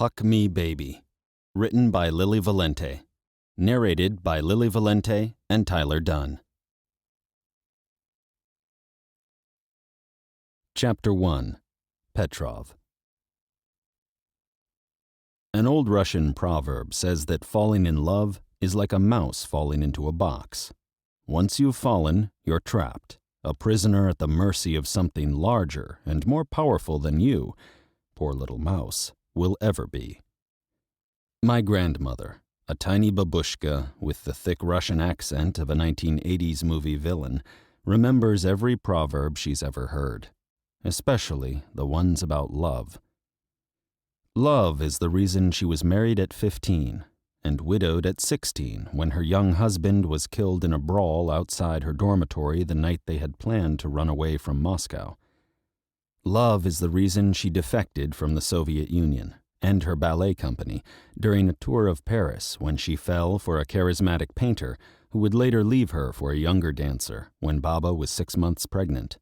Puck Me Baby, written by Lili Valente, narrated by Lili Valente and Tyler Donne. Chapter 1. Petrov. An old Russian proverb says that falling in love is like a mouse falling into a box. Once you've fallen, you're trapped, a prisoner at the mercy of something larger and more powerful than you, poor little mouse, will ever be. My grandmother, a tiny babushka with the thick Russian accent of a 1980s movie villain, remembers every proverb she's ever heard, especially the ones about love. Love is the reason she was married at 15 and widowed at 16 when her young husband was killed in a brawl outside her dormitory the night they had planned to run away from Moscow. Love is the reason she defected from the Soviet Union and her ballet company during a tour of Paris when she fell for a charismatic painter who would later leave her for a younger dancer when Baba was 6 months pregnant.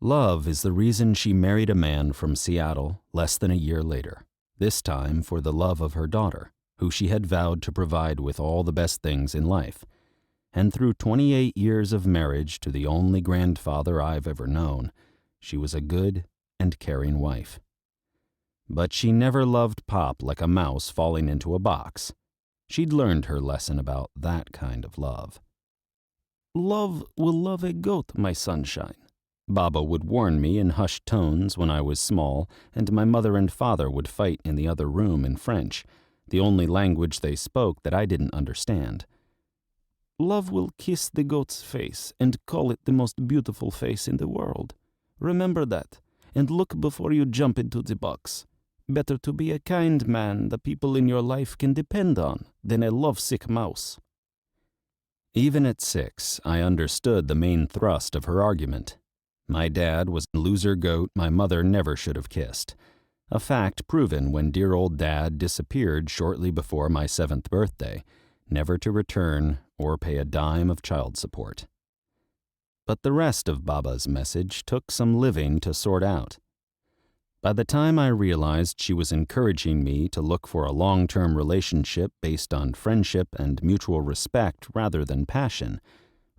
Love is the reason she married a man from Seattle less than a year later, this time for the love of her daughter, who she had vowed to provide with all the best things in life. And through 28 years of marriage to the only grandfather I've ever known, she was a good and caring wife. But she never loved Pop like a mouse falling into a box. She'd learned her lesson about that kind of love. "Love will love a goat, my sunshine," Baba would warn me in hushed tones when I was small and my mother and father would fight in the other room in French, the only language they spoke that I didn't understand. "Love will kiss the goat's face and call it the most beautiful face in the world. Remember that, and look before you jump into the box. Better to be a kind man the people in your life can depend on than a lovesick mouse." Even at 6, I understood the main thrust of her argument. My dad was a loser goat my mother never should have kissed, a fact proven when dear old Dad disappeared shortly before my 7th birthday, never to return or pay a dime of child support. But the rest of Baba's message took some living to sort out. By the time I realized she was encouraging me to look for a long-term relationship based on friendship and mutual respect rather than passion,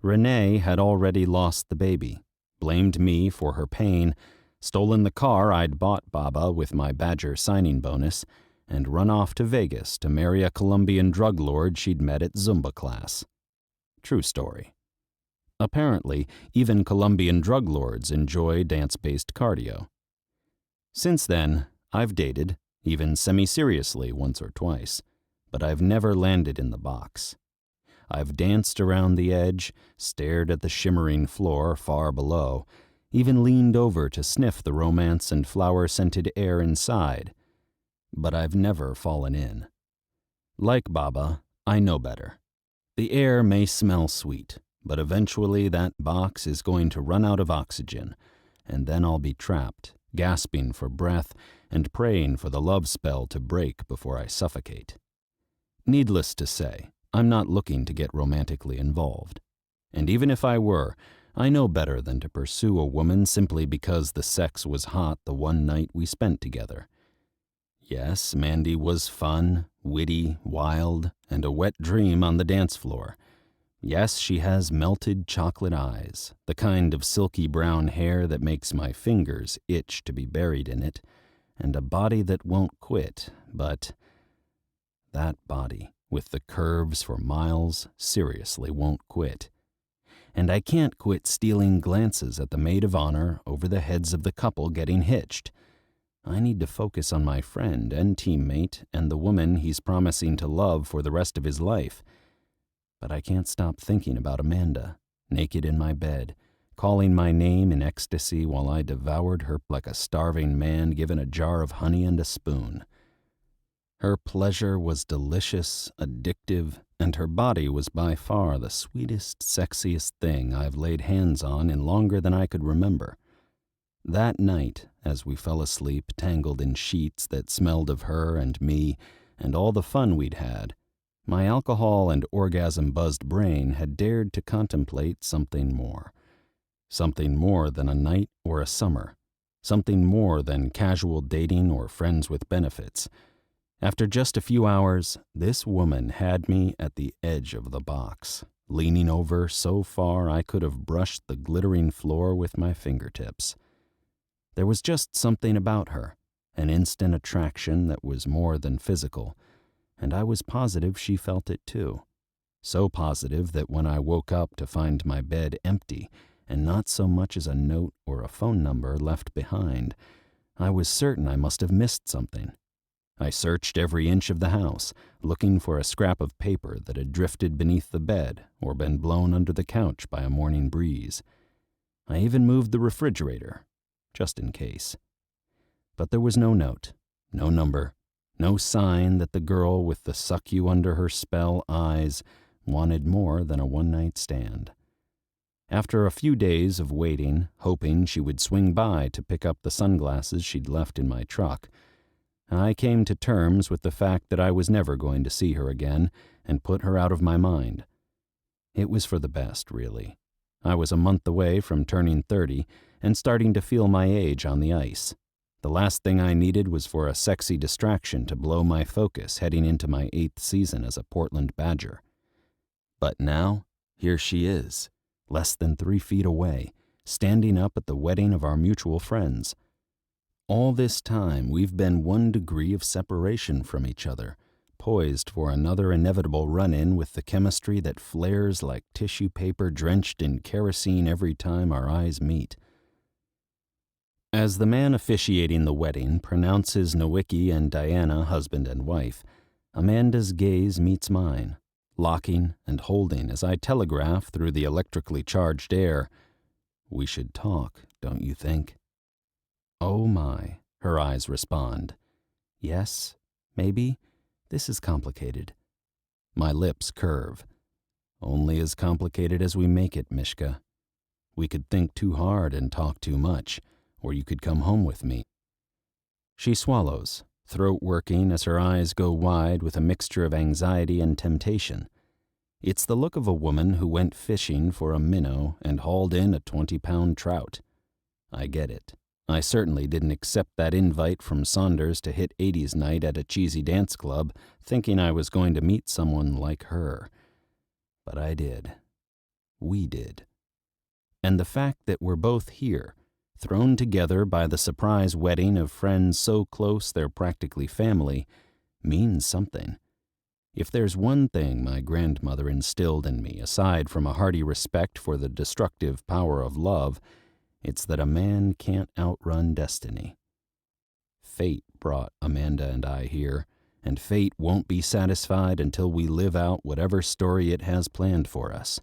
Renee had already lost the baby, blamed me for her pain, stolen the car I'd bought Baba with my Badger signing bonus, and run off to Vegas to marry a Colombian drug lord she'd met at Zumba class. True story. Apparently, even Colombian drug lords enjoy dance-based cardio. Since then, I've dated, even semi-seriously once or twice, but I've never landed in the box. I've danced around the edge, stared at the shimmering floor far below, even leaned over to sniff the romance and flower-scented air inside, but I've never fallen in. Like Baba, I know better. The air may smell sweet, but eventually that box is going to run out of oxygen, and then I'll be trapped, gasping for breath and praying for the love spell to break before I suffocate. Needless to say, I'm not looking to get romantically involved. And even if I were, I know better than to pursue a woman simply because the sex was hot the one night we spent together. Yes, Mandy was fun, witty, wild, and a wet dream on the dance floor. Yes, she has melted chocolate eyes, the kind of silky brown hair that makes my fingers itch to be buried in it, and a body that won't quit, but that body, with the curves for miles, seriously won't quit. And I can't quit stealing glances at the maid of honor over the heads of the couple getting hitched. I need to focus on my friend and teammate and the woman he's promising to love for the rest of his life. But I can't stop thinking about Amanda, naked in my bed, calling my name in ecstasy while I devoured her like a starving man given a jar of honey and a spoon. Her pleasure was delicious, addictive, and her body was by far the sweetest, sexiest thing I've laid hands on in longer than I could remember. That night, as we fell asleep tangled in sheets that smelled of her and me and all the fun we'd had, my alcohol and orgasm-buzzed brain had dared to contemplate something more than a night or a summer, something more than casual dating or friends with benefits. After just a few hours, this woman had me at the edge of the box, leaning over so far I could have brushed the glittering floor with my fingertips. There was just something about her, an instant attraction that was more than physical, and I was positive she felt it too. So positive that when I woke up to find my bed empty and not so much as a note or a phone number left behind, I was certain I must have missed something. I searched every inch of the house, looking for a scrap of paper that had drifted beneath the bed or been blown under the couch by a morning breeze. I even moved the refrigerator, just in case. But there was no note, no number, no sign that the girl with the suck-you-under-her-spell eyes wanted more than a one-night stand. After a few days of waiting, hoping she would swing by to pick up the sunglasses she'd left in my truck, I came to terms with the fact that I was never going to see her again and put her out of my mind. It was for the best, really. I was a month away from turning 30 and starting to feel my age on the ice. The last thing I needed was for a sexy distraction to blow my focus heading into my 8th season as a Portland Badger. But now, here she is, less than 3 feet away, standing up at the wedding of our mutual friends. All this time, we've been 1 degree of separation from each other, poised for another inevitable run-in with the chemistry that flares like tissue paper drenched in kerosene every time our eyes meet. As the man officiating the wedding pronounces Nowicki and Diana husband and wife, Amanda's gaze meets mine, locking and holding as I telegraph through the electrically charged air, "We should talk, don't you think?" "Oh my," her eyes respond. "Yes, maybe. This is complicated." My lips curve. "Only as complicated as we make it, Mishka. We could think too hard and talk too much, or you could come home with me." She swallows, throat working as her eyes go wide with a mixture of anxiety and temptation. It's the look of a woman who went fishing for a minnow and hauled in a 20-pound trout. I get it. I certainly didn't accept that invite from Saunders to hit 80s night at a cheesy dance club, thinking I was going to meet someone like her. But I did. We did. And the fact that we're both here, thrown together by the surprise wedding of friends so close they're practically family, means something. If there's one thing my grandmother instilled in me, aside from a hearty respect for the destructive power of love, it's that a man can't outrun destiny. Fate brought Amanda and I here, and fate won't be satisfied until we live out whatever story it has planned for us.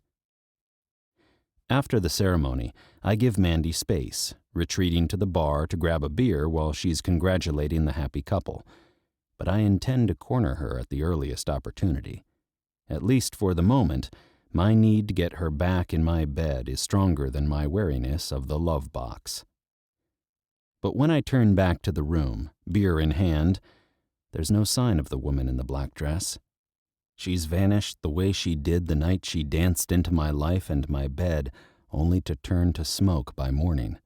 After the ceremony, I give Mandy space, retreating to the bar to grab a beer while she's congratulating the happy couple. But I intend to corner her at the earliest opportunity. At least for the moment, my need to get her back in my bed is stronger than my wariness of the love box. But when I turn back to the room, beer in hand, there's no sign of the woman in the black dress. She's vanished the way she did the night she danced into my life and my bed, only to turn to smoke by morning.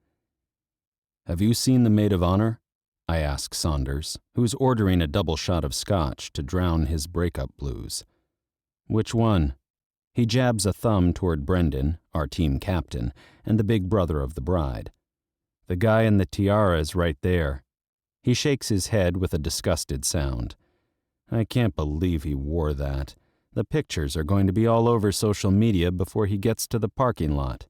"Have you seen the maid of honor?" I ask Saunders, who's ordering a double shot of scotch to drown his breakup blues. "Which one?" He jabs a thumb toward Brendan, our team captain, and the big brother of the bride. "The guy in the tiara is right there." He shakes his head with a disgusted sound. "I can't believe he wore that. The pictures are going to be all over social media before he gets to the parking lot."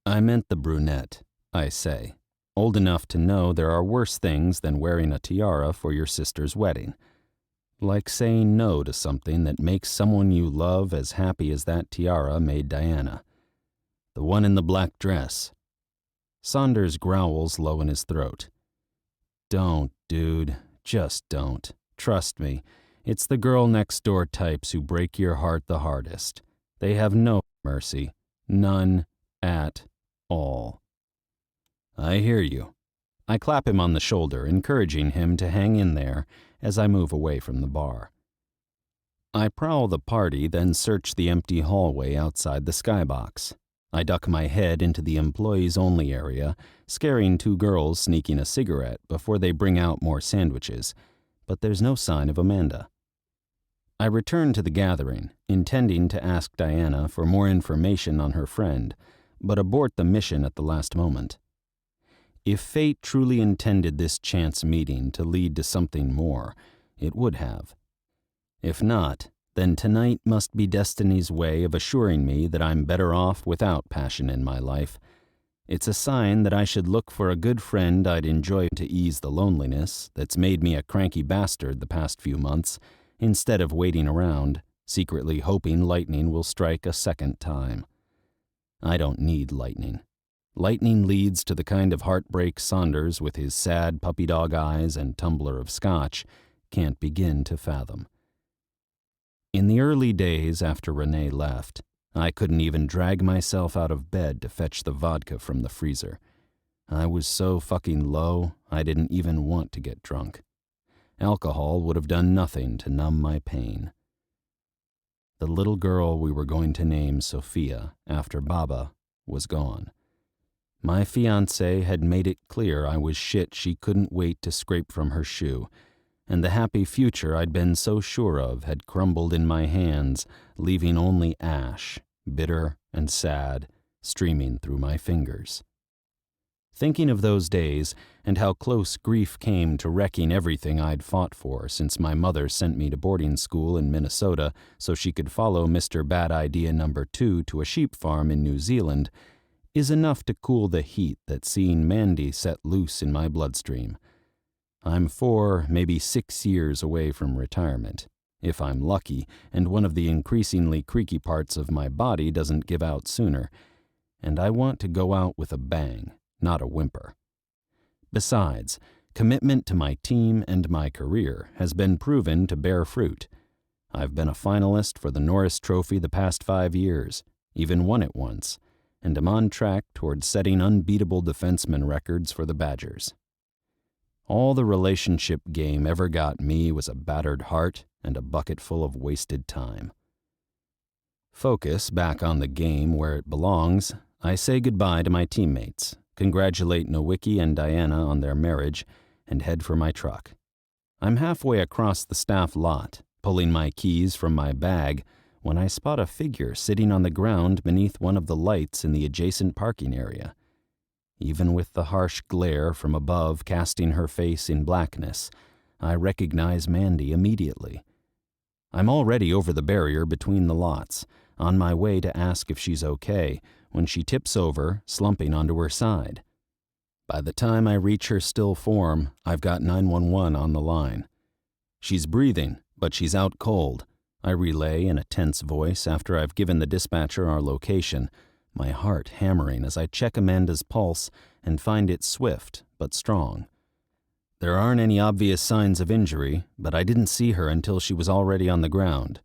"I meant the brunette," I say, old enough to know there are worse things than wearing a tiara for your sister's wedding. Like saying no to something that makes someone you love as happy as that tiara made Diana. "The one in the black dress." Saunders growls low in his throat. "Don't, dude. Just don't. Trust me, it's the girl next door types who break your heart the hardest. They have no mercy. None at all." "I hear you." I clap him on the shoulder, encouraging him to hang in there as I move away from the bar. I prowl the party, then search the empty hallway outside the skybox. I duck my head into the employees-only area, scaring two girls sneaking a cigarette before they bring out more sandwiches, but there's no sign of Amanda. I return to the gathering, intending to ask Diana for more information on her friend, but abort the mission at the last moment. If fate truly intended this chance meeting to lead to something more, it would have. If not, then tonight must be destiny's way of assuring me that I'm better off without passion in my life. It's a sign that I should look for a good friend I'd enjoy to ease the loneliness that's made me a cranky bastard the past few months, instead of waiting around, secretly hoping lightning will strike a second time. I don't need lightning. Lightning leads to the kind of heartbreak Saunders, with his sad puppy dog eyes and tumbler of scotch, can't begin to fathom. In the early days after Renee left, I couldn't even drag myself out of bed to fetch the vodka from the freezer. I was so fucking low, I didn't even want to get drunk. Alcohol would have done nothing to numb my pain. The little girl we were going to name Sophia after Baba was gone. My fiancé had made it clear I was shit she couldn't wait to scrape from her shoe, and the happy future I'd been so sure of had crumbled in my hands, leaving only ash, bitter and sad, streaming through my fingers. Thinking of those days, and how close grief came to wrecking everything I'd fought for since my mother sent me to boarding school in Minnesota so she could follow Mr. Bad Idea No. 2 to a sheep farm in New Zealand, is enough to cool the heat that's seeing Mandy set loose in my bloodstream. I'm 4, maybe 6 years away from retirement, if I'm lucky and one of the increasingly creaky parts of my body doesn't give out sooner, and I want to go out with a bang, not a whimper. Besides, commitment to my team and my career has been proven to bear fruit. I've been a finalist for the Norris Trophy the past 5 years, even won it once, and am on track toward setting unbeatable defenseman records for the Badgers. All the relationship game ever got me was a battered heart and a bucket full of wasted time. Focus back on the game where it belongs, I say goodbye to my teammates, congratulate Nowicki and Diana on their marriage, and head for my truck. I'm halfway across the staff lot, pulling my keys from my bag, when I spot a figure sitting on the ground beneath one of the lights in the adjacent parking area. Even with the harsh glare from above casting her face in blackness, I recognize Mandy immediately. I'm already over the barrier between the lots, on my way to ask if she's okay, when she tips over, slumping onto her side. By the time I reach her still form, I've got 911 on the line. She's breathing, but she's out cold, I relay in a tense voice after I've given the dispatcher our location, my heart hammering as I check Amanda's pulse and find it swift but strong. There aren't any obvious signs of injury, but I didn't see her until she was already on the ground.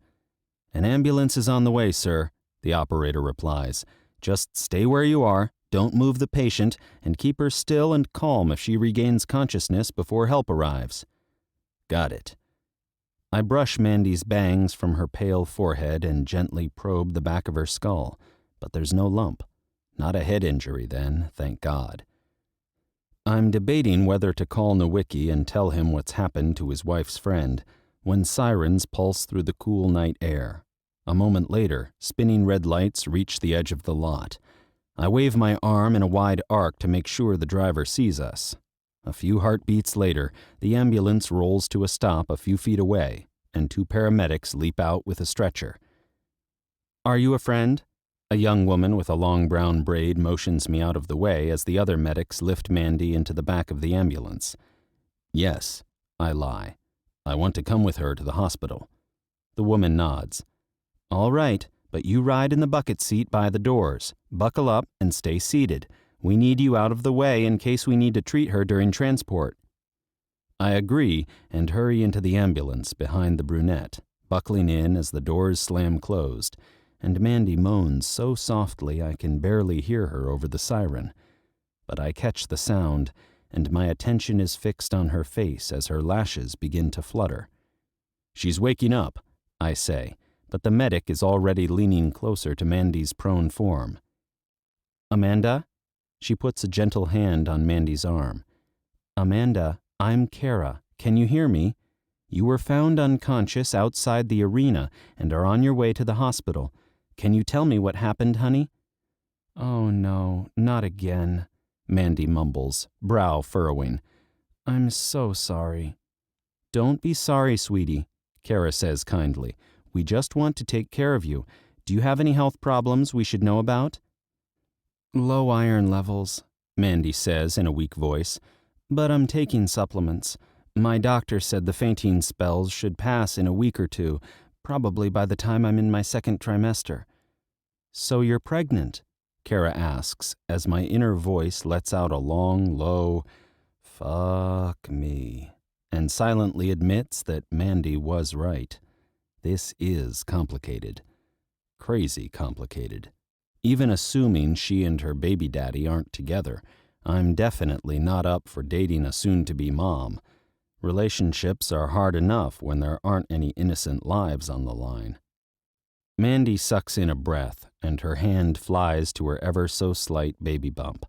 "An ambulance is on the way, sir," the operator replies. "Just stay where you are, don't move the patient, and keep her still and calm if she regains consciousness before help arrives." Got it. I brush Mandy's bangs from her pale forehead and gently probe the back of her skull, but there's no lump. Not a head injury, then, thank God. I'm debating whether to call Nowicki and tell him what's happened to his wife's friend, when sirens pulse through the cool night air. A moment later, spinning red lights reach the edge of the lot. I wave my arm in a wide arc to make sure the driver sees us. A few heartbeats later, the ambulance rolls to a stop a few feet away, and 2 paramedics leap out with a stretcher. "Are you a friend?" A young woman with a long brown braid motions me out of the way as the other medics lift Mandy into the back of the ambulance. "Yes," I lie. "I want to come with her to the hospital." The woman nods. "All right, but you ride in the bucket seat by the doors. Buckle up and stay seated. We need you out of the way in case we need to treat her during transport." I agree and hurry into the ambulance behind the brunette, buckling in as the doors slam closed, and Mandy moans so softly I can barely hear her over the siren. But I catch the sound, and my attention is fixed on her face as her lashes begin to flutter. "She's waking up," I say, but the medic is already leaning closer to Mandy's prone form. Amanda? She puts a gentle hand on Mandy's arm. Amanda, I'm Kara. Can you hear me? You were found unconscious outside the arena and are on your way to the hospital. Can you tell me what happened, honey? Oh no, not again, Mandy mumbles, brow furrowing. I'm so sorry. Don't be sorry, sweetie, Kara says kindly. We just want to take care of you. Do you have any health problems we should know about? Low iron levels, Mandy says in a weak voice, but I'm taking supplements. My doctor said the fainting spells should pass in a week or two, probably by the time I'm in my second trimester. So you're pregnant? Kara asks, as my inner voice lets out a long, low, fuck me, and silently admits that Mandy was right. This is complicated. Crazy complicated. Even assuming she and her baby daddy aren't together, I'm definitely not up for dating a soon-to-be mom. Relationships are hard enough when there aren't any innocent lives on the line. Mandy sucks in a breath, and her hand flies to her ever-so-slight baby bump.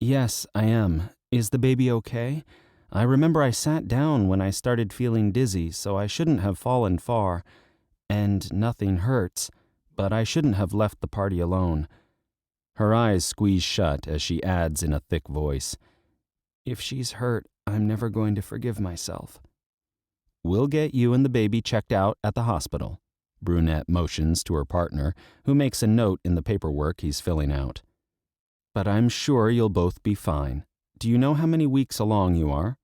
Yes, I am. Is the baby okay? I remember I sat down when I started feeling dizzy, so I shouldn't have fallen far. And nothing hurts, but I shouldn't have left the party alone. Her eyes squeeze shut as she adds in a thick voice, If she's hurt, I'm never going to forgive myself. We'll get you and the baby checked out at the hospital. Brunette motions to her partner, who makes a note in the paperwork he's filling out. But I'm sure you'll both be fine. Do you know how many weeks along you are?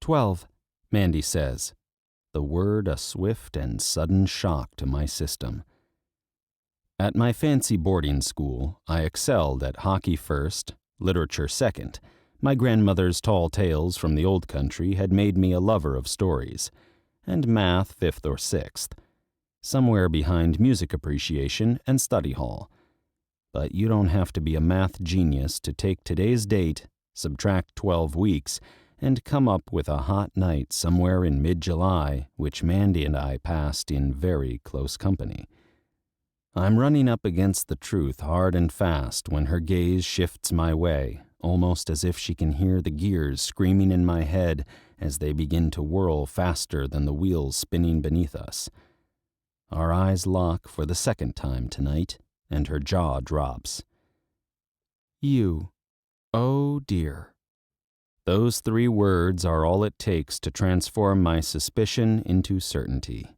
12, Mandy says. The word a swift and sudden shock to my system. At my fancy boarding school, I excelled at hockey first, literature second. My grandmother's tall tales from the old country had made me a lover of stories, and math fifth or sixth, somewhere behind music appreciation and study hall. But you don't have to be a math genius to take today's date, subtract 12 weeks, and come up with a hot night somewhere in mid-July, which Mandy and I passed in very close company. I'm running up against the truth hard and fast when her gaze shifts my way, almost as if she can hear the gears screaming in my head as they begin to whirl faster than the wheels spinning beneath us. Our eyes lock for the second time tonight, and her jaw drops. You. Oh dear. Those 3 words are all it takes to transform my suspicion into certainty.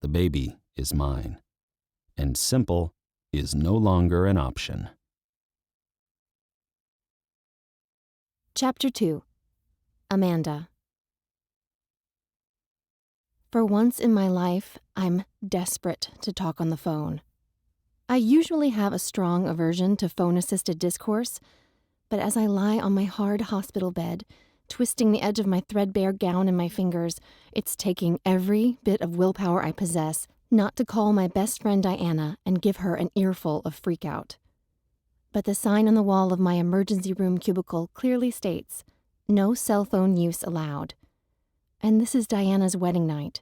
The baby is mine, and simple is no longer an option. Chapter 2. Amanda. For once in my life, I'm desperate to talk on the phone. I usually have a strong aversion to phone-assisted discourse, but as I lie on my hard hospital bed, twisting the edge of my threadbare gown in my fingers, it's taking every bit of willpower I possess not to call my best friend Diana and give her an earful of freakout. But the sign on the wall of my emergency room cubicle clearly states, no cell phone use allowed. And this is Diana's wedding night.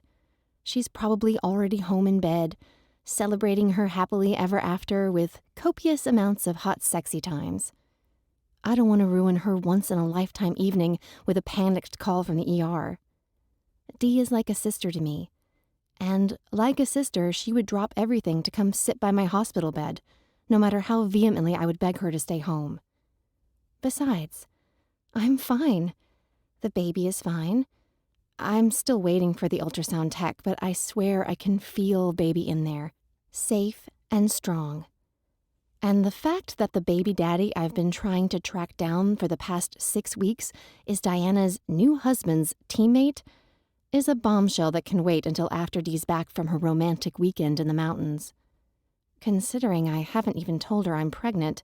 She's probably already home in bed, celebrating her happily ever after with copious amounts of hot sexy times. I don't want to ruin her once-in-a-lifetime evening with a panicked call from the ER. Dee is like a sister to me, and like a sister, she would drop everything to come sit by my hospital bed, no matter how vehemently I would beg her to stay home. Besides, I'm fine. The baby is fine. I'm still waiting for the ultrasound tech, but I swear I can feel baby in there, safe and strong. And the fact that the baby daddy I've been trying to track down for the past 6 weeks is Diana's new husband's teammate is a bombshell that can wait until after Dee's back from her romantic weekend in the mountains. Considering I haven't even told her I'm pregnant,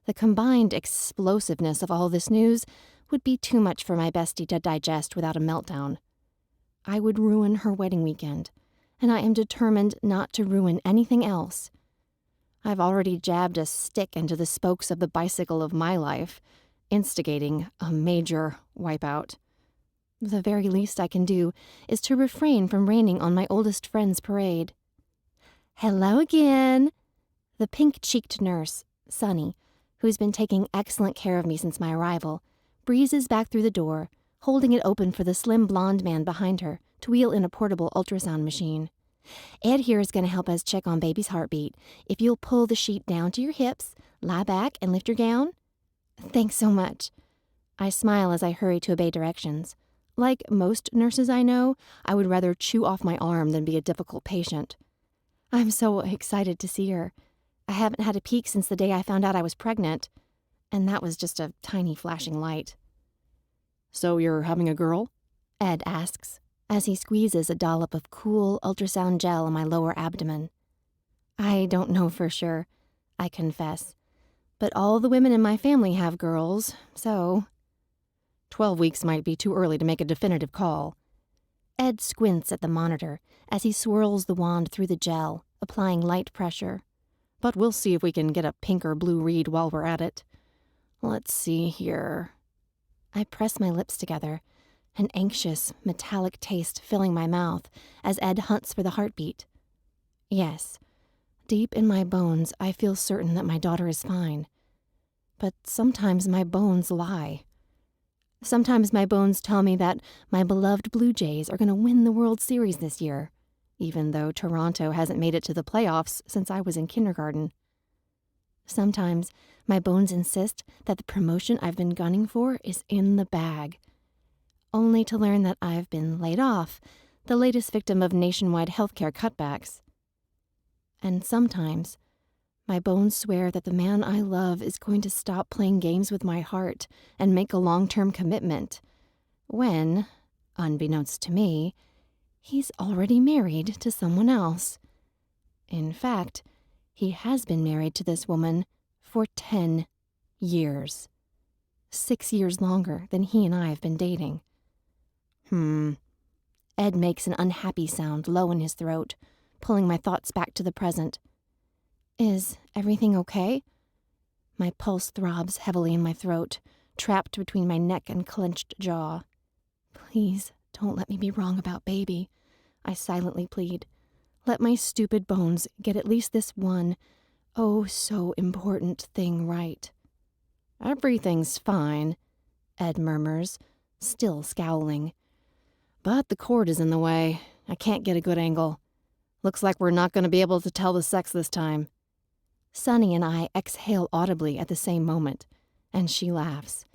the combined explosiveness of all this news would be too much for my bestie to digest without a meltdown. I would ruin her wedding weekend, and I am determined not to ruin anything else. I've already jabbed a stick into the spokes of the bicycle of my life, instigating a major wipeout. The very least I can do is to refrain from raining on my oldest friend's parade. Hello again. The pink-cheeked nurse, Sonny, who's been taking excellent care of me since my arrival, breezes back through the door, holding it open for the slim blonde man behind her to wheel in a portable ultrasound machine. Ed here is going to help us check on baby's heartbeat. If you'll pull the sheet down to your hips, lie back, and lift your gown. Thanks so much. I smile as I hurry to obey directions. Like most nurses I know, I would rather chew off my arm than be a difficult patient. I'm so excited to see her. I haven't had a peek since the day I found out I was pregnant, and that was just a tiny flashing light. So you're having a girl? Ed asks, as he squeezes a dollop of cool ultrasound gel on my lower abdomen. I don't know for sure, I confess, but all the women in my family have girls, so... 12 weeks might be too early to make a definitive call. Ed squints at the monitor as he swirls the wand through the gel, applying light pressure. But we'll see if we can get a pink or blue read while we're at it. Let's see here. I press my lips together, an anxious, metallic taste filling my mouth as Ed hunts for the heartbeat. Yes, deep in my bones I feel certain that my daughter is fine. But sometimes my bones lie. Sometimes my bones tell me that my beloved Blue Jays are going to win the World Series this year, even though Toronto hasn't made it to the playoffs since I was in kindergarten. Sometimes my bones insist that the promotion I've been gunning for is in the bag, only to learn that I've been laid off, the latest victim of nationwide healthcare cutbacks. And sometimes my bones swear that the man I love is going to stop playing games with my heart and make a long-term commitment, when, unbeknownst to me, he's already married to someone else. In fact, he has been married to this woman for 10 years. 6 years longer than he and I have been dating. Ed makes an unhappy sound low in his throat, pulling my thoughts back to the present. Is everything okay? My pulse throbs heavily in my throat, trapped between my neck and clenched jaw. Please don't let me be wrong about baby, I silently plead. Let my stupid bones get at least this one, oh so important thing right. Everything's fine, Ed murmurs, still scowling. But the cord is in the way. I can't get a good angle. Looks like we're not going to be able to tell the sex this time. Sonny and I exhale audibly at the same moment, and she laughs.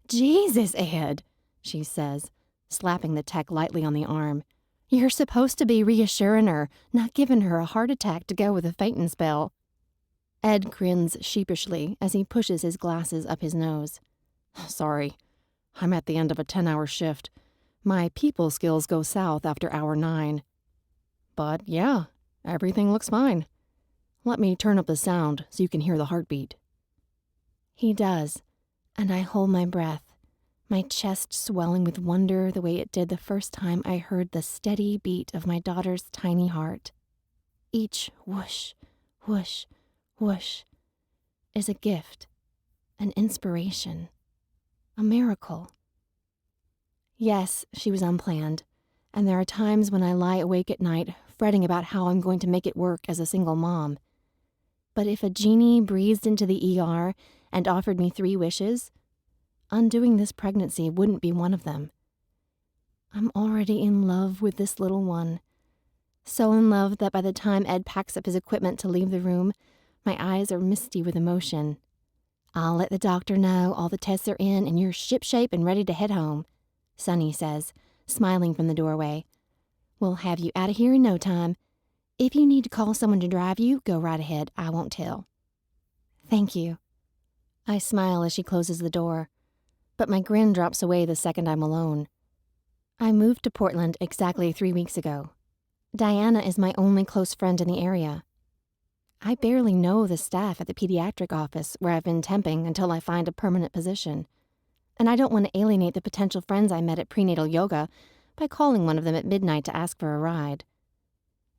Jesus, Ed, she says, slapping the tech lightly on the arm. You're supposed to be reassuring her, not giving her a heart attack to go with a fainting spell. Ed grins sheepishly as he pushes his glasses up his nose. Sorry, I'm at the end of a 10-hour shift. My people skills go south after hour 9. But yeah, everything looks fine. Let me turn up the sound so you can hear the heartbeat. He does, and I hold my breath, my chest swelling with wonder the way it did the first time I heard the steady beat of my daughter's tiny heart. Each whoosh, whoosh, whoosh is a gift, an inspiration, a miracle. Yes, she was unplanned, and there are times when I lie awake at night fretting about how I'm going to make it work as a single mom. But if a genie breezed into the ER and offered me 3 wishes, undoing this pregnancy wouldn't be one of them. I'm already in love with this little one. So in love that by the time Ed packs up his equipment to leave the room, my eyes are misty with emotion. I'll let the doctor know all the tests are in and you're shipshape and ready to head home, Sonny says, smiling from the doorway. We'll have you out of here in no time. If you need to call someone to drive you, go right ahead. I won't tell. Thank you. I smile as she closes the door, but my grin drops away the second I'm alone. I moved to Portland exactly 3 weeks ago. Diana is my only close friend in the area. I barely know the staff at the pediatric office where I've been temping until I find a permanent position. And I don't want to alienate the potential friends I met at prenatal yoga by calling one of them at midnight to ask for a ride.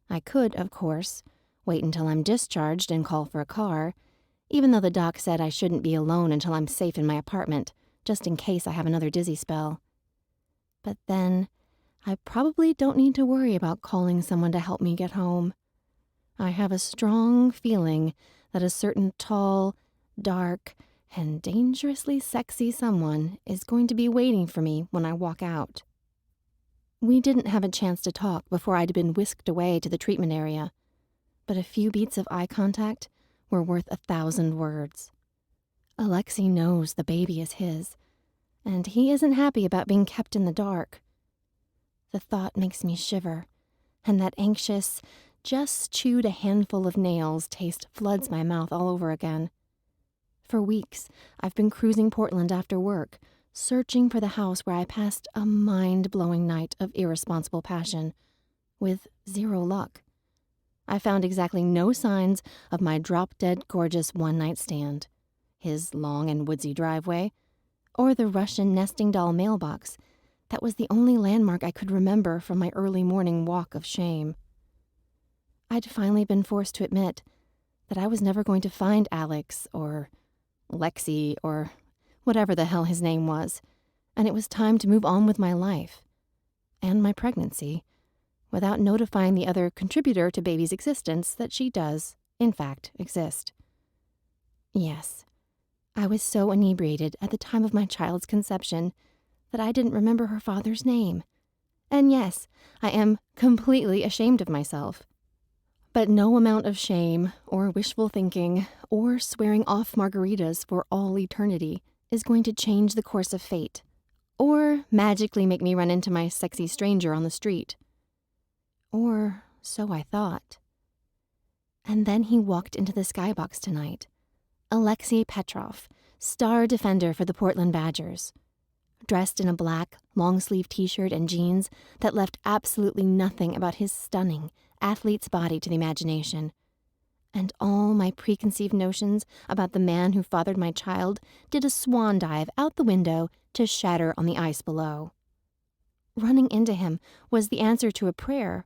I could, of course, wait until I'm discharged and call for a car, even though the doc said I shouldn't be alone until I'm safe in my apartment, just in case I have another dizzy spell. But then, I probably don't need to worry about calling someone to help me get home. I have a strong feeling that a certain tall, dark, and dangerously sexy someone is going to be waiting for me when I walk out. We didn't have a chance to talk before I'd been whisked away to the treatment area, but a few beats of eye contact were worth 1,000 words. Alexi knows the baby is his, and he isn't happy about being kept in the dark. The thought makes me shiver, and that anxious, just chewed a handful of nails taste floods my mouth all over again. For weeks, I've been cruising Portland after work, searching for the house where I passed a mind-blowing night of irresponsible passion, with zero luck. I found exactly no signs of my drop-dead gorgeous one-night stand, his long and woodsy driveway, or the Russian nesting doll mailbox that was the only landmark I could remember from my early morning walk of shame. I'd finally been forced to admit that I was never going to find Alex or Lexi or whatever the hell his name was, and it was time to move on with my life and my pregnancy without notifying the other contributor to baby's existence that she does, in fact, exist. Yes, I was so inebriated at the time of my child's conception that I didn't remember her father's name. And yes, I am completely ashamed of myself. But no amount of shame or wishful thinking or swearing off margaritas for all eternity is going to change the course of fate or magically make me run into my sexy stranger on the street. Or so I thought. And then he walked into the skybox tonight. Alexi Petrov, star defender for the Portland Badgers, dressed in a black, long-sleeve t-shirt and jeans that left absolutely nothing about his stunning, athlete's body to the imagination. And all my preconceived notions about the man who fathered my child did a swan dive out the window to shatter on the ice below. Running into him was the answer to a prayer,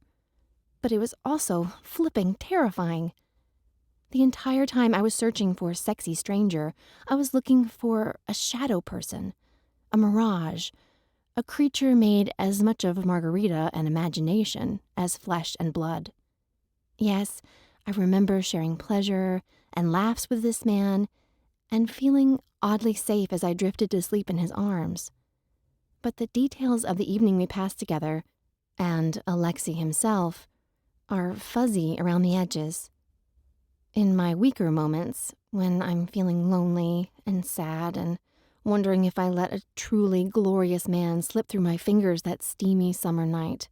but it was also flipping terrifying. The entire time I was searching for a sexy stranger, I was looking for a shadow person, a mirage, a creature made as much of margarita and imagination as flesh and blood. Yes, I remember sharing pleasure and laughs with this man and feeling oddly safe as I drifted to sleep in his arms. But the details of the evening we passed together, and Alexi himself, are fuzzy around the edges. In my weaker moments, when I'm feeling lonely and sad and wondering if I let a truly glorious man slip through my fingers that steamy summer night,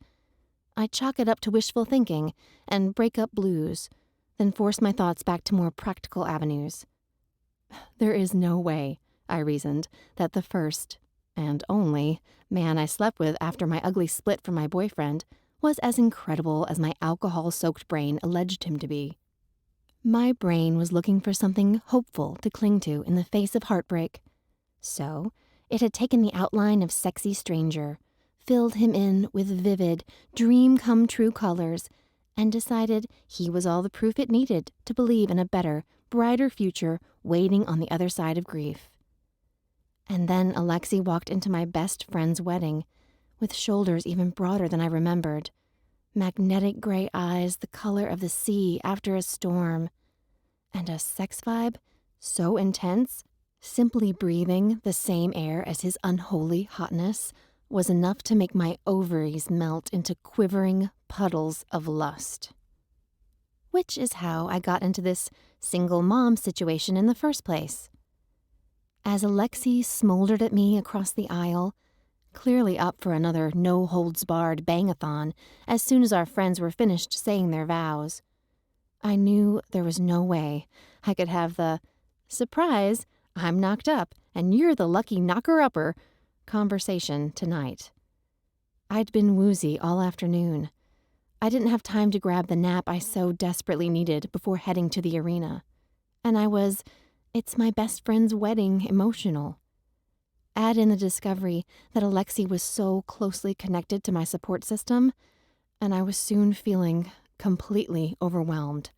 I chalk it up to wishful thinking and break-up blues, then force my thoughts back to more practical avenues. There is no way, I reasoned, that the first, and only, man I slept with after my ugly split from my boyfriend was as incredible as my alcohol-soaked brain alleged him to be. My brain was looking for something hopeful to cling to in the face of heartbreak. So, it had taken the outline of sexy stranger, filled him in with vivid, dream-come-true colors, and decided he was all the proof it needed to believe in a better, brighter future waiting on the other side of grief. And then Alexi walked into my best friend's wedding, with shoulders even broader than I remembered, magnetic gray eyes the color of the sea after a storm, and a sex vibe so intense, simply breathing the same air as his unholy hotness was enough to make my ovaries melt into quivering puddles of lust. Which is how I got into this single mom situation in the first place. As Alexi smoldered at me across the aisle, clearly up for another no-holds-barred bang-a-thon as soon as our friends were finished saying their vows, I knew there was no way I could have the "surprise, I'm knocked up, and you're the lucky knocker-upper" conversation tonight. I'd been woozy all afternoon. I didn't have time to grab the nap I so desperately needed before heading to the arena. And I was, it's my best friend's wedding emotional. Add in the discovery that Alexi was so closely connected to my support system, and I was soon feeling completely overwhelmed.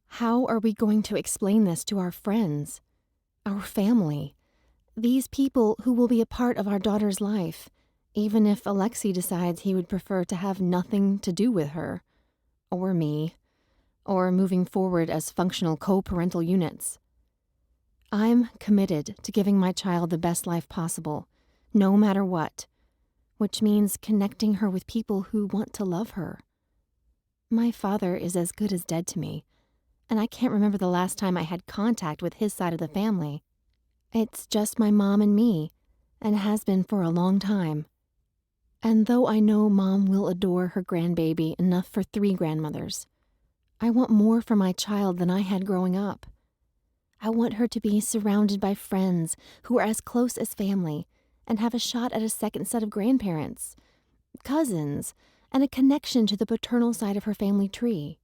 How are we going to explain this to our friends, our family, these people who will be a part of our daughter's life, even if Alexi decides he would prefer to have nothing to do with her, or me, or moving forward as functional co-parental units? I'm committed to giving my child the best life possible, no matter what, which means connecting her with people who want to love her. My father is as good as dead to me, and I can't remember the last time I had contact with his side of the family. It's just my mom and me, and has been for a long time. And though I know Mom will adore her grandbaby enough for 3 grandmothers, I want more for my child than I had growing up. I want her to be surrounded by friends who are as close as family and have a shot at a second set of grandparents, cousins, and a connection to the paternal side of her family tree.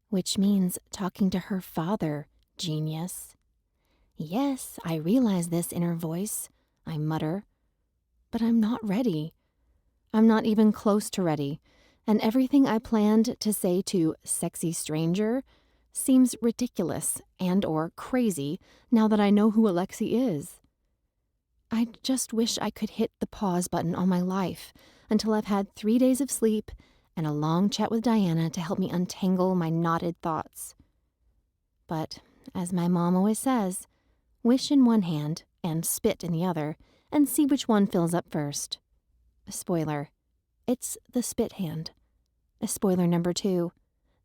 Which means talking to her father, genius. Yes, I realize this inner voice, I mutter, but I'm not ready. I'm not even close to ready, and everything I planned to say to sexy stranger seems ridiculous and or crazy now that I know who Alexi is. I just wish I could hit the pause button on my life until I've had 3 days of sleep and a long chat with Diana to help me untangle my knotted thoughts. But, as my mom always says, wish in one hand and spit in the other, and see which one fills up first. Spoiler, it's the spit hand. Spoiler number 2,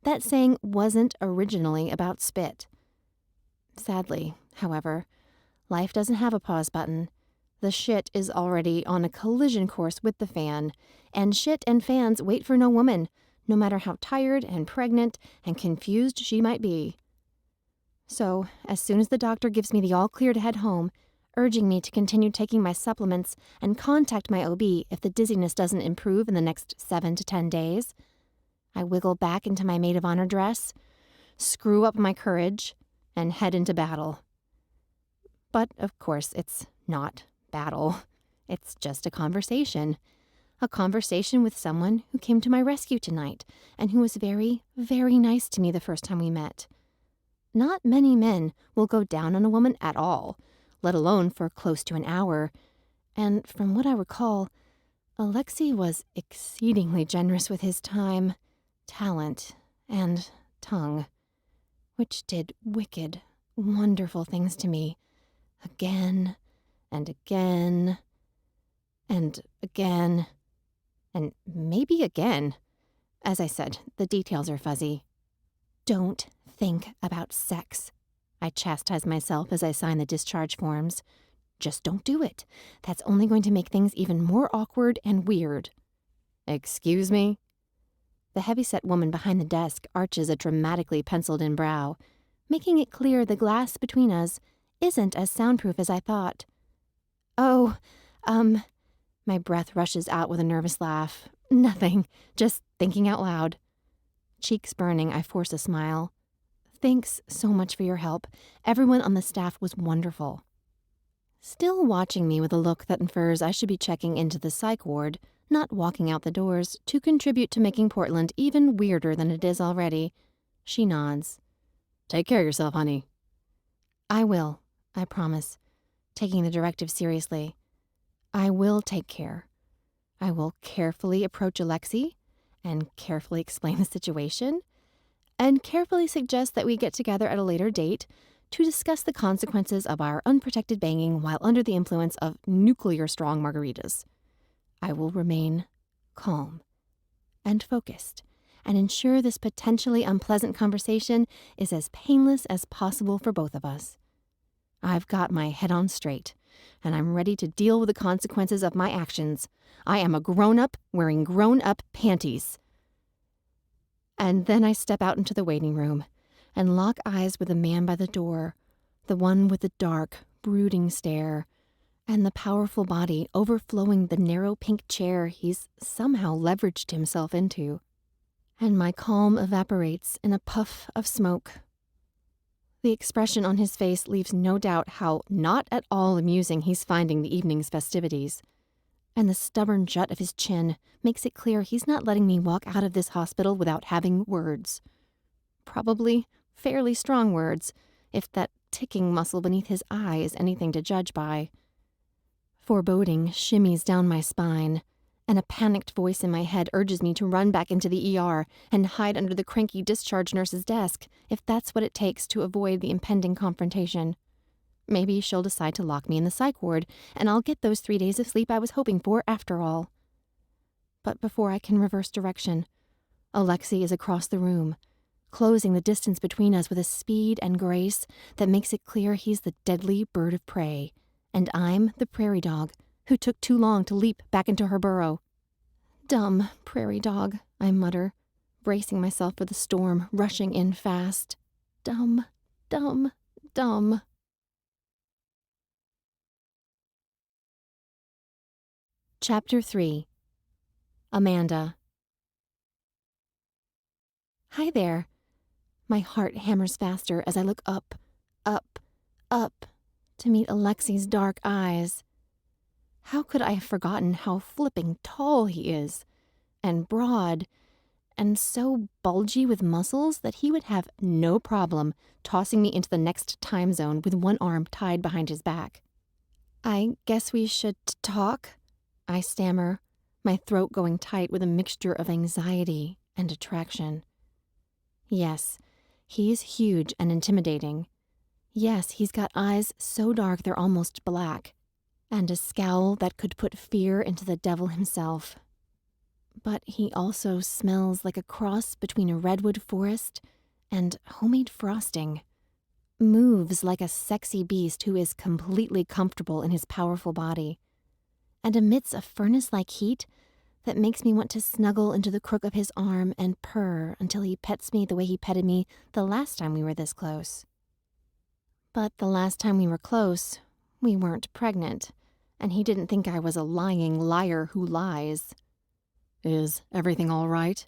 that saying wasn't originally about spit. Sadly, however, life doesn't have a pause button. The shit is already on a collision course with the fan, and shit and fans wait for no woman, no matter how tired and pregnant and confused she might be. So, as soon as the doctor gives me the all clear to head home, urging me to continue taking my supplements and contact my OB if the dizziness doesn't improve in the next 7 to 10 days, I wiggle back into my maid of honor dress, screw up my courage, and head into battle. But, of course, it's not battle. It's just a conversation with someone who came to my rescue tonight and who was very, very nice to me the first time we met. Not many men will go down on a woman at all, let alone for close to an hour, and from what I recall, Alexi was exceedingly generous with his time, talent, and tongue, which did wicked, wonderful things to me, again, and again, and again, and maybe again. As I said, the details are fuzzy. Don't think about sex, I chastise myself as I sign the discharge forms. Just don't do it. That's only going to make things even more awkward and weird. Excuse me? The heavyset woman behind the desk arches a dramatically penciled-in brow, making it clear the glass between us isn't as soundproof as I thought. Oh, my breath rushes out with a nervous laugh. Nothing, just thinking out loud. Cheeks burning, I force a smile. Thanks so much for your help. Everyone on the staff was wonderful. Still watching me with a look that infers I should be checking into the psych ward, not walking out the doors, to contribute to making Portland even weirder than it is already, she nods. Take care of yourself, honey. I will, I promise, taking the directive seriously. I will take care. I will carefully approach Alexi and carefully explain the situation and carefully suggest that we get together at a later date to discuss the consequences of our unprotected banging while under the influence of nuclear-strong margaritas. I will remain calm and focused and ensure this potentially unpleasant conversation is as painless as possible for both of us. I've got my head on straight, and I'm ready to deal with the consequences of my actions. I am a grown-up wearing grown-up panties. And then I step out into the waiting room and lock eyes with the man by the door, the one with the dark, brooding stare, and the powerful body overflowing the narrow pink chair he's somehow leveraged himself into. And my calm evaporates in a puff of smoke. The expression on his face leaves no doubt how not at all amusing he's finding the evening's festivities. And the stubborn jut of his chin makes it clear he's not letting me walk out of this hospital without having words. Probably fairly strong words, if that ticking muscle beneath his eye is anything to judge by. Foreboding shimmies down my spine, and a panicked voice in my head urges me to run back into the ER and hide under the cranky discharge nurse's desk, if that's what it takes to avoid the impending confrontation. Maybe she'll decide to lock me in the psych ward, and I'll get those 3 days of sleep I was hoping for after all. But before I can reverse direction, Alexi is across the room, closing the distance between us with a speed and grace that makes it clear he's the deadly bird of prey, and I'm the prairie dog who took too long to leap back into her burrow. Dumb prairie dog, I mutter, bracing myself for the storm rushing in fast. Dumb, dumb, dumb. Chapter 3. Amanda. Hi there. My heart hammers faster as I look up, up, up, to meet Alexi's dark eyes. How could I have forgotten how flipping tall he is, and broad, and so bulgy with muscles that he would have no problem tossing me into the next time zone with one arm tied behind his back. I guess we should talk, I stammer, my throat going tight with a mixture of anxiety and attraction. Yes, he's huge and intimidating. Yes, he's got eyes so dark they're almost black, and a scowl that could put fear into the devil himself. But he also smells like a cross between a redwood forest and homemade frosting. Moves like a sexy beast who is completely comfortable in his powerful body, and emits a furnace-like heat that makes me want to snuggle into the crook of his arm and purr until he pets me the way he petted me the last time we were this close. But the last time we were close, we weren't pregnant, and he didn't think I was a lying liar who lies. Is everything all right?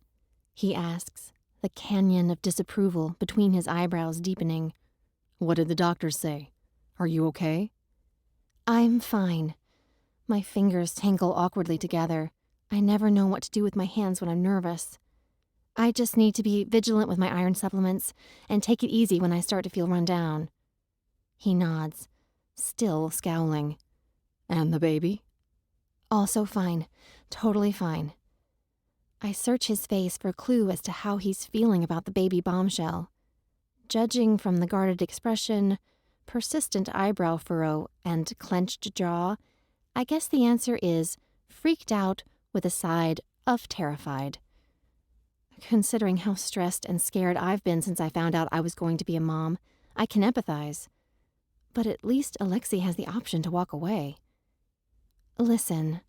He asks, the canyon of disapproval between his eyebrows deepening. What did the doctors say? Are you okay? I'm fine. My fingers tangle awkwardly together. I never know what to do with my hands when I'm nervous. I just need to be vigilant with my iron supplements and take it easy when I start to feel run down. He nods, still scowling. And the baby? Also fine. Totally fine. I search his face for a clue as to how he's feeling about the baby bombshell. Judging from the guarded expression, persistent eyebrow furrow, and clenched jaw, I guess the answer is freaked out with a side of terrified. Considering how stressed and scared I've been since I found out I was going to be a mom, I can empathize. But at least Alexi has the option to walk away. Listen.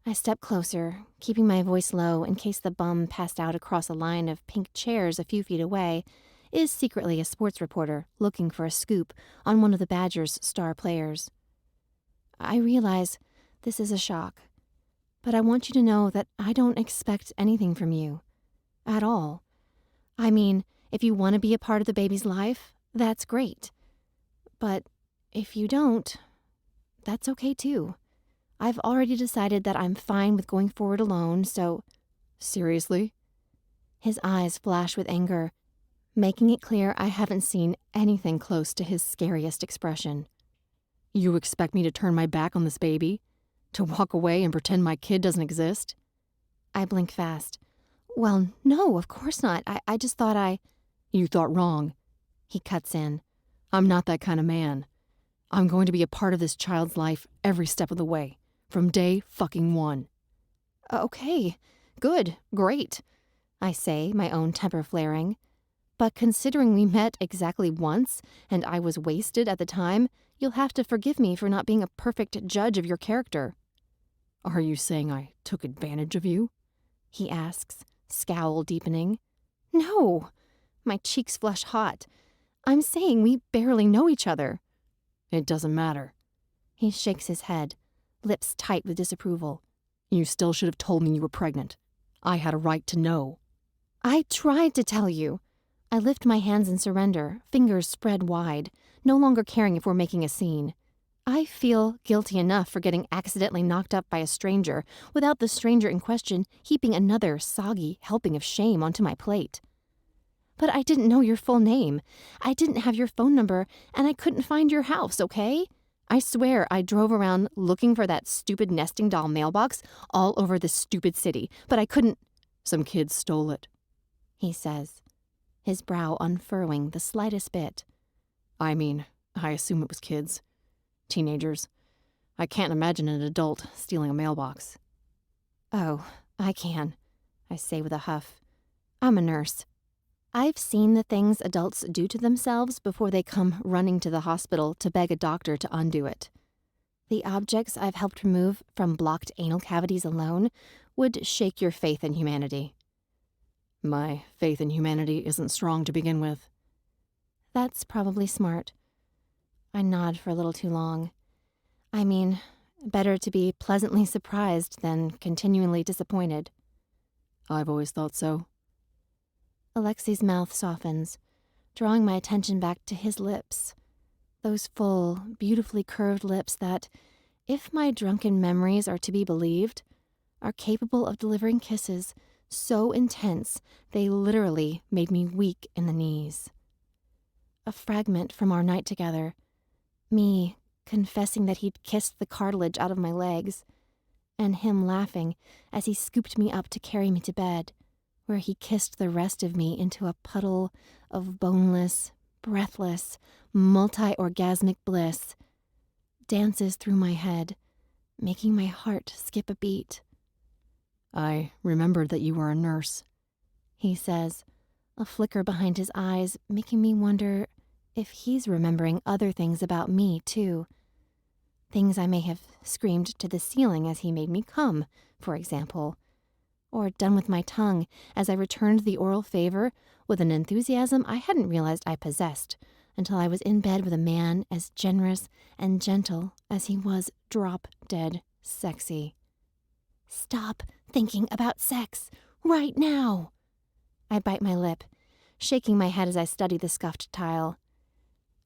I step closer, keeping my voice low in case the bum passed out across a line of pink chairs a few feet away is secretly a sports reporter looking for a scoop on one of the Badgers' star players. I realize this is a shock, but I want you to know that I don't expect anything from you. At all. I mean, if you want to be a part of the baby's life, that's great. But if you don't, that's okay too. I've already decided that I'm fine with going forward alone, so... Seriously? His eyes flash with anger, making it clear I haven't seen anything close to his scariest expression. You expect me to turn my back on this baby? To walk away and pretend my kid doesn't exist? I blink fast. Well, no, of course not. I just thought You thought wrong. He cuts in. I'm not that kind of man. I'm going to be a part of this child's life every step of the way, from day fucking one. Okay, good, great, I say, my own temper flaring. But considering we met exactly once, and I was wasted at the time, you'll have to forgive me for not being a perfect judge of your character. Are you saying I took advantage of you? He asks, scowl deepening. No, my cheeks flush hot. I'm saying we barely know each other. It doesn't matter. He shakes his head, lips tight with disapproval. You still should have told me you were pregnant. I had a right to know. I tried to tell you. I lift my hands in surrender, fingers spread wide, no longer caring if we're making a scene. I feel guilty enough for getting accidentally knocked up by a stranger without the stranger in question heaping another soggy helping of shame onto my plate. But I didn't know your full name. I didn't have your phone number, and I couldn't find your house, okay? I swear I drove around looking for that stupid nesting doll mailbox all over this stupid city, but I couldn't. Some kid stole it, he says, his brow unfurrowing the slightest bit. I mean, I assume it was kids. Teenagers. I can't imagine an adult stealing a mailbox. Oh, I can, I say with a huff. I'm a nurse. I've seen the things adults do to themselves before they come running to the hospital to beg a doctor to undo it. The objects I've helped remove from blocked anal cavities alone would shake your faith in humanity. My faith in humanity isn't strong to begin with. That's probably smart. I nod for a little too long. I mean, better to be pleasantly surprised than continually disappointed. I've always thought so. Alexi's mouth softens, drawing my attention back to his lips. Those full, beautifully curved lips that, if my drunken memories are to be believed, are capable of delivering kisses so intense they literally made me weak in the knees. A fragment from our night together, me confessing that he'd kissed the cartilage out of my legs, and him laughing as he scooped me up to carry me to bed, where he kissed the rest of me into a puddle of boneless, breathless, multi-orgasmic bliss, dances through my head, making my heart skip a beat. I remembered that you were a nurse, he says, a flicker behind his eyes making me wonder if he's remembering other things about me, too. Things I may have screamed to the ceiling as he made me come, for example, or done with my tongue as I returned the oral favor with an enthusiasm I hadn't realized I possessed until I was in bed with a man as generous and gentle as he was drop-dead sexy. Stop thinking about sex right now. I bite my lip, shaking my head as I study the scuffed tile.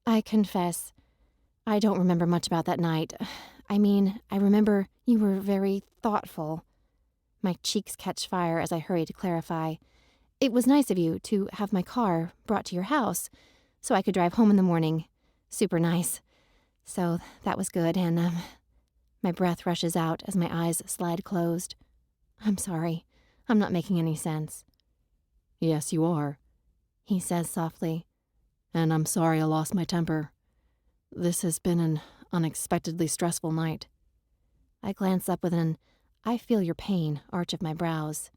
I confess, I don't remember much about that night. I mean, I remember you were very thoughtful. My cheeks catch fire as I hurry to clarify. It was nice of you to have my car brought to your house so I could drive home in the morning. Super nice. So that was good, and my breath rushes out as my eyes slide closed. I'm sorry. I'm not making any sense. Yes, you are, he says softly. And I'm sorry I lost my temper. This has been an unexpectedly stressful night. I glance up with an I feel your pain arch of my brows.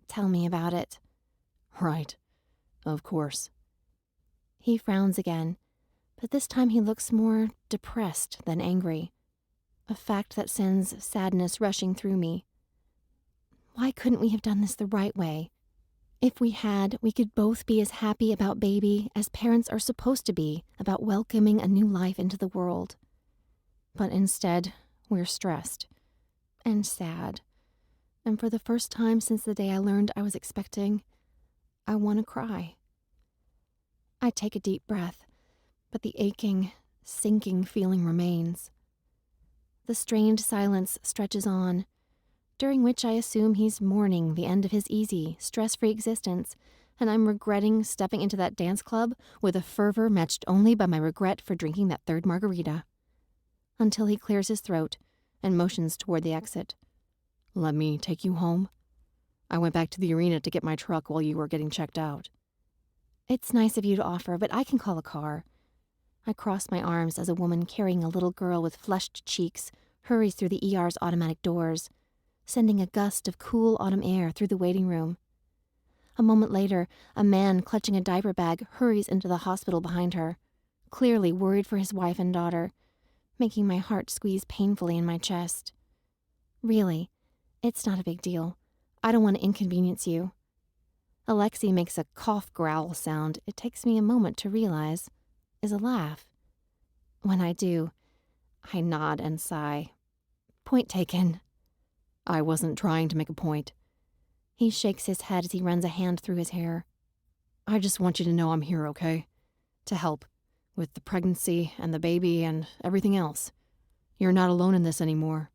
Tell me about it. Right. Of course. He frowns again, but this time he looks more depressed than angry. A fact that sends sadness rushing through me. Why couldn't we have done this the right way? If we had, we could both be as happy about baby as parents are supposed to be about welcoming a new life into the world. But instead, we're stressed and sad. And for the first time since the day I learned I was expecting, I want to cry. I take a deep breath, but the aching, sinking feeling remains. The strained silence stretches on, during which I assume he's mourning the end of his easy, stress-free existence, and I'm regretting stepping into that dance club with a fervor matched only by my regret for drinking that third margarita. Until he clears his throat and motions toward the exit. Let me take you home? I went back to the arena to get my truck while you were getting checked out. It's nice of you to offer, but I can call a car. I cross my arms as a woman carrying a little girl with flushed cheeks hurries through the ER's automatic doors, sending a gust of cool autumn air through the waiting room. A moment later, a man clutching a diaper bag hurries into the hospital behind her, clearly worried for his wife and daughter, making my heart squeeze painfully in my chest. Really, it's not a big deal. I don't want to inconvenience you. Alexi makes a cough growl sound it takes me a moment to realize is a laugh. When I do, I nod and sigh. Point taken. I wasn't trying to make a point. He shakes his head as he runs a hand through his hair. I just want you to know I'm here, okay? To help. With the pregnancy and the baby and everything else. You're not alone in this anymore.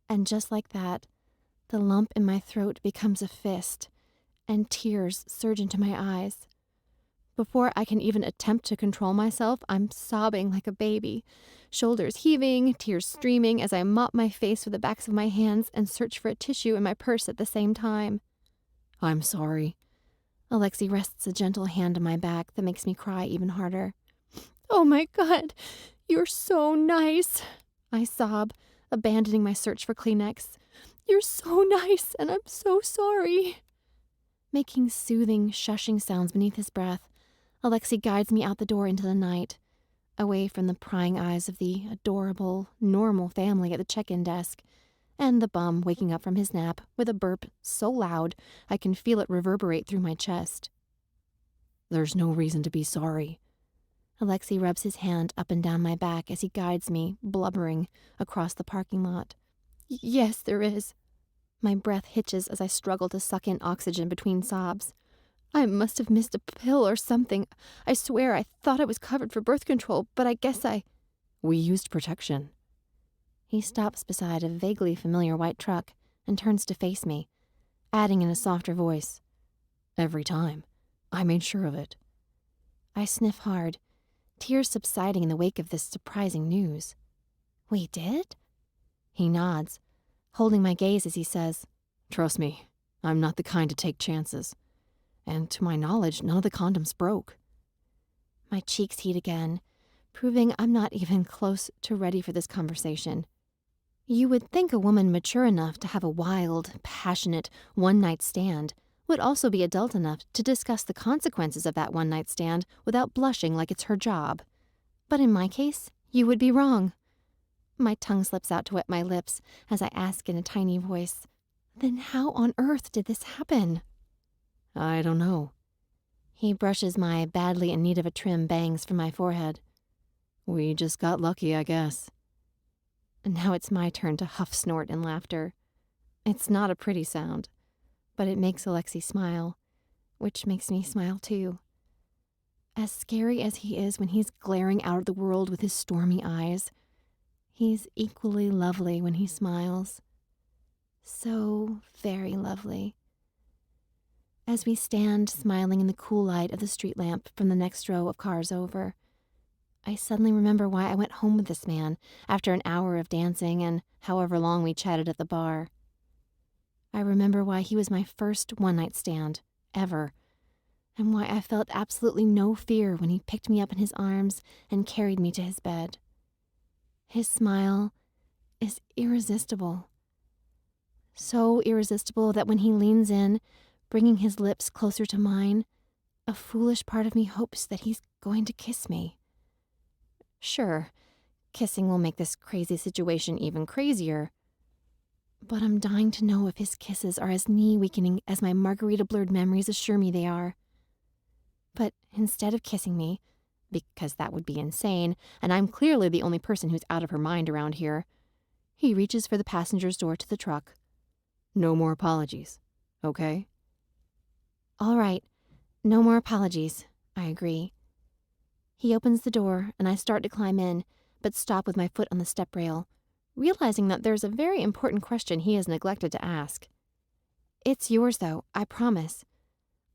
And just like that, the lump in my throat becomes a fist, and tears surge into my eyes. Before I can even attempt to control myself, I'm sobbing like a baby, shoulders heaving, tears streaming as I mop my face with the backs of my hands and search for a tissue in my purse at the same time. I'm sorry. Alexi rests a gentle hand on my back that makes me cry even harder. "Oh my God, you're so nice," I sob, abandoning my search for Kleenex. "You're so nice, and I'm so sorry." Making soothing, shushing sounds beneath his breath, Alexi guides me out the door into the night, away from the prying eyes of the adorable, normal family at the check-in desk, and the bum waking up from his nap with a burp so loud I can feel it reverberate through my chest. "There's no reason to be sorry." Alexi rubs his hand up and down my back as he guides me, blubbering, across the parking lot. "Yes, there is." My breath hitches as I struggle to suck in oxygen between sobs. "I must have missed a pill or something. I swear I thought I was covered for birth control, but I guess "We used protection." He stops beside a vaguely familiar white truck and turns to face me, adding in a softer voice, "Every time. I made sure of it." I sniff hard, tears subsiding in the wake of this surprising news. "We did?" He nods, holding my gaze as he says, "Trust me, I'm not the kind to take chances. And to my knowledge, none of the condoms broke." My cheeks heat again, proving I'm not even close to ready for this conversation. You would think a woman mature enough to have a wild, passionate, one-night stand would also be adult enough to discuss the consequences of that one-night stand without blushing like it's her job. But in my case, you would be wrong. My tongue slips out to wet my lips as I ask in a tiny voice, "Then how on earth did this happen?" "I don't know." He brushes my badly in need of a trim bangs from my forehead. "We just got lucky, I guess." And now it's my turn to huff, snort, and laughter. It's not a pretty sound, but it makes Alexi smile, which makes me smile too. As scary as he is when he's glaring out at the world with his stormy eyes, he's equally lovely when he smiles. So very lovely. As we stand smiling in the cool light of the street lamp from the next row of cars over, I suddenly remember why I went home with this man after an hour of dancing and however long we chatted at the bar. I remember why he was my first one-night stand, ever, and why I felt absolutely no fear when he picked me up in his arms and carried me to his bed. His smile is irresistible. So irresistible that when he leans in, bringing his lips closer to mine, a foolish part of me hopes that he's going to kiss me. Sure, kissing will make this crazy situation even crazier, but I'm dying to know if his kisses are as knee-weakening as my margarita-blurred memories assure me they are. But instead of kissing me, because that would be insane, and I'm clearly the only person who's out of her mind around here, he reaches for the passenger's door to the truck. "No more apologies, okay?" "All right, no more apologies," I agree. He opens the door, and I start to climb in, but stop with my foot on the step rail, realizing that there's a very important question he has neglected to ask. "It's yours, though, I promise."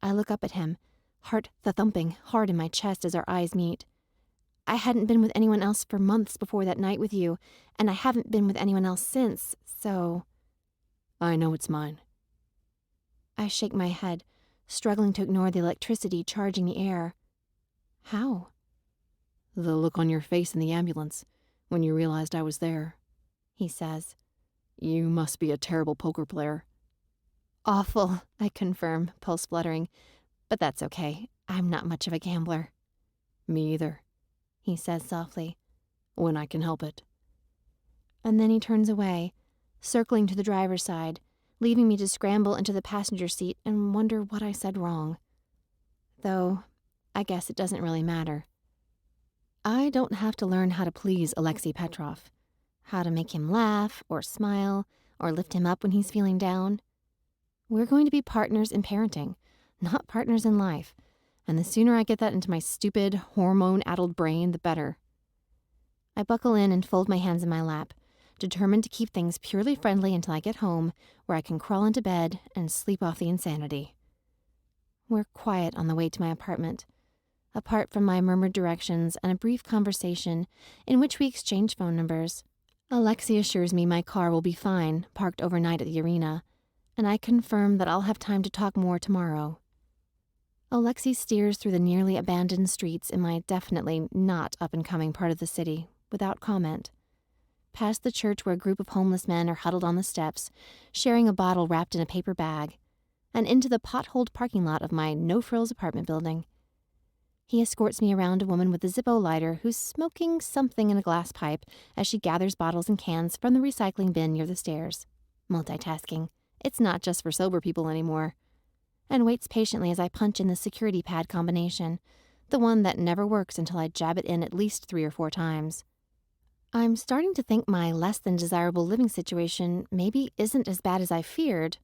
I look up at him, heart thumping hard in my chest as our eyes meet. I hadn't been with anyone else for months before that night with you, and I haven't been with anyone else since, so... "I know it's mine." I shake my head, struggling to ignore the electricity charging the air. "How?" "The look on your face in the ambulance when you realized I was there," he says. "You must be a terrible poker player." "Awful," I confirm, pulse fluttering. "But that's okay. I'm not much of a gambler." "Me either," he says softly. "When I can help it." And then he turns away, circling to the driver's side, leaving me to scramble into the passenger seat and wonder what I said wrong. Though, I guess it doesn't really matter. I don't have to learn how to please Alexi Petrov, how to make him laugh or smile or lift him up when he's feeling down. We're going to be partners in parenting, not partners in life, and the sooner I get that into my stupid, hormone-addled brain, the better. I buckle in and fold my hands in my lap, determined to keep things purely friendly until I get home, where I can crawl into bed and sleep off the insanity. We're quiet on the way to my apartment, apart from my murmured directions and a brief conversation in which we exchange phone numbers. Alexi assures me my car will be fine, parked overnight at the arena, and I confirm that I'll have time to talk more tomorrow. Alexi steers through the nearly abandoned streets in my definitely not up-and-coming part of the city, without comment. Past the church where a group of homeless men are huddled on the steps, sharing a bottle wrapped in a paper bag, and into the potholed parking lot of my no-frills apartment building. He escorts me around a woman with a Zippo lighter who's smoking something in a glass pipe as she gathers bottles and cans from the recycling bin near the stairs. Multitasking. It's not just for sober people anymore. And waits patiently as I punch in the security pad combination, the one that never works until I jab it in at least 3 or 4 times. I'm starting to think my less than desirable living situation maybe isn't as bad as I feared,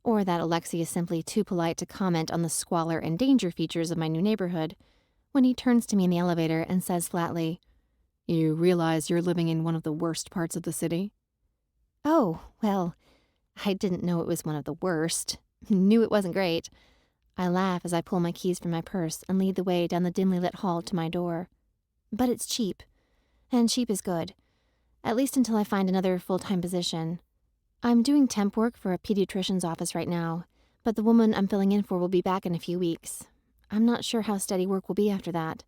or that Alexi is simply too polite to comment on the squalor and danger features of my new neighborhood, when he turns to me in the elevator and says flatly, "You realize you're living in one of the worst parts of the city?" Oh, well, I didn't know it was one of the worst. Knew it wasn't great. I laugh as I pull my keys from my purse and lead the way down the dimly lit hall to my door. But it's cheap. And cheap is good. At least until I find another full-time position. I'm doing temp work for a pediatrician's office right now, but the woman I'm filling in for will be back in a few weeks. I'm not sure how steady work will be after that.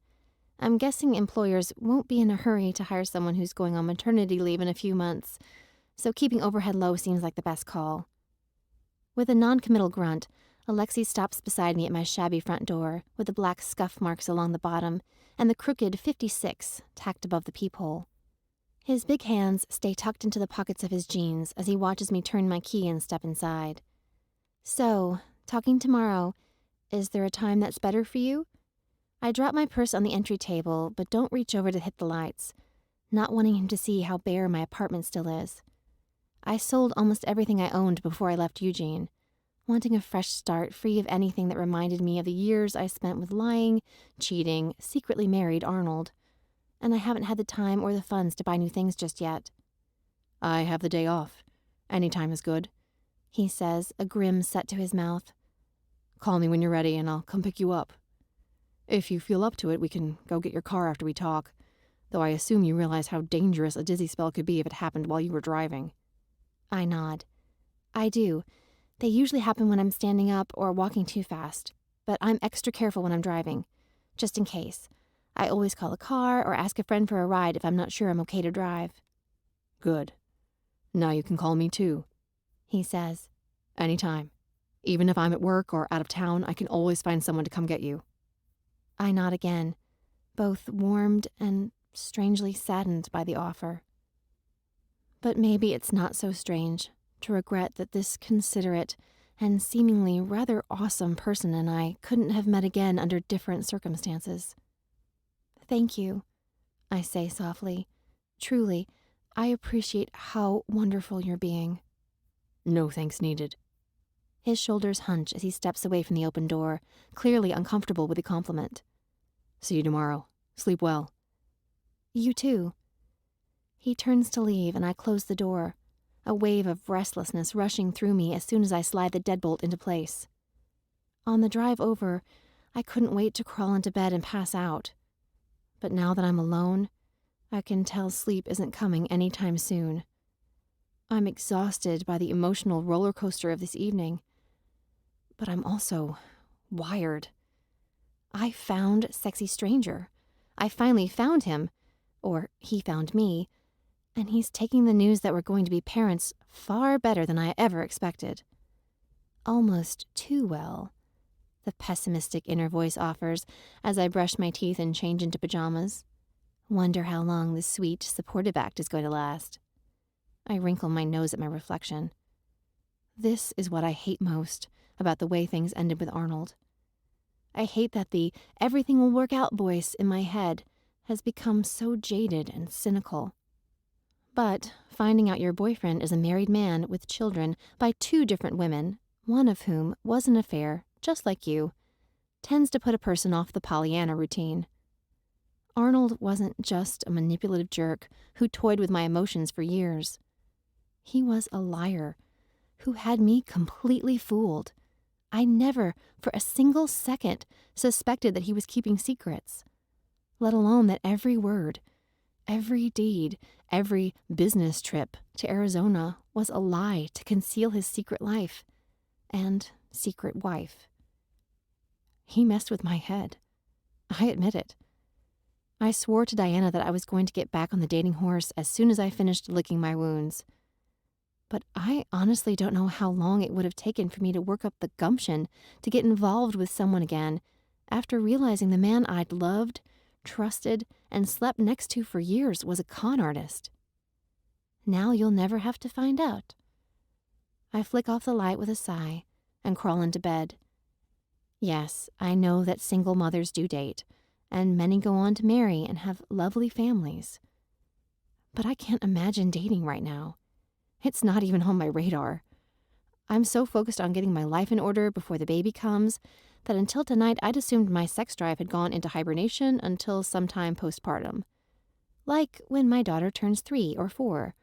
I'm guessing employers won't be in a hurry to hire someone who's going on maternity leave in a few months, so keeping overhead low seems like the best call. With a non-committal grunt, Alexi stops beside me at my shabby front door, with the black scuff marks along the bottom and the crooked 56 tacked above the peephole. His big hands stay tucked into the pockets of his jeans as he watches me turn my key and step inside. "So, talking tomorrow, is there a time that's better for you?" I drop my purse on the entry table, but don't reach over to hit the lights, not wanting him to see how bare my apartment still is. I sold almost everything I owned before I left Eugene, wanting a fresh start free of anything that reminded me of the years I spent with lying, cheating, secretly married Arnold. And I haven't had the time or the funds to buy new things just yet. "I have the day off. Any time is good," he says, a grin set to his mouth. "Call me when you're ready and I'll come pick you up. If you feel up to it, we can go get your car after we talk, though I assume you realize how dangerous a dizzy spell could be if it happened while you were driving." I nod. I do. They usually happen when I'm standing up or walking too fast, but I'm extra careful when I'm driving, just in case. I always call a car or ask a friend for a ride if I'm not sure I'm okay to drive. "Good. Now you can call me too," he says. "Anytime. Even if I'm at work or out of town, I can always find someone to come get you." I nod again, both warmed and strangely saddened by the offer. But maybe it's not so strange to regret that this considerate and seemingly rather awesome person and I couldn't have met again under different circumstances. "Thank you," I say softly. "Truly, I appreciate how wonderful you're being." "No thanks needed." His shoulders hunch as he steps away from the open door, clearly uncomfortable with the compliment. "See you tomorrow. Sleep well." "You too." He turns to leave and I close the door, a wave of restlessness rushing through me as soon as I slide the deadbolt into place. On the drive over, I couldn't wait to crawl into bed and pass out. But now that I'm alone, I can tell sleep isn't coming anytime soon. I'm exhausted by the emotional roller coaster of this evening, but I'm also wired. I found Sexy Stranger. I finally found him, or he found me, and he's taking the news that we're going to be parents far better than I ever expected. Almost too well, the pessimistic inner voice offers as I brush my teeth and change into pajamas. Wonder how long this sweet, supportive act is going to last. I wrinkle my nose at my reflection. This is what I hate most about the way things ended with Arnold. I hate that the everything will work out voice in my head has become so jaded and cynical. But finding out your boyfriend is a married man with children by 2 different women, one of whom was an affair, just like you, tends to put a person off the Pollyanna routine. Arnold wasn't just a manipulative jerk who toyed with my emotions for years. He was a liar who had me completely fooled. I never, for a single second, suspected that he was keeping secrets, let alone that every word, every deed, every business trip to Arizona was a lie to conceal his secret life and secret wife. He messed with my head. I admit it. I swore to Diana that I was going to get back on the dating horse as soon as I finished licking my wounds. But I honestly don't know how long it would have taken for me to work up the gumption to get involved with someone again after realizing the man I'd loved, trusted, and slept next to for years was a con artist. Now you'll never have to find out. I flick off the light with a sigh and crawl into bed. Yes, I know that single mothers do date, and many go on to marry and have lovely families. But I can't imagine dating right now. It's not even on my radar. I'm so focused on getting my life in order before the baby comes that until tonight I'd assumed my sex drive had gone into hibernation until sometime postpartum. Like when my daughter turns 3 or 4,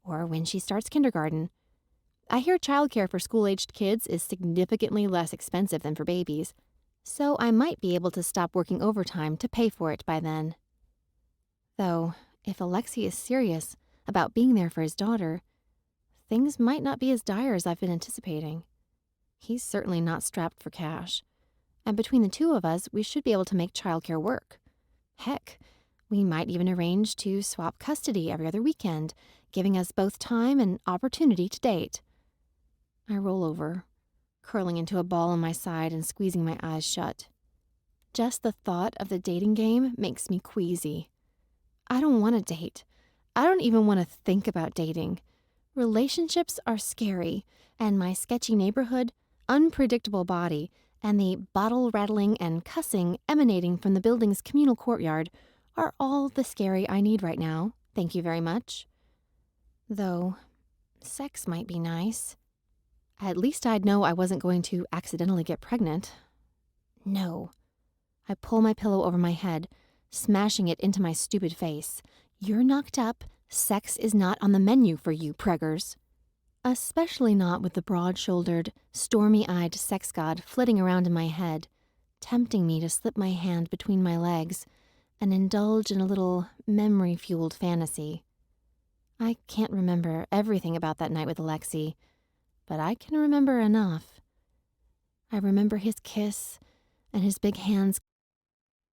or when she starts kindergarten. I hear childcare for school-aged kids is significantly less expensive than for babies, so I might be able to stop working overtime to pay for it by then. Though, if Alexi is serious about being there for his daughter, things might not be as dire as I've been anticipating. He's certainly not strapped for cash, and between the two of us, we should be able to make childcare work. Heck, we might even arrange to swap custody every other weekend, giving us both time and opportunity to date. I roll over, curling into a ball on my side and squeezing my eyes shut. Just the thought of the dating game makes me queasy. I don't want to date. I don't even want to think about dating. Relationships are scary, and my sketchy neighborhood, unpredictable body, and the bottle rattling and cussing emanating from the building's communal courtyard are all the scary I need right now, thank you very much. Though, sex might be nice. At least I'd know I wasn't going to accidentally get pregnant. No. I pull my pillow over my head, smashing it into my stupid face. You're knocked up. Sex is not on the menu for you, preggers. Especially not with the broad-shouldered, stormy-eyed sex god flitting around in my head, tempting me to slip my hand between my legs and indulge in a little memory-fueled fantasy. I can't remember everything about that night with Alexi, but I can remember enough. I remember his kiss and his big hands,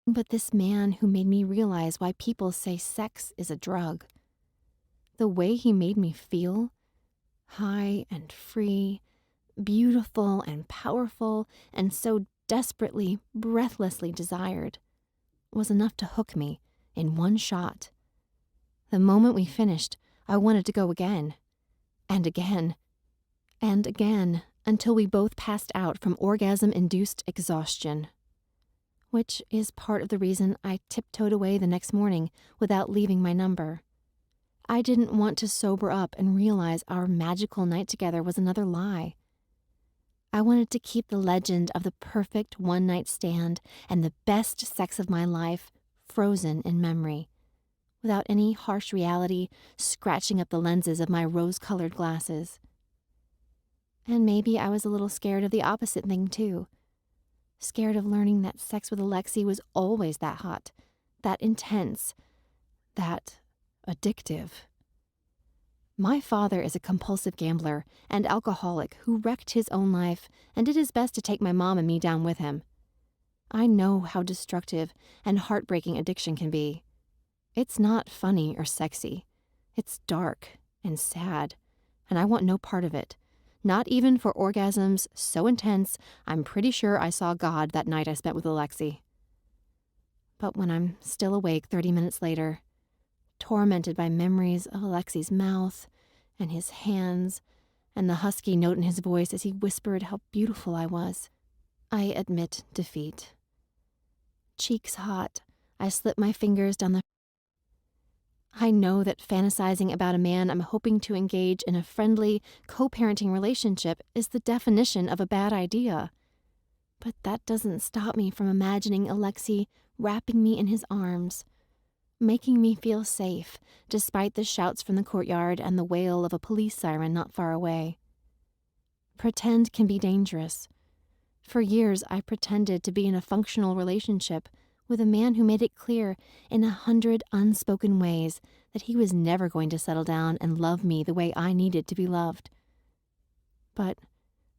but this man who made me realize why people say sex is a drug. The way he made me feel, high and free, beautiful and powerful, and so desperately, breathlessly desired, was enough to hook me in one shot. The moment we finished, I wanted to go again, and again, and again, until we both passed out from orgasm-induced exhaustion. Which is part of the reason I tiptoed away the next morning without leaving my number. I didn't want to sober up and realize our magical night together was another lie. I wanted to keep the legend of the perfect one-night stand and the best sex of my life frozen in memory, without any harsh reality scratching up the lenses of my rose-colored glasses. And maybe I was a little scared of the opposite thing, too. Scared of learning that sex with Alexi was always that hot, that intense, that addictive. My father is a compulsive gambler and alcoholic who wrecked his own life and did his best to take my mom and me down with him. I know how destructive and heartbreaking addiction can be. It's not funny or sexy. It's dark and sad, and I want no part of it. Not even for orgasms so intense, I'm pretty sure I saw God that night I spent with Alexi. But when I'm still awake 30 minutes later, tormented by memories of Alexi's mouth and his hands and the husky note in his voice as he whispered how beautiful I was, I admit defeat. Cheeks hot, I slip my fingers down the... I know that fantasizing about a man I'm hoping to engage in a friendly, co-parenting relationship is the definition of a bad idea. But that doesn't stop me from imagining Alexi wrapping me in his arms, making me feel safe despite the shouts from the courtyard and the wail of a police siren not far away. Pretend can be dangerous. For years, I pretended to be in a functional relationship with a man who made it clear in 100 unspoken ways that he was never going to settle down and love me the way I needed to be loved. But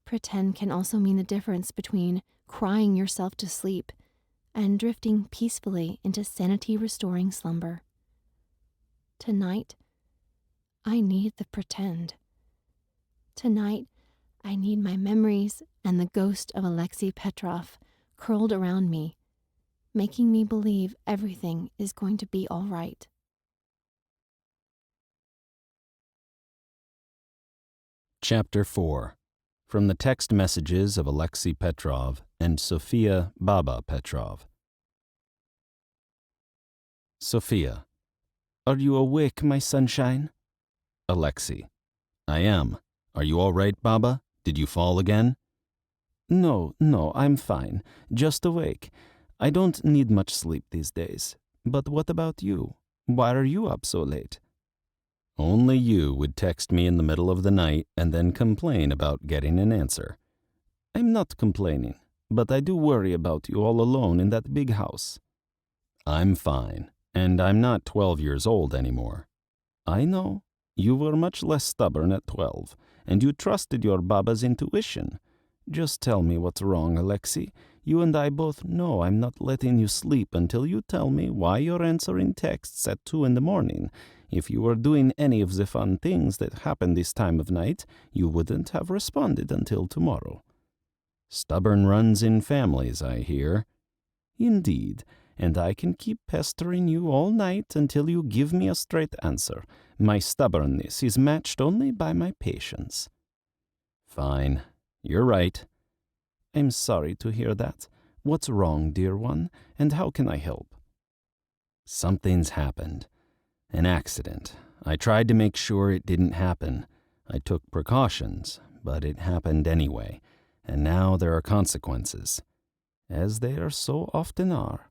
Pretend can also mean the difference between crying yourself to sleep and drifting peacefully into sanity-restoring slumber. Tonight, I need the pretend. Tonight, I need my memories and the ghost of Alexi Petrov curled around me, making me believe everything is going to be all right. Chapter 4. From the text messages of Alexi Petrov and Sophia Baba Petrov. Sophia. Are you awake, my sunshine? Alexi. I am. Are you all right, Baba? Did you fall again? No, I'm fine. Just awake. I don't need much sleep these days. But what about you? Why are you up so late? Only you would text me in the middle of the night and then complain about getting an answer. I'm not complaining, but I do worry about you all alone in that big house. I'm fine, and I'm not 12 years old anymore. I know. You were much less stubborn at 12, and you trusted your Baba's intuition. Just tell me what's wrong, Alexi. You and I both know I'm not letting you sleep until you tell me why you're answering texts at 2 in the morning. If you were doing any of the fun things that happen this time of night, you wouldn't have responded until tomorrow. Stubborn runs in families, I hear. Indeed, and I can keep pestering you all night until you give me a straight answer. My stubbornness is matched only by my patience. Fine. You're right. I'm sorry to hear that. What's wrong, dear one, and how can I help? Something's happened. An accident. I tried to make sure it didn't happen. I took precautions, but it happened anyway, and now there are consequences. As there so often are.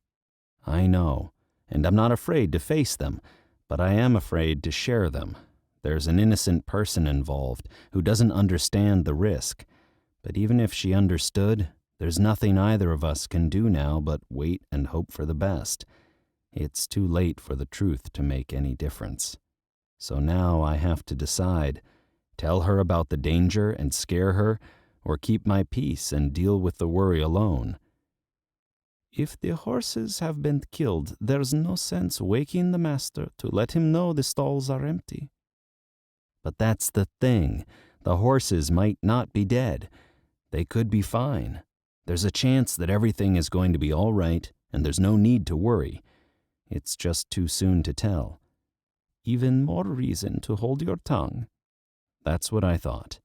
I know, and I'm not afraid to face them, but I am afraid to share them. There's an innocent person involved who doesn't understand the risk. But even if she understood, there's nothing either of us can do now but wait and hope for the best. It's too late for the truth to make any difference. So now I have to decide, tell her about the danger and scare her, or keep my peace and deal with the worry alone. If the horses have been killed, there's no sense waking the master to let him know the stalls are empty. But that's the thing. The horses might not be dead. They could be fine. There's a chance that everything is going to be all right, and there's no need to worry. It's just too soon to tell. Even more reason to hold your tongue. That's what I thought.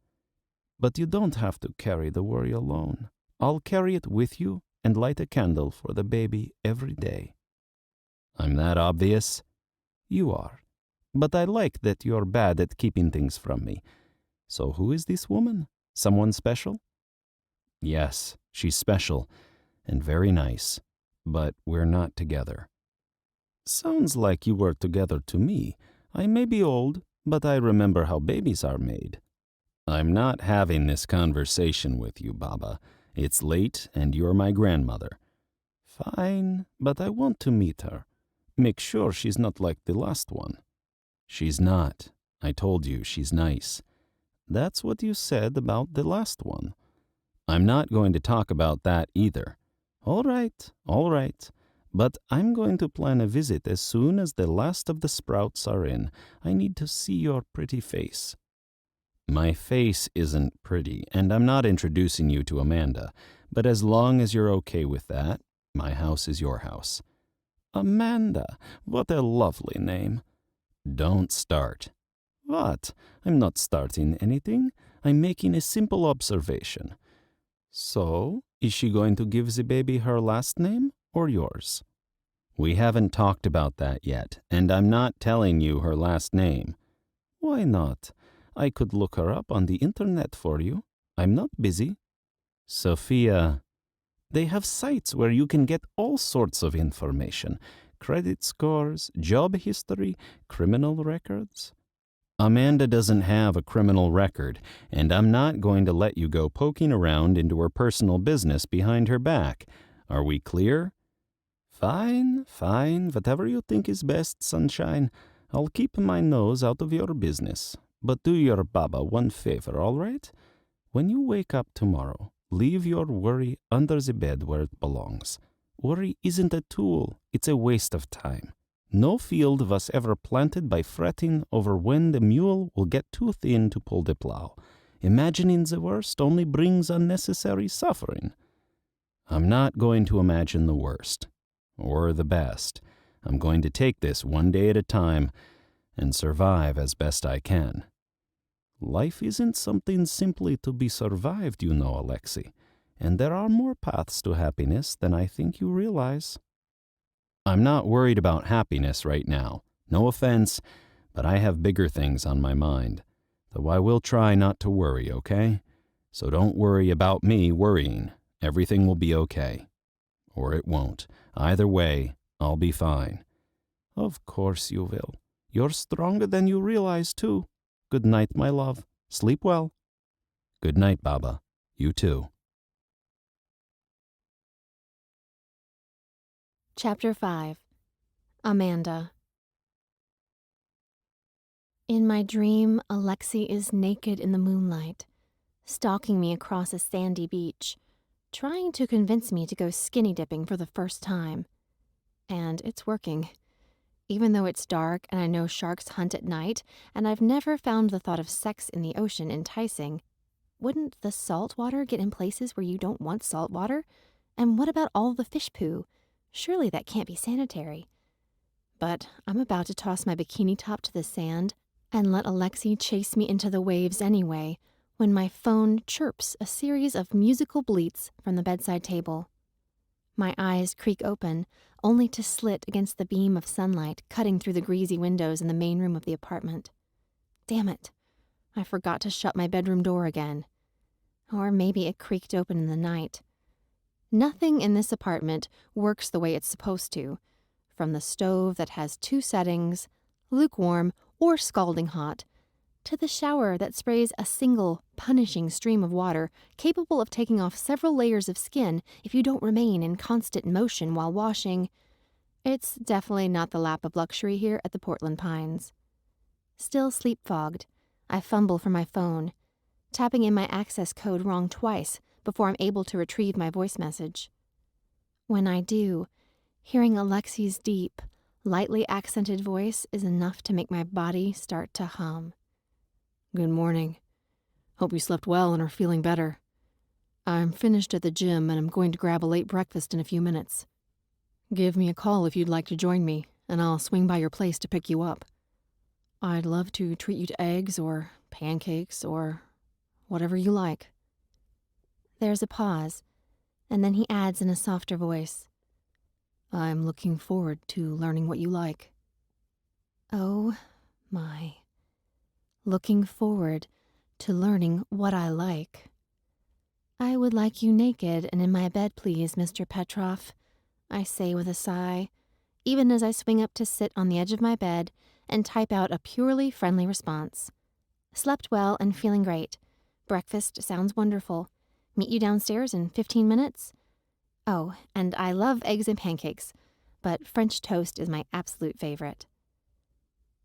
But you don't have to carry the worry alone. I'll carry it with you and light a candle for the baby every day. I'm that obvious? You are. But I like that you're bad at keeping things from me. So who is this woman? Someone special? Yes, she's special and very nice, but we're not together. Sounds like you were together to me. I may be old, but I remember how babies are made. I'm not having this conversation with you, Baba. It's late, and you're my grandmother. Fine, but I want to meet her. Make sure she's not like the last one. She's not. I told you she's nice. That's what you said about the last one. I'm not going to talk about that either. All right. But I'm going to plan a visit as soon as the last of the sprouts are in. I need to see your pretty face. My face isn't pretty, and I'm not introducing you to Amanda. But as long as you're okay with that, my house is your house. Amanda, what a lovely name. Don't start. What? I'm not starting anything. I'm making a simple observation. So, is she going to give the baby her last name or yours? We haven't talked about that yet, and I'm not telling you her last name. Why not? I could look her up on the internet for you. I'm not busy. Sophia. They have sites where you can get all sorts of information. Credit scores, job history, criminal records. Amanda doesn't have a criminal record, and I'm not going to let you go poking around into her personal business behind her back. Are we clear? Fine. Whatever you think is best, sunshine. I'll keep my nose out of your business. But do your Baba one favor, all right? When you wake up tomorrow, leave your worry under the bed where it belongs. Worry isn't a tool, it's a waste of time. No field was ever planted by fretting over when the mule will get too thin to pull the plow. Imagining the worst only brings unnecessary suffering. I'm not going to imagine the worst, or the best. I'm going to take this one day at a time and survive as best I can. Life isn't something simply to be survived, you know, Alexi, and there are more paths to happiness than I think you realize. I'm not worried about happiness right now. No offense, but I have bigger things on my mind. Though I will try not to worry, okay? So don't worry about me worrying. Everything will be okay. Or it won't. Either way, I'll be fine. Of course you will. You're stronger than you realize, too. Good night, my love. Sleep well. Good night, Baba. You too. Chapter 5. Amanda. In my dream, Alexi is naked in the moonlight, stalking me across a sandy beach, trying to convince me to go skinny dipping for the first time. And it's working. Even though it's dark and I know sharks hunt at night, and I've never found the thought of sex in the ocean enticing, wouldn't the salt water get in places where you don't want salt water? And what about all the fish poo? Surely that can't be sanitary. But I'm about to toss my bikini top to the sand and let Alexi chase me into the waves anyway, when my phone chirps a series of musical bleats from the bedside table. My eyes creak open, only to slit against the beam of sunlight cutting through the greasy windows in the main room of the apartment. Damn it, I forgot to shut my bedroom door again. Or maybe it creaked open in the night. Nothing in this apartment works the way it's supposed to, from the stove that has 2 settings, lukewarm or scalding hot, to the shower that sprays a single, punishing stream of water capable of taking off several layers of skin if you don't remain in constant motion while washing. It's definitely not the lap of luxury here at the Portland Pines. Still sleep-fogged, I fumble for my phone, tapping in my access code wrong twice before I'm able to retrieve my voice message. When I do, hearing Alexi's deep, lightly accented voice is enough to make my body start to hum. Good morning. Hope you slept well and are feeling better. I'm finished at the gym and I'm going to grab a late breakfast in a few minutes. Give me a call if you'd like to join me, and I'll swing by your place to pick you up. I'd love to treat you to eggs or pancakes or whatever you like. There's a pause, and then he adds in a softer voice, I'm looking forward to learning what you like. Oh my. Looking forward to learning what I like. I would like you naked and in my bed, please, Mr. Petrov, I say with a sigh, even as I swing up to sit on the edge of my bed and type out a purely friendly response. Slept well and feeling great. Breakfast sounds wonderful. Meet you downstairs in 15 minutes? Oh, and I love eggs and pancakes, but French toast is my absolute favorite.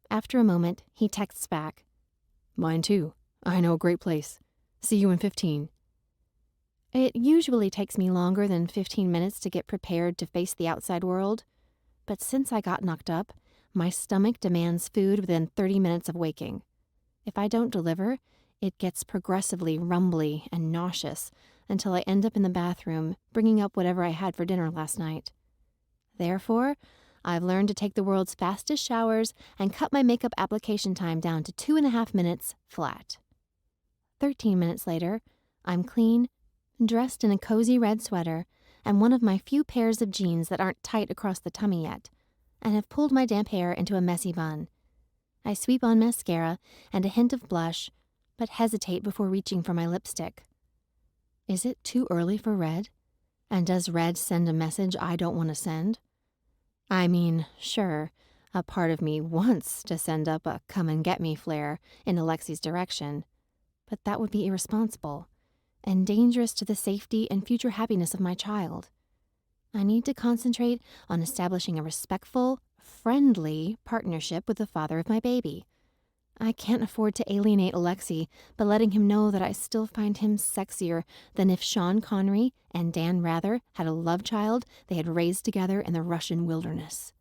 After a moment, he texts back, Mine too. I know a great place. See you in 15. It usually takes me longer than 15 minutes to get prepared to face the outside world, but since I got knocked up, my stomach demands food within 30 minutes of waking. If I don't deliver, it gets progressively rumbly and nauseous until I end up in the bathroom bringing up whatever I had for dinner last night. Therefore, I've learned to take the world's fastest showers and cut my makeup application time down to 2.5 minutes flat. 13 minutes later, I'm clean, dressed in a cozy red sweater and one of my few pairs of jeans that aren't tight across the tummy yet, and have pulled my damp hair into a messy bun. I sweep on mascara and a hint of blush, but hesitate before reaching for my lipstick. Is it too early for red? And does red send a message I don't want to send? I mean, sure, a part of me wants to send up a come-and-get-me flare in Alexi's direction, but that would be irresponsible and dangerous to the safety and future happiness of my child. I need to concentrate on establishing a respectful, friendly partnership with the father of my baby. I can't afford to alienate Alexi by letting him know that I still find him sexier than if Sean Connery and Dan Rather had a love child they had raised together in the Russian wilderness.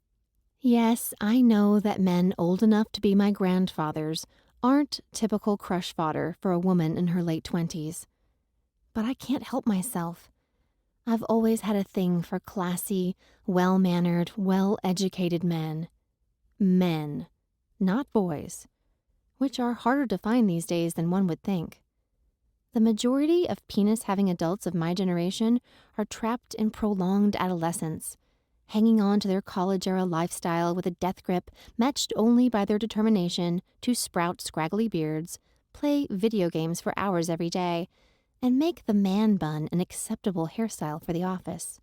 Yes, I know that men old enough to be my grandfathers aren't typical crush fodder for a woman in her late 20s. But I can't help myself. I've always had a thing for classy, well-mannered, well-educated men. Men, not boys, which are harder to find these days than one would think. The majority of penis-having adults of my generation are trapped in prolonged adolescence, hanging on to their college-era lifestyle with a death grip matched only by their determination to sprout scraggly beards, play video games for hours every day, and make the man bun an acceptable hairstyle for the office.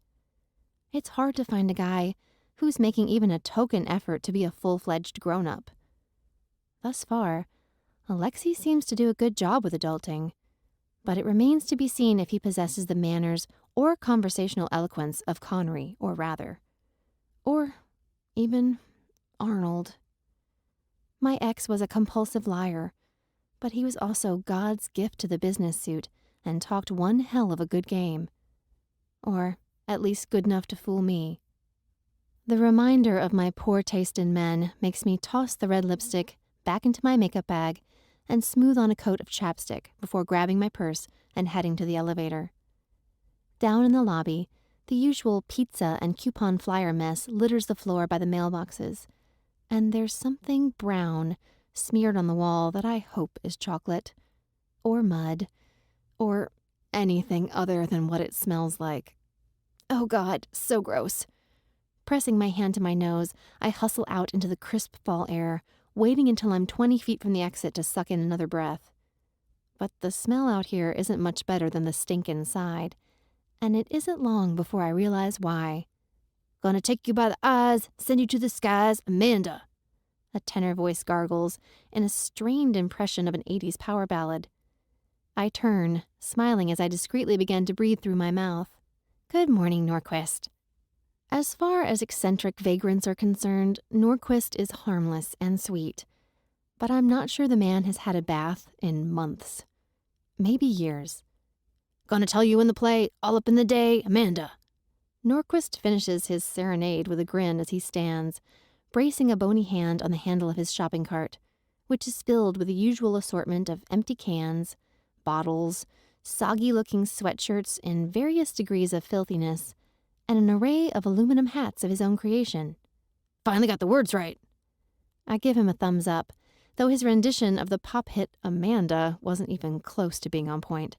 It's hard to find a guy who's making even a token effort to be a full-fledged grown-up. Thus far, Alexi seems to do a good job with adulting, but it remains to be seen if he possesses the manners or conversational eloquence of Connery or Rather. Or even Arnold. My ex was a compulsive liar, but he was also God's gift to the business suit and talked one hell of a good game. Or at least good enough to fool me. The reminder of my poor taste in men makes me toss the red lipstick back into my makeup bag and smooth on a coat of chapstick before grabbing my purse and heading to the elevator. Down in the lobby, the usual pizza and coupon flyer mess litters the floor by the mailboxes, and there's something brown smeared on the wall that I hope is chocolate, or mud, or anything other than what it smells like. Oh God, so gross. Pressing my hand to my nose, I hustle out into the crisp fall air, waiting until I'm 20 feet from the exit to suck in another breath. But the smell out here isn't much better than the stink inside, and it isn't long before I realize why. "Gonna take you by the eyes, send you to the skies, Amanda," a tenor voice gargles in a strained impression of an 80s power ballad. I turn, smiling as I discreetly begin to breathe through my mouth. "Good morning, Norquist." As far as eccentric vagrants are concerned, Norquist is harmless and sweet. But I'm not sure the man has had a bath in months. Maybe years. "Gonna tell you in the play, all up in the day, Amanda." Norquist finishes his serenade with a grin as he stands, bracing a bony hand on the handle of his shopping cart, which is filled with the usual assortment of empty cans, bottles, soggy-looking sweatshirts in various degrees of filthiness, and an array of aluminum hats of his own creation. "Finally got the words right." I give him a thumbs up, though his rendition of the pop hit Amanda wasn't even close to being on point.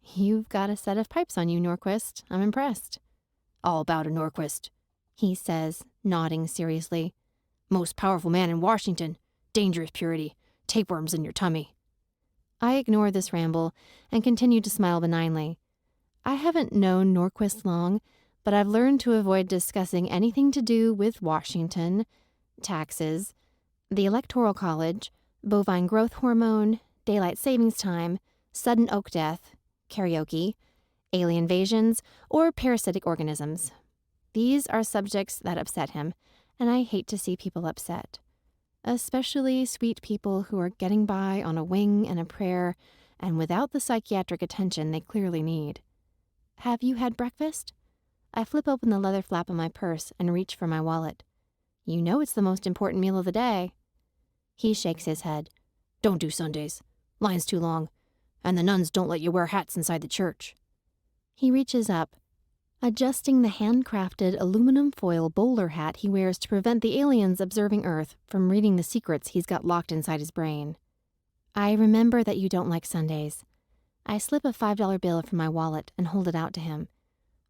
"You've got a set of pipes on you, Norquist. I'm impressed." "All about a Norquist," he says, nodding seriously. "Most powerful man in Washington. Dangerous purity. Tapeworms in your tummy." I ignore this ramble and continue to smile benignly. I haven't known Norquist long, but I've learned to avoid discussing anything to do with Washington, taxes, the Electoral College, bovine growth hormone, daylight savings time, sudden oak death, karaoke, alien invasions, or parasitic organisms. These are subjects that upset him, and I hate to see people upset. Especially sweet people who are getting by on a wing and a prayer and without the psychiatric attention they clearly need. "Have you had breakfast?" I flip open the leather flap of my purse and reach for my wallet. "You know it's the most important meal of the day." He shakes his head. "Don't do Sundays. Line's too long. And the nuns don't let you wear hats inside the church." He reaches up, adjusting the handcrafted aluminum foil bowler hat he wears to prevent the aliens observing Earth from reading the secrets he's got locked inside his brain. "I remember that you don't like Sundays." I slip a $5 bill from my wallet and hold it out to him.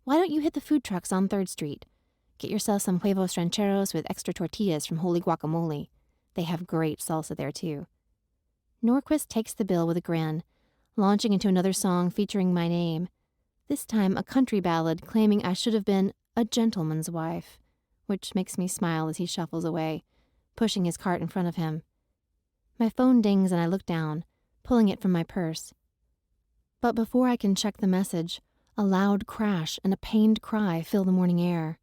"Why don't you hit the food trucks on 3rd Street? Get yourself some huevos rancheros with extra tortillas from Holy Guacamole. They have great salsa there, too." Norquist takes the bill with a grin, launching into another song featuring my name, this time a country ballad claiming I should have been a gentleman's wife, which makes me smile as he shuffles away, pushing his cart in front of him. My phone dings and I look down, pulling it from my purse. But before I can check the message, a loud crash and a pained cry fill the morning air.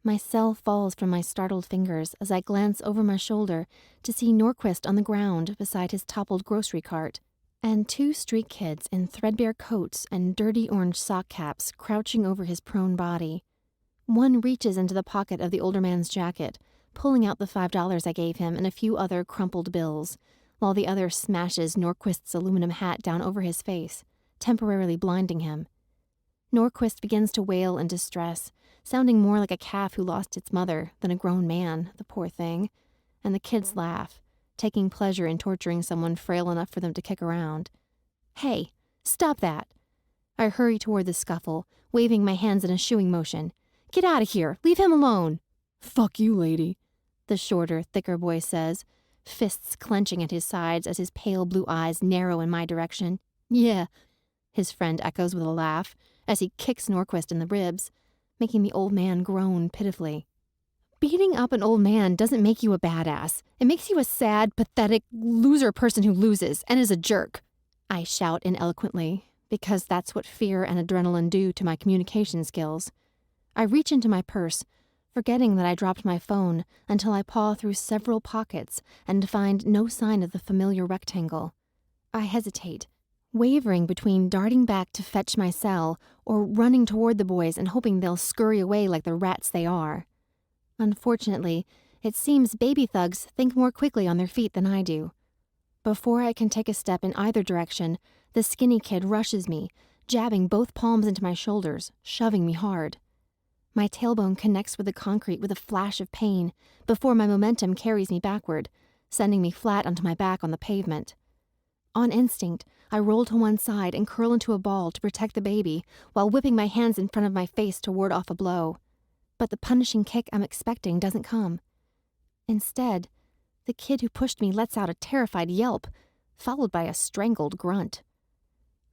My cell falls from my startled fingers as I glance over my shoulder to see Norquist on the ground beside his toppled grocery cart, and two street kids in threadbare coats and dirty orange sock caps crouching over his prone body. One reaches into the pocket of the older man's jacket, pulling out the $5 I gave him and a few other crumpled bills, while the other smashes Norquist's aluminum hat down over his face, temporarily blinding him. Norquist begins to wail in distress, sounding more like a calf who lost its mother than a grown man, the poor thing, and the kids laugh, taking pleasure in torturing someone frail enough for them to kick around. Hey, stop that! I hurry toward the scuffle, waving my hands in a shooing motion. Get out of here! Leave him alone! Fuck you, lady, the shorter, thicker boy says, fists clenching at his sides as his pale blue eyes narrow in my direction. Yeah, his friend echoes with a laugh as he kicks Norquist in the ribs, making the old man groan pitifully. Beating up an old man doesn't make you a badass. It makes you a sad, pathetic, loser person who loses and is a jerk. I shout ineloquently, because that's what fear and adrenaline do to my communication skills. I reach into my purse, forgetting that I dropped my phone until I paw through several pockets and find no sign of the familiar rectangle. I hesitate, wavering between darting back to fetch my cell or running toward the boys and hoping they'll scurry away like the rats they are. Unfortunately, it seems baby thugs think more quickly on their feet than I do. Before I can take a step in either direction, the skinny kid rushes me, jabbing both palms into my shoulders, shoving me hard. My tailbone connects with the concrete with a flash of pain before my momentum carries me backward, sending me flat onto my back on the pavement. On instinct, I roll to one side and curl into a ball to protect the baby while whipping my hands in front of my face to ward off a blow. But the punishing kick I'm expecting doesn't come. Instead, the kid who pushed me lets out a terrified yelp, followed by a strangled grunt.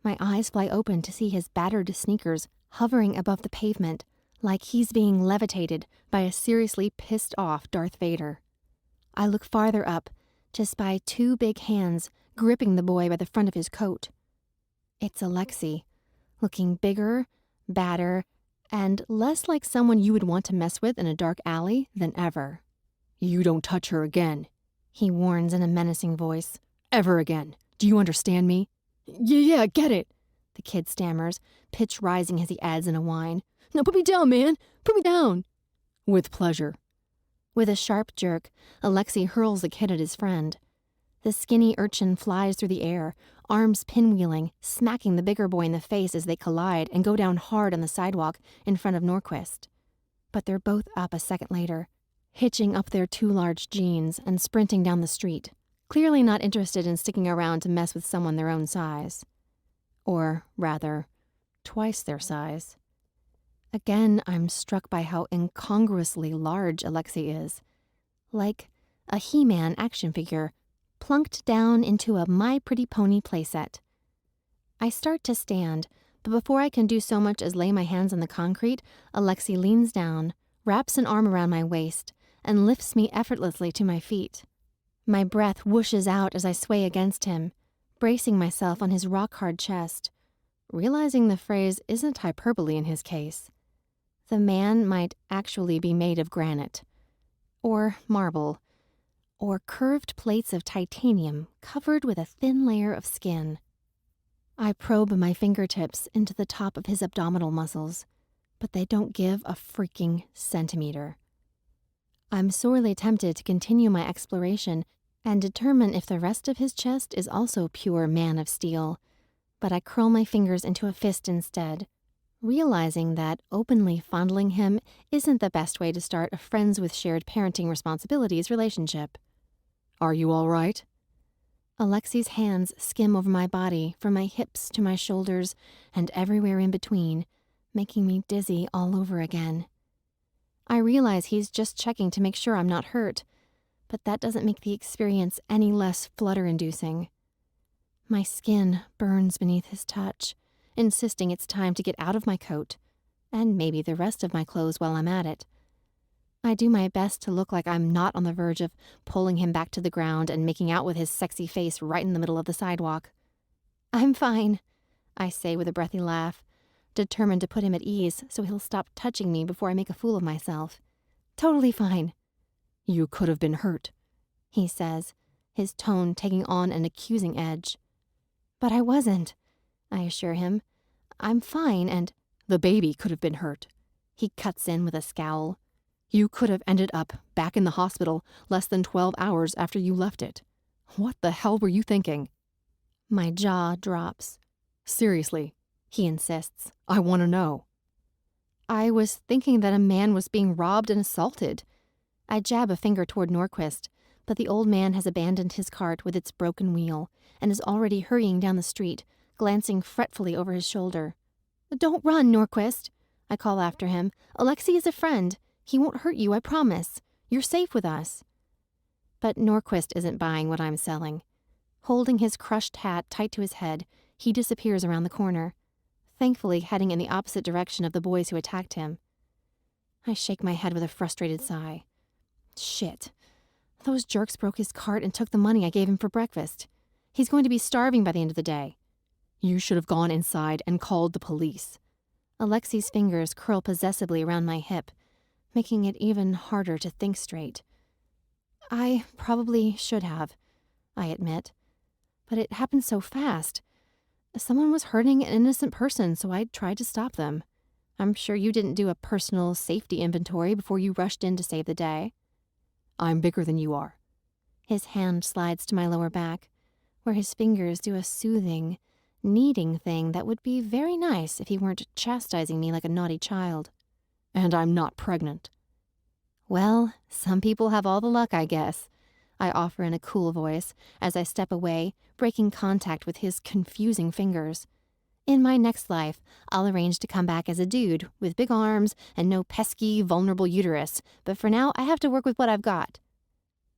My eyes fly open to see his battered sneakers hovering above the pavement, like he's being levitated by a seriously pissed off Darth Vader. I look farther up to spy two big hands gripping the boy by the front of his coat. It's Alexi, looking bigger, badder, and less like someone you would want to mess with in a dark alley than ever. You don't touch her again, he warns in a menacing voice. Ever again. Do you understand me? Yeah, get it, the kid stammers, pitch rising as he adds in a whine. Now put me down, man. Put me down. With pleasure. With a sharp jerk, Alexi hurls the kid at his friend. The skinny urchin flies through the air, arms pinwheeling, smacking the bigger boy in the face as they collide and go down hard on the sidewalk in front of Norquist. But they're both up a second later, hitching up their too large jeans and sprinting down the street, clearly not interested in sticking around to mess with someone their own size. Or, rather, twice their size. Again, I'm struck by how incongruously large Alexi is. Like a He-Man action figure plunked down into a My Pretty Pony playset. I start to stand, but before I can do so much as lay my hands on the concrete, Alexi leans down, wraps an arm around my waist, and lifts me effortlessly to my feet. My breath whooshes out as I sway against him, bracing myself on his rock-hard chest, realizing the phrase isn't hyperbole in his case. The man might actually be made of granite, or marble, or curved plates of titanium covered with a thin layer of skin. I probe my fingertips into the top of his abdominal muscles, but they don't give a freaking centimeter. I'm sorely tempted to continue my exploration and determine if the rest of his chest is also pure man of steel, but I curl my fingers into a fist instead, realizing that openly fondling him isn't the best way to start a friends with shared parenting responsibilities relationship. Are you all right? Alexi's hands skim over my body from my hips to my shoulders and everywhere in between, making me dizzy all over again. I realize he's just checking to make sure I'm not hurt, but that doesn't make the experience any less flutter-inducing. My skin burns beneath his touch, insisting it's time to get out of my coat, and maybe the rest of my clothes while I'm at it. I do my best to look like I'm not on the verge of pulling him back to the ground and making out with his sexy face right in the middle of the sidewalk. I'm fine, I say with a breathy laugh, determined to put him at ease so he'll stop touching me before I make a fool of myself. Totally fine. You could have been hurt, he says, his tone taking on an accusing edge. But I wasn't, I assure him. I'm fine and... The baby could have been hurt, he cuts in with a scowl. You could have ended up back in the hospital less than 12 hours after you left it. What the hell were you thinking? My jaw drops. Seriously, he insists. I want to know. I was thinking that a man was being robbed and assaulted. I jab a finger toward Norquist, but the old man has abandoned his cart with its broken wheel and is already hurrying down the street, glancing fretfully over his shoulder. Don't run, Norquist, I call after him. Alexi is a friend. He won't hurt you, I promise. You're safe with us. But Norquist isn't buying what I'm selling. Holding his crushed hat tight to his head, he disappears around the corner, thankfully heading in the opposite direction of the boys who attacked him. I shake my head with a frustrated sigh. Shit. Those jerks broke his cart and took the money I gave him for breakfast. He's going to be starving by the end of the day. You should have gone inside and called the police. Alexi's fingers curl possessively around my hip, making it even harder to think straight. I probably should have, I admit. But it happened so fast. Someone was hurting an innocent person, so I tried to stop them. I'm sure you didn't do a personal safety inventory before you rushed in to save the day. I'm bigger than you are. His hand slides to my lower back, where his fingers do a soothing, kneading thing that would be very nice if he weren't chastising me like a naughty child. And I'm not pregnant. Well, some people have all the luck, I guess, I offer in a cool voice as I step away, breaking contact with his confusing fingers. In my next life, I'll arrange to come back as a dude with big arms and no pesky, vulnerable uterus, but for now I have to work with what I've got.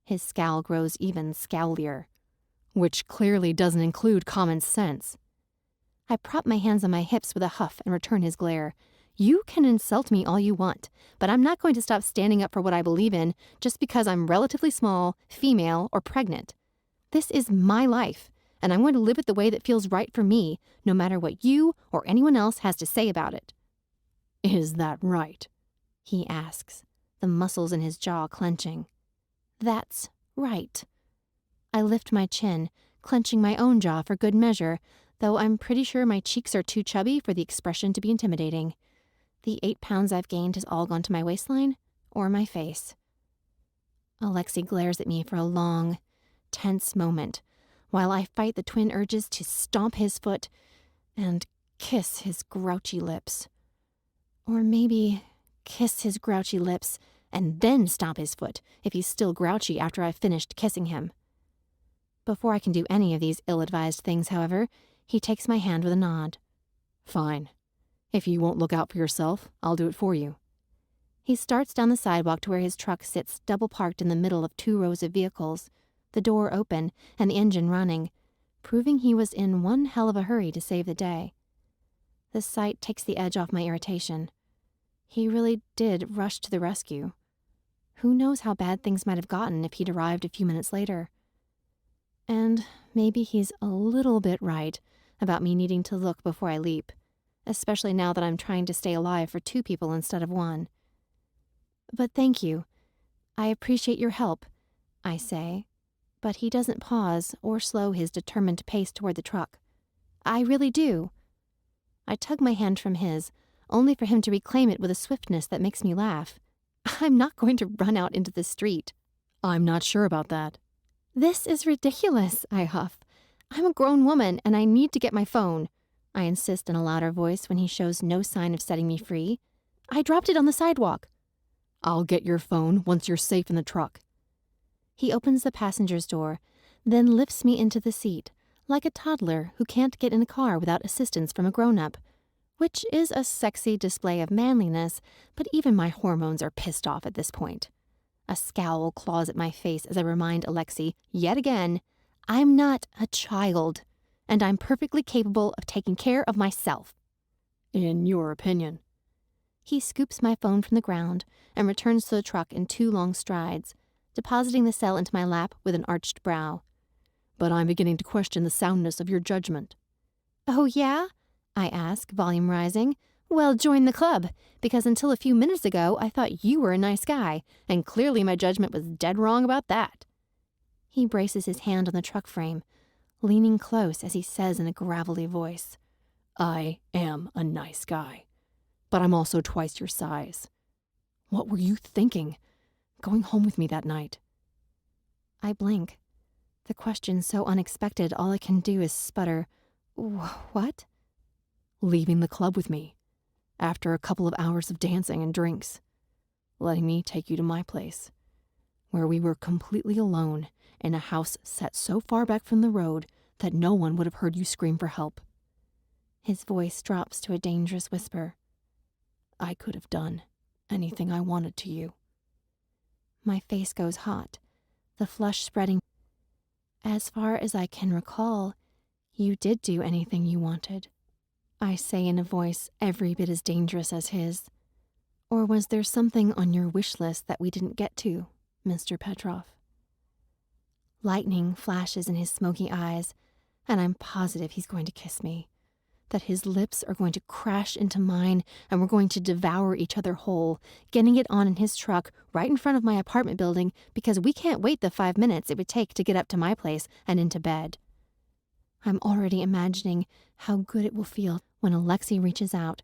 His scowl grows even scowlier. Which clearly doesn't include common sense. I prop my hands on my hips with a huff and return his glare. You can insult me all you want, but I'm not going to stop standing up for what I believe in just because I'm relatively small, female, or pregnant. This is my life, and I'm going to live it the way that feels right for me, no matter what you or anyone else has to say about it. Is that right? He asks, the muscles in his jaw clenching. That's right. I lift my chin, clenching my own jaw for good measure, though I'm pretty sure my cheeks are too chubby for the expression to be intimidating. The 8 pounds I've gained has all gone to my waistline or my face. Alexi glares at me for a long, tense moment, while I fight the twin urges to stomp his foot and kiss his grouchy lips. Or maybe kiss his grouchy lips and then stomp his foot if he's still grouchy after I've finished kissing him. Before I can do any of these ill-advised things, however, he takes my hand with a nod. Fine. If you won't look out for yourself, I'll do it for you. He starts down the sidewalk to where his truck sits double-parked in the middle of 2 rows of vehicles, the door open and the engine running, proving he was in one hell of a hurry to save the day. The sight takes the edge off my irritation. He really did rush to the rescue. Who knows how bad things might have gotten if he'd arrived a few minutes later. And maybe he's a little bit right about me needing to look before I leap, especially now that I'm trying to stay alive for 2 people instead of 1. But thank you. I appreciate your help, I say, but he doesn't pause or slow his determined pace toward the truck. I really do. I tug my hand from his, only for him to reclaim it with a swiftness that makes me laugh. I'm not going to run out into the street. I'm not sure about that. This is ridiculous, I huff. I'm a grown woman and I need to get my phone, I insist in a louder voice when he shows no sign of setting me free. I dropped it on the sidewalk. I'll get your phone once you're safe in the truck. He opens the passenger's door, then lifts me into the seat, like a toddler who can't get in a car without assistance from a grown-up, which is a sexy display of manliness, but even my hormones are pissed off at this point. A scowl claws at my face as I remind Alexi, yet again, I'm not a child, and I'm perfectly capable of taking care of myself. In your opinion. He scoops my phone from the ground and returns to the truck in 2 long strides, depositing the cell into my lap with an arched brow. But I'm beginning to question the soundness of your judgment. Oh, yeah? I ask, volume rising. Well, join the club, because until a few minutes ago I thought you were a nice guy, and clearly my judgment was dead wrong about that. He braces his hand on the truck frame, leaning close as he says in a gravelly voice, I am a nice guy, but I'm also twice your size. What were you thinking, going home with me that night? I blink. The question so unexpected, all I can do is sputter, What? Leaving the club with me, after a couple of hours of dancing and drinks, letting me take you to my place, where we were completely alone in a house set so far back from the road that no one would have heard you scream for help. His voice drops to a dangerous whisper. I could have done anything I wanted to you. My face goes hot, the flush spreading. As far as I can recall, you did do anything you wanted, I say in a voice every bit as dangerous as his. Or was there something on your wish list that we didn't get to, Mr. Petrov? Lightning flashes in his smoky eyes, and I'm positive he's going to kiss me, that his lips are going to crash into mine and we're going to devour each other whole, getting it on in his truck right in front of my apartment building because we can't wait the 5 minutes it would take to get up to my place and into bed. I'm already imagining how good it will feel when Alexi reaches out,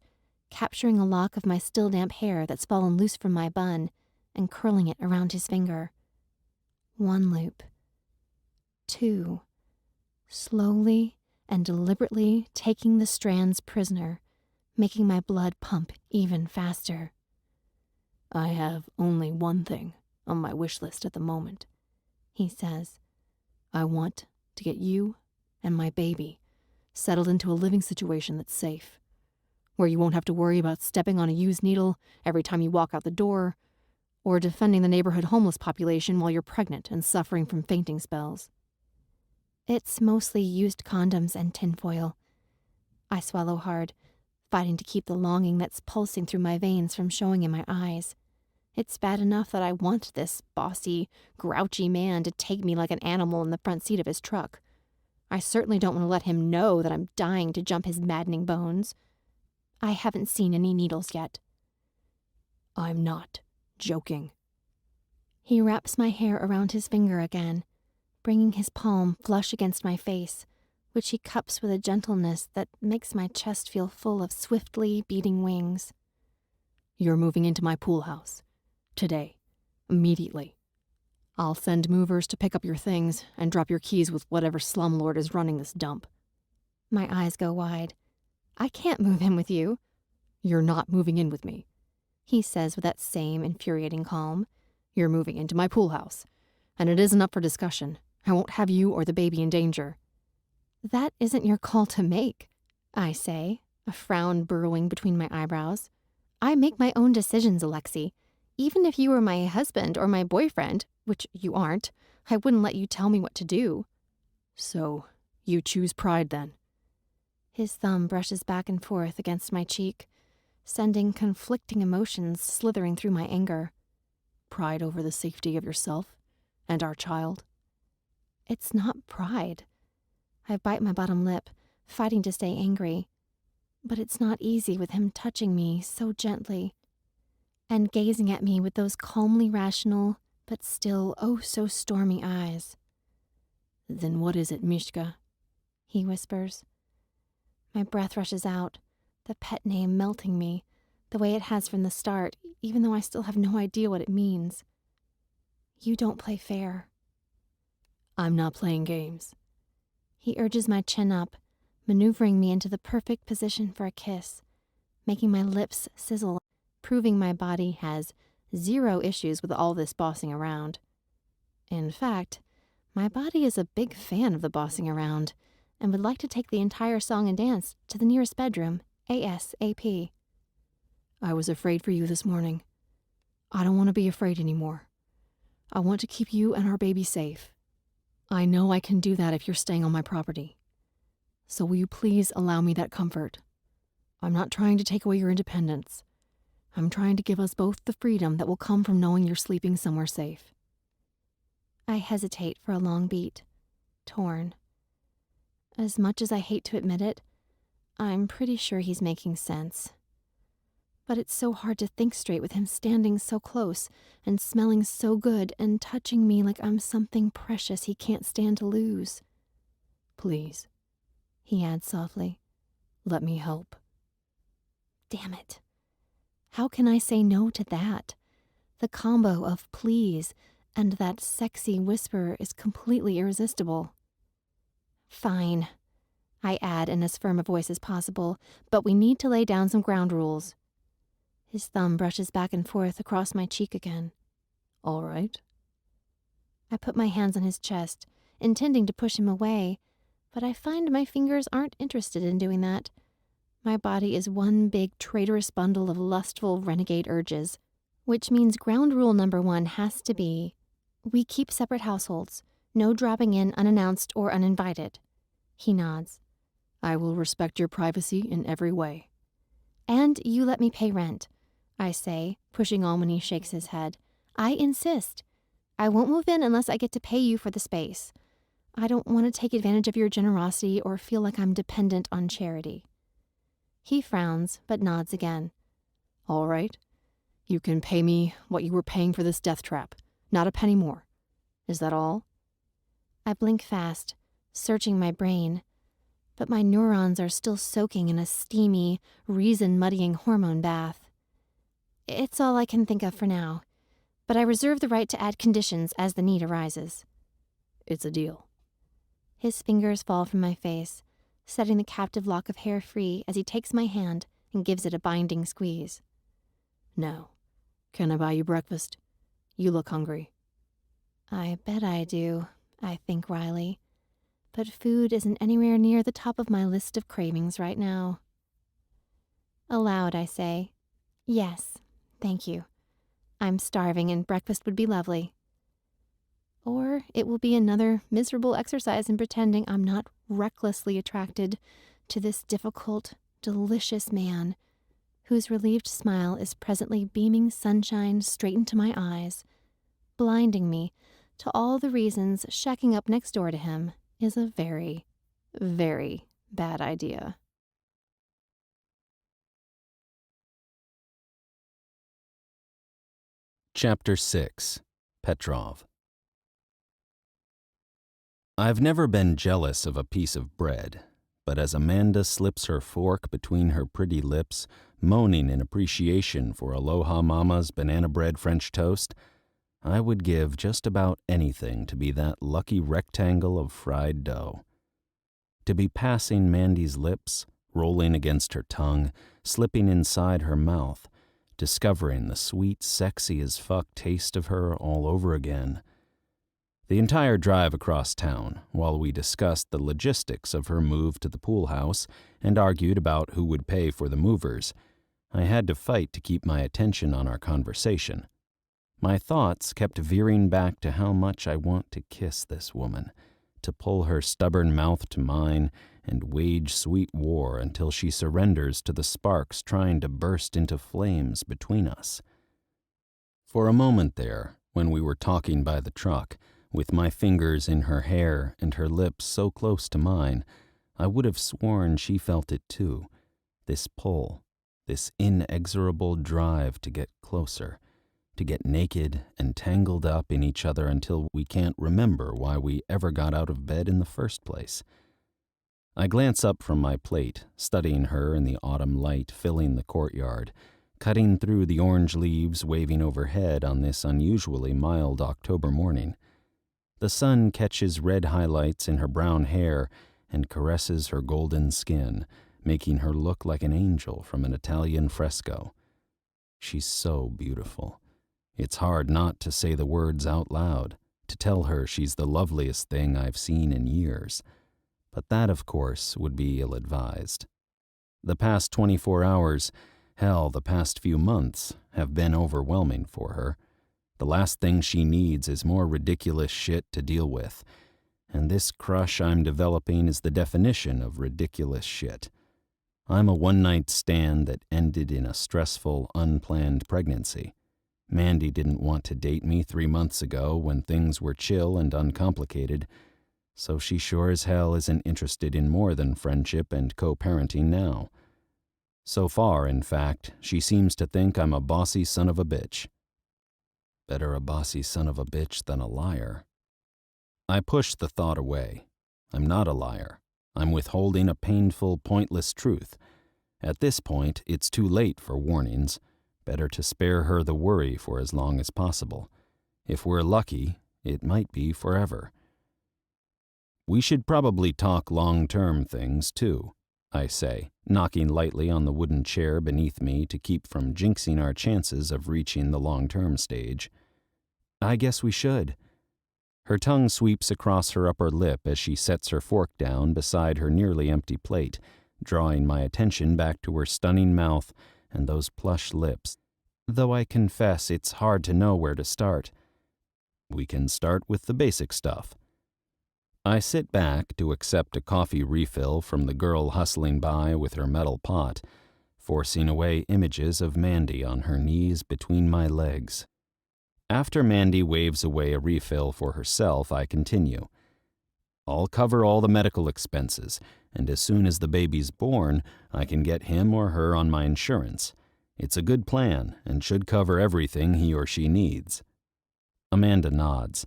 capturing a lock of my still damp hair that's fallen loose from my bun and curling it around his finger. 1 loop. 2. Slowly and deliberately taking the strands prisoner, making my blood pump even faster. I have only one thing on my wish list at the moment, he says. I want to get you and my baby settled into a living situation that's safe, where you won't have to worry about stepping on a used needle every time you walk out the door, or defending the neighborhood homeless population while you're pregnant and suffering from fainting spells. It's mostly used condoms and tinfoil. I swallow hard, fighting to keep the longing that's pulsing through my veins from showing in my eyes. It's bad enough that I want this bossy, grouchy man to take me like an animal in the front seat of his truck. I certainly don't want to let him know that I'm dying to jump his maddening bones. I haven't seen any needles yet. I'm not joking. He wraps my hair around his finger again, bringing his palm flush against my face, which he cups with a gentleness that makes my chest feel full of swiftly beating wings. You're moving into my pool house. Today. Immediately. I'll send movers to pick up your things and drop your keys with whatever slumlord is running this dump. My eyes go wide. I can't move in with you. You're not moving in with me, he says with that same infuriating calm. You're moving into my pool house, and it isn't up for discussion. I won't have you or the baby in danger. That isn't your call to make, I say, a frown burrowing between my eyebrows. I make my own decisions, Alexi. Even if you were my husband or my boyfriend, which you aren't, I wouldn't let you tell me what to do. So, you choose pride then? His thumb brushes back and forth against my cheek, sending conflicting emotions slithering through my anger. Pride over the safety of yourself and our child? It's not pride. I bite my bottom lip, fighting to stay angry. But it's not easy with him touching me so gently and gazing at me with those calmly rational, but still oh-so-stormy eyes. Then what is it, Mishka? He whispers. My breath rushes out, the pet name melting me, the way it has from the start, even though I still have no idea what it means. You don't play fair. I'm not playing games. He urges my chin up, maneuvering me into the perfect position for a kiss, making my lips sizzle, proving my body has 0 issues with all this bossing around. In fact, my body is a big fan of the bossing around and would like to take the entire song and dance to the nearest bedroom, ASAP. I was afraid for you this morning. I don't want to be afraid anymore. I want to keep you and our baby safe. I know I can do that if you're staying on my property. So will you please allow me that comfort? I'm not trying to take away your independence. I'm trying to give us both the freedom that will come from knowing you're sleeping somewhere safe. I hesitate for a long beat, torn. As much as I hate to admit it, I'm pretty sure he's making sense. But it's so hard to think straight with him standing so close and smelling so good and touching me like I'm something precious he can't stand to lose. Please, He adds softly. let me help. Damn it. How can I say no to that? The combo of please and that sexy whisper is completely irresistible. Fine, I add in as firm a voice as possible, but we need to lay down some ground rules. His thumb brushes back and forth across my cheek again. All right. I put my hands on his chest, intending to push him away, but I find my fingers aren't interested in doing that. My body is one big traitorous bundle of lustful renegade urges, which means ground rule number 1 has to be, we keep separate households, no dropping in unannounced or uninvited. He nods. I will respect your privacy in every way. And you let me pay rent, I say, pushing on when he shakes his head. I insist. I won't move in unless I get to pay you for the space. I don't want to take advantage of your generosity or feel like I'm dependent on charity. He frowns, but nods again. All right. You can pay me what you were paying for this death trap, not a penny more. Is that all? I blink fast, searching my brain, but my neurons are still soaking in a steamy, reason-muddying hormone bath. It's all I can think of for now, but I reserve the right to add conditions as the need arises. It's a deal. His fingers fall from my face, setting the captive lock of hair free as he takes my hand and gives it a binding squeeze. Now, can I buy you breakfast? You look hungry. I bet I do, I think wryly. But food isn't anywhere near the top of my list of cravings right now. Aloud, I say, yes, thank you. I'm starving and breakfast would be lovely. Or it will be another miserable exercise in pretending I'm not recklessly attracted to this difficult, delicious man whose relieved smile is presently beaming sunshine straight into my eyes, blinding me to all the reasons shacking up next door to him is a very, very bad idea. Chapter 6. Petrov. I've never been jealous of a piece of bread, but as Amanda slips her fork between her pretty lips, moaning in appreciation for Aloha Mama's banana bread French toast, I would give just about anything to be that lucky rectangle of fried dough. To be passing Mandy's lips, rolling against her tongue, slipping inside her mouth, discovering the sweet, sexy-as-fuck taste of her all over again. The entire drive across town, while we discussed the logistics of her move to the pool house and argued about who would pay for the movers, I had to fight to keep my attention on our conversation. My thoughts kept veering back to how much I want to kiss this woman, to pull her stubborn mouth to mine and wage sweet war until she surrenders to the sparks trying to burst into flames between us. For a moment there, when we were talking by the truck, with my fingers in her hair and her lips so close to mine, I would have sworn she felt it too, this pull, this inexorable drive to get closer, to get naked and tangled up in each other until we can't remember why we ever got out of bed in the first place. I glance up from my plate, studying her in the autumn light filling the courtyard, cutting through the orange leaves waving overhead on this unusually mild October morning. The sun catches red highlights in her brown hair and caresses her golden skin, making her look like an angel from an Italian fresco. She's so beautiful. It's hard not to say the words out loud, to tell her she's the loveliest thing I've seen in years. But that, of course, would be ill-advised. The past 24 hours, hell, the past few months, have been overwhelming for her. The last thing she needs is more ridiculous shit to deal with, and this crush I'm developing is the definition of ridiculous shit. I'm a one-night stand that ended in a stressful, unplanned pregnancy. Mandy didn't want to date me 3 months ago when things were chill and uncomplicated, so she sure as hell isn't interested in more than friendship and co-parenting now. So far, in fact, she seems to think I'm a bossy son of a bitch. Better a bossy son of a bitch than a liar. I push the thought away. I'm not a liar. I'm withholding a painful, pointless truth. At this point, it's too late for warnings. Better to spare her the worry for as long as possible. If we're lucky, it might be forever. We should probably talk long-term things, too, I say, knocking lightly on the wooden chair beneath me to keep from jinxing our chances of reaching the long-term stage. I guess we should. Her tongue sweeps across her upper lip as she sets her fork down beside her nearly empty plate, drawing my attention back to her stunning mouth and those plush lips, though I confess it's hard to know where to start. We can start with the basic stuff. I sit back to accept a coffee refill from the girl hustling by with her metal pot, forcing away images of Mandy on her knees between my legs. After Mandy waves away a refill for herself, I continue. I'll cover all the medical expenses, and as soon as the baby's born, I can get him or her on my insurance. It's a good plan and should cover everything he or she needs. Amanda nods.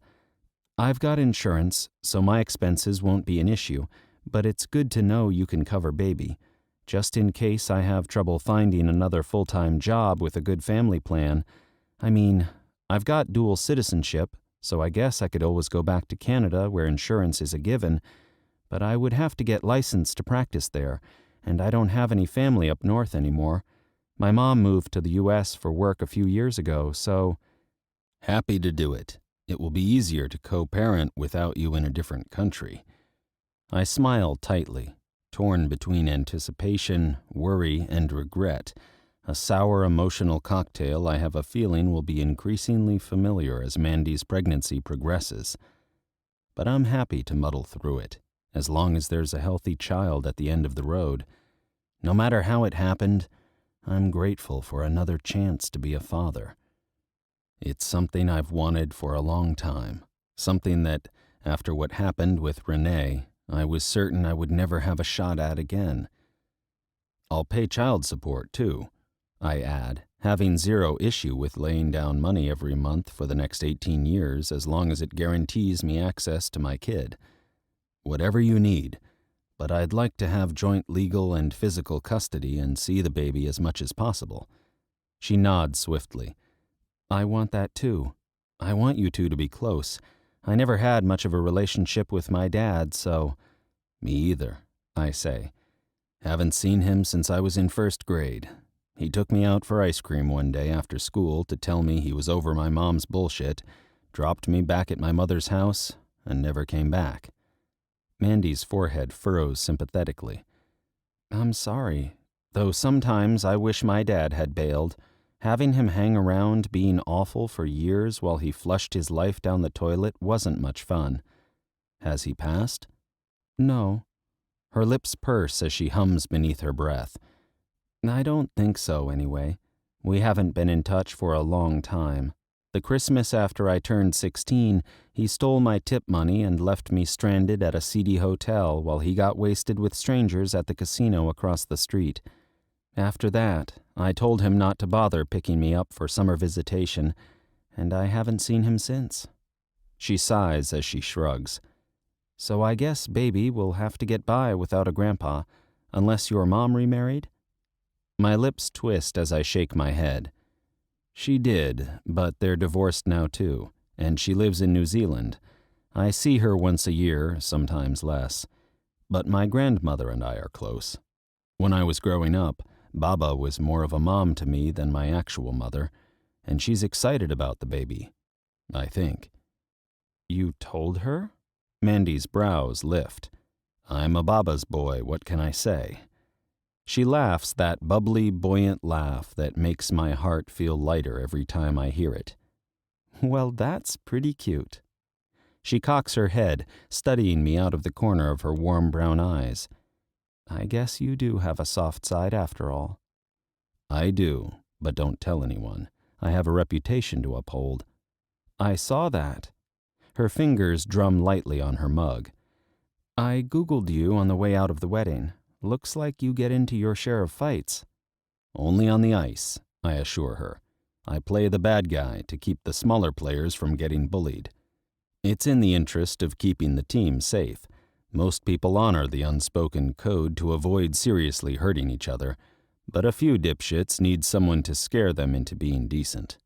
I've got insurance, so my expenses won't be an issue, but it's good to know you can cover baby, just in case I have trouble finding another full-time job with a good family plan. I mean, I've got dual citizenship, so I guess I could always go back to Canada where insurance is a given, but I would have to get licensed to practice there, and I don't have any family up north anymore. My mom moved to the U.S. for work a few years ago, so... Happy to do it. It will be easier to co-parent without you in a different country. I smile tightly, torn between anticipation, worry, and regret, a sour emotional cocktail I have a feeling will be increasingly familiar as Mandy's pregnancy progresses. But I'm happy to muddle through it, as long as there's a healthy child at the end of the road. No matter how it happened, I'm grateful for another chance to be a father. It's something I've wanted for a long time, something that, after what happened with Renee, I was certain I would never have a shot at again. I'll pay child support, too, I add, having zero issue with laying down money every month for the next 18 years as long as it guarantees me access to my kid. Whatever you need, but I'd like to have joint legal and physical custody and see the baby as much as possible. She nods swiftly. I want that too. I want you two to be close. I never had much of a relationship with my dad, so... Me either, I say. Haven't seen him since I was in first grade. He took me out for ice cream one day after school to tell me he was over my mom's bullshit, dropped me back at my mother's house, and never came back. Mandy's forehead furrows sympathetically. I'm sorry, though sometimes I wish my dad had bailed. Having him hang around being awful for years while he flushed his life down the toilet wasn't much fun. Has he passed? No. Her lips purse as she hums beneath her breath. I don't think so, anyway. We haven't been in touch for a long time. The Christmas after I turned 16, he stole my tip money and left me stranded at a seedy hotel while he got wasted with strangers at the casino across the street. After that, I told him not to bother picking me up for summer visitation, and I haven't seen him since. She sighs as she shrugs. So I guess baby will have to get by without a grandpa, unless your mom remarried? My lips twist as I shake my head. She did, but they're divorced now too, and she lives in New Zealand. I see her once a year, sometimes less. But my grandmother and I are close. When I was growing up, Baba was more of a mom to me than my actual mother, and she's excited about the baby, I think. You told her? Mandy's brows lift. I'm a Baba's boy, what can I say? She laughs that bubbly, buoyant laugh that makes my heart feel lighter every time I hear it. Well, that's pretty cute. She cocks her head, studying me out of the corner of her warm brown eyes. I guess you do have a soft side after all. I do, but don't tell anyone. I have a reputation to uphold. I saw that. Her fingers drum lightly on her mug. I Googled you on the way out of the wedding. Looks like you get into your share of fights. Only on the ice, I assure her. I play the bad guy to keep the smaller players from getting bullied. It's in the interest of keeping the team safe. Most people honor the unspoken code to avoid seriously hurting each other, but a few dipshits need someone to scare them into being decent.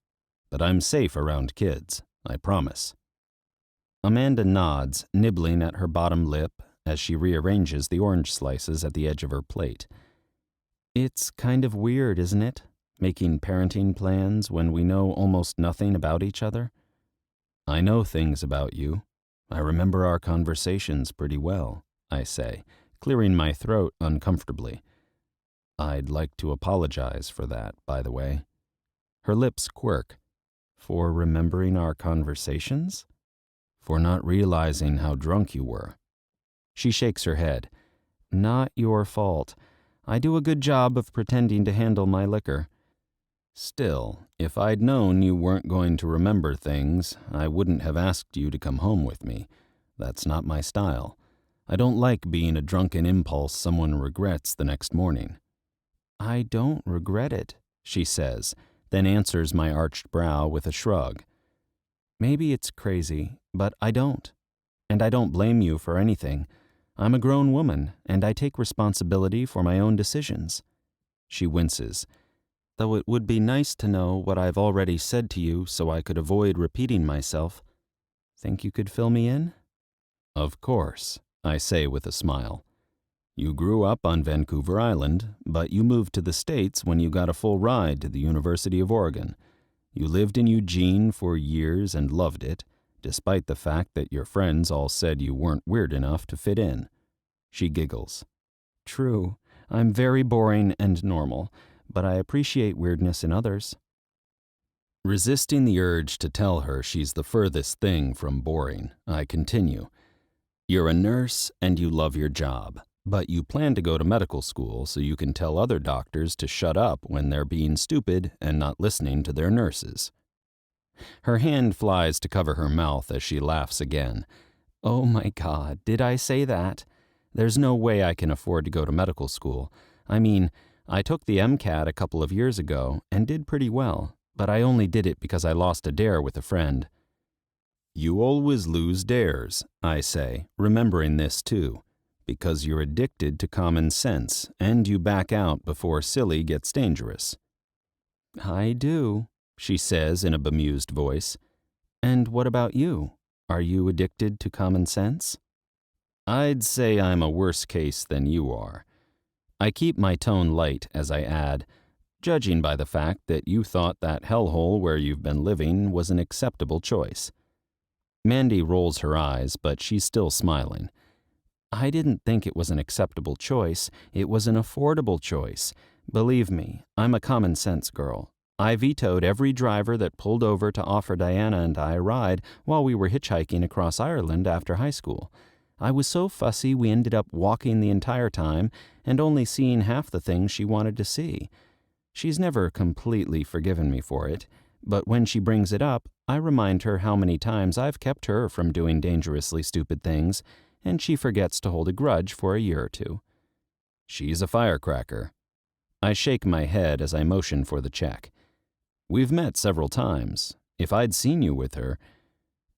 But I'm safe around kids, I promise. Amanda nods, nibbling at her bottom lip as she rearranges the orange slices at the edge of her plate. It's kind of weird, isn't it? Making parenting plans when we know almost nothing about each other? I know things about you. I remember our conversations pretty well, I say, clearing my throat uncomfortably. I'd like to apologize for that, by the way. Her lips quirk. For remembering our conversations? For not realizing how drunk you were. She shakes her head. Not your fault. I do a good job of pretending to handle my liquor. Still, if I'd known you weren't going to remember things, I wouldn't have asked you to come home with me. That's not my style. I don't like being a drunken impulse someone regrets the next morning. I don't regret it, she says, then answers my arched brow with a shrug. Maybe it's crazy, but I don't. And I don't blame you for anything. I'm a grown woman, and I take responsibility for my own decisions. She winces. Though it would be nice to know what I've already said to you so I could avoid repeating myself. Think you could fill me in? Of course, I say with a smile. You grew up on Vancouver Island, but you moved to the States when you got a full ride to the University of Oregon. You lived in Eugene for years and loved it, despite the fact that your friends all said you weren't weird enough to fit in. She giggles. True, I'm very boring and normal, but I appreciate weirdness in others. Resisting the urge to tell her she's the furthest thing from boring, I continue. You're a nurse and you love your job, but you plan to go to medical school so you can tell other doctors to shut up when they're being stupid and not listening to their nurses. Her hand flies to cover her mouth as she laughs again. Oh my God, did I say that? There's no way I can afford to go to medical school. I mean, I took the MCAT a couple of years ago and did pretty well, but I only did it because I lost a dare with a friend. You always lose dares, I say, remembering this too, because you're addicted to common sense and you back out before silly gets dangerous. I do, she says in a bemused voice. And what about you? Are you addicted to common sense? I'd say I'm a worse case than you are. I keep my tone light as I add, judging by the fact that you thought that hellhole where you've been living was an acceptable choice. Mandy rolls her eyes, but she's still smiling. I didn't think it was an acceptable choice. It was an affordable choice. Believe me, I'm a common sense girl. I vetoed every driver that pulled over to offer Diana and I a ride while we were hitchhiking across Ireland after high school. I was so fussy we ended up walking the entire time and only seeing half the things she wanted to see. She's never completely forgiven me for it, but when she brings it up, I remind her how many times I've kept her from doing dangerously stupid things, and she forgets to hold a grudge for a year or two. She's a firecracker. I shake my head as I motion for the check. We've met several times. If I'd seen you with her...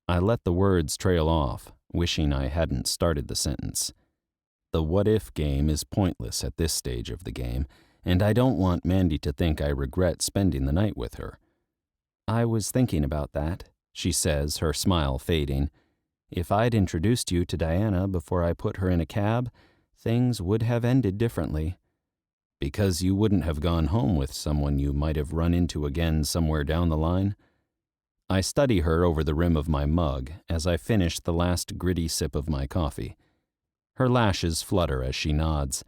I let the words trail off, wishing I hadn't started the sentence. The what-if game is pointless at this stage of the game, and I don't want Mandy to think I regret spending the night with her. I was thinking about that, she says, her smile fading. If I'd introduced you to Diana before I put her in a cab, things would have ended differently. Because you wouldn't have gone home with someone you might have run into again somewhere down the line? I study her over the rim of my mug as I finish the last gritty sip of my coffee. Her lashes flutter as she nods.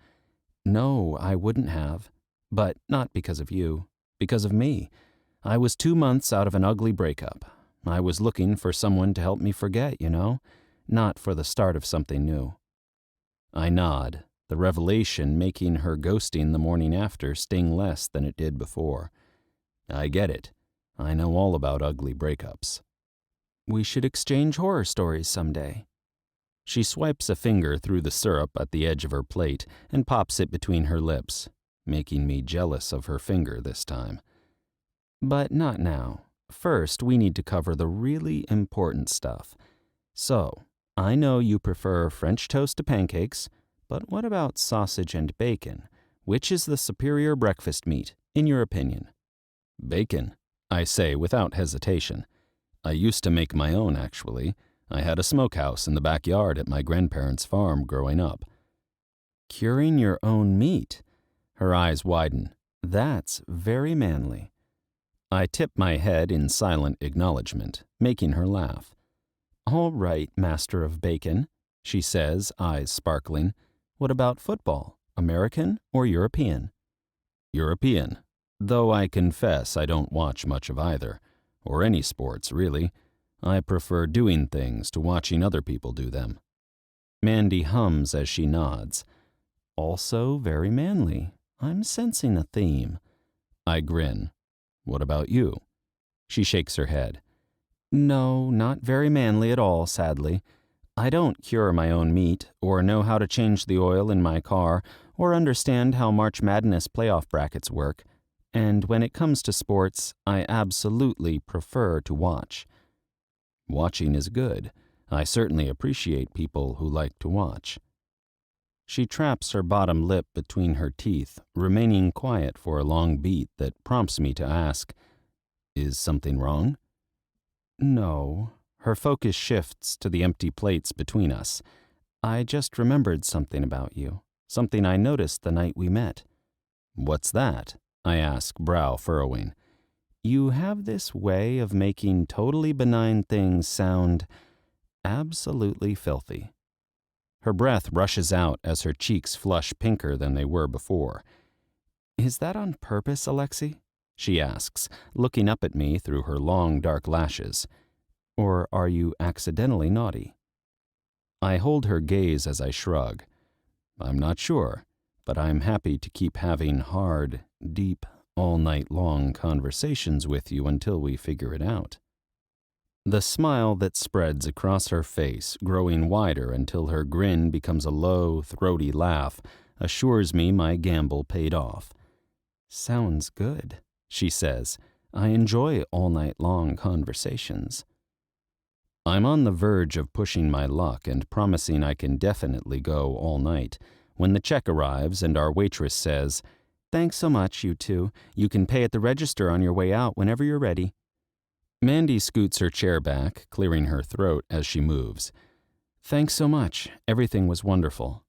No, I wouldn't have. But not because of you. Because of me. I was 2 months out of an ugly breakup. I was looking for someone to help me forget, you know? Not for the start of something new. I nod, the revelation making her ghosting the morning after sting less than it did before. I get it. I know all about ugly breakups. We should exchange horror stories someday. She swipes a finger through the syrup at the edge of her plate and pops it between her lips. making me jealous of her finger this time. But not now. First, we need to cover the really important stuff. So, I know you prefer French toast to pancakes, but what about sausage and bacon? Which is the superior breakfast meat, in your opinion? Bacon, I say without hesitation. I used to make my own, actually. I had a smokehouse in the backyard at my grandparents' farm growing up. Curing your own meat? Her eyes widen. That's very manly. I tip my head in silent acknowledgement, making her laugh. All right, master of bacon, she says, eyes sparkling. What about football? American or European? European, though I confess I don't watch much of either, or any sports, really. I prefer doing things to watching other people do them. Mandy hums as she nods. Also very manly. I'm sensing a theme. I grin. What about you? She shakes her head. No, not very manly at all, sadly. I don't cure my own meat, or know how to change the oil in my car, or understand how March Madness playoff brackets work. And when it comes to sports, I absolutely prefer to watch. Watching is good. I certainly appreciate people who like to watch. She traps her bottom lip between her teeth, remaining quiet for a long beat that prompts me to ask, is something wrong? No. Her focus shifts to the empty plates between us. I just remembered something about you, something I noticed the night we met. What's that? I ask, brow furrowing. You have this way of making totally benign things sound absolutely filthy. Her breath rushes out as her cheeks flush pinker than they were before. Is that on purpose, Alexi? She asks, looking up at me through her long dark lashes. Or are you accidentally naughty? I hold her gaze as I shrug. I'm not sure, but I'm happy to keep having hard, deep, all-night-long conversations with you until we figure it out. The smile that spreads across her face, growing wider until her grin becomes a low, throaty laugh, assures me my gamble paid off. Sounds good, she says. I enjoy all-night-long conversations. I'm on the verge of pushing my luck and promising I can definitely go all night, when the check arrives and our waitress says, Thanks so much, you two. You can pay at the register on your way out whenever you're ready. Mandy scoots her chair back, clearing her throat as she moves. Thanks so much. Everything was wonderful.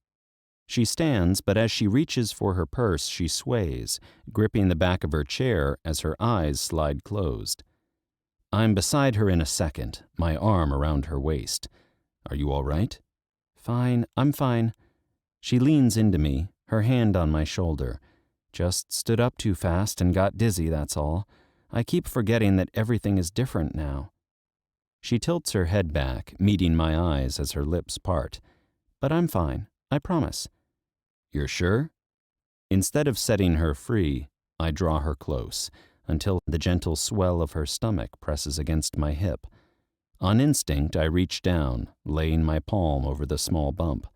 She stands, but as she reaches for her purse, she sways, gripping the back of her chair as her eyes slide closed. I'm beside her in a second, my arm around her waist. Are you all right? Fine, I'm fine. She leans into me, her hand on my shoulder. Just stood up too fast and got dizzy, that's all. I keep forgetting that everything is different now. She tilts her head back, meeting my eyes as her lips part. But I'm fine, I promise. You're sure? Instead of setting her free, I draw her close, until the gentle swell of her stomach presses against my hip. On instinct, I reach down, laying my palm over the small bump.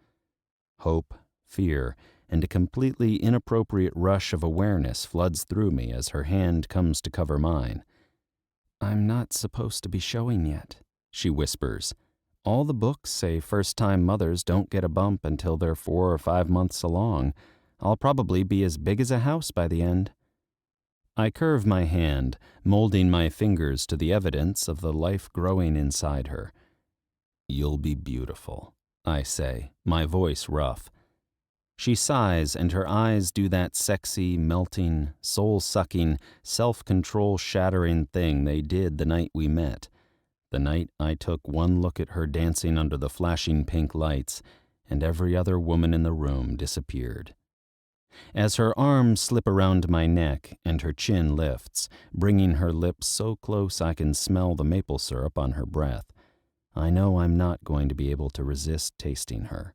Hope, fear, and a completely inappropriate rush of awareness floods through me as her hand comes to cover mine. I'm not supposed to be showing yet, she whispers. All the books say first-time mothers don't get a bump until they're 4 or 5 months along. I'll probably be as big as a house by the end. I curve my hand, molding my fingers to the evidence of the life growing inside her. You'll be beautiful, I say, my voice rough. She sighs, and her eyes do that sexy, melting, soul-sucking, self-control-shattering thing they did the night we met, the night I took one look at her dancing under the flashing pink lights, and every other woman in the room disappeared. As her arms slip around my neck and her chin lifts, bringing her lips so close I can smell the maple syrup on her breath, I know I'm not going to be able to resist tasting her.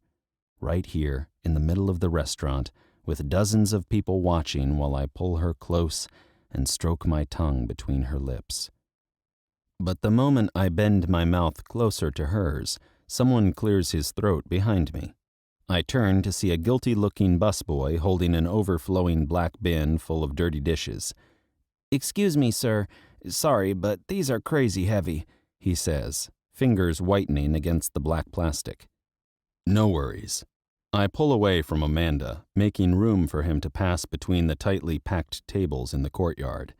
Right here, in the middle of the restaurant, with dozens of people watching while I pull her close and stroke my tongue between her lips. But the moment I bend my mouth closer to hers, someone clears his throat behind me. I turn to see a guilty-looking busboy holding an overflowing black bin full of dirty dishes. "Excuse me, sir. Sorry, but these are crazy heavy," he says, fingers whitening against the black plastic. "No worries." I pull away from Amanda, making room for him to pass between the tightly packed tables in the courtyard.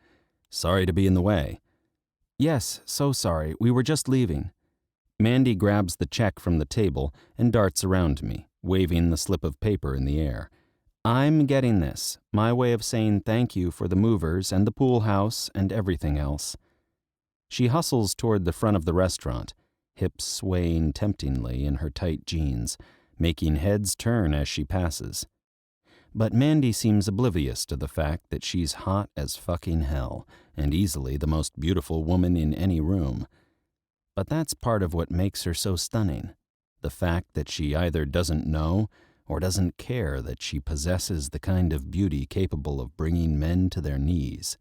"Sorry to be in the way." "Yes, so sorry. We were just leaving." Mandy grabs the check from the table and darts around me, waving the slip of paper in the air. "I'm getting this, my way of saying thank you for the movers and the pool house and everything else." She hustles toward the front of the restaurant, hips swaying temptingly in her tight jeans, making heads turn as she passes. But Mandy seems oblivious to the fact that she's hot as fucking hell and easily the most beautiful woman in any room. But that's part of what makes her so stunning, the fact that she either doesn't know or doesn't care that she possesses the kind of beauty capable of bringing men to their knees.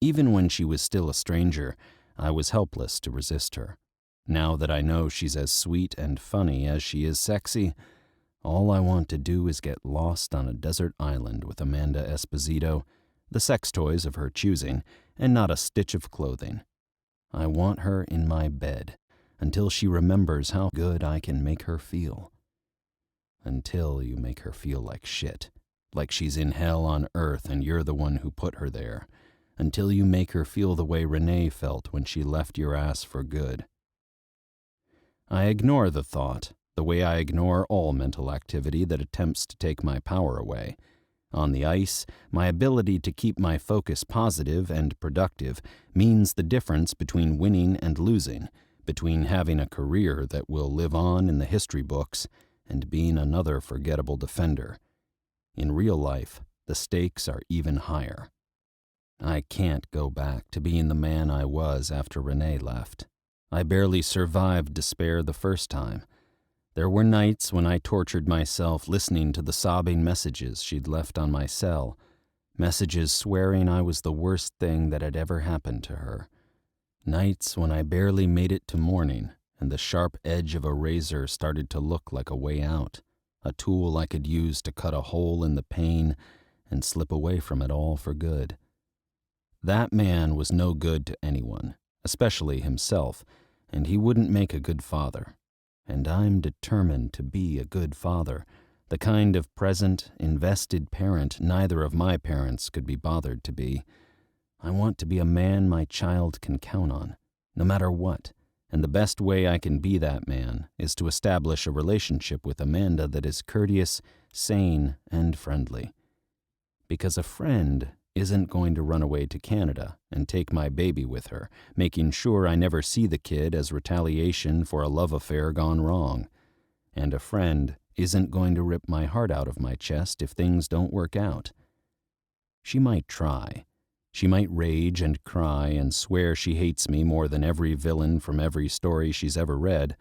Even when she was still a stranger, I was helpless to resist her. Now that I know she's as sweet and funny as she is sexy, all I want to do is get lost on a desert island with Amanda Esposito, the sex toys of her choosing, and not a stitch of clothing. I want her in my bed until she remembers how good I can make her feel. Until you make her feel like shit, like she's in hell on earth and you're the one who put her there. Until you make her feel the way Renee felt when she left your ass for good. I ignore the thought, the way I ignore all mental activity that attempts to take my power away. On the ice, my ability to keep my focus positive and productive means the difference between winning and losing, between having a career that will live on in the history books and being another forgettable defender. In real life, the stakes are even higher. I can't go back to being the man I was after Renee left. I barely survived despair the first time. There were nights when I tortured myself listening to the sobbing messages she'd left on my cell, messages swearing I was the worst thing that had ever happened to her. Nights when I barely made it to morning and the sharp edge of a razor started to look like a way out, a tool I could use to cut a hole in the pain and slip away from it all for good. That man was no good to anyone, especially himself, and he wouldn't make a good father. And I'm determined to be a good father, the kind of present, invested parent neither of my parents could be bothered to be. I want to be a man my child can count on, no matter what, and the best way I can be that man is to establish a relationship with Amanda that is courteous, sane, and friendly. Because a friend isn't going to run away to Canada and take my baby with her, making sure I never see the kid as retaliation for a love affair gone wrong. And a friend isn't going to rip my heart out of my chest if things don't work out. She might try. She might rage and cry and swear she hates me more than every villain from every story she's ever read,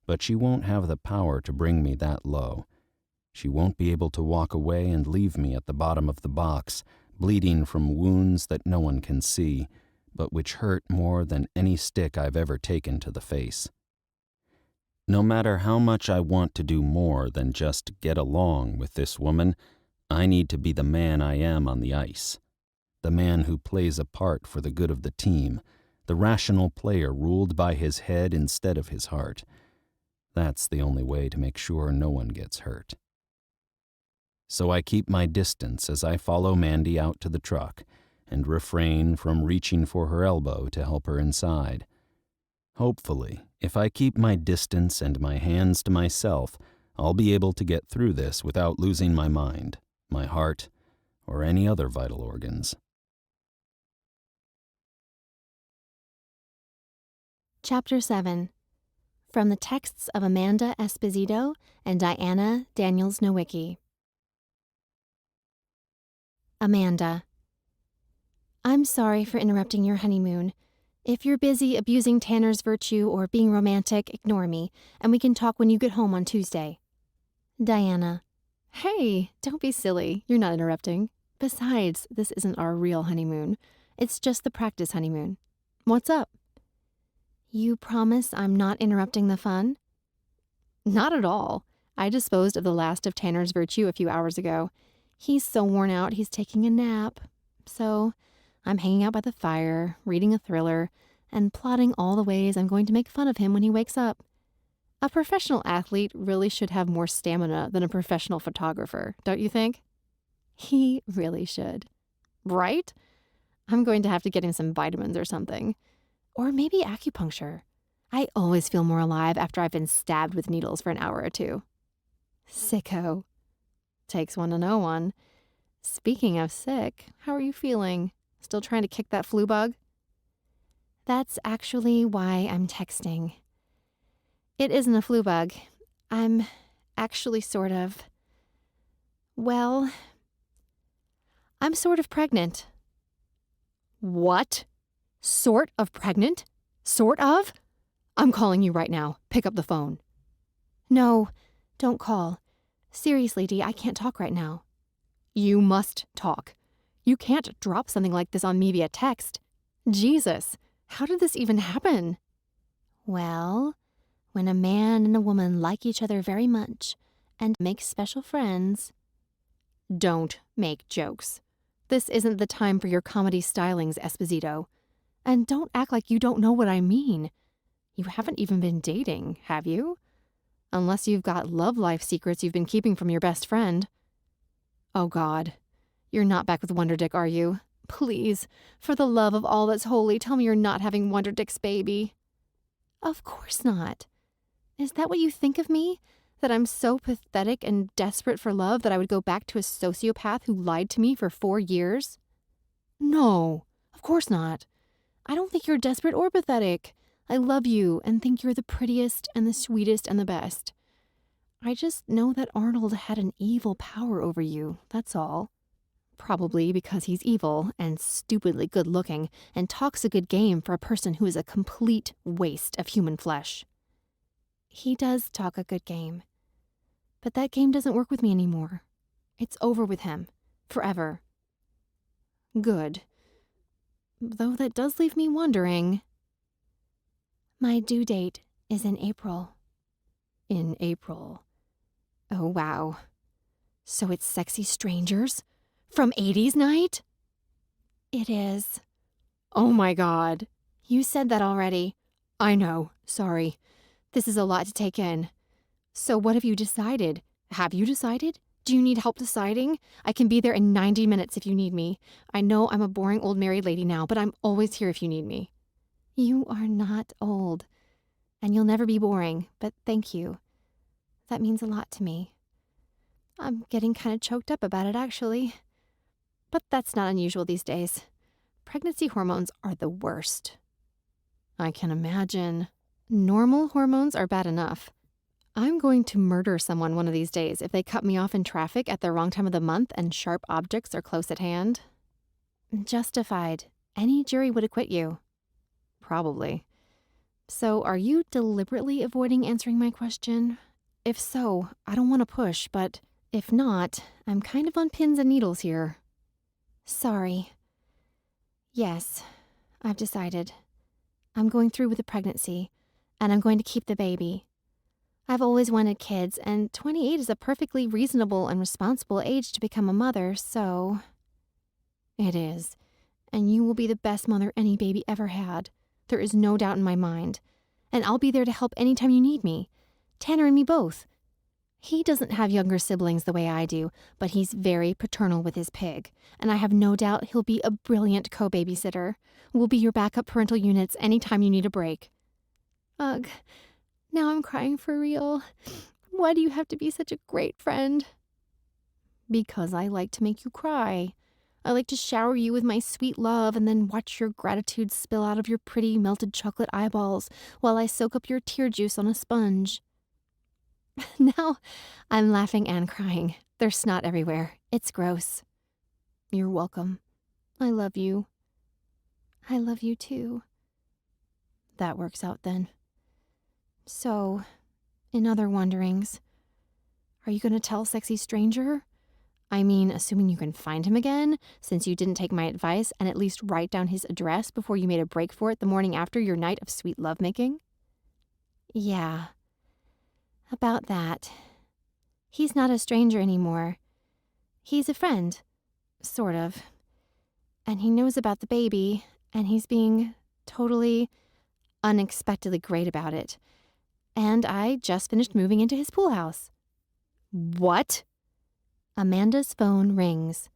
but she won't have the power to bring me that low. She won't be able to walk away and leave me at the bottom of the box, bleeding from wounds that no one can see, but which hurt more than any stick I've ever taken to the face. No matter how much I want to do more than just get along with this woman, I need to be the man I am on the ice. The man who plays a part for the good of the team, the rational player ruled by his head instead of his heart. That's the only way to make sure no one gets hurt. So I keep my distance as I follow Mandy out to the truck and refrain from reaching for her elbow to help her inside. Hopefully, if I keep my distance and my hands to myself, I'll be able to get through this without losing my mind, my heart, or any other vital organs. Chapter 7. From the texts of Amanda Esposito and Diana Daniels-Nowicki. Amanda. I'm sorry for interrupting your honeymoon. If you're busy abusing Tanner's virtue or being romantic, ignore me, and we can talk when you get home on Tuesday. Diana. Hey, don't be silly. You're not interrupting. Besides, this isn't our real honeymoon. It's just the practice honeymoon. What's up? You promise I'm not interrupting the fun? Not at all. I disposed of the last of Tanner's virtue a few hours ago. He's so worn out he's taking a nap. So I'm hanging out by the fire, reading a thriller, and plotting all the ways I'm going to make fun of him when he wakes up. A professional athlete really should have more stamina than a professional photographer, don't you think? He really should. Right? I'm going to have to get him some vitamins or something. Or maybe acupuncture. I always feel more alive after I've been stabbed with needles for an hour or two. Sicko. Takes one to know one. Speaking of sick, how are you feeling? Still trying to kick that flu bug? That's actually why I'm texting. It isn't a flu bug. I'm actually sort of... Well, I'm sort of pregnant. What? Sort of pregnant? Sort of? I'm calling you right now. Pick up the phone. No, don't call. Seriously, Dee, I can't talk right now. You must talk. You can't drop something like this on me via text. Jesus, how did this even happen? Well, when a man and a woman like each other very much and make special friends... Don't make jokes. This isn't the time for your comedy stylings, Esposito. And don't act like you don't know what I mean. You haven't even been dating, have you? Unless you've got love life secrets you've been keeping from your best friend. Oh, God. You're not back with Wonder Dick, are you? Please, for the love of all that's holy, tell me you're not having Wonder Dick's baby. Of course not. Is that what you think of me? That I'm so pathetic and desperate for love that I would go back to a sociopath who lied to me for 4 years? No, of course not. I don't think you're desperate or pathetic. I love you and think you're the prettiest and the sweetest and the best. I just know that Arnold had an evil power over you, that's all. Probably because he's evil and stupidly good-looking and talks a good game for a person who is a complete waste of human flesh. He does talk a good game. But that game doesn't work with me anymore. It's over with him. Forever. Good. Though that does leave me wondering. My due date is in April. In April. Oh, wow. So it's Sexy Strangers? From 80s Night? It is. Oh my God. You said that already. I know. Sorry. This is a lot to take in. So what have you decided? Have you decided? Do you need help deciding? I can be there in 90 minutes if you need me. I know I'm a boring old married lady now, but I'm always here if you need me. You are not old. And you'll never be boring, but thank you. That means a lot to me. I'm getting kind of choked up about it, actually. But that's not unusual these days. Pregnancy hormones are the worst. I can imagine. Normal hormones are bad enough. I'm going to murder someone one of these days if they cut me off in traffic at the wrong time of the month and sharp objects are close at hand. Justified. Any jury would acquit you. Probably. So are you deliberately avoiding answering my question? If so, I don't want to push, but if not, I'm kind of on pins and needles here. Sorry. Yes, I've decided. I'm going through with the pregnancy, and I'm going to keep the baby. I've always wanted kids, and 28 is a perfectly reasonable and responsible age to become a mother, so... It is. And you will be the best mother any baby ever had. There is no doubt in my mind. And I'll be there to help anytime you need me. Tanner and me both. He doesn't have younger siblings the way I do, but he's very paternal with his pig, and I have no doubt he'll be a brilliant co-babysitter. We'll be your backup parental units anytime you need a break. Ugh. Now I'm crying for real. Why do you have to be such a great friend? Because I like to make you cry. I like to shower you with my sweet love and then watch your gratitude spill out of your pretty melted chocolate eyeballs while I soak up your tear juice on a sponge. Now I'm laughing and crying. There's snot everywhere. It's gross. You're welcome. I love you. I love you too. That works out then. So, in other wonderings, are you going to tell Sexy Stranger? I mean, assuming you can find him again, since you didn't take my advice and at least write down his address before you made a break for it the morning after your night of sweet lovemaking? Yeah. About that. He's not a stranger anymore. He's a friend. Sort of. And he knows about the baby, and he's being totally, unexpectedly great about it. And I just finished moving into his pool house. What? Amanda's phone rings.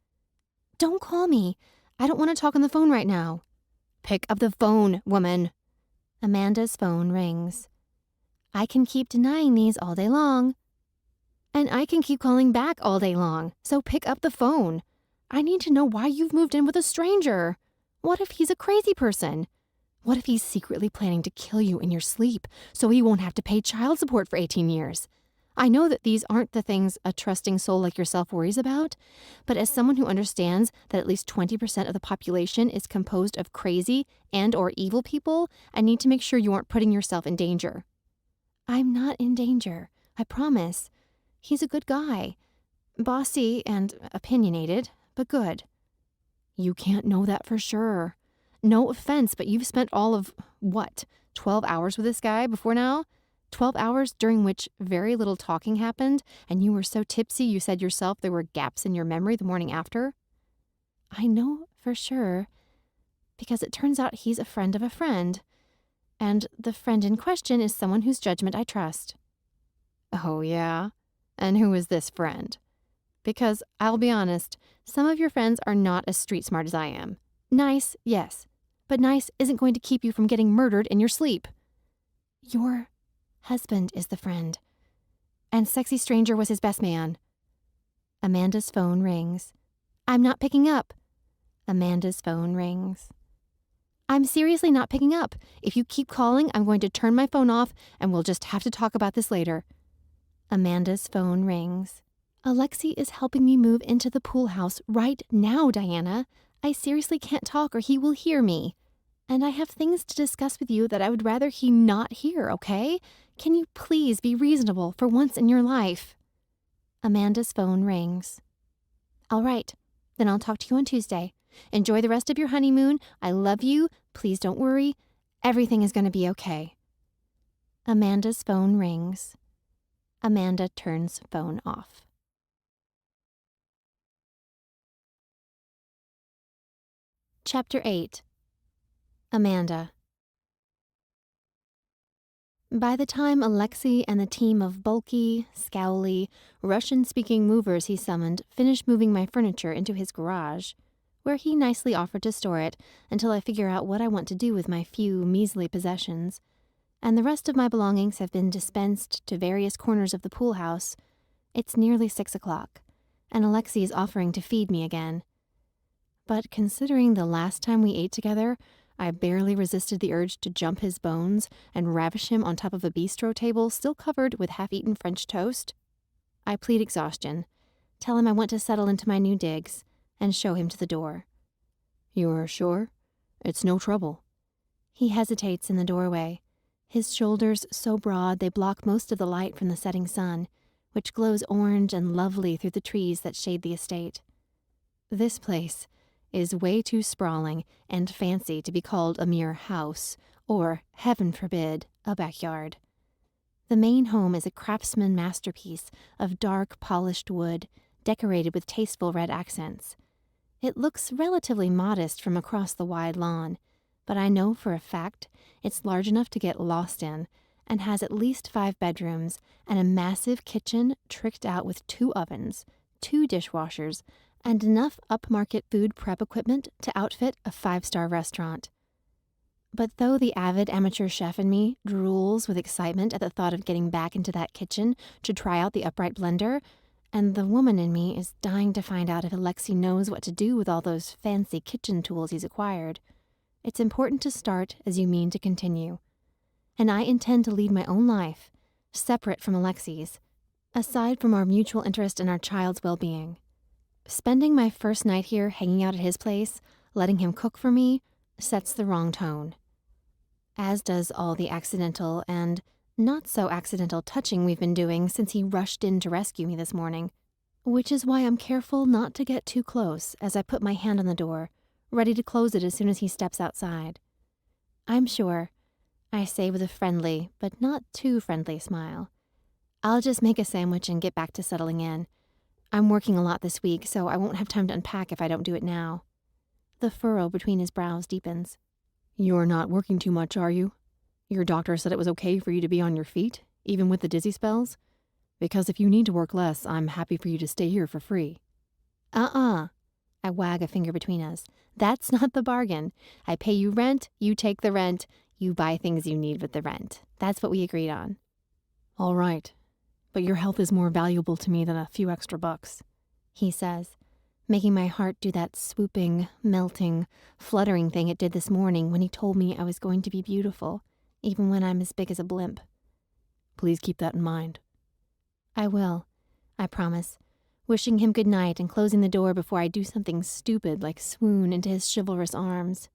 Don't call me. I don't want to talk on the phone right now. Pick up the phone, woman. Amanda's phone rings. I can keep denying these all day long. And I can keep calling back all day long, so pick up the phone. I need to know why you've moved in with a stranger. What if he's a crazy person? What if he's secretly planning to kill you in your sleep so he won't have to pay child support for 18 years? I know that these aren't the things a trusting soul like yourself worries about, but as someone who understands that at least 20% of the population is composed of crazy and or evil people, I need to make sure you aren't putting yourself in danger. I'm not in danger, I promise. He's a good guy. Bossy and opinionated, but good. You can't know that for sure. No offense, but you've spent all of, 12 hours with this guy before now? 12 hours during which very little talking happened, and you were so tipsy you said yourself there were gaps in your memory the morning after? I know for sure, because it turns out he's a friend of a friend, and the friend in question is someone whose judgment I trust. Oh, yeah? And who is this friend? Because, I'll be honest, some of your friends are not as street smart as I am. Nice, yes, but nice isn't going to keep you from getting murdered in your sleep. Your husband is the friend. And Sexy Stranger was his best man. Amanda's phone rings. I'm not picking up. Amanda's phone rings. I'm seriously not picking up. If you keep calling, I'm going to turn my phone off and we'll just have to talk about this later. Amanda's phone rings. Alexi is helping me move into the pool house right now, Diana. I seriously can't talk or he will hear me. And I have things to discuss with you that I would rather he not hear, okay? Can you please be reasonable for once in your life? Amanda's phone rings. All right, then I'll talk to you on Tuesday. Enjoy the rest of your honeymoon. I love you. Please don't worry. Everything is going to be okay. Amanda's phone rings. Amanda turns phone off. Chapter 8. Amanda. By the time Alexi and the team of bulky, scowly, Russian-speaking movers he summoned finished moving my furniture into his garage, where he nicely offered to store it until I figure out what I want to do with my few measly possessions, and the rest of my belongings have been dispensed to various corners of the pool house, it's nearly 6 o'clock, and Alexi is offering to feed me again. But considering the last time we ate together, I barely resisted the urge to jump his bones and ravish him on top of a bistro table still covered with half-eaten French toast. I plead exhaustion, tell him I want to settle into my new digs, and show him to the door. You're sure? It's no trouble. He hesitates in the doorway, his shoulders so broad they block most of the light from the setting sun, which glows orange and lovely through the trees that shade the estate. This place is way too sprawling and fancy to be called a mere house, or, heaven forbid, a backyard. The main home is a craftsman masterpiece of dark, polished wood, decorated with tasteful red accents. It looks relatively modest from across the wide lawn, but I know for a fact it's large enough to get lost in, and has at least 5 bedrooms and a massive kitchen tricked out with 2 ovens, 2 dishwashers, and enough upmarket food prep equipment to outfit a 5-star restaurant. But though the avid amateur chef in me drools with excitement at the thought of getting back into that kitchen to try out the upright blender, and the woman in me is dying to find out if Alexi knows what to do with all those fancy kitchen tools he's acquired, it's important to start as you mean to continue. And I intend to lead my own life, separate from Alexi's, aside from our mutual interest in our child's well-being. Spending my first night here hanging out at his place, letting him cook for me, sets the wrong tone. As does all the accidental and not so accidental touching we've been doing since he rushed in to rescue me this morning, which is why I'm careful not to get too close as I put my hand on the door, ready to close it as soon as he steps outside. I'm sure, I say with a friendly but not too friendly smile, I'll just make a sandwich and get back to settling in. I'm working a lot this week, so I won't have time to unpack if I don't do it now. The furrow between his brows deepens. You're not working too much, are you? Your doctor said it was okay for you to be on your feet, even with the dizzy spells? Because if you need to work less, I'm happy for you to stay here for free. I wag a finger between us. That's not the bargain. I pay you rent, you take the rent, you buy things you need with the rent. That's what we agreed on. All right, but your health is more valuable to me than a few extra bucks, he says, making my heart do that swooping, melting, fluttering thing it did this morning when he told me I was going to be beautiful, even when I'm as big as a blimp. Please keep that in mind. I will, I promise, wishing him good night and closing the door before I do something stupid like swoon into his chivalrous arms.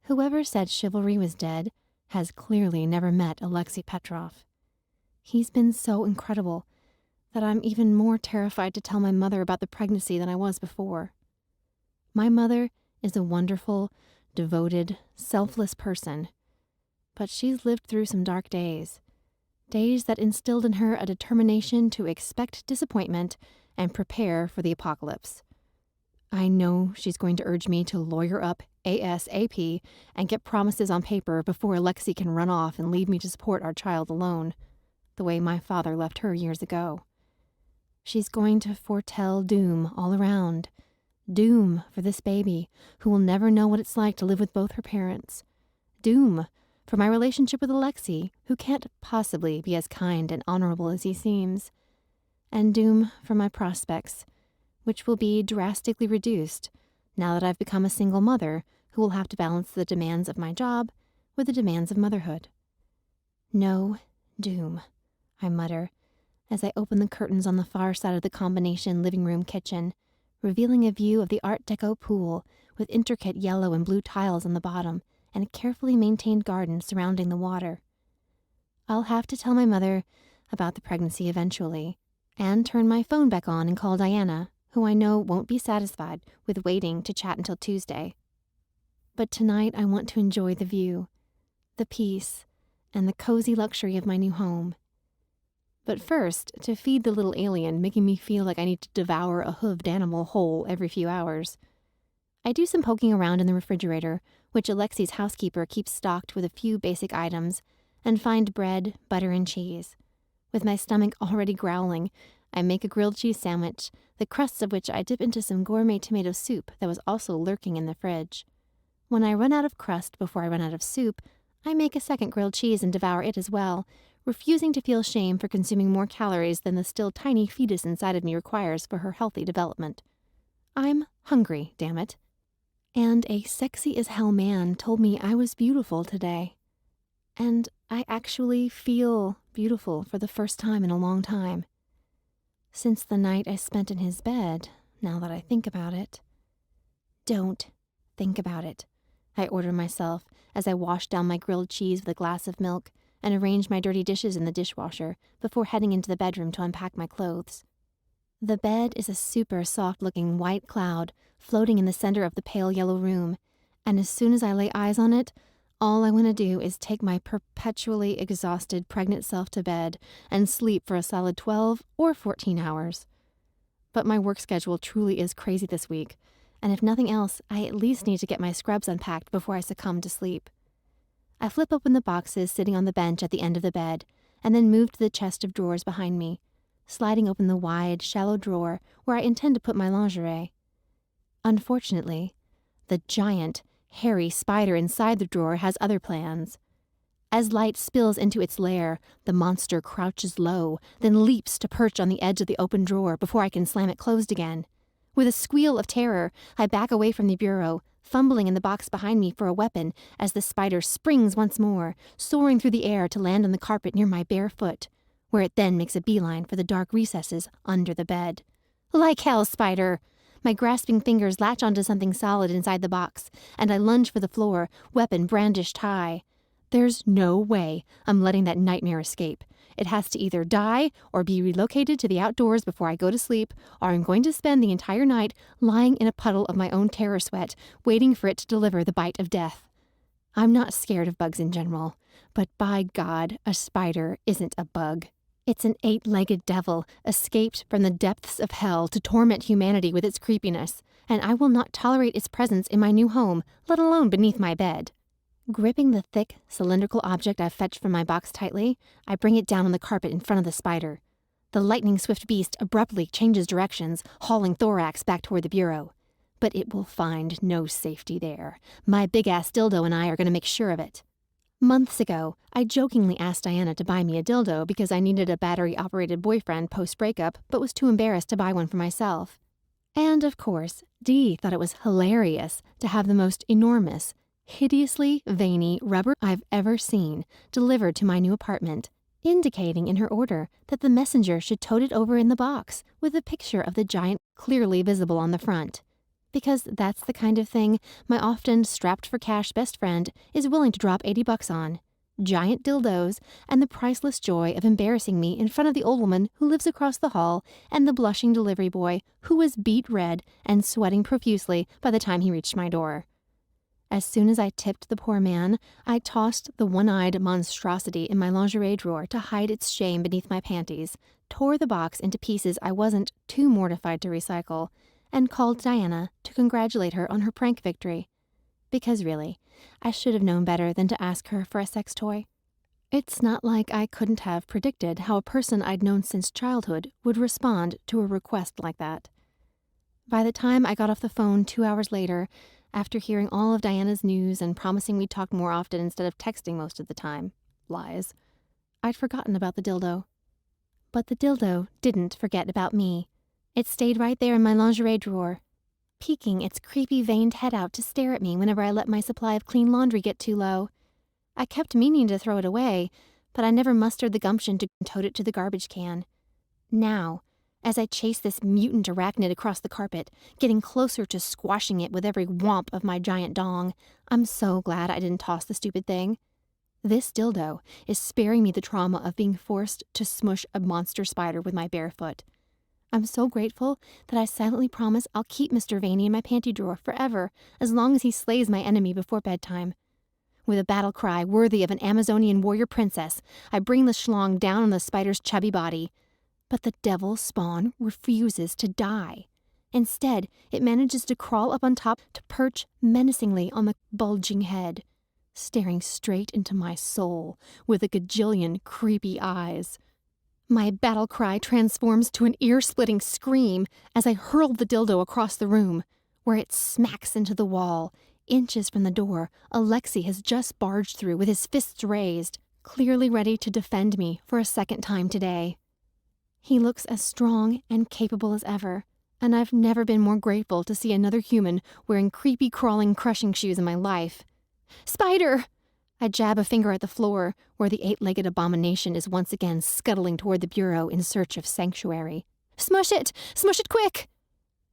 Whoever said chivalry was dead has clearly never met Alexi Petrov. He's been so incredible that I'm even more terrified to tell my mother about the pregnancy than I was before. My mother is a wonderful, devoted, selfless person, but she's lived through some dark days that instilled in her a determination to expect disappointment and prepare for the apocalypse. I know she's going to urge me to lawyer up ASAP and get promises on paper before Alexi can run off and leave me to support our child alone, the way my father left her years ago. She's going to foretell doom all around. Doom for this baby, who will never know what it's like to live with both her parents. Doom for my relationship with Alexi, who can't possibly be as kind and honorable as he seems. And doom for my prospects, which will be drastically reduced now that I've become a single mother who will have to balance the demands of my job with the demands of motherhood. No doom, I mutter, as I open the curtains on the far side of the combination living room kitchen, revealing a view of the Art Deco pool with intricate yellow and blue tiles on the bottom and a carefully maintained garden surrounding the water. I'll have to tell my mother about the pregnancy eventually, and turn my phone back on and call Diana, who I know won't be satisfied with waiting to chat until Tuesday. But tonight I want to enjoy the view, the peace, and the cozy luxury of my new home. But first, to feed the little alien, making me feel like I need to devour a hooved animal whole every few hours. I do some poking around in the refrigerator, which Alexi's housekeeper keeps stocked with a few basic items, and find bread, butter, and cheese. With my stomach already growling, I make a grilled cheese sandwich, the crusts of which I dip into some gourmet tomato soup that was also lurking in the fridge. When I run out of crust before I run out of soup, I make a second grilled cheese and devour it as well, refusing to feel shame for consuming more calories than the still tiny fetus inside of me requires for her healthy development. I'm hungry, damn it. And a sexy-as-hell man told me I was beautiful today. And I actually feel beautiful for the first time in a long time. Since the night I spent in his bed, now that I think about it. Don't think about it, I order myself as I wash down my grilled cheese with a glass of milk and arrange my dirty dishes in the dishwasher before heading into the bedroom to unpack my clothes. The bed is a super soft-looking white cloud floating in the center of the pale yellow room, and as soon as I lay eyes on it, all I want to do is take my perpetually exhausted pregnant self to bed and sleep for a solid 12 or 14 hours. But my work schedule truly is crazy this week, and if nothing else, I at least need to get my scrubs unpacked before I succumb to sleep. I flip open the boxes sitting on the bench at the end of the bed, and then move to the chest of drawers behind me, sliding open the wide, shallow drawer where I intend to put my lingerie. Unfortunately, the giant, hairy spider inside the drawer has other plans. As light spills into its lair, the monster crouches low, then leaps to perch on the edge of the open drawer before I can slam it closed again. With a squeal of terror, I back away from the bureau, fumbling in the box behind me for a weapon as the spider springs once more, soaring through the air to land on the carpet near my bare foot, where it then makes a beeline for the dark recesses under the bed. Like hell, spider! My grasping fingers latch onto something solid inside the box, and I lunge for the floor, weapon brandished high. There's no way I'm letting that nightmare escape. It has to either die or be relocated to the outdoors before I go to sleep, or I'm going to spend the entire night lying in a puddle of my own terror sweat, waiting for it to deliver the bite of death. I'm not scared of bugs in general, but by God, a spider isn't a bug. It's an 8-legged devil, escaped from the depths of hell to torment humanity with its creepiness, and I will not tolerate its presence in my new home, let alone beneath my bed. Gripping the thick, cylindrical object I've fetched from my box tightly, I bring it down on the carpet in front of the spider. The lightning-swift beast abruptly changes directions, hauling thorax back toward the bureau. But it will find no safety there. My big-ass dildo and I are going to make sure of it. Months ago, I jokingly asked Diana to buy me a dildo because I needed a battery-operated boyfriend post-breakup, but was too embarrassed to buy one for myself. And, of course, Dee thought it was hilarious to have the most enormous, hideously veiny rubber I've ever seen delivered to my new apartment, indicating in her order that the messenger should tote it over in the box with a picture of the giant clearly visible on the front. Because that's the kind of thing my often strapped-for-cash best friend is willing to drop $80 on. Giant dildos and the priceless joy of embarrassing me in front of the old woman who lives across the hall and the blushing delivery boy who was beet red and sweating profusely by the time he reached my door. As soon as I tipped the poor man, I tossed the one-eyed monstrosity in my lingerie drawer to hide its shame beneath my panties, tore the box into pieces I wasn't too mortified to recycle, and called Diana to congratulate her on her prank victory. Because really, I should have known better than to ask her for a sex toy. It's not like I couldn't have predicted how a person I'd known since childhood would respond to a request like that. By the time I got off the phone 2 hours later, after hearing all of Diana's news and promising we'd talk more often instead of texting most of the time, lies, I'd forgotten about the dildo. But the dildo didn't forget about me. It stayed right there in my lingerie drawer, peeking its creepy veined head out to stare at me whenever I let my supply of clean laundry get too low. I kept meaning to throw it away, but I never mustered the gumption to tote it to the garbage can. Now, as I chase this mutant arachnid across the carpet, getting closer to squashing it with every whomp of my giant dong, I'm so glad I didn't toss the stupid thing. This dildo is sparing me the trauma of being forced to smush a monster spider with my bare foot. I'm so grateful that I silently promise I'll keep Mr. Vaney in my panty drawer forever, as long as he slays my enemy before bedtime. With a battle cry worthy of an Amazonian warrior princess, I bring the schlong down on the spider's chubby body. But the devil spawn refuses to die. Instead, it manages to crawl up on top to perch menacingly on the bulging head, staring straight into my soul with a gajillion creepy eyes. My battle cry transforms to an ear-splitting scream as I hurl the dildo across the room, where it smacks into the wall. Inches from the door, Alexi has just barged through with his fists raised, clearly ready to defend me for a second time today. He looks as strong and capable as ever, and I've never been more grateful to see another human wearing creepy, crawling, crushing shoes in my life. Spider! I jab a finger at the floor, where the 8-legged abomination is once again scuttling toward the bureau in search of sanctuary. Smush it! Smush it quick!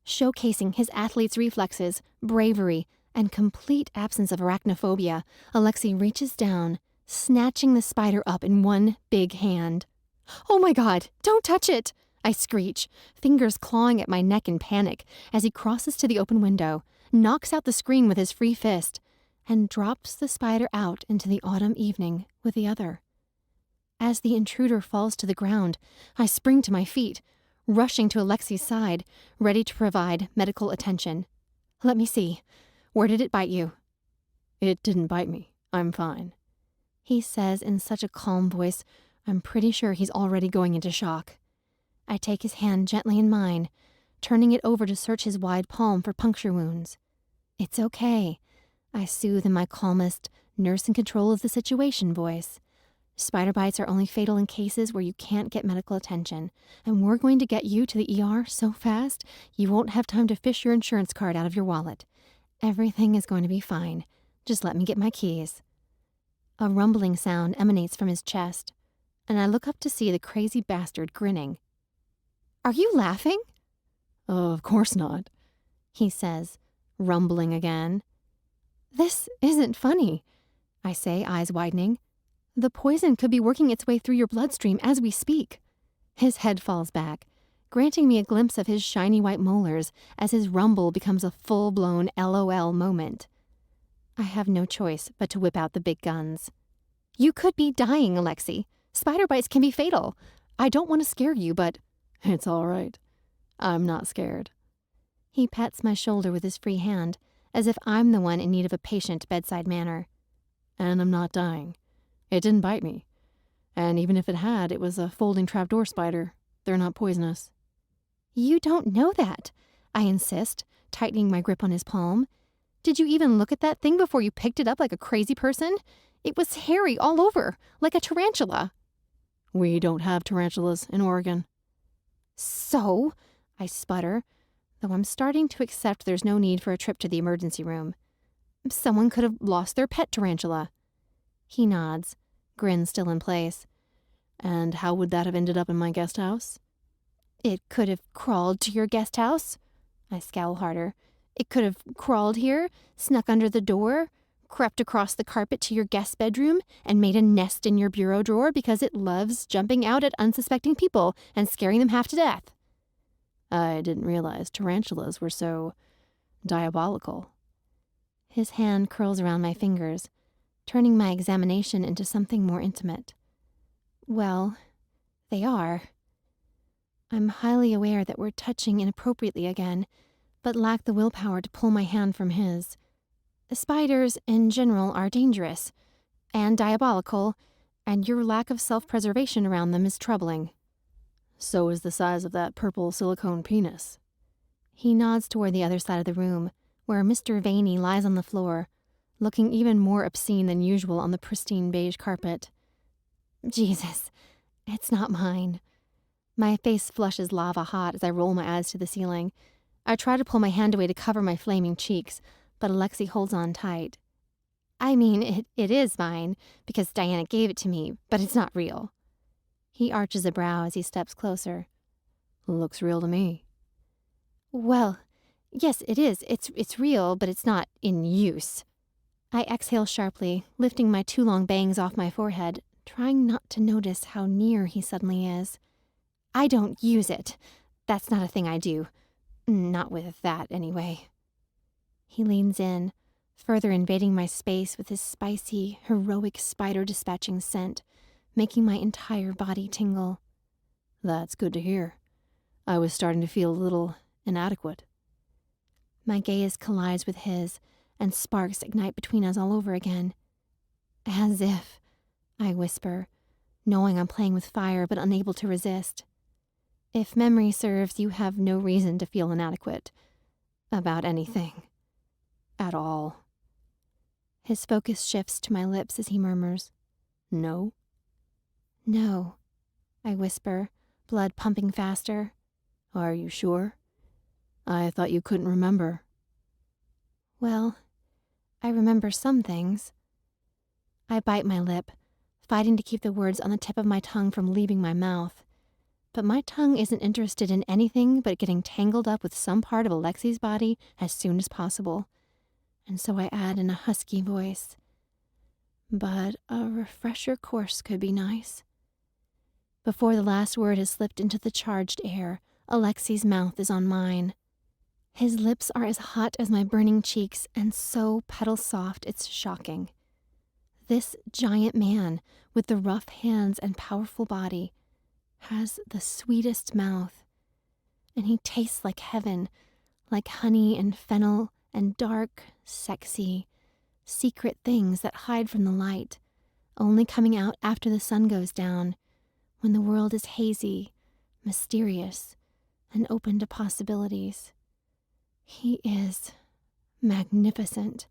Showcasing his athlete's reflexes, bravery, and complete absence of arachnophobia, Alexi reaches down, snatching the spider up in one big hand. Oh my God, don't touch it! I screech, fingers clawing at my neck in panic, as he crosses to the open window, knocks out the screen with his free fist, and drops the spider out into the autumn evening with the other. As the intruder falls to the ground, I spring to my feet, rushing to Alexi's side, ready to provide medical attention. Let me see. Where did it bite you? It didn't bite me. I'm fine. He says in such a calm voice, I'm pretty sure he's already going into shock. I take his hand gently in mine, turning it over to search his wide palm for puncture wounds. It's okay. I soothe in my calmest, nurse in control of the situation voice. Spider bites are only fatal in cases where you can't get medical attention, and we're going to get you to the ER so fast you won't have time to fish your insurance card out of your wallet. Everything is going to be fine. Just let me get my keys. A rumbling sound emanates from his chest, and I look up to see the crazy bastard grinning. Are you laughing? Of course not, he says, rumbling again. This isn't funny, I say, eyes widening. The poison could be working its way through your bloodstream as we speak. His head falls back, granting me a glimpse of his shiny white molars as his rumble becomes a full-blown LOL moment. I have no choice but to whip out the big guns. You could be dying, Alexi. Spider bites can be fatal. I don't want to scare you, but it's all right. I'm not scared. He pets my shoulder with his free hand, as if I'm the one in need of a patient bedside manner. And I'm not dying. It didn't bite me. And even if it had, it was a folding trapdoor spider. They're not poisonous. You don't know that, I insist, tightening my grip on his palm. Did you even look at that thing before you picked it up like a crazy person? It was hairy all over, like a tarantula. We don't have tarantulas in Oregon. So, I sputter, though I'm starting to accept there's no need for a trip to the emergency room. Someone could have lost their pet tarantula. He nods, grin still in place. And how would that have ended up in my guest house? It could have crawled to your guest house. I scowl harder. It could have crawled here, snuck under the door, crept across the carpet to your guest bedroom, and made a nest in your bureau drawer because it loves jumping out at unsuspecting people and scaring them half to death. I didn't realize tarantulas were so diabolical. His hand curls around my fingers, turning my examination into something more intimate. Well, they are. I'm highly aware that we're touching inappropriately again, but lack the willpower to pull my hand from his. Spiders, in general, are dangerous and diabolical, and your lack of self-preservation around them is troubling. So is the size of that purple silicone penis. He nods toward the other side of the room, where Mr. Vaney lies on the floor, looking even more obscene than usual on the pristine beige carpet. Jesus, it's not mine. My face flushes lava hot as I roll my eyes to the ceiling. I try to pull my hand away to cover my flaming cheeks, but Alexi holds on tight. I mean, it is mine, because Diana gave it to me, but it's not real. He arches a brow as he steps closer. Looks real to me. Well, yes, it is. It's real, but it's not in use. I exhale sharply, lifting my 2 long bangs off my forehead, trying not to notice how near he suddenly is. I don't use it. That's not a thing I do. Not with that, anyway. He leans in, further invading my space with his spicy, heroic spider-dispatching scent, making my entire body tingle. That's good to hear. I was starting to feel a little inadequate. My gaze collides with his, and sparks ignite between us all over again. As if, I whisper, knowing I'm playing with fire but unable to resist. If memory serves, you have no reason to feel inadequate. About anything. At all. His focus shifts to my lips as he murmurs, No? No, I whisper, blood pumping faster. Are you sure? I thought you couldn't remember. Well, I remember some things. I bite my lip, fighting to keep the words on the tip of my tongue from leaving my mouth. But my tongue isn't interested in anything but getting tangled up with some part of Alexi's body as soon as possible. And so I add in a husky voice, but a refresher course could be nice. Before the last word has slipped into the charged air, Alexi's mouth is on mine. His lips are as hot as my burning cheeks and so petal soft it's shocking. This giant man, with the rough hands and powerful body, has the sweetest mouth, and he tastes like heaven, like honey and fennel and dark, sexy, secret things that hide from the light, only coming out after the sun goes down, when the world is hazy, mysterious, and open to possibilities. He is magnificent,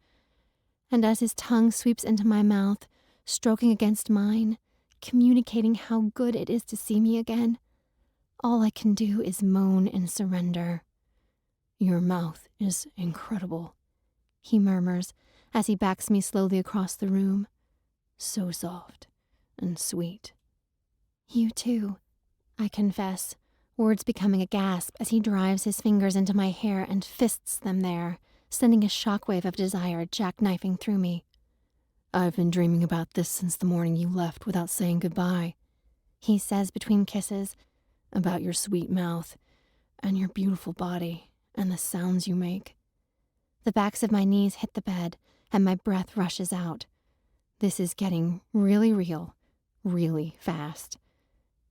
and as his tongue sweeps into my mouth, stroking against mine, communicating how good it is to see me again, all I can do is moan and surrender. Your mouth is incredible, he murmurs as he backs me slowly across the room. So soft and sweet. You too, I confess, words becoming a gasp as he drives his fingers into my hair and fists them there, sending a shockwave of desire jackknifing through me. I've been dreaming about this since the morning you left without saying goodbye, he says between kisses, about your sweet mouth and your beautiful body and the sounds you make. The backs of my knees hit the bed and my breath rushes out. This is getting really real, really fast.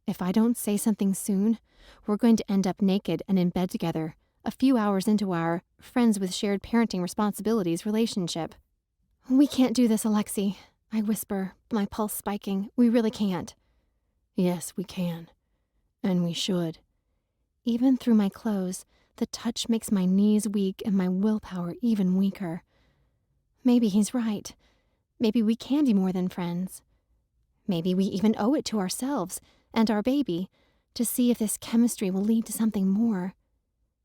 If I don't say something soon, we're going to end up naked and in bed together, a few hours into our friends with shared parenting responsibilities relationship. We can't do this, Alexi, I whisper, my pulse spiking. We really can't. Yes, we can. And we should. Even through my clothes, the touch makes my knees weak and my willpower even weaker. Maybe he's right. Maybe we can be more than friends. Maybe we even owe it to ourselves and our baby to see if this chemistry will lead to something more.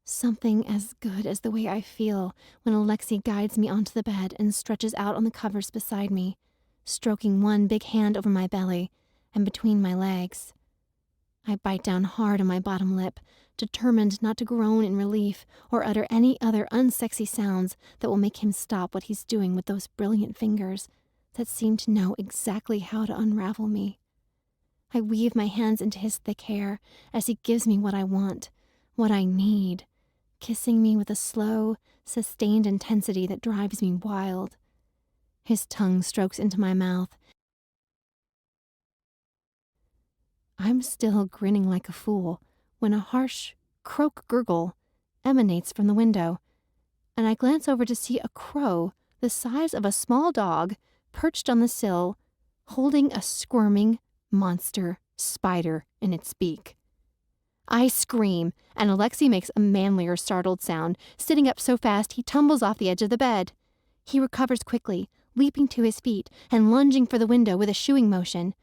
Something as good as the way I feel when Alexi guides me onto the bed and stretches out on the covers beside me, stroking one big hand over my belly and between my legs. I bite down hard on my bottom lip, determined not to groan in relief or utter any other unsexy sounds that will make him stop what he's doing with those brilliant fingers that seem to know exactly how to unravel me. I weave my hands into his thick hair as he gives me what I want, what I need, kissing me with a slow, sustained intensity that drives me wild. His tongue strokes into my mouth. I'm still grinning like a fool when a harsh croak gurgle emanates from the window, and I glance over to see a crow the size of a small dog perched on the sill, holding a squirming monster spider in its beak. I scream, and Alexi makes a manlier startled sound, sitting up so fast he tumbles off the edge of the bed. He recovers quickly, leaping to his feet and lunging for the window with a shooing motion.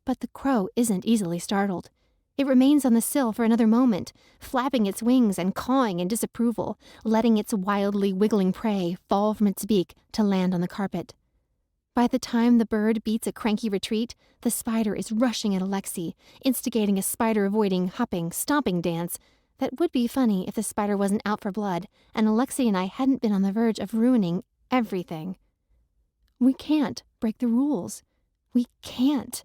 But the crow isn't easily startled. It remains on the sill for another moment, flapping its wings and cawing in disapproval, letting its wildly wiggling prey fall from its beak to land on the carpet. By the time the bird beats a cranky retreat, the spider is rushing at Alexi, instigating a spider-avoiding, hopping, stomping dance that would be funny if the spider wasn't out for blood and Alexi and I hadn't been on the verge of ruining everything. We can't break the rules. We can't.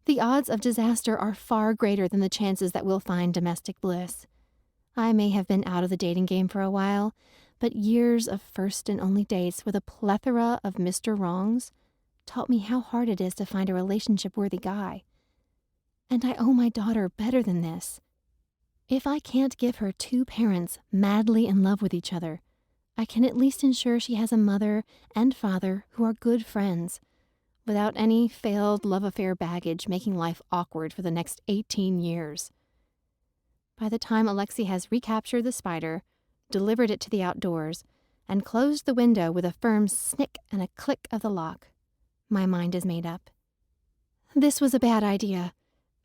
The odds of disaster are far greater than the chances that we'll find domestic bliss. I may have been out of the dating game for a while, but years of first and only dates with a plethora of Mr. Wrongs taught me how hard it is to find a relationship-worthy guy. And I owe my daughter better than this. If I can't give her two parents madly in love with each other, I can at least ensure she has a mother and father who are good friends, without any failed love affair baggage making life awkward for the next 18 years. By the time Alexi has recaptured the spider, delivered it to the outdoors, and closed the window with a firm snick and a click of the lock, my mind is made up. This was a bad idea,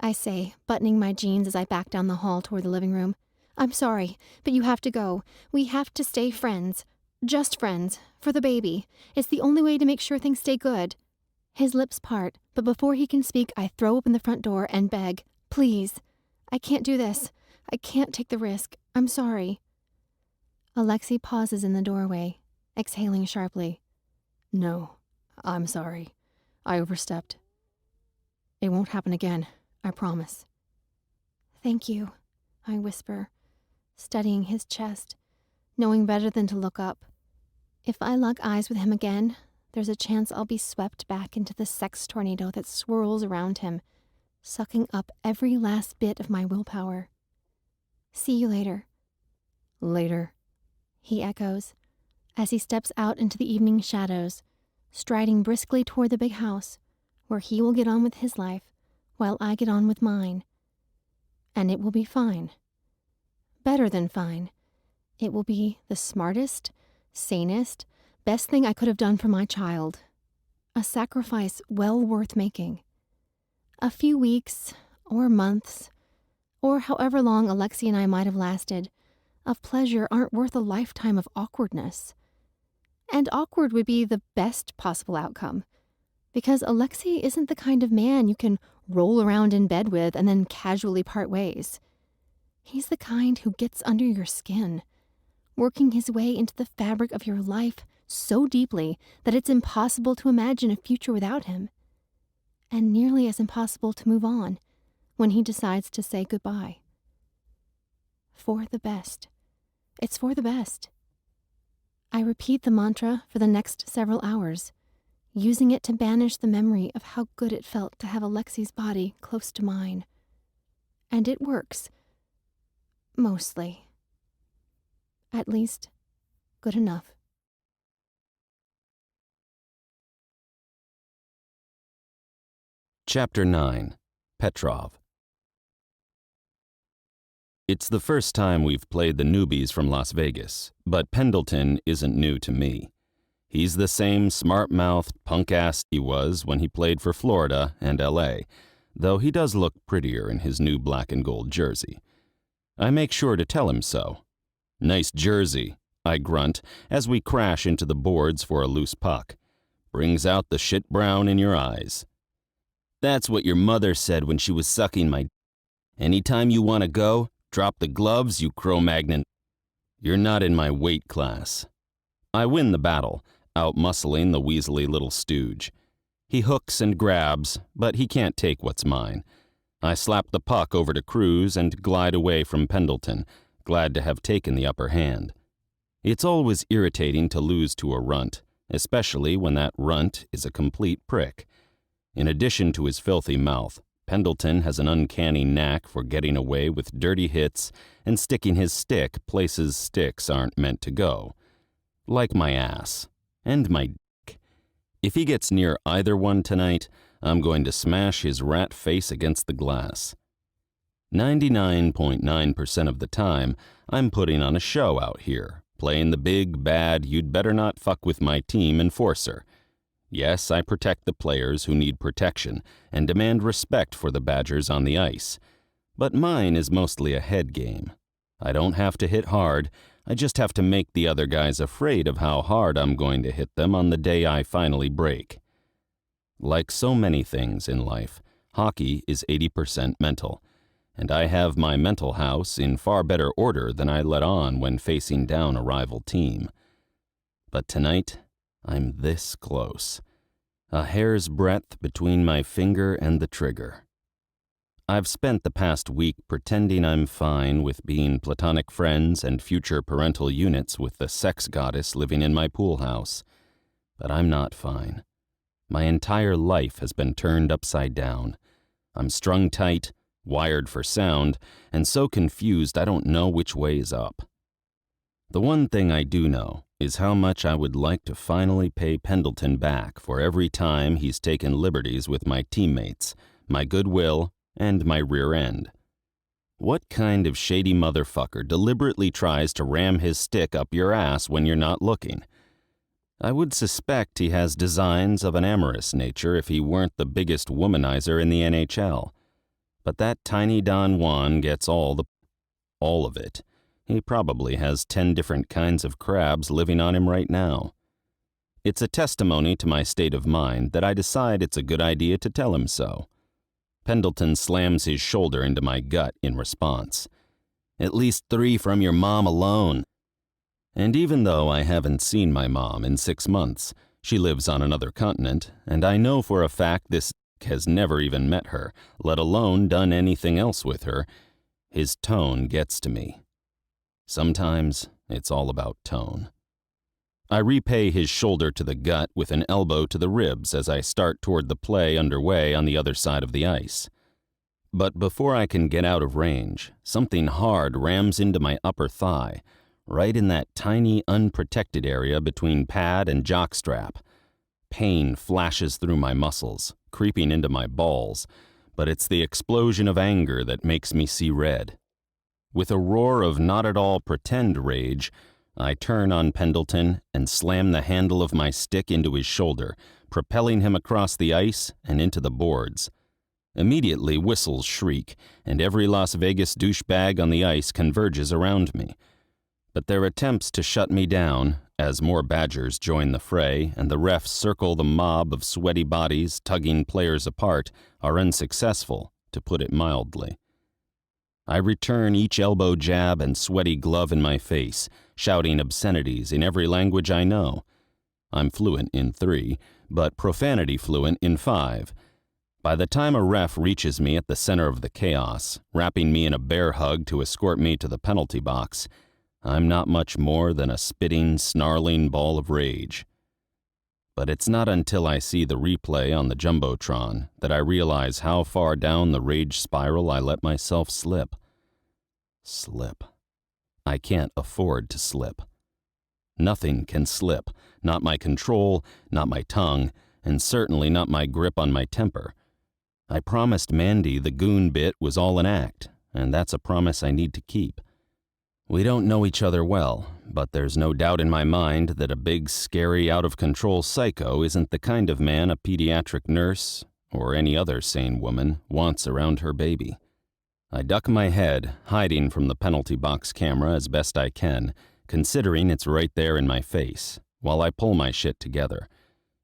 I say, buttoning my jeans as I back down the hall toward the living room. I'm sorry, but you have to go. We have to stay friends. Just friends. For the baby. It's the only way to make sure things stay good. His lips part, but before he can speak, I throw open the front door and beg, please. I can't do this. I can't take the risk. I'm sorry. Alexi pauses in the doorway, exhaling sharply. No, I'm sorry. I overstepped. It won't happen again, I promise. Thank you, I whisper, studying his chest, knowing better than to look up. If I lock eyes with him again, there's a chance I'll be swept back into the sex tornado that swirls around him, sucking up every last bit of my willpower. See you later. Later, he echoes, as he steps out into the evening shadows, striding briskly toward the big house, where he will get on with his life, while I get on with mine. And it will be fine. Better than fine. It will be the smartest, sanest, best thing I could have done for my child. A sacrifice well worth making. A few weeks, or months, or however long Alexi and I might have lasted, of pleasure aren't worth a lifetime of awkwardness. And awkward would be the best possible outcome, because Alexi isn't the kind of man you can roll around in bed with and then casually part ways. He's the kind who gets under your skin, working his way into the fabric of your life so deeply that it's impossible to imagine a future without him, and nearly as impossible to move on when he decides to say goodbye. For the best. It's for the best. I repeat the mantra for the next several hours, using it to banish the memory of how good it felt to have Alexi's body close to mine. And it works. Mostly. At least, good enough. Chapter 9. Petrov. It's the first time we've played the newbies from Las Vegas, but Pendleton isn't new to me. He's the same smart-mouthed punk-ass he was when he played for Florida and L.A., though he does look prettier in his new black and gold jersey. I make sure to tell him so. "Nice jersey," I grunt as we crash into the boards for a loose puck. "Brings out the shit brown in your eyes." "That's what your mother said when she was sucking my d. Anytime you want to go, drop the gloves, you Cro-Magnon." "You're not in my weight class." I win the battle, out-muscling the weaselly little stooge. He hooks and grabs, but he can't take what's mine. I slap the puck over to Cruz and glide away from Pendleton, glad to have taken the upper hand. It's always irritating to lose to a runt, especially when that runt is a complete prick. In addition to his filthy mouth, Pendleton has an uncanny knack for getting away with dirty hits and sticking his stick places sticks aren't meant to go. Like my ass. And my dick. If he gets near either one tonight, I'm going to smash his rat face against the glass. 99.9% of the time, I'm putting on a show out here, playing the big, bad, you'd better not fuck with my team enforcer. Yes, I protect the players who need protection and demand respect for the Badgers on the ice. But mine is mostly a head game. I don't have to hit hard, I just have to make the other guys afraid of how hard I'm going to hit them on the day I finally break. Like so many things in life, hockey is 80% mental, and I have my mental house in far better order than I let on when facing down a rival team. But tonight, I'm this close. A hair's breadth between my finger and the trigger. I've spent the past week pretending I'm fine with being platonic friends and future parental units with the sex goddess living in my pool house. But I'm not fine. My entire life has been turned upside down. I'm strung tight, wired for sound, and so confused I don't know which way is up. The one thing I do know is how much I would like to finally pay Pendleton back for every time he's taken liberties with my teammates, my goodwill, and my rear end. What kind of shady motherfucker deliberately tries to ram his stick up your ass when you're not looking? I would suspect he has designs of an amorous nature if he weren't the biggest womanizer in the NHL. But that tiny Don Juan gets all of it. He probably has 10 different kinds of crabs living on him right now. It's a testimony to my state of mind that I decide it's a good idea to tell him so. Pendleton slams his shoulder into my gut in response. "At least 3 from your mom alone." And even though I haven't seen my mom in 6 months, she lives on another continent, and I know for a fact this has never even met her, let alone done anything else with her, his tone gets to me. Sometimes it's all about tone. I repay his shoulder to the gut with an elbow to the ribs as I start toward the play underway on the other side of the ice. But before I can get out of range, something hard rams into my upper thigh, right in that tiny unprotected area between pad and jockstrap. Pain flashes through my muscles, creeping into my balls, but it's the explosion of anger that makes me see red. With a roar of not at all pretend rage, I turn on Pendleton and slam the handle of my stick into his shoulder, propelling him across the ice and into the boards. Immediately, whistles shriek, and every Las Vegas douchebag on the ice converges around me. But their attempts to shut me down, as more Badgers join the fray and the refs circle the mob of sweaty bodies tugging players apart, are unsuccessful, to put it mildly. I return each elbow jab and sweaty glove in my face, shouting obscenities in every language I know. I'm fluent in 3, but profanity fluent in 5. By the time a ref reaches me at the center of the chaos, wrapping me in a bear hug to escort me to the penalty box, I'm not much more than a spitting, snarling ball of rage. But it's not until I see the replay on the Jumbotron that I realize how far down the rage spiral I let myself slip. Slip. I can't afford to slip. Nothing can slip, not my control, not my tongue, and certainly not my grip on my temper. I promised Mandy the goon bit was all an act, and that's a promise I need to keep. We don't know each other well, but there's no doubt in my mind that a big, scary, out-of-control psycho isn't the kind of man a pediatric nurse, or any other sane woman, wants around her baby. I duck my head, hiding from the penalty box camera as best I can, considering it's right there in my face, while I pull my shit together.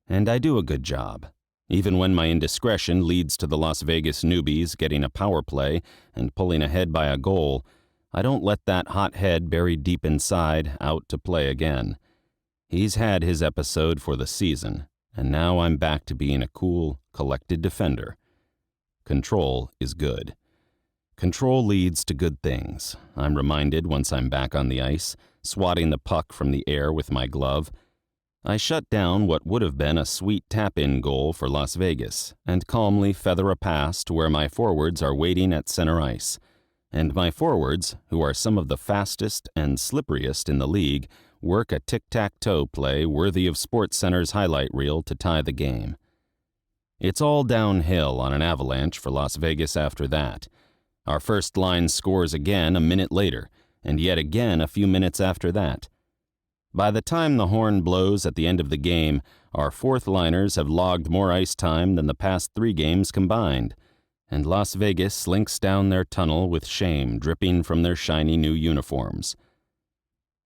And I do a good job. Even when my indiscretion leads to the Las Vegas newbies getting a power play and pulling ahead by a goal, I don't let that hot head buried deep inside out to play again. He's had his episode for the season, and now I'm back to being a cool, collected defender. Control is good. Control leads to good things, I'm reminded once I'm back on the ice, swatting the puck from the air with my glove. I shut down what would have been a sweet tap-in goal for Las Vegas and calmly feather a pass to where my forwards are waiting at center ice. And my forwards, who are some of the fastest and slipperiest in the league, work a tic-tac-toe play worthy of SportsCenter's highlight reel to tie the game. It's all downhill on an avalanche for Las Vegas after that. Our first line scores again a minute later, and yet again a few minutes after that. By the time the horn blows at the end of the game, our fourth liners have logged more ice time than the past 3 games combined, and Las Vegas slinks down their tunnel with shame dripping from their shiny new uniforms.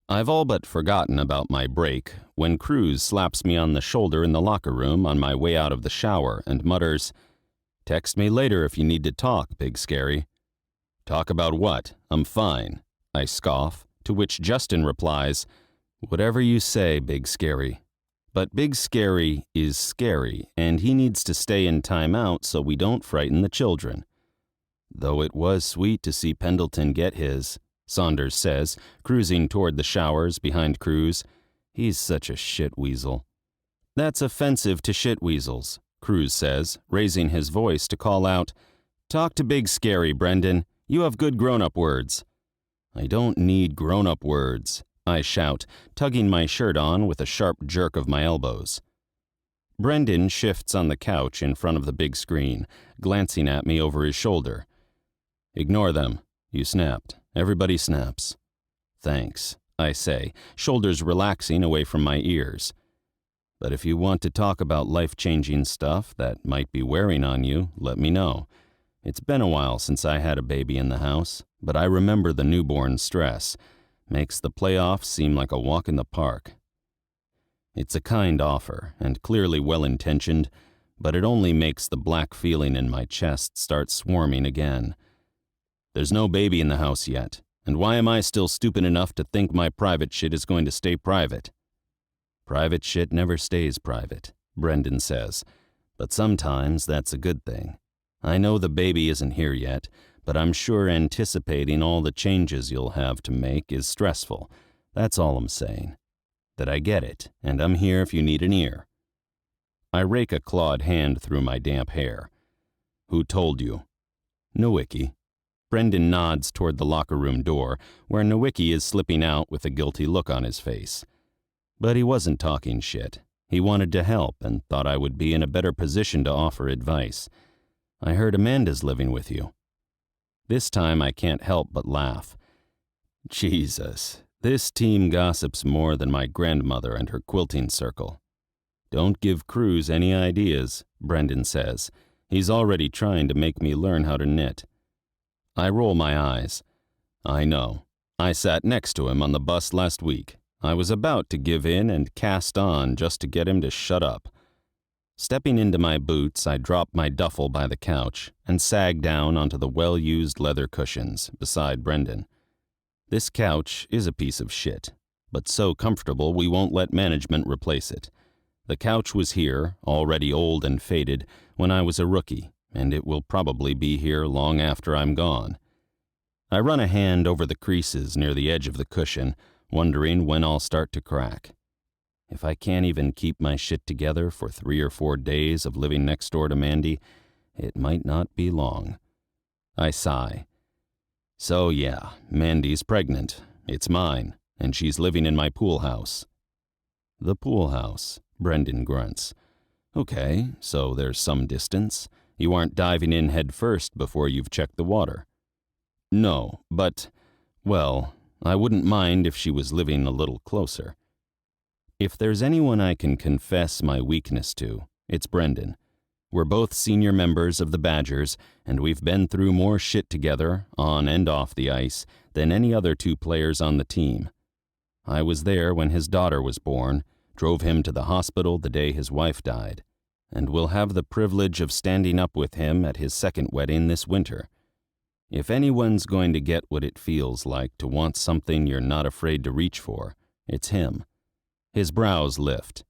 I've all but forgotten about my break when Cruz slaps me on the shoulder in the locker room on my way out of the shower and mutters, "Text me later if you need to talk, Big Scary." "Talk about what? I'm fine," I scoff, to which Justin replies, "Whatever you say, Big Scary." But Big Scary is scary, and he needs to stay in timeout so we don't frighten the children. Though it was sweet to see Pendleton get his, Saunders says, cruising toward the showers behind Cruz. He's such a shit weasel. That's offensive to shit weasels, Cruz says, raising his voice to call out, "Talk to Big Scary, Brendan. You have good grown-up words." "I don't need grown-up words," I shout, tugging my shirt on with a sharp jerk of my elbows. Brendan shifts on the couch in front of the big screen, glancing at me over his shoulder. "Ignore them. You snapped. Everybody snaps." "Thanks," I say, shoulders relaxing away from my ears. "But if you want to talk about life-changing stuff that might be wearing on you, let me know. It's been a while since I had a baby in the house, but I remember the newborn stress. Makes the playoffs seem like a walk in the park." It's a kind offer, and clearly well-intentioned, but it only makes the black feeling in my chest start swarming again. There's no baby in the house yet, and why am I still stupid enough to think my private shit is going to stay private? "Private shit never stays private," Brendan says, "but sometimes that's a good thing. I know the baby isn't here yet, but I'm sure anticipating all the changes you'll have to make is stressful. That's all I'm saying. That I get it, and I'm here if you need an ear." I rake a clawed hand through my damp hair. "Who told you?" "Nowicki." Brendan nods toward the locker room door, where Nowicki is slipping out with a guilty look on his face. But he wasn't talking shit. He wanted to help and thought I would be in a better position to offer advice. "I heard Amanda's living with you." This time I can't help but laugh. Jesus, this team gossips more than my grandmother and her quilting circle. "Don't give Cruz any ideas," Brendan says. "He's already trying to make me learn how to knit." I roll my eyes. "I know. I sat next to him on the bus last week. I was about to give in and cast on just to get him to shut up." Stepping into my boots, I drop my duffel by the couch and sag down onto the well-used leather cushions beside Brendan. This couch is a piece of shit, but so comfortable we won't let management replace it. The couch was here, already old and faded, when I was a rookie, and it will probably be here long after I'm gone. I run a hand over the creases near the edge of the cushion, wondering when I'll start to crack. If I can't even keep my shit together for 3 or 4 days of living next door to Mandy, it might not be long. I sigh. So yeah, Mandy's pregnant. It's mine, and she's living in my pool house. The pool house, Brendan grunts. Okay, so there's some distance. You aren't diving in head first before you've checked the water. No, but, well, I wouldn't mind if she was living a little closer. If there's anyone I can confess my weakness to, it's Brendan. We're both senior members of the Badgers, and we've been through more shit together, on and off the ice, than any other 2 players on the team. I was there when his daughter was born, drove him to the hospital the day his wife died, and will have the privilege of standing up with him at his second wedding this winter. If anyone's going to get what it feels like to want something you're not afraid to reach for, it's him. His brows lift.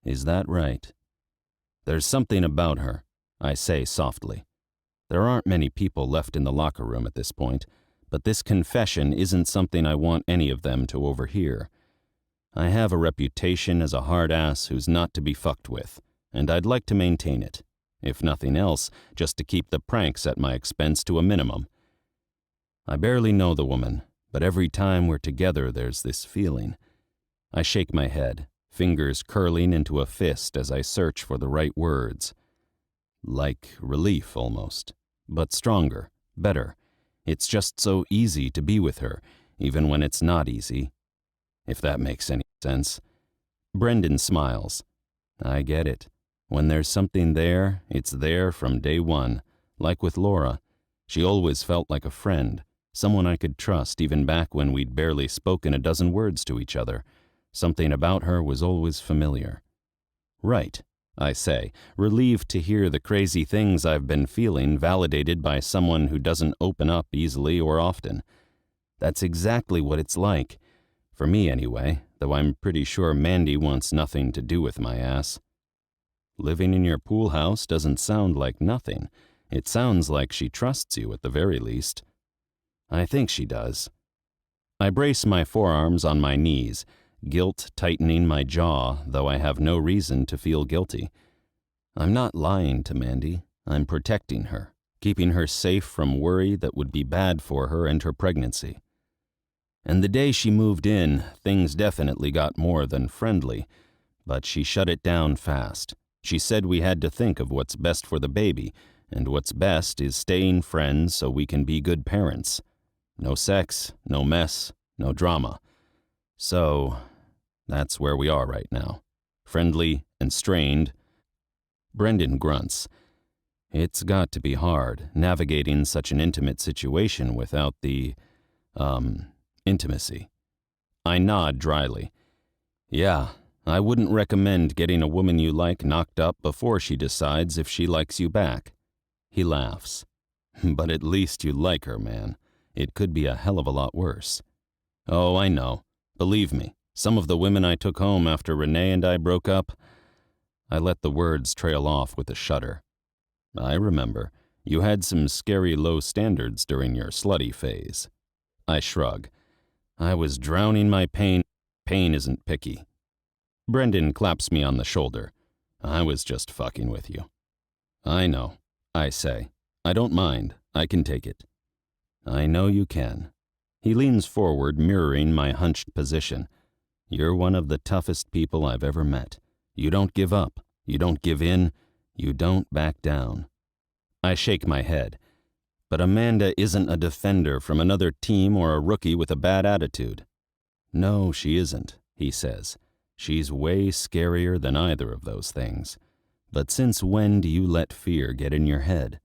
Is that right? There's something about her, I say softly. There aren't many people left in the locker room at this point, but this confession isn't something I want any of them to overhear. I have a reputation as a hard ass who's not to be fucked with, and I'd like to maintain it, if nothing else, just to keep the pranks at my expense to a minimum. I barely know the woman, but every time we're together there's this feeling. I shake my head, fingers curling into a fist as I search for the right words. Like relief, almost. But stronger, better. It's just so easy to be with her, even when it's not easy. If that makes any sense. Brendan smiles. I get it. When there's something there, it's there from day one. Like with Laura. She always felt like a friend, someone I could trust even back when we'd barely spoken a dozen words to each other. Something about her was always familiar. Right, I say, relieved to hear the crazy things I've been feeling validated by someone who doesn't open up easily or often. That's exactly what it's like. For me anyway, though I'm pretty sure Mandy wants nothing to do with my ass. Living in your pool house doesn't sound like nothing. It sounds like she trusts you at the very least. I think she does. I brace my forearms on my knees, guilt tightening my jaw, though I have no reason to feel guilty. I'm not lying to Mandy. I'm protecting her, keeping her safe from worry that would be bad for her and her pregnancy. And the day she moved in, things definitely got more than friendly, but she shut it down fast. She said we had to think of what's best for the baby, and what's best is staying friends so we can be good parents. No sex, no mess, no drama. So, that's where we are right now. Friendly and strained. Brendan grunts. It's got to be hard, navigating such an intimate situation without the, intimacy. I nod dryly. Yeah, I wouldn't recommend getting a woman you like knocked up before she decides if she likes you back. He laughs. But at least you like her, man. It could be a hell of a lot worse. Oh, I know. Believe me, some of the women I took home after Renee and I broke up, I let the words trail off with a shudder. I remember. You had some scary low standards during your slutty phase. I shrug. I was drowning my pain. Pain isn't picky. Brendan claps me on the shoulder. I was just fucking with you. I know, I say. I don't mind. I can take it. I know you can. He leans forward, mirroring my hunched position. You're one of the toughest people I've ever met. You don't give up. You don't give in. You don't back down. I shake my head. But Amanda isn't a defender from another team or a rookie with a bad attitude. No, she isn't, he says. She's way scarier than either of those things. But since when do you let fear get in your head?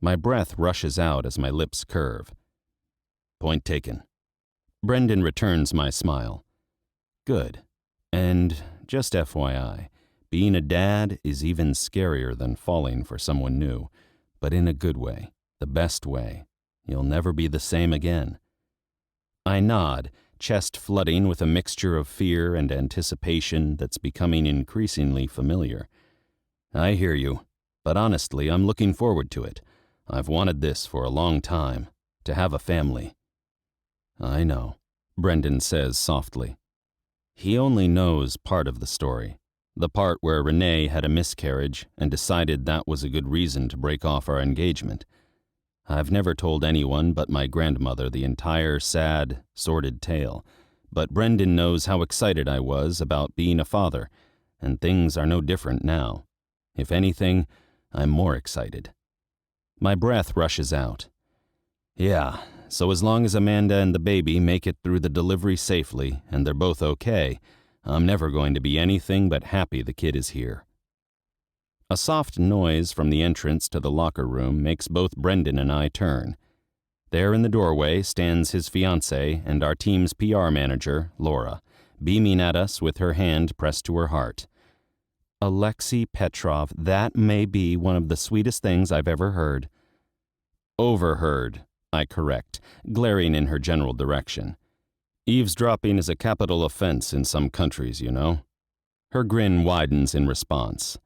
My breath rushes out as my lips curve. Point taken. Brendan returns my smile. Good. And just FYI, being a dad is even scarier than falling for someone new, but in a good way. The best way. You'll never be the same again. I nod, chest flooding with a mixture of fear and anticipation that's becoming increasingly familiar. I hear you, but honestly, I'm looking forward to it. I've wanted this for a long time, to have a family. I know, Brendan says softly. He only knows part of the story, the part where Renee had a miscarriage and decided that was a good reason to break off our engagement. I've never told anyone but my grandmother the entire sad, sordid tale, but Brendan knows how excited I was about being a father, and things are no different now. If anything, I'm more excited. My breath rushes out. Yeah, so as long as Amanda and the baby make it through the delivery safely and they're both okay, I'm never going to be anything but happy the kid is here. A soft noise from the entrance to the locker room makes both Brendan and I turn. There in the doorway stands his fiancée and our team's PR manager, Laura, beaming at us with her hand pressed to her heart. Alexi Petrov, that may be one of the sweetest things I've ever heard. Overheard, I correct, glaring in her general direction. Eavesdropping is a capital offense in some countries, you know. Her grin widens in response.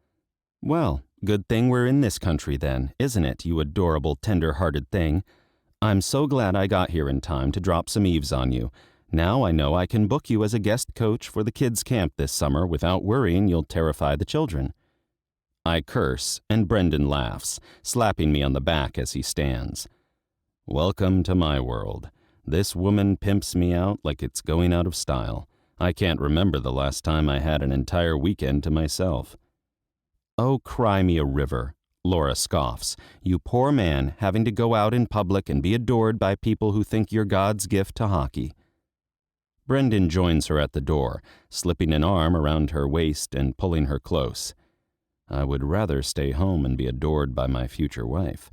Well, good thing we're in this country then, isn't it, you adorable, tender-hearted thing? I'm so glad I got here in time to drop some eaves on you. Now I know I can book you as a guest coach for the kids' camp this summer without worrying you'll terrify the children. I curse, and Brendan laughs, slapping me on the back as he stands. Welcome to my world. This woman pimps me out like it's going out of style. I can't remember the last time I had an entire weekend to myself. Oh, cry me a river, Laura scoffs. You poor man having to go out in public and be adored by people who think you're God's gift to hockey. Brendan joins her at the door, slipping an arm around her waist and pulling her close. I would rather stay home and be adored by my future wife.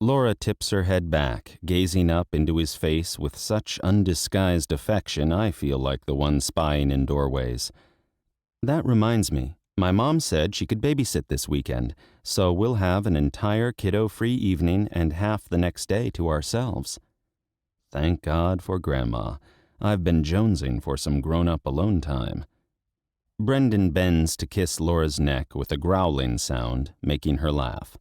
Laura tips her head back, gazing up into his face with such undisguised affection I feel like the one spying in doorways. That reminds me, my mom said she could babysit this weekend, so we'll have an entire kiddo-free evening and half the next day to ourselves. Thank God for Grandma. I've been jonesing for some grown-up alone time. Brendan bends to kiss Laura's neck with a growling sound, making her laugh.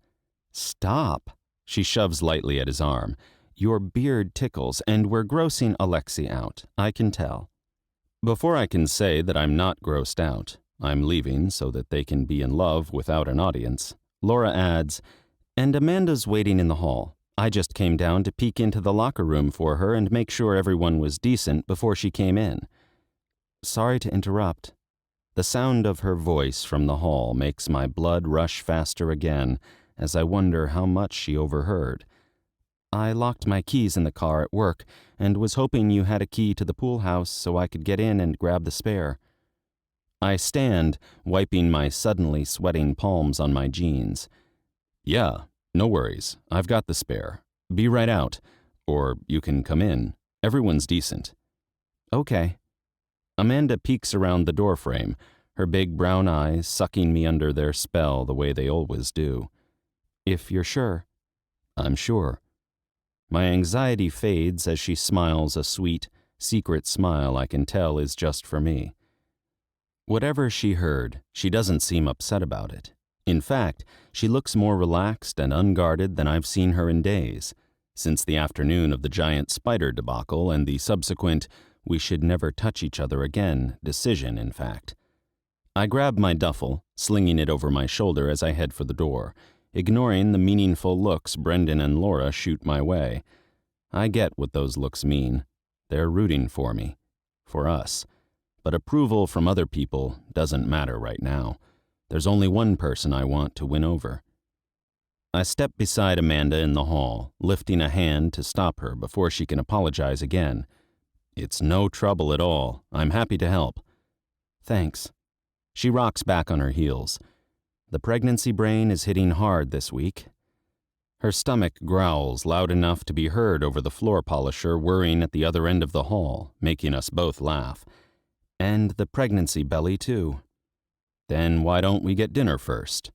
Stop! She shoves lightly at his arm. Your beard tickles, and we're grossing Alexi out, I can tell. Before I can say that I'm not grossed out, I'm leaving so that they can be in love without an audience, Laura adds, and Amanda's waiting in the hall. I just came down to peek into the locker room for her and make sure everyone was decent before she came in. Sorry to interrupt. The sound of her voice from the hall makes my blood rush faster again as I wonder how much she overheard. I locked my keys in the car at work and was hoping you had a key to the pool house so I could get in and grab the spare. I stand, wiping my suddenly sweating palms on my jeans. Yeah, no worries. I've got the spare. Be right out. Or you can come in. Everyone's decent. Okay. Amanda peeks around the doorframe, her big brown eyes sucking me under their spell the way they always do. If you're sure. I'm sure. My anxiety fades as she smiles a sweet, secret smile I can tell is just for me. Whatever she heard, she doesn't seem upset about it. In fact, she looks more relaxed and unguarded than I've seen her in days, since the afternoon of the giant spider debacle and the subsequent we should never touch each other again decision, in fact. I grab my duffel, slinging it over my shoulder as I head for the door, ignoring the meaningful looks Brendan and Laura shoot my way. I get what those looks mean. They're rooting for me. For us. But approval from other people doesn't matter right now. There's only one person I want to win over. I step beside Amanda in the hall, lifting a hand to stop her before she can apologize again. It's no trouble at all. I'm happy to help. Thanks. She rocks back on her heels. The pregnancy brain is hitting hard this week. Her stomach growls loud enough to be heard over the floor polisher whirring at the other end of the hall, making us both laugh. And the pregnancy belly, too. Then why don't we get dinner first?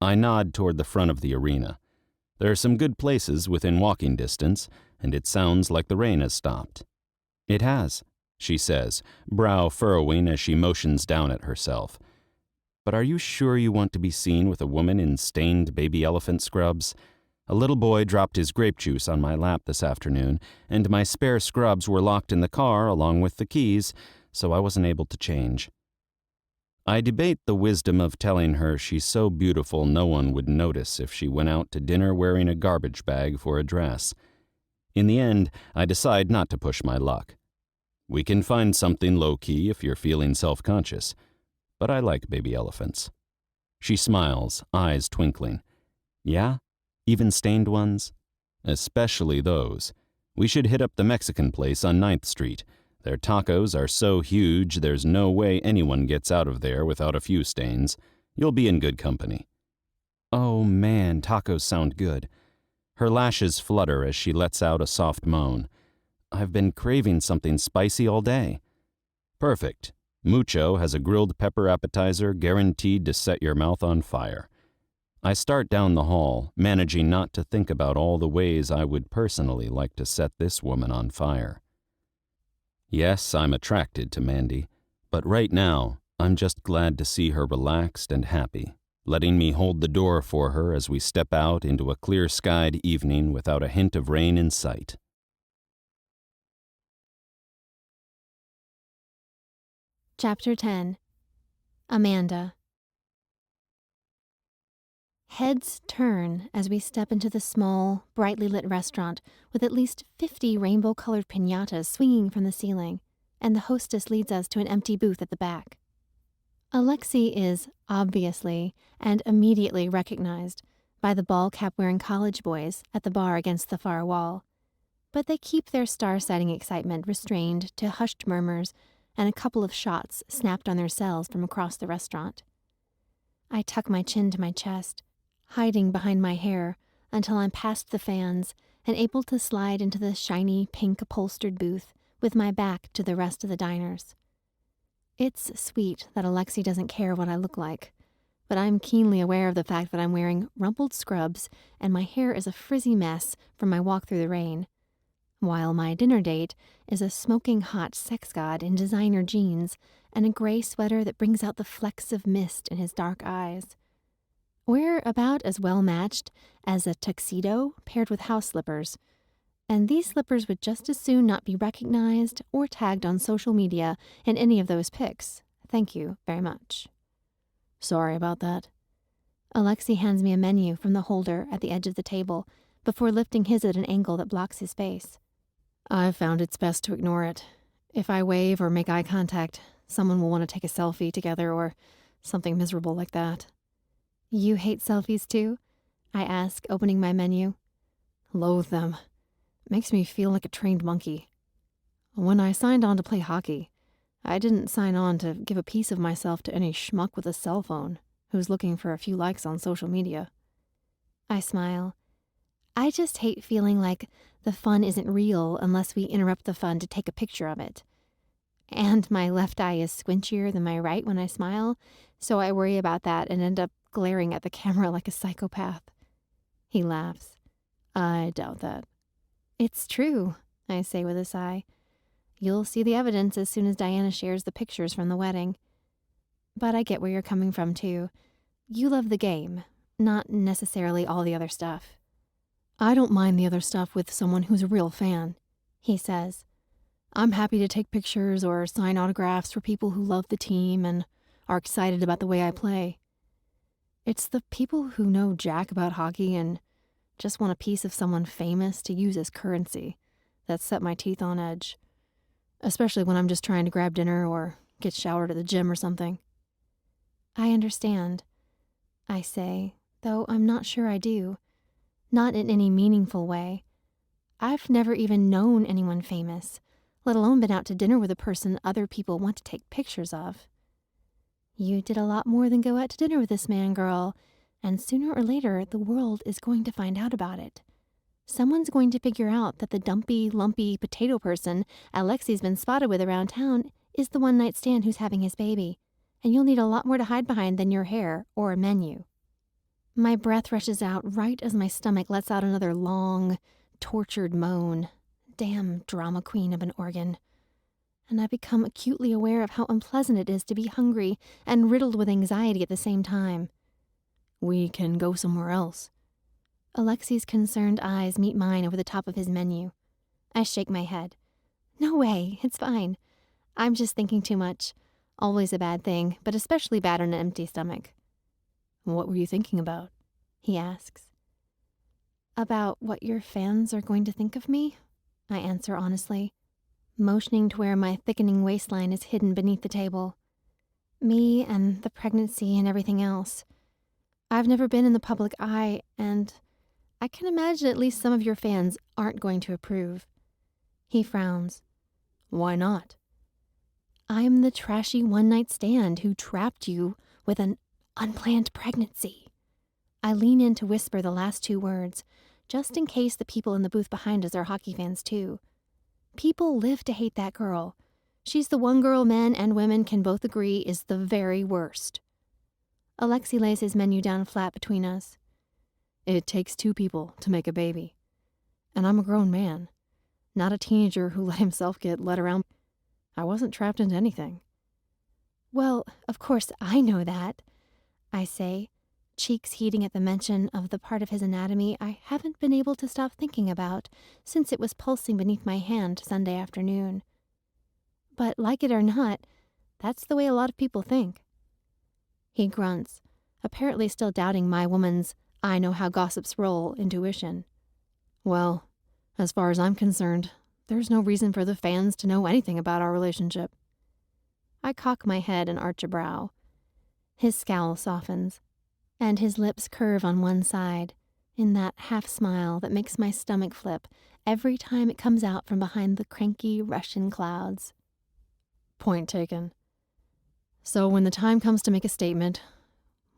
I nod toward the front of the arena. There are some good places within walking distance, and it sounds like the rain has stopped. It has, she says, brow furrowing as she motions down at herself. But are you sure you want to be seen with a woman in stained baby elephant scrubs? A little boy dropped his grape juice on my lap this afternoon, and my spare scrubs were locked in the car along with the keys, so I wasn't able to change. I debate the wisdom of telling her she's so beautiful no one would notice if she went out to dinner wearing a garbage bag for a dress. In the end, I decide not to push my luck. We can find something low-key if you're feeling self-conscious, but I like baby elephants. She smiles, eyes twinkling. Yeah? Even stained ones? Especially those. We should hit up the Mexican place on 9th Street. Their tacos are so huge there's no way anyone gets out of there without a few stains. You'll be in good company. Oh man, tacos sound good. Her lashes flutter as she lets out a soft moan. I've been craving something spicy all day. Perfect. Mucho has a grilled pepper appetizer guaranteed to set your mouth on fire. I start down the hall, managing not to think about all the ways I would personally like to set this woman on fire. Yes, I'm attracted to Mandy, but right now, I'm just glad to see her relaxed and happy, letting me hold the door for her as we step out into a clear-skied evening without a hint of rain in sight. Chapter 10. Amanda. Heads turn as we step into the small, brightly lit restaurant with at least 50 rainbow-colored piñatas swinging from the ceiling, and the hostess leads us to an empty booth at the back. Alexi is, obviously, and immediately recognized by the ball-cap-wearing college boys at the bar against the far wall, but they keep their star-sighting excitement restrained to hushed murmurs and a couple of shots snapped on their cells from across the restaurant. I tuck my chin to my chest, hiding behind my hair until I'm past the fans and able to slide into the shiny, pink upholstered booth with my back to the rest of the diners. It's sweet that Alexi doesn't care what I look like, but I'm keenly aware of the fact that I'm wearing rumpled scrubs and my hair is a frizzy mess from my walk through the rain, while my dinner date is a smoking hot sex god in designer jeans and a gray sweater that brings out the flecks of mist in his dark eyes. We're about as well matched as a tuxedo paired with house slippers, and these slippers would just as soon not be recognized or tagged on social media in any of those pics. Thank you very much. Sorry about that. Alexi hands me a menu from the holder at the edge of the table before lifting his at an angle that blocks his face. I've found it's best to ignore it. If I wave or make eye contact, someone will want to take a selfie together or something miserable like that. You hate selfies too? I ask, opening my menu. Loathe them. Makes me feel like a trained monkey. When I signed on to play hockey, I didn't sign on to give a piece of myself to any schmuck with a cell phone who's looking for a few likes on social media. I smile. I just hate feeling like the fun isn't real unless we interrupt the fun to take a picture of it. And my left eye is squinchier than my right when I smile, so I worry about that and end up glaring at the camera like a psychopath. He laughs. I doubt that. It's true, I say with a sigh. You'll see the evidence as soon as Diana shares the pictures from the wedding. But I get where you're coming from, too. You love the game, not necessarily all the other stuff. I don't mind the other stuff with someone who's a real fan, he says. I'm happy to take pictures or sign autographs for people who love the team and are excited about the way I play. It's the people who know jack about hockey and just want a piece of someone famous to use as currency that set my teeth on edge, especially when I'm just trying to grab dinner or get showered at the gym or something. I understand, I say, though I'm not sure I do. Not in any meaningful way. I've never even known anyone famous, let alone been out to dinner with a person other people want to take pictures of. You did a lot more than go out to dinner with this man, girl, and sooner or later the world is going to find out about it. Someone's going to figure out that the dumpy, lumpy potato person Alexi's been spotted with around town is the one-night stand who's having his baby, and you'll need a lot more to hide behind than your hair or a menu. My breath rushes out right as my stomach lets out another long, tortured moan. Damn drama queen of an organ. And I become acutely aware of how unpleasant it is to be hungry and riddled with anxiety at the same time. We can go somewhere else. Alexi's concerned eyes meet mine over the top of his menu. I shake my head. No way, it's fine. I'm just thinking too much. Always a bad thing, but especially bad on an empty stomach. What were you thinking about? He asks. About what your fans are going to think of me? I answer honestly, motioning to where my thickening waistline is hidden beneath the table. Me and the pregnancy and everything else. I've never been in the public eye, and I can imagine at least some of your fans aren't going to approve. He frowns. Why not? I'm the trashy one-night stand who trapped you with an unplanned pregnancy. I lean in to whisper the last two words, just in case the people in the booth behind us are hockey fans too. People live to hate that girl. She's the one girl men and women can both agree is the very worst. Alexi lays his menu down flat between us. It takes two people to make a baby. And I'm a grown man, not a teenager who let himself get led around. I wasn't trapped into anything. Well, of course I know that, I say, cheeks heating at the mention of the part of his anatomy I haven't been able to stop thinking about since it was pulsing beneath my hand Sunday afternoon. But like it or not, that's the way a lot of people think. He grunts, apparently still doubting my woman's I know how gossips roll intuition. Well, as far as I'm concerned, there's no reason for the fans to know anything about our relationship. I cock my head and arch a brow. His scowl softens, and his lips curve on one side, in that half-smile that makes my stomach flip every time it comes out from behind the cranky Russian clouds. Point taken. So when the time comes to make a statement,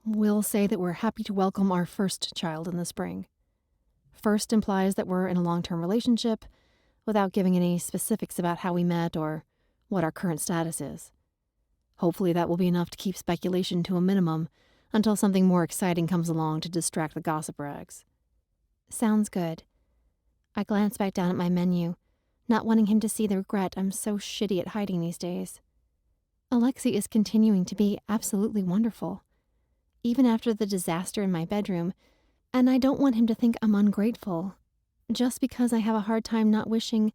we'll say that we're happy to welcome our first child in the spring. First implies that we're in a long-term relationship, without giving any specifics about how we met or what our current status is. Hopefully that will be enough to keep speculation to a minimum until something more exciting comes along to distract the gossip rags. Sounds good. I glance back down at my menu, not wanting him to see the regret I'm so shitty at hiding these days. Alexi is continuing to be absolutely wonderful, even after the disaster in my bedroom, and I don't want him to think I'm ungrateful, just because I have a hard time not wishing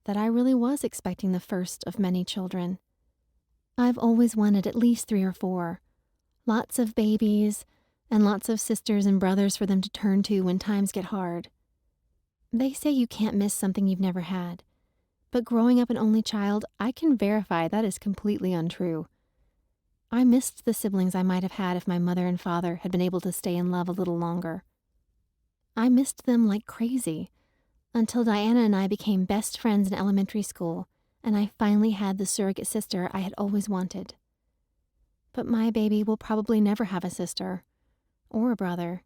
that I really was expecting the first of many children. I've always wanted at least 3 or 4. Lots of babies, and lots of sisters and brothers for them to turn to when times get hard. They say you can't miss something you've never had, but growing up an only child, I can verify that is completely untrue. I missed the siblings I might have had if my mother and father had been able to stay in love a little longer. I missed them like crazy, until Diana and I became best friends in elementary school, and I finally had the surrogate sister I had always wanted. But my baby will probably never have a sister, or a brother,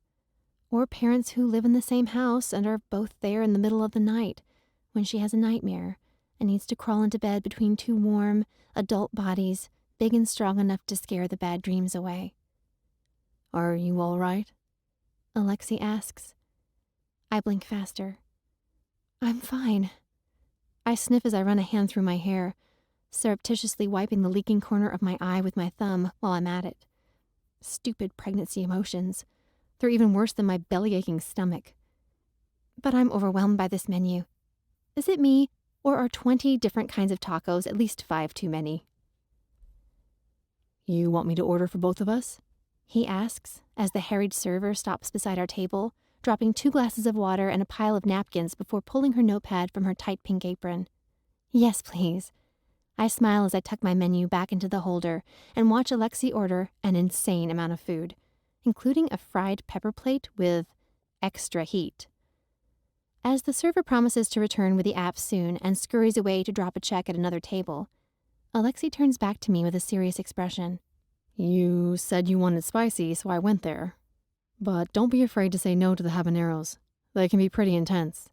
or parents who live in the same house and are both there in the middle of the night when she has a nightmare and needs to crawl into bed between 2 warm, adult bodies, big and strong enough to scare the bad dreams away. Are you all right? Alexi asks. I blink faster. I'm fine. I sniff as I run a hand through my hair, surreptitiously wiping the leaking corner of my eye with my thumb while I'm at it. Stupid pregnancy emotions. They're even worse than my belly-aching stomach. But I'm overwhelmed by this menu. Is it me, or are 20 different kinds of tacos at least 5 too many? You want me to order for both of us? He asks, as the harried server stops beside our table, dropping 2 glasses of water and a pile of napkins before pulling her notepad from her tight pink apron. Yes, please. I smile as I tuck my menu back into the holder and watch Alexi order an insane amount of food, including a fried pepper plate with extra heat. As the server promises to return with the app soon and scurries away to drop a check at another table, Alexi turns back to me with a serious expression. You said you wanted spicy, so I went there. But don't be afraid to say no to the habaneros. They can be pretty intense.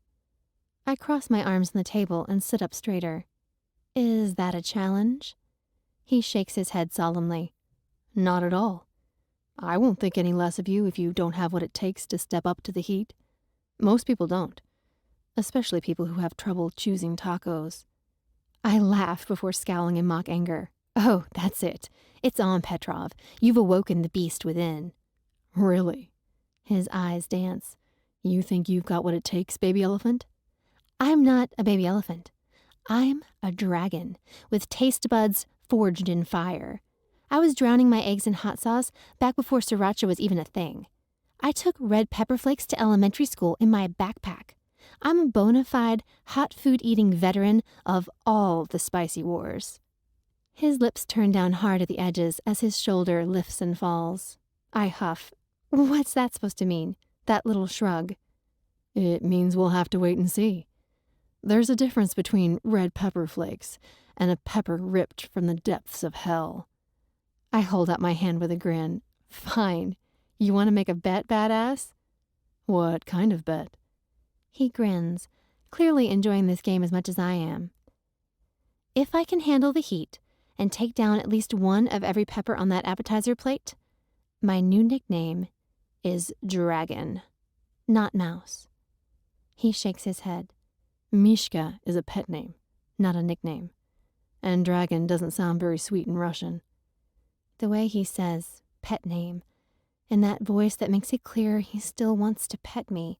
I cross my arms on the table and sit up straighter. Is that a challenge? He shakes his head solemnly. Not at all. I won't think any less of you if you don't have what it takes to step up to the heat. Most people don't, especially people who have trouble choosing tacos. I laugh before scowling in mock anger. Oh, that's it. It's on, Petrov. You've awoken the beast within. Really? His eyes dance. You think you've got what it takes, baby elephant? I'm not a baby elephant. I'm a dragon, with taste buds forged in fire. I was drowning my eggs in hot sauce back before sriracha was even a thing. I took red pepper flakes to elementary school in my backpack. I'm a bona fide hot food-eating veteran of all the spicy wars. His lips turn down hard at the edges as his shoulder lifts and falls. I huff. What's that supposed to mean? That little shrug. It means we'll have to wait and see. There's a difference between red pepper flakes and a pepper ripped from the depths of hell. I hold out my hand with a grin. Fine. You want to make a bet, badass? What kind of bet? He grins, clearly enjoying this game as much as I am. If I can handle the heat and take down at least one of every pepper on that appetizer plate, my new nickname is Dragon, not Mouse. He shakes his head. Mishka is a pet name, not a nickname. And dragon doesn't sound very sweet in Russian. The way he says pet name, and that voice that makes it clear he still wants to pet me,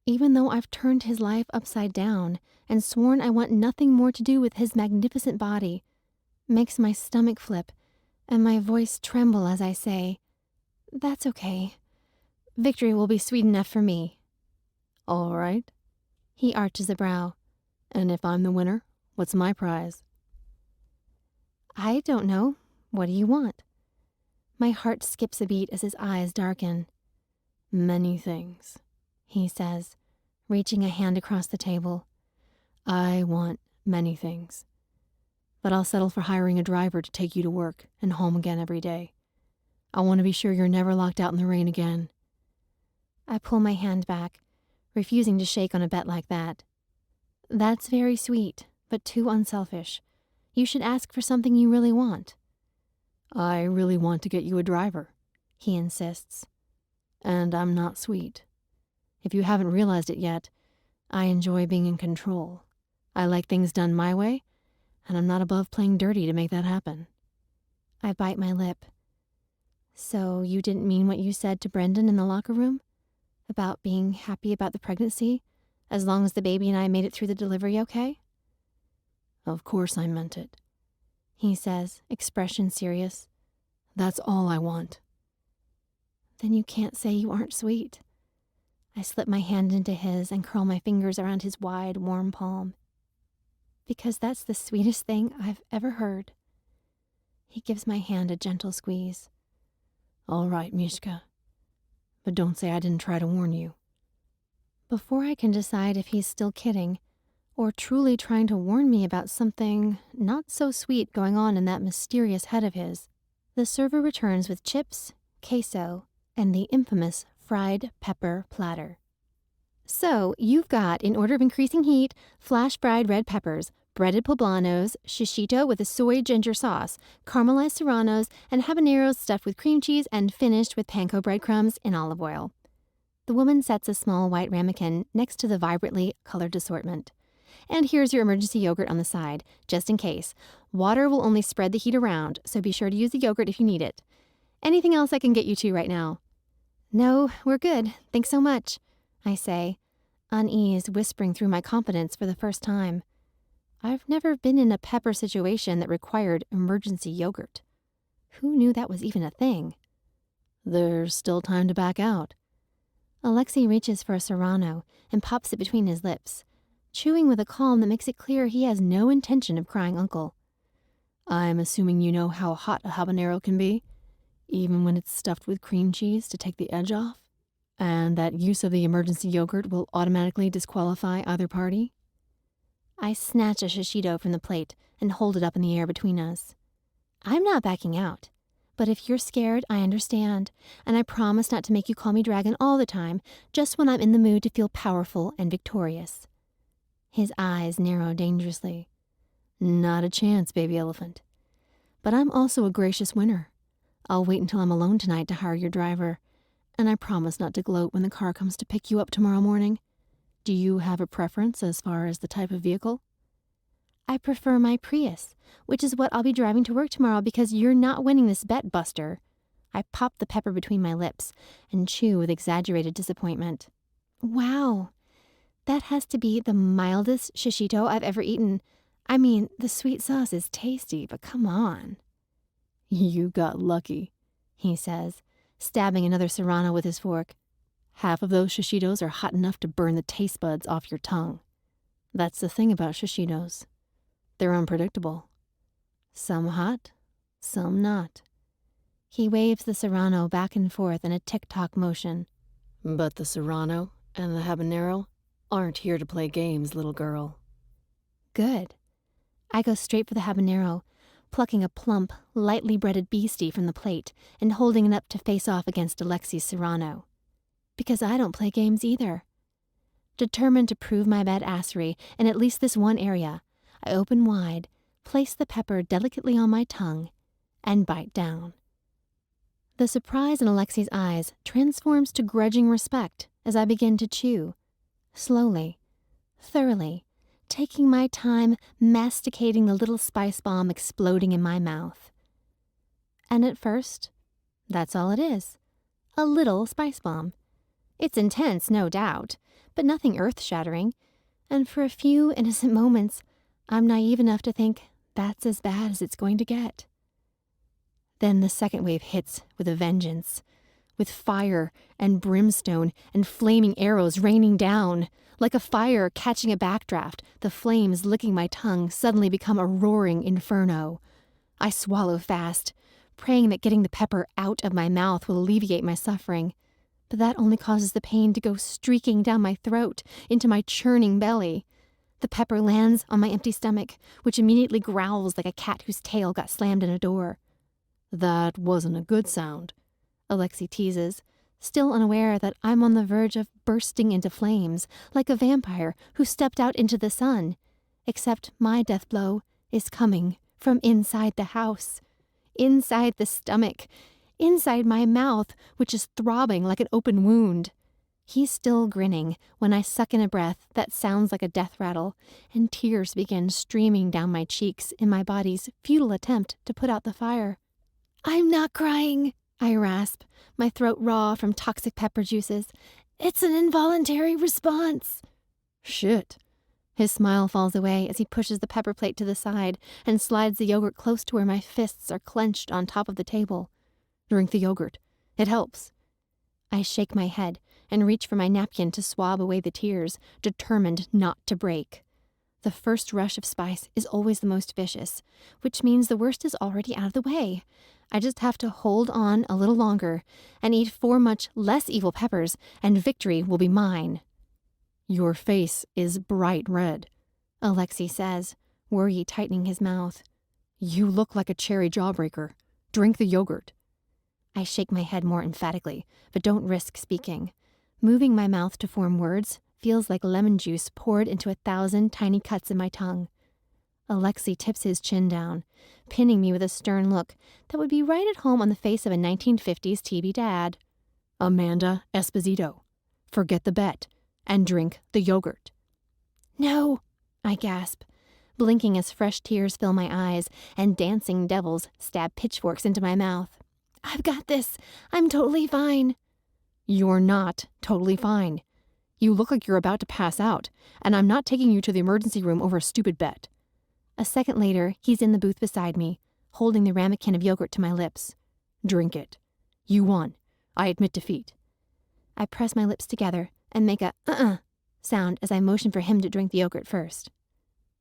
even though I've turned his life upside down and sworn I want nothing more to do with his magnificent body, makes my stomach flip and my voice tremble as I say, "That's okay. Victory will be sweet enough for me." All right. He arches a brow. And if I'm the winner, what's my prize? I don't know. What do you want? My heart skips a beat as his eyes darken. Many things, he says, reaching a hand across the table. I want many things. But I'll settle for hiring a driver to take you to work and home again every day. I want to be sure you're never locked out in the rain again. I pull my hand back, refusing to shake on a bet like that. That's very sweet, but too unselfish. You should ask for something you really want. I really want to get you a driver, he insists. And I'm not sweet. If you haven't realized it yet, I enjoy being in control. I like things done my way, and I'm not above playing dirty to make that happen. I bite my lip. So you didn't mean what you said to Brendan in the locker room? About being happy about the pregnancy, as long as the baby and I made it through the delivery okay? Of course I meant it, he says, expression serious. That's all I want. Then you can't say you aren't sweet. I slip my hand into his and curl my fingers around his wide, warm palm. Because that's the sweetest thing I've ever heard. He gives my hand a gentle squeeze. All right, Mishka. But don't say I didn't try to warn you. Before I can decide if he's still kidding, or truly trying to warn me about something not so sweet going on in that mysterious head of his, the server returns with chips, queso, and the infamous fried pepper platter. So, you've got, in order of increasing heat, flash-fried red peppers, breaded poblanos, shishito with a soy ginger sauce, caramelized serranos, and habaneros stuffed with cream cheese and finished with panko breadcrumbs in olive oil. The woman sets a small white ramekin next to the vibrantly colored assortment. And here's your emergency yogurt on the side, just in case. Water will only spread the heat around, so be sure to use the yogurt if you need it. Anything else I can get you to right now? No, we're good. Thanks so much, I say, unease whispering through my confidence for the first time. I've never been in a pepper situation that required emergency yogurt. Who knew that was even a thing? There's still time to back out. Alexi reaches for a serrano and pops it between his lips, chewing with a calm that makes it clear he has no intention of crying uncle. I'm assuming you know how hot a habanero can be, even when it's stuffed with cream cheese to take the edge off, and that use of the emergency yogurt will automatically disqualify either party. I snatch a shishito from the plate and hold it up in the air between us. I'm not backing out, but if you're scared, I understand, and I promise not to make you call me dragon all the time, just when I'm in the mood to feel powerful and victorious. His eyes narrow dangerously. Not a chance, baby elephant. But I'm also a gracious winner. I'll wait until I'm alone tonight to hire your driver, and I promise not to gloat when the car comes to pick you up tomorrow morning. Do you have a preference as far as the type of vehicle? I prefer my Prius, which is what I'll be driving to work tomorrow because you're not winning this bet, Buster. I pop the pepper between my lips and chew with exaggerated disappointment. Wow, that has to be the mildest shishito I've ever eaten. I mean, the sweet sauce is tasty, but come on. You got lucky, he says, stabbing another serrano with his fork. Half of those shishitos are hot enough to burn the taste buds off your tongue. That's the thing about shishitos. They're unpredictable. Some hot, some not. He waves the serrano back and forth in a tick-tock motion. But the serrano and the habanero aren't here to play games, little girl. Good. I go straight for the habanero, plucking a plump, lightly breaded beastie from the plate and holding it up to face off against Alexi's serrano. Because I don't play games either. Determined to prove my badassery in at least this one area, I open wide, place the pepper delicately on my tongue, and bite down. The surprise in Alexi's eyes transforms to grudging respect as I begin to chew, slowly, thoroughly, taking my time masticating the little spice bomb exploding in my mouth. And at first, that's all it is, a little spice bomb. It's intense, no doubt, but nothing earth-shattering, and for a few innocent moments, I'm naive enough to think that's as bad as it's going to get. Then the second wave hits with a vengeance, with fire and brimstone and flaming arrows raining down. Like a fire catching a backdraft, the flames licking my tongue suddenly become a roaring inferno. I swallow fast, praying that getting the pepper out of my mouth will alleviate my suffering, but that only causes the pain to go streaking down my throat into my churning belly. The pepper lands on my empty stomach, which immediately growls like a cat whose tail got slammed in a door. That wasn't a good sound, Alexi teases, still unaware that I'm on the verge of bursting into flames, like a vampire who stepped out into the sun, except my death blow is coming from inside the house, inside the stomach, inside my mouth, which is throbbing like an open wound. He's still grinning when I suck in a breath that sounds like a death rattle, and tears begin streaming down my cheeks in my body's futile attempt to put out the fire. I'm not crying, I rasp, my throat raw from toxic pepper juices. It's an involuntary response. Shit. His smile falls away as he pushes the pepper plate to the side and slides the yogurt close to where my fists are clenched on top of the table. Drink the yogurt. It helps. I shake my head and reach for my napkin to swab away the tears, determined not to break. The first rush of spice is always the most vicious, which means the worst is already out of the way. I just have to hold on a little longer and eat 4 much less evil peppers, and victory will be mine. Your face is bright red, Alexi says, worry tightening his mouth. You look like a cherry jawbreaker. Drink the yogurt. I shake my head more emphatically, but don't risk speaking. Moving my mouth to form words feels like lemon juice poured into 1,000 tiny cuts in my tongue. Alexi tips his chin down, pinning me with a stern look that would be right at home on the face of a 1950s TV dad. Amanda Esposito, forget the bet and drink the yogurt. No, I gasp, blinking as fresh tears fill my eyes and dancing devils stab pitchforks into my mouth. I've got this. I'm totally fine. You're not totally fine. You look like you're about to pass out, and I'm not taking you to the emergency room over a stupid bet. A second later, he's in the booth beside me, holding the ramekin of yogurt to my lips. Drink it. You won. I admit defeat. I press my lips together and make a sound as I motion for him to drink the yogurt first.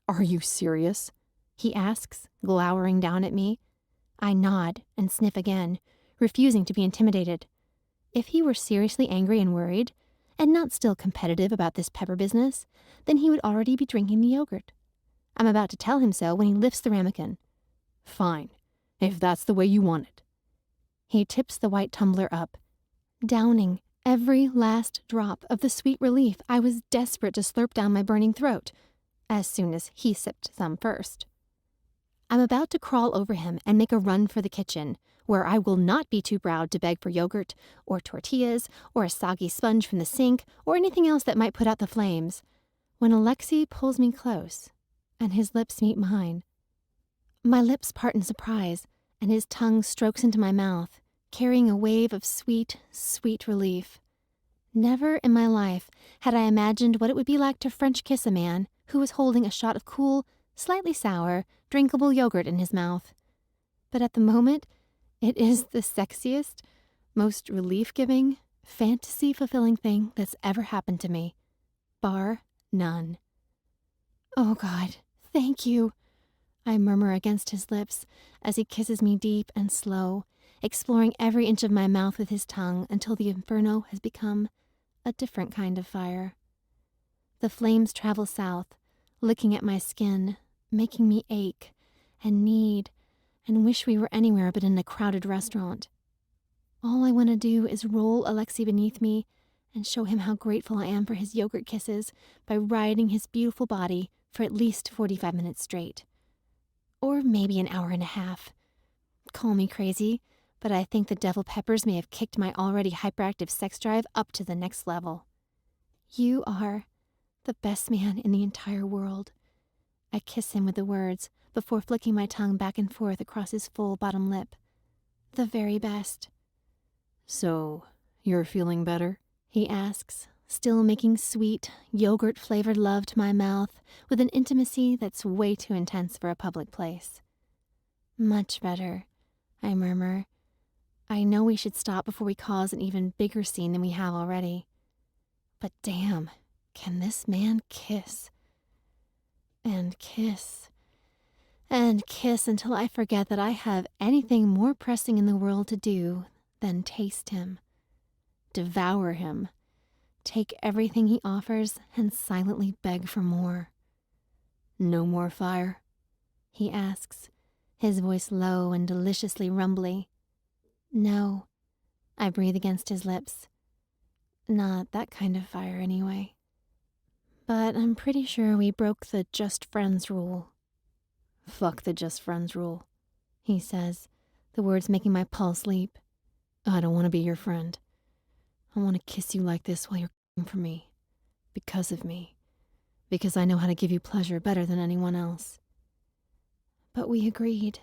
Are you serious? He asks, glowering down at me. I nod and sniff again, refusing to be intimidated. If he were seriously angry and worried, and not still competitive about this pepper business, then he would already be drinking the yogurt. I'm about to tell him so when he lifts the ramekin. Fine, if that's the way you want it. He tips the white tumbler up, downing every last drop of the sweet relief I was desperate to slurp down my burning throat, as soon as he sipped some first. I'm about to crawl over him and make a run for the kitchen, where I will not be too proud to beg for yogurt, or tortillas, or a soggy sponge from the sink, or anything else that might put out the flames, when Alexi pulls me close, and his lips meet mine. My lips part in surprise, and his tongue strokes into my mouth, carrying a wave of sweet, sweet relief. Never in my life had I imagined what it would be like to French kiss a man who was holding a shot of cool, slightly sour, drinkable yogurt in his mouth. But at the moment, it is the sexiest, most relief-giving, fantasy-fulfilling thing that's ever happened to me. Bar none. Oh, God, thank you, I murmur against his lips as he kisses me deep and slow, exploring every inch of my mouth with his tongue until the inferno has become a different kind of fire. The flames travel south, licking at my skin, making me ache and need and wish we were anywhere but in a crowded restaurant. All I want to do is roll Alexi beneath me and show him how grateful I am for his yogurt kisses by riding his beautiful body for at least 45 minutes straight. Or maybe an hour and a half. Call me crazy, but I think the devil peppers may have kicked my already hyperactive sex drive up to the next level. You are the best man in the entire world. I kiss him with the words before flicking my tongue back and forth across his full bottom lip. The very best. So, you're feeling better? He asks, still making sweet, yogurt-flavored love to my mouth with an intimacy that's way too intense for a public place. Much better, I murmur. I know we should stop before we cause an even bigger scene than we have already. But damn, can this man kiss? And kiss. And kiss until I forget that I have anything more pressing in the world to do than taste him, devour him, take everything he offers and silently beg for more. No more fire? He asks, his voice low and deliciously rumbly. No, I breathe against his lips. Not that kind of fire anyway. But I'm pretty sure we broke the just friends rule. Fuck the just friends rule, he says, the words making my pulse leap. I don't want to be your friend. I want to kiss you like this while you're c***ing for me. Because of me. Because I know how to give you pleasure better than anyone else. But we agreed.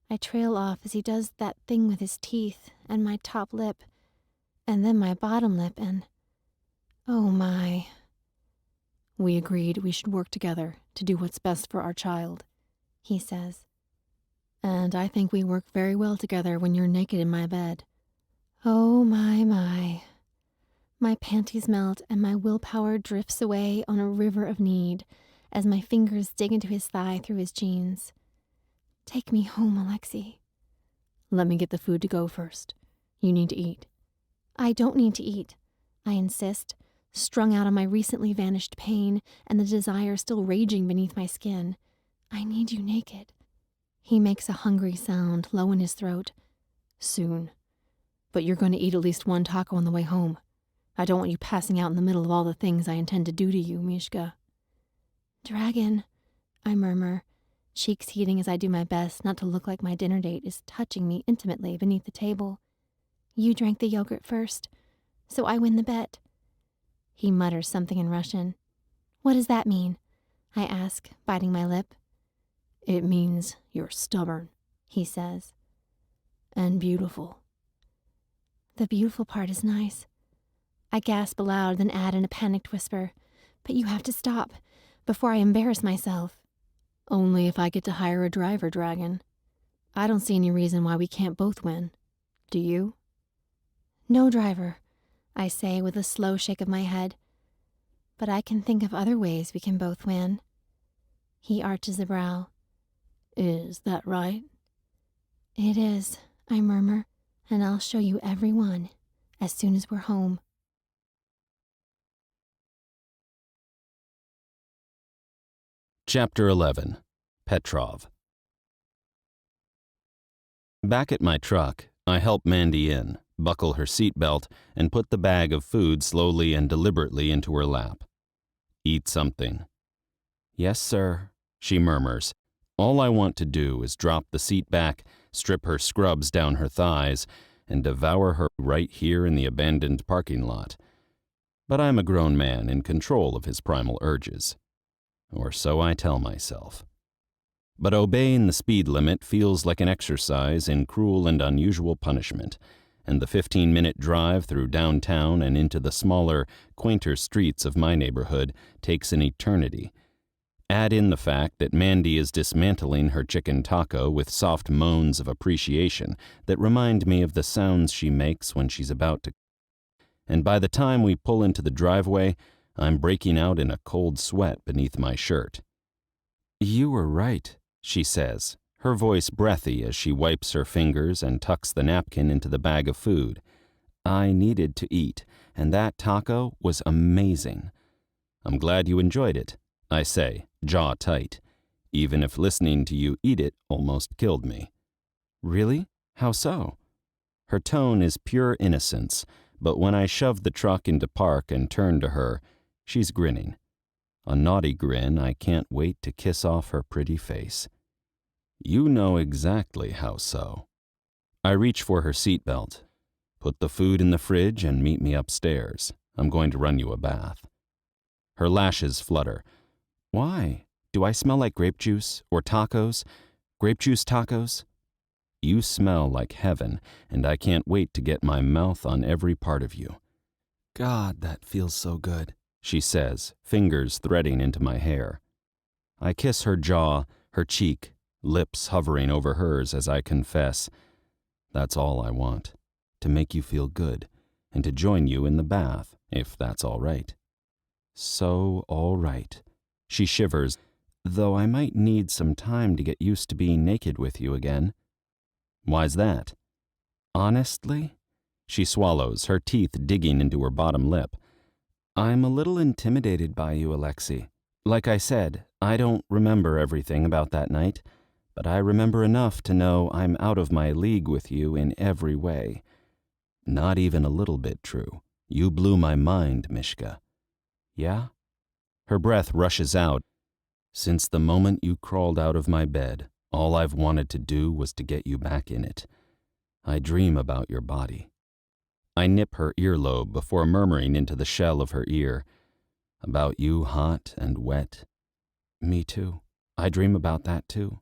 I trail off as he does that thing with his teeth and my top lip, and then my bottom lip, and oh my. We agreed we should work together to do what's best for our child, he says. And I think we work very well together when you're naked in my bed. Oh my. My panties melt and my willpower drifts away on a river of need as my fingers dig into his thigh through his jeans. Take me home, Alexi. Let me get the food to go first. You need to eat. I don't need to eat, I insist, strung out on my recently vanished pain and the desire still raging beneath my skin. I need you naked. He makes a hungry sound low in his throat. Soon. But you're going to eat at least one taco on the way home. I don't want you passing out in the middle of all the things I intend to do to you, Mishka. Dragon, I murmur, cheeks heating as I do my best not to look like my dinner date is touching me intimately beneath the table. You drank the yogurt first, so I win the bet. He mutters something in Russian. What does that mean? I ask, biting my lip. It means you're stubborn, he says. And beautiful. The beautiful part is nice. I gasp aloud, then add in a panicked whisper, but you have to stop, before I embarrass myself. Only if I get to hire a driver, Dragon. I don't see any reason why we can't both win. Do you? No driver, I say with a slow shake of my head. But I can think of other ways we can both win. He arches a brow. Is that right? It is, I murmur, and I'll show you every one as soon as we're home. Chapter 11. Petrov. Back at my truck, I help Mandy in, buckle her seatbelt, and put the bag of food slowly and deliberately into her lap. Eat something. Yes, sir, she murmurs. All I want to do is drop the seat back, strip her scrubs down her thighs, and devour her right here in the abandoned parking lot. But I'm a grown man in control of his primal urges. Or so I tell myself. But obeying the speed limit feels like an exercise in cruel and unusual punishment, and the 15-minute drive through downtown and into the smaller, quainter streets of my neighborhood takes an eternity. Add in the fact that Mandy is dismantling her chicken taco with soft moans of appreciation that remind me of the sounds she makes when she's about to. And by the time we pull into the driveway, I'm breaking out in a cold sweat beneath my shirt. "You were right," she says, her voice breathy as she wipes her fingers and tucks the napkin into the bag of food. "I needed to eat, and that taco was amazing." "I'm glad you enjoyed it," I say, jaw tight, even if listening to you eat it almost killed me. "Really? How so?" Her tone is pure innocence, but when I shove the truck into park and turn to her, she's grinning. A naughty grin I can't wait to kiss off her pretty face. "You know exactly how so." I reach for her seatbelt. "Put the food in the fridge and meet me upstairs. I'm going to run you a bath." Her lashes flutter. "Why? Do I smell like grape juice or tacos? Grape juice tacos?" "You smell like heaven, and I can't wait to get my mouth on every part of you." "God, that feels so good," she says, fingers threading into my hair. I kiss her jaw, her cheek, lips hovering over hers as I confess, "That's all I want, to make you feel good, and to join you in the bath, if that's all right." "So all right." She shivers, "though I might need some time to get used to being naked with you again." "Why's that?" "Honestly?" She swallows, her teeth digging into her bottom lip. "I'm a little intimidated by you, Alexi. Like I said, I don't remember everything about that night, but I remember enough to know I'm out of my league with you in every way." "Not even a little bit true. You blew my mind, Mishka." "Yeah?" Her breath rushes out. "Since the moment you crawled out of my bed, all I've wanted to do was to get you back in it. I dream about your body." I nip her earlobe before murmuring into the shell of her ear, "About you hot and wet." "Me too. I dream about that too."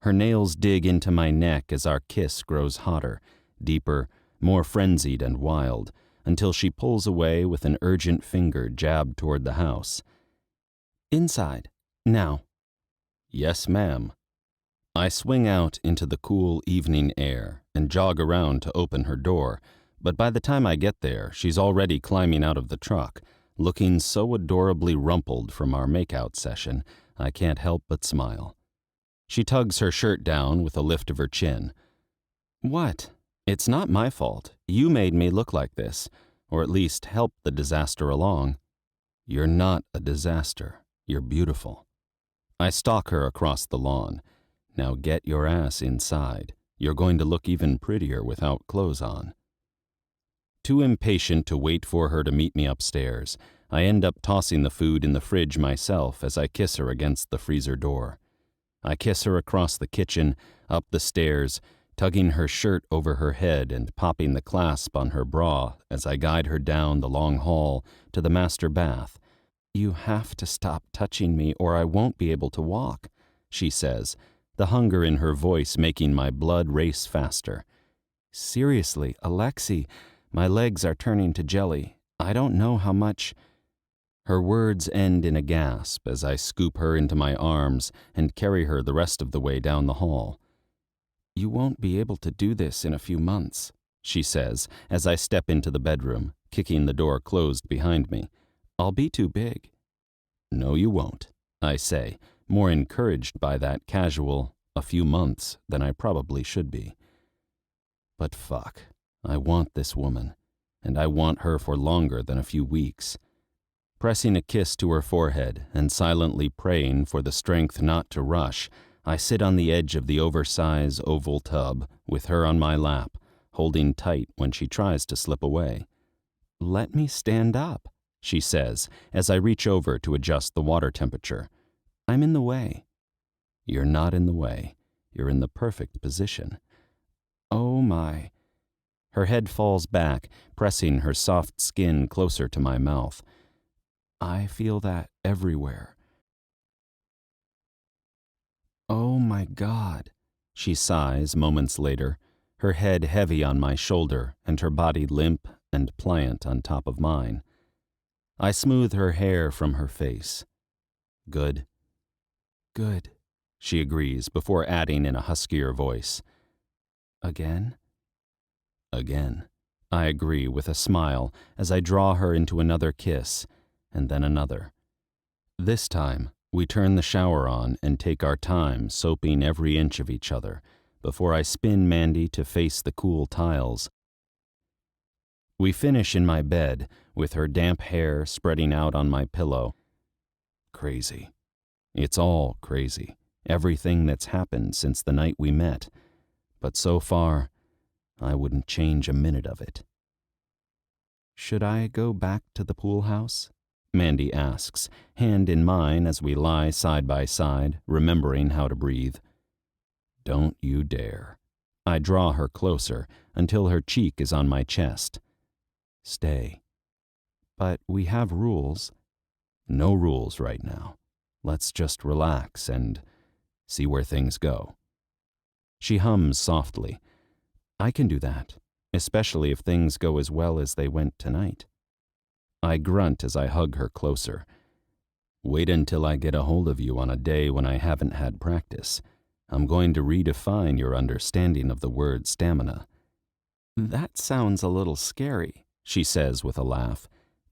Her nails dig into my neck as our kiss grows hotter, deeper, more frenzied and wild, until she pulls away with an urgent finger jabbed toward the house. "Inside. Now." "Yes, ma'am." I swing out into the cool evening air and jog around to open her door, but by the time I get there, she's already climbing out of the truck, looking so adorably rumpled from our makeout session, I can't help but smile. She tugs her shirt down with a lift of her chin. "What? It's not my fault. You made me look like this, or at least helped the disaster along." "You're not a disaster. You're beautiful." I stalk her across the lawn. "Now get your ass inside. You're going to look even prettier without clothes on." Too impatient to wait for her to meet me upstairs, I end up tossing the food in the fridge myself as I kiss her against the freezer door. I kiss her across the kitchen, up the stairs, tugging her shirt over her head and popping the clasp on her bra as I guide her down the long hall to the master bath. "You have to stop touching me or I won't be able to walk," she says, the hunger in her voice making my blood race faster. "Seriously, Alexi, my legs are turning to jelly. I don't know how much—" Her words end in a gasp as I scoop her into my arms and carry her the rest of the way down the hall. "You won't be able to do this in a few months," she says as I step into the bedroom, kicking the door closed behind me. "I'll be too big." "No, you won't," I say, more encouraged by that casual "a few months" than I probably should be. But fuck, I want this woman, and I want her for longer than a few weeks. Pressing a kiss to her forehead and silently praying for the strength not to rush, I sit on the edge of the oversized oval tub with her on my lap, holding tight when she tries to slip away. "Let me stand up," she says as I reach over to adjust the water temperature. "I'm in the way." "You're not in the way. You're in the perfect position." "Oh my." Her head falls back, pressing her soft skin closer to my mouth. "I feel that everywhere." "Oh my God," she sighs moments later, her head heavy on my shoulder and her body limp and pliant on top of mine. I smooth her hair from her face. "Good. Good, she agrees before adding in a huskier voice. Again? Again, I agree with a smile as I draw her into another kiss, and then another. This time, we turn the shower on and take our time soaping every inch of each other before I spin Mandy to face the cool tiles. We finish in my bed with her damp hair spreading out on my pillow. Crazy. It's all crazy. Everything that's happened since the night we met. But so far, I wouldn't change a minute of it. Should I go back to the pool house? Mandy asks, hand in mine as we lie side by side, remembering how to breathe. Don't you dare. I draw her closer until her cheek is on my chest. Stay. But we have rules. No rules right now. Let's just relax and see where things go. She hums softly. I can do that, especially if things go as well as they went tonight. I grunt as I hug her closer. Wait until I get a hold of you on a day when I haven't had practice. I'm going to redefine your understanding of the word stamina. That sounds a little scary, she says with a laugh.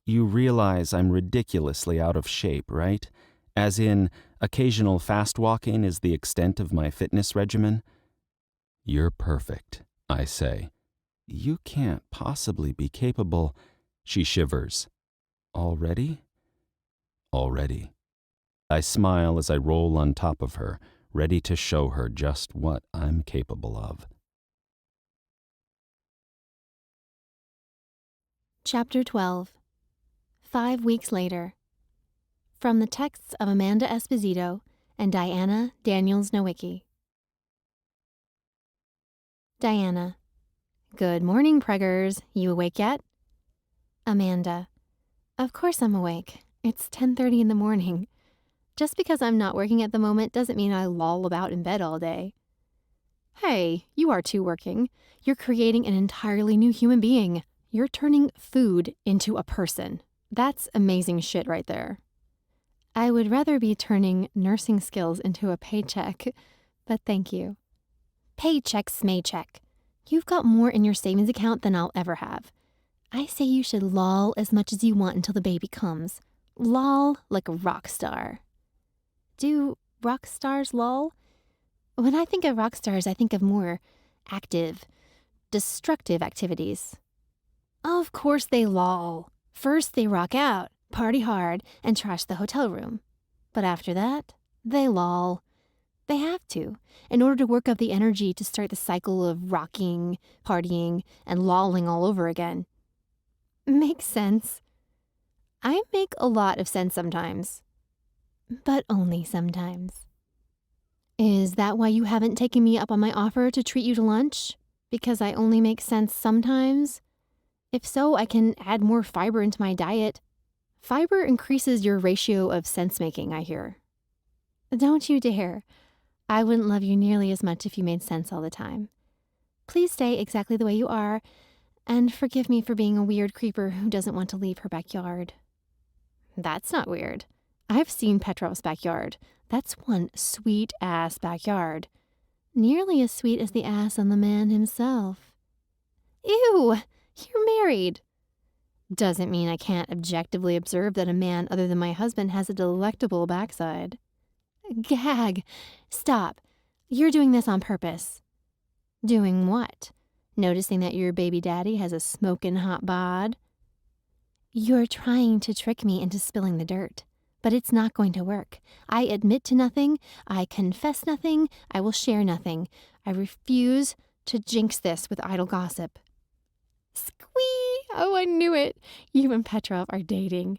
You realize I'm ridiculously out of shape, right? As in, occasional fast walking is the extent of my fitness regimen? You're perfect, I say. You can't possibly be capable, she shivers. Already? Already. I smile as I roll on top of her, ready to show her just what I'm capable of. Chapter 12. 5 weeks later. From the texts of Amanda Esposito and Diana Daniels-Nowicki. Diana. Good morning, preggers. You awake yet? Amanda. Of course I'm awake. It's 10:30 in the morning. Just because I'm not working at the moment doesn't mean I loll about in bed all day. Hey, you are too working. You're creating an entirely new human being. You're turning food into a person. That's amazing shit right there. I would rather be turning nursing skills into a paycheck, but thank you. Paycheck smaycheck. You've got more in your savings account than I'll ever have. I say you should loll as much as you want until the baby comes. Loll like a rock star. Do rock stars loll? When I think of rock stars, I think of more active, destructive activities. Of course they loll. First they rock out, party hard, and trash the hotel room. But after that, they loll. They have to, in order to work up the energy to start the cycle of rocking, partying, and lolling all over again. Makes sense. I make a lot of sense sometimes. But only sometimes. Is that why you haven't taken me up on my offer to treat you to lunch? Because I only make sense sometimes? If so, I can add more fiber into my diet. Fiber increases your ratio of sense-making, I hear. Don't you dare. I wouldn't love you nearly as much if you made sense all the time. Please stay exactly the way you are, and forgive me for being a weird creeper who doesn't want to leave her backyard. That's not weird. I've seen Petrov's backyard. That's one sweet-ass backyard. Nearly as sweet as the ass on the man himself. Ew! You're married. Doesn't mean I can't objectively observe that a man other than my husband has a delectable backside. Gag. Stop. You're doing this on purpose. Doing what? Noticing that your baby daddy has a smoking hot bod? You're trying to trick me into spilling the dirt, but it's not going to work. I admit to nothing. I confess nothing. I will share nothing. I refuse to jinx this with idle gossip. Squee! Oh, I knew it. You and Petrov are dating.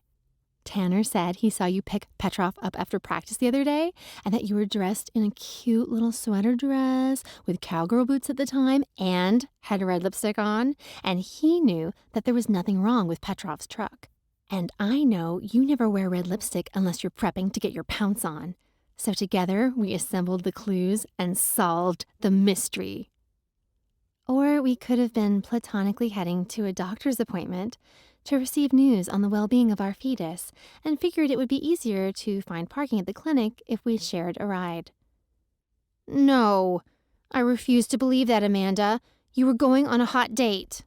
Tanner said he saw you pick Petrov up after practice the other day and that you were dressed in a cute little sweater dress with cowgirl boots at the time and had red lipstick on, and he knew that there was nothing wrong with Petrov's truck. And I know you never wear red lipstick unless you're prepping to get your pounce on. So together we assembled the clues and solved the mystery. Or we could have been platonically heading to a doctor's appointment to receive news on the well-being of our fetus and figured it would be easier to find parking at the clinic if we shared a ride. No, I refuse to believe that, Amanda. You were going on a hot date.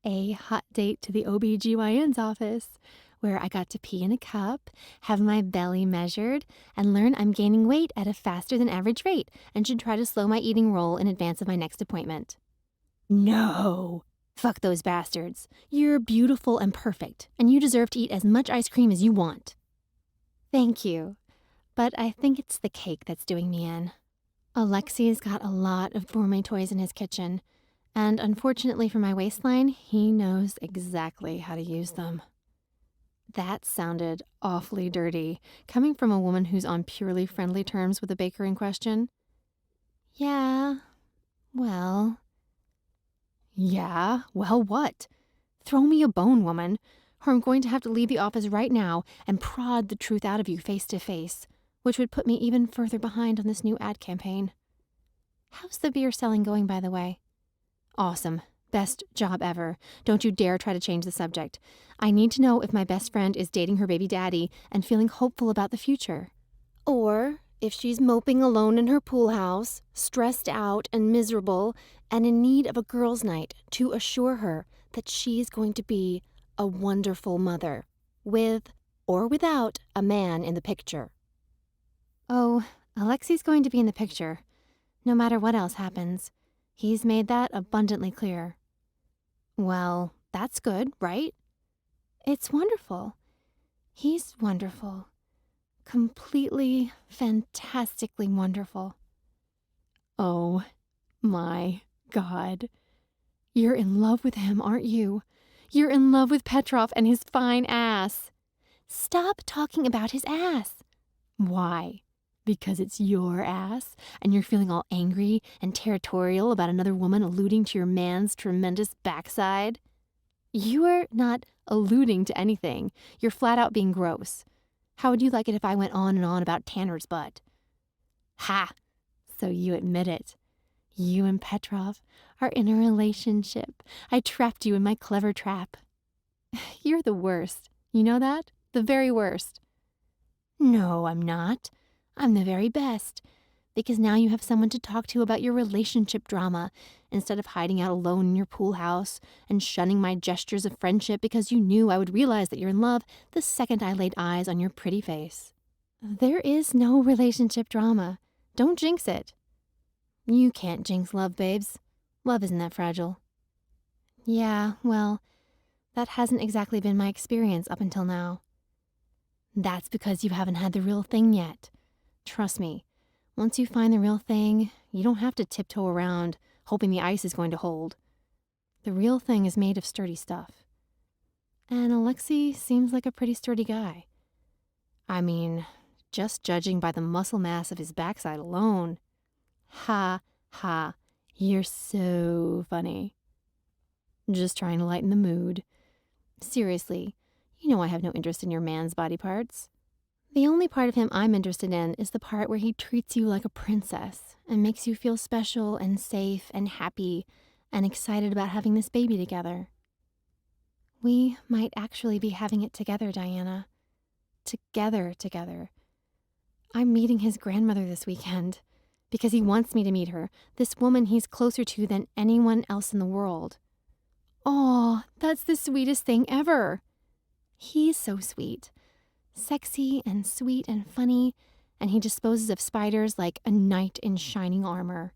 A hot date to the OB/GYN's office, where I got to pee in a cup, have my belly measured, and learn I'm gaining weight at a faster than average rate and should try to slow my eating roll in advance of my next appointment. No! Fuck those bastards. You're beautiful and perfect, and you deserve to eat as much ice cream as you want. Thank you, but I think it's the cake that's doing me in. Alexi's got a lot of gourmet toys in his kitchen, and unfortunately for my waistline, he knows exactly how to use them. That sounded awfully dirty, coming from a woman who's on purely friendly terms with the baker in question. Yeah, well what? Throw me a bone, woman, or I'm going to have to leave the office right now and prod the truth out of you face to face, which would put me even further behind on this new ad campaign. How's the beer selling going, by the way? Awesome. Best job ever. Don't you dare try to change the subject. I need to know if my best friend is dating her baby daddy and feeling hopeful about the future. Or if she's moping alone in her pool house, stressed out and miserable, and in need of a girls' night to assure her that she's going to be a wonderful mother, with or without a man in the picture. Oh, Alexi's going to be in the picture, no matter what else happens. He's made that abundantly clear. Well, that's good, right? It's wonderful. He's wonderful. Completely, fantastically wonderful. Oh my God. You're in love with him, aren't you? You're in love with Petrov and his fine ass. Stop talking about his ass. Why? Because it's your ass, and you're feeling all angry and territorial about another woman alluding to your man's tremendous backside? You are not alluding to anything. You're flat out being gross. How would you like it if I went on and on about Tanner's butt? Ha! So you admit it. You and Petrov are in a relationship. I trapped you in my clever trap. You're the worst. You know that? The very worst. No, I'm not. I'm the very best, because now you have someone to talk to about your relationship drama, instead of hiding out alone in your pool house and shunning my gestures of friendship because you knew I would realize that you're in love the second I laid eyes on your pretty face. There is no relationship drama. Don't jinx it. You can't jinx love, babes. Love isn't that fragile. Yeah, well, that hasn't exactly been my experience up until now. That's because you haven't had the real thing yet. Trust me, once you find the real thing, you don't have to tiptoe around hoping the ice is going to hold. The real thing is made of sturdy stuff. And Alexi seems like a pretty sturdy guy. I mean, just judging by the muscle mass of his backside alone. Ha, ha, you're so funny. Just trying to lighten the mood. Seriously, you know I have no interest in your man's body parts. The only part of him I'm interested in is the part where he treats you like a princess and makes you feel special and safe and happy and excited about having this baby together. We might actually be having it together, Diana. Together. I'm meeting his grandmother this weekend because he wants me to meet her, this woman he's closer to than anyone else in the world. Aw, that's the sweetest thing ever. He's so sweet. Sexy and sweet and funny, and he disposes of spiders like a knight in shining armor.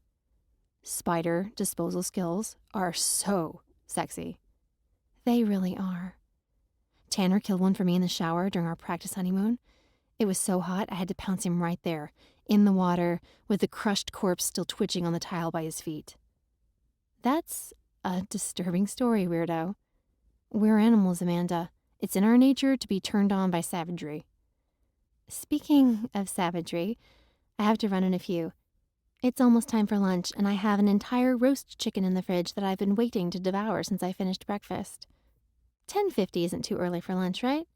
Spider disposal skills are so sexy. They really are. Tanner killed one for me in the shower during our practice honeymoon. It was so hot I had to pounce him right there, in the water, with the crushed corpse still twitching on the tile by his feet. That's a disturbing story, weirdo. We're animals, Amanda. It's in our nature to be turned on by savagery. Speaking of savagery, I have to run in a few. It's almost time for lunch, and I have an entire roast chicken in the fridge that I've been waiting to devour since I finished breakfast. 10:50 isn't too early for lunch, right?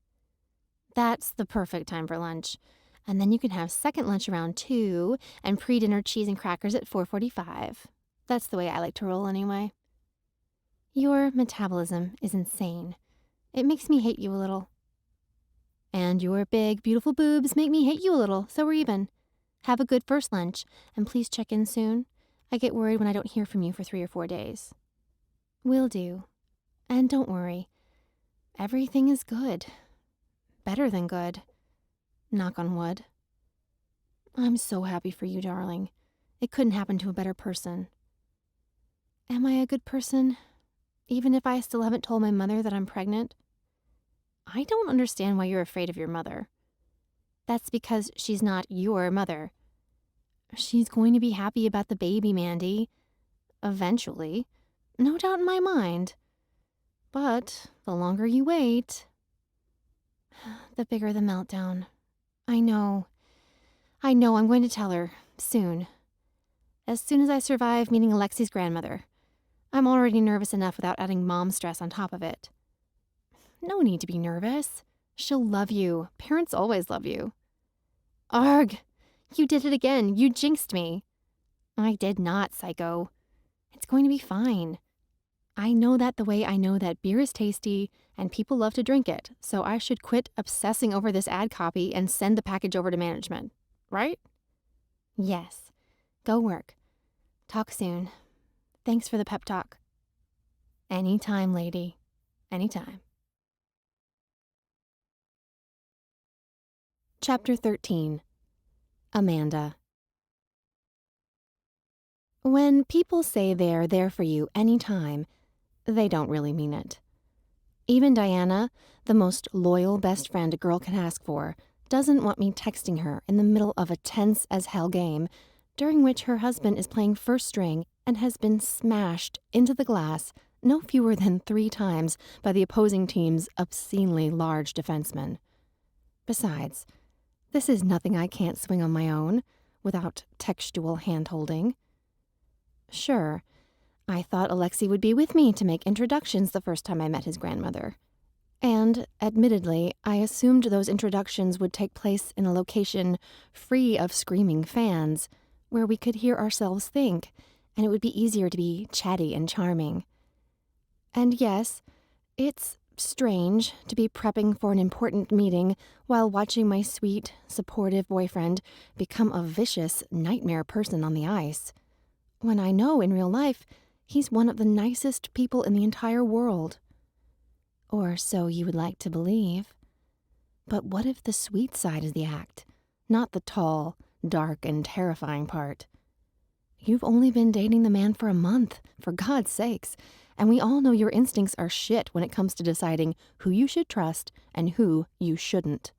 That's the perfect time for lunch. And then you can have second lunch around 2 and pre-dinner cheese and crackers at 4:45. That's the way I like to roll anyway. Your metabolism is insane. It makes me hate you a little. And your big, beautiful boobs make me hate you a little, so we're even. Have a good first lunch, and please check in soon. I get worried when I don't hear from you for 3 or 4 days. Will do. And don't worry. Everything is good. Better than good. Knock on wood. I'm so happy for you, darling. It couldn't happen to a better person. Am I a good person? Even if I still haven't told my mother that I'm pregnant? I don't understand why you're afraid of your mother. That's because she's not your mother. She's going to be happy about the baby, Mandy. Eventually. No doubt in my mind. But the longer you wait, the bigger the meltdown. I know I'm going to tell her. Soon. As soon as I survive meeting Alexi's grandmother. I'm already nervous enough without adding mom stress on top of it. No need to be nervous. She'll love you. Parents always love you. Arg! You did it again. You jinxed me. I did not, psycho. It's going to be fine. I know that the way I know that beer is tasty and people love to drink it, so I should quit obsessing over this ad copy and send the package over to management. Right? Yes. Go work. Talk soon. Thanks for the pep talk. Anytime, lady. Anytime. Chapter 13. Amanda. When people say they're there for you anytime, they don't really mean it. Even Diana, the most loyal best friend a girl can ask for, doesn't want me texting her in the middle of a tense-as-hell game, during which her husband is playing first string and has been smashed into the glass no fewer than 3 times by the opposing team's obscenely large defenseman. Besides, this is nothing I can't swing on my own, without textual hand-holding. Sure, I thought Alexi would be with me to make introductions the first time I met his grandmother. And, admittedly, I assumed those introductions would take place in a location free of screaming fans, where we could hear ourselves think, and it would be easier to be chatty and charming. And yes, it's strange to be prepping for an important meeting while watching my sweet, supportive boyfriend become a vicious, nightmare person on the ice, when I know in real life he's one of the nicest people in the entire world. Or so you would like to believe. But what if the sweet side is the act, not the tall, dark, and terrifying part? You've only been dating the man for a month, for God's sakes, and we all know your instincts are shit when it comes to deciding who you should trust and who you shouldn't.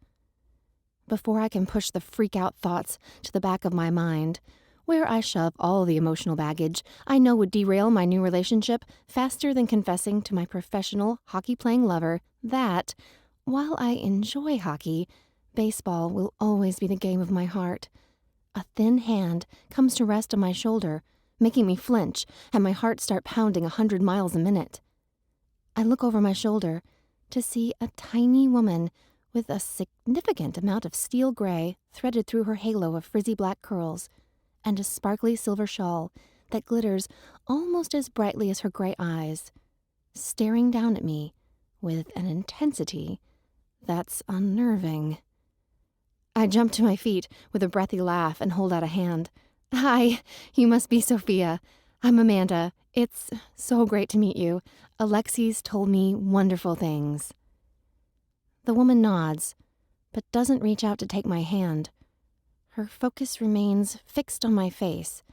Before I can push the freak-out thoughts to the back of my mind, where I shove all the emotional baggage I know would derail my new relationship faster than confessing to my professional hockey-playing lover that, while I enjoy hockey, baseball will always be the game of my heart. A thin hand comes to rest on my shoulder, making me flinch and my heart start pounding 100 miles a minute. I look over my shoulder to see a tiny woman with a significant amount of steel gray threaded through her halo of frizzy black curls and a sparkly silver shawl that glitters almost as brightly as her gray eyes, staring down at me with an intensity that's unnerving. I jump to my feet with a breathy laugh and hold out a hand. Hi, you must be Sophia. I'm Amanda. It's so great to meet you. Alexi's told me wonderful things. The woman nods, but doesn't reach out to take my hand. Her focus remains fixed on my face,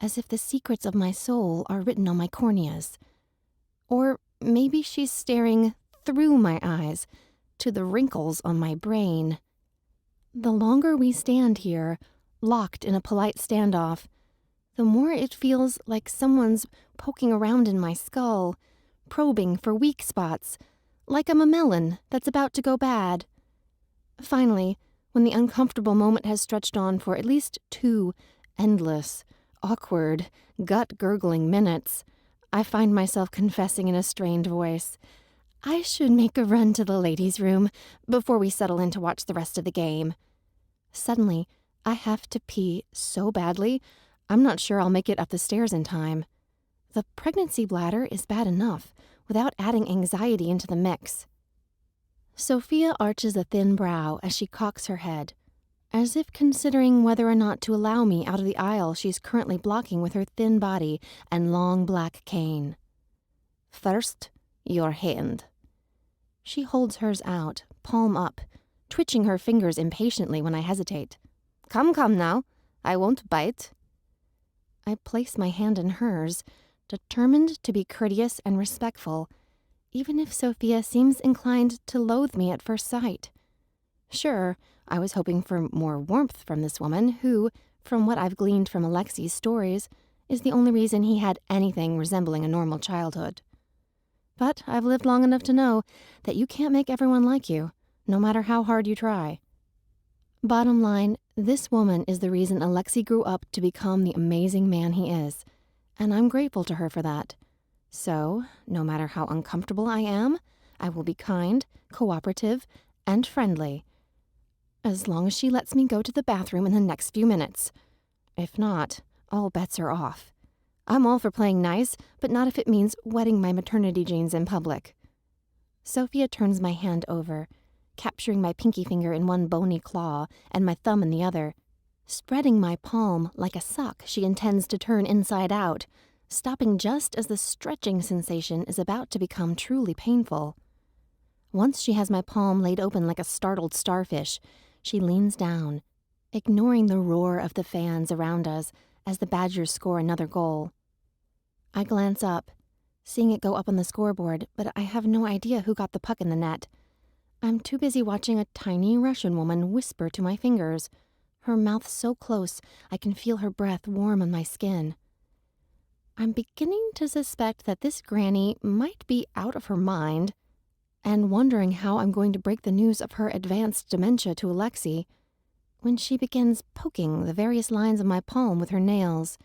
as if the secrets of my soul are written on my corneas. Or maybe she's staring through my eyes to the wrinkles on my brain. The longer we stand here, locked in a polite standoff, the more it feels like someone's poking around in my skull, probing for weak spots, like I'm a melon that's about to go bad. Finally, when the uncomfortable moment has stretched on for at least 2 endless, awkward, gut-gurgling minutes, I find myself confessing in a strained voice, I should make a run to the ladies' room before we settle in to watch the rest of the game. Suddenly, I have to pee so badly, I'm not sure I'll make it up the stairs in time. The pregnancy bladder is bad enough, without adding anxiety into the mix. Sophia arches a thin brow as she cocks her head, as if considering whether or not to allow me out of the aisle she's currently blocking with her thin body and long black cane. First, your hand. She holds hers out, palm up, twitching her fingers impatiently when I hesitate. Come now, I won't bite. I place my hand in hers, determined to be courteous and respectful, even if Sophia seems inclined to loathe me at first sight. Sure, I was hoping for more warmth from this woman who, from what I've gleaned from Alexi's stories, is the only reason he had anything resembling a normal childhood. But I've lived long enough to know that you can't make everyone like you, no matter how hard you try. Bottom line, this woman is the reason Alexi grew up to become the amazing man he is, and I'm grateful to her for that. So, no matter how uncomfortable I am, I will be kind, cooperative, and friendly. As long as she lets me go to the bathroom in the next few minutes. If not, all bets are off. I'm all for playing nice, but not if it means wetting my maternity jeans in public. Sophia turns my hand over, capturing my pinky finger in one bony claw and my thumb in the other, spreading my palm like a sock she intends to turn inside out, stopping just as the stretching sensation is about to become truly painful. Once she has my palm laid open like a startled starfish, she leans down, ignoring the roar of the fans around us as the Badgers score another goal. I glance up, seeing it go up on the scoreboard, but I have no idea who got the puck in the net. I'm too busy watching a tiny Russian woman whisper to my fingers, her mouth so close I can feel her breath warm on my skin. I'm beginning to suspect that this granny might be out of her mind, and wondering how I'm going to break the news of her advanced dementia to Alexi, when she begins poking the various lines of my palm with her nails,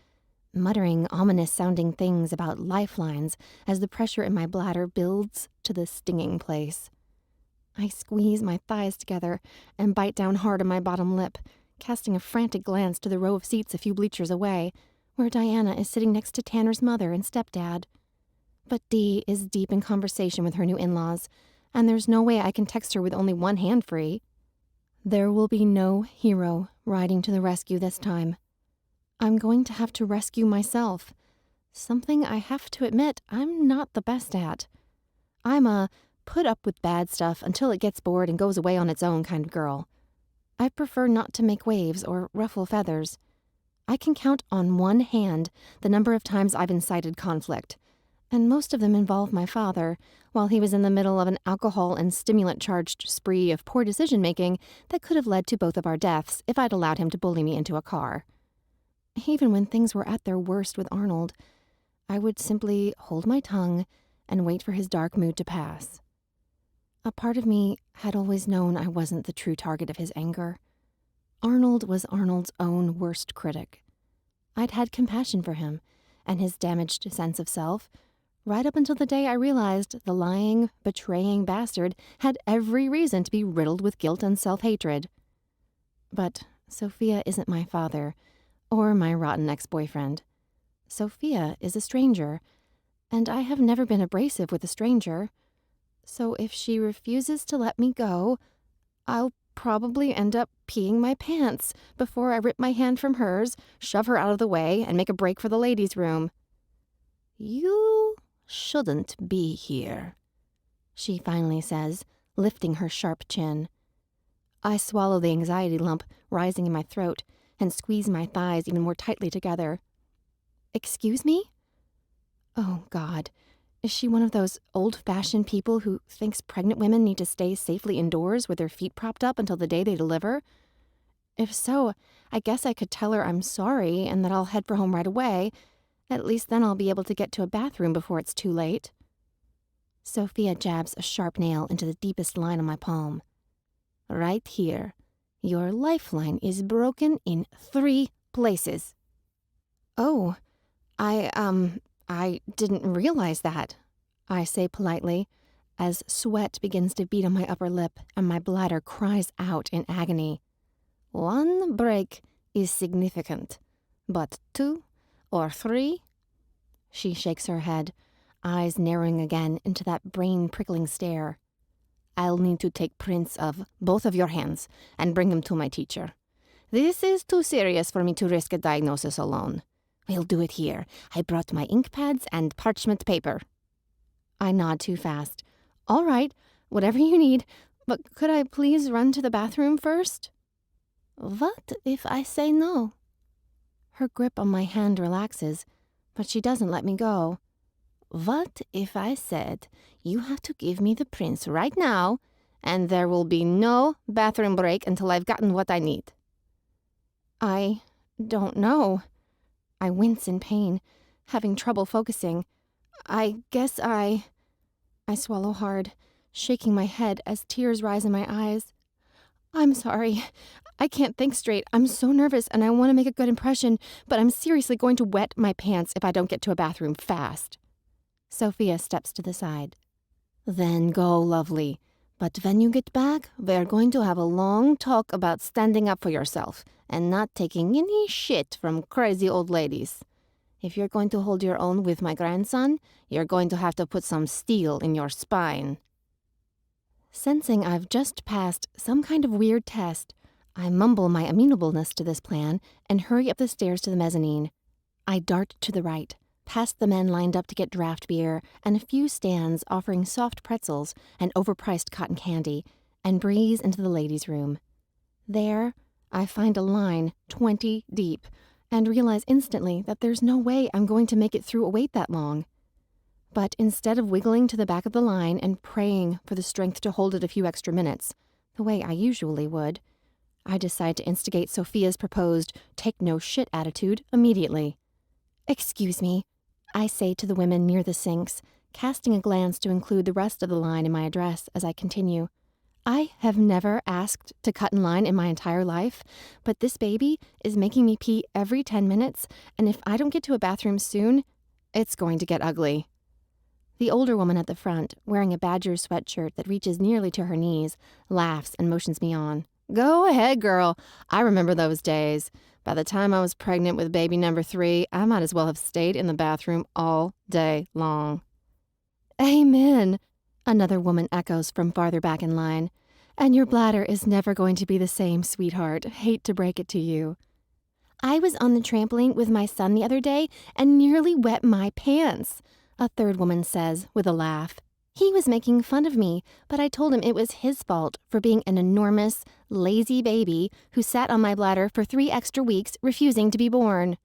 muttering ominous-sounding things about lifelines as the pressure in my bladder builds to the stinging place. I squeeze my thighs together and bite down hard on my bottom lip, casting a frantic glance to the row of seats a few bleachers away, where Diana is sitting next to Tanner's mother and stepdad. But Dee is deep in conversation with her new in-laws, and there's no way I can text her with only one hand free. There will be no hero riding to the rescue this time. I'm going to have to rescue myself, something I have to admit I'm not the best at. I'm a put up with bad stuff until it gets bored and goes away on its own kind of girl. I prefer not to make waves or ruffle feathers. I can count on one hand the number of times I've incited conflict, and most of them involve my father, while he was in the middle of an alcohol and stimulant-charged spree of poor decision-making that could have led to both of our deaths if I'd allowed him to bully me into a car. Even when things were at their worst with Arnold, I would simply hold my tongue and wait for his dark mood to pass. A part of me had always known I wasn't the true target of his anger. Arnold was Arnold's own worst critic. I'd had compassion for him and his damaged sense of self, right up until the day I realized the lying, betraying bastard had every reason to be riddled with guilt and self-hatred. But Sophia isn't my father, or my rotten ex-boyfriend. Sophia is a stranger, and I have never been abrasive with a stranger. So if she refuses to let me go, I'll probably end up peeing my pants before I rip my hand from hers, shove her out of the way, and make a break for the ladies' room. You shouldn't be here, she finally says, lifting her sharp chin. I swallow the anxiety lump rising in my throat and squeeze my thighs even more tightly together. Excuse me? Oh, God. Is she one of those old-fashioned people who thinks pregnant women need to stay safely indoors with their feet propped up until the day they deliver? If so, I guess I could tell her I'm sorry and that I'll head for home right away. At least then I'll be able to get to a bathroom before it's too late. Sophia jabs a sharp nail into the deepest line on my palm. Right here. Your lifeline is broken in 3 places. Oh, I didn't realize that, I say politely, as sweat begins to beat on my upper lip and my bladder cries out in agony. 1 break is significant, but 2 or 3? She shakes her head, eyes narrowing again into that brain-prickling stare. I'll need to take prints of both of your hands and bring them to my teacher. This is too serious for me to risk a diagnosis alone. We'll do it here. I brought my ink pads and parchment paper. I nod too fast. All right, whatever you need, but could I please run to the bathroom first? What if I say no? Her grip on my hand relaxes, but she doesn't let me go. What if I said, you have to give me the prints right now, and there will be no bathroom break until I've gotten what I need? I don't know. I wince in pain, having trouble focusing. I swallow hard, shaking my head as tears rise in my eyes. I'm sorry. I can't think straight. I'm so nervous and I want to make a good impression, but I'm seriously going to wet my pants if I don't get to a bathroom fast. Sophia steps to the side. Then go, lovely. But when you get back, we're going to have a long talk about standing up for yourself and not taking any shit from crazy old ladies. If you're going to hold your own with my grandson, you're going to have to put some steel in your spine. Sensing I've just passed some kind of weird test, I mumble my amenableness to this plan and hurry up the stairs to the mezzanine. I dart to the right, past the men lined up to get draft beer and a few stands offering soft pretzels and overpriced cotton candy, and breeze into the ladies' room. There, I find a line 20 deep and realize instantly that there's no way I'm going to make it through a wait that long. But instead of wiggling to the back of the line and praying for the strength to hold it a few extra minutes, the way I usually would, I decide to instigate Sophia's proposed take-no-shit attitude immediately. Excuse me, I say to the women near the sinks, casting a glance to include the rest of the line in my address as I continue. I have never asked to cut in line in my entire life, but this baby is making me pee every 10 minutes, and if I don't get to a bathroom soon, it's going to get ugly. The older woman at the front, wearing a Badger sweatshirt that reaches nearly to her knees, laughs and motions me on. Go ahead, girl. I remember those days. By the time I was pregnant with baby number 3, I might as well have stayed in the bathroom all day long. Amen, another woman echoes from farther back in line. And your bladder is never going to be the same, sweetheart. Hate to break it to you. I was on the trampoline with my son the other day and nearly wet my pants, a third woman says with a laugh. He was making fun of me, but I told him it was his fault for being an enormous, lazy baby who sat on my bladder for 3 extra weeks, refusing to be born.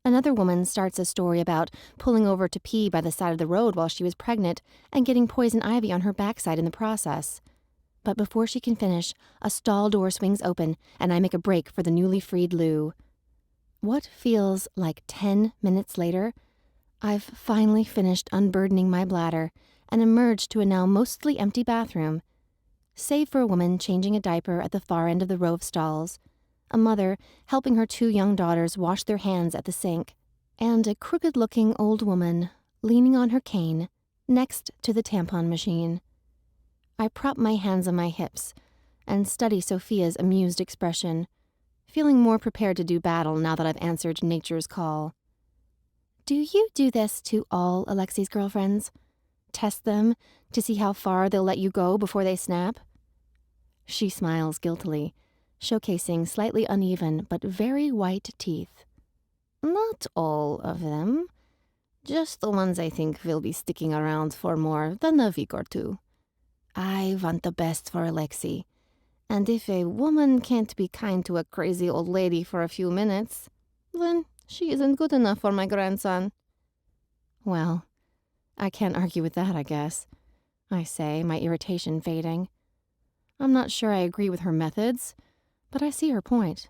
Another woman starts a story about pulling over to pee by the side of the road while she was pregnant and getting poison ivy on her backside in the process. But before she can finish, a stall door swings open and I make a break for the newly freed loo. What feels like 10 minutes later, I've finally finished unburdening my bladder and emerged to a now mostly empty bathroom, save for a woman changing a diaper at the far end of the row of stalls, a mother helping her 2 young daughters wash their hands at the sink, and a crooked-looking old woman leaning on her cane next to the tampon machine. I prop my hands on my hips and study Sophia's amused expression, feeling more prepared to do battle now that I've answered nature's call. Do you do this to all Alexi's girlfriends? Test them to see how far they'll let you go before they snap? She smiles guiltily, showcasing slightly uneven but very white teeth. Not all of them. Just the ones I think will be sticking around for more than a week or 2. I want the best for Alexi, and if a woman can't be kind to a crazy old lady for a few minutes, then she isn't good enough for my grandson. Well, I can't argue with that, I guess, I say, my irritation fading. I'm not sure I agree with her methods, but I see her point.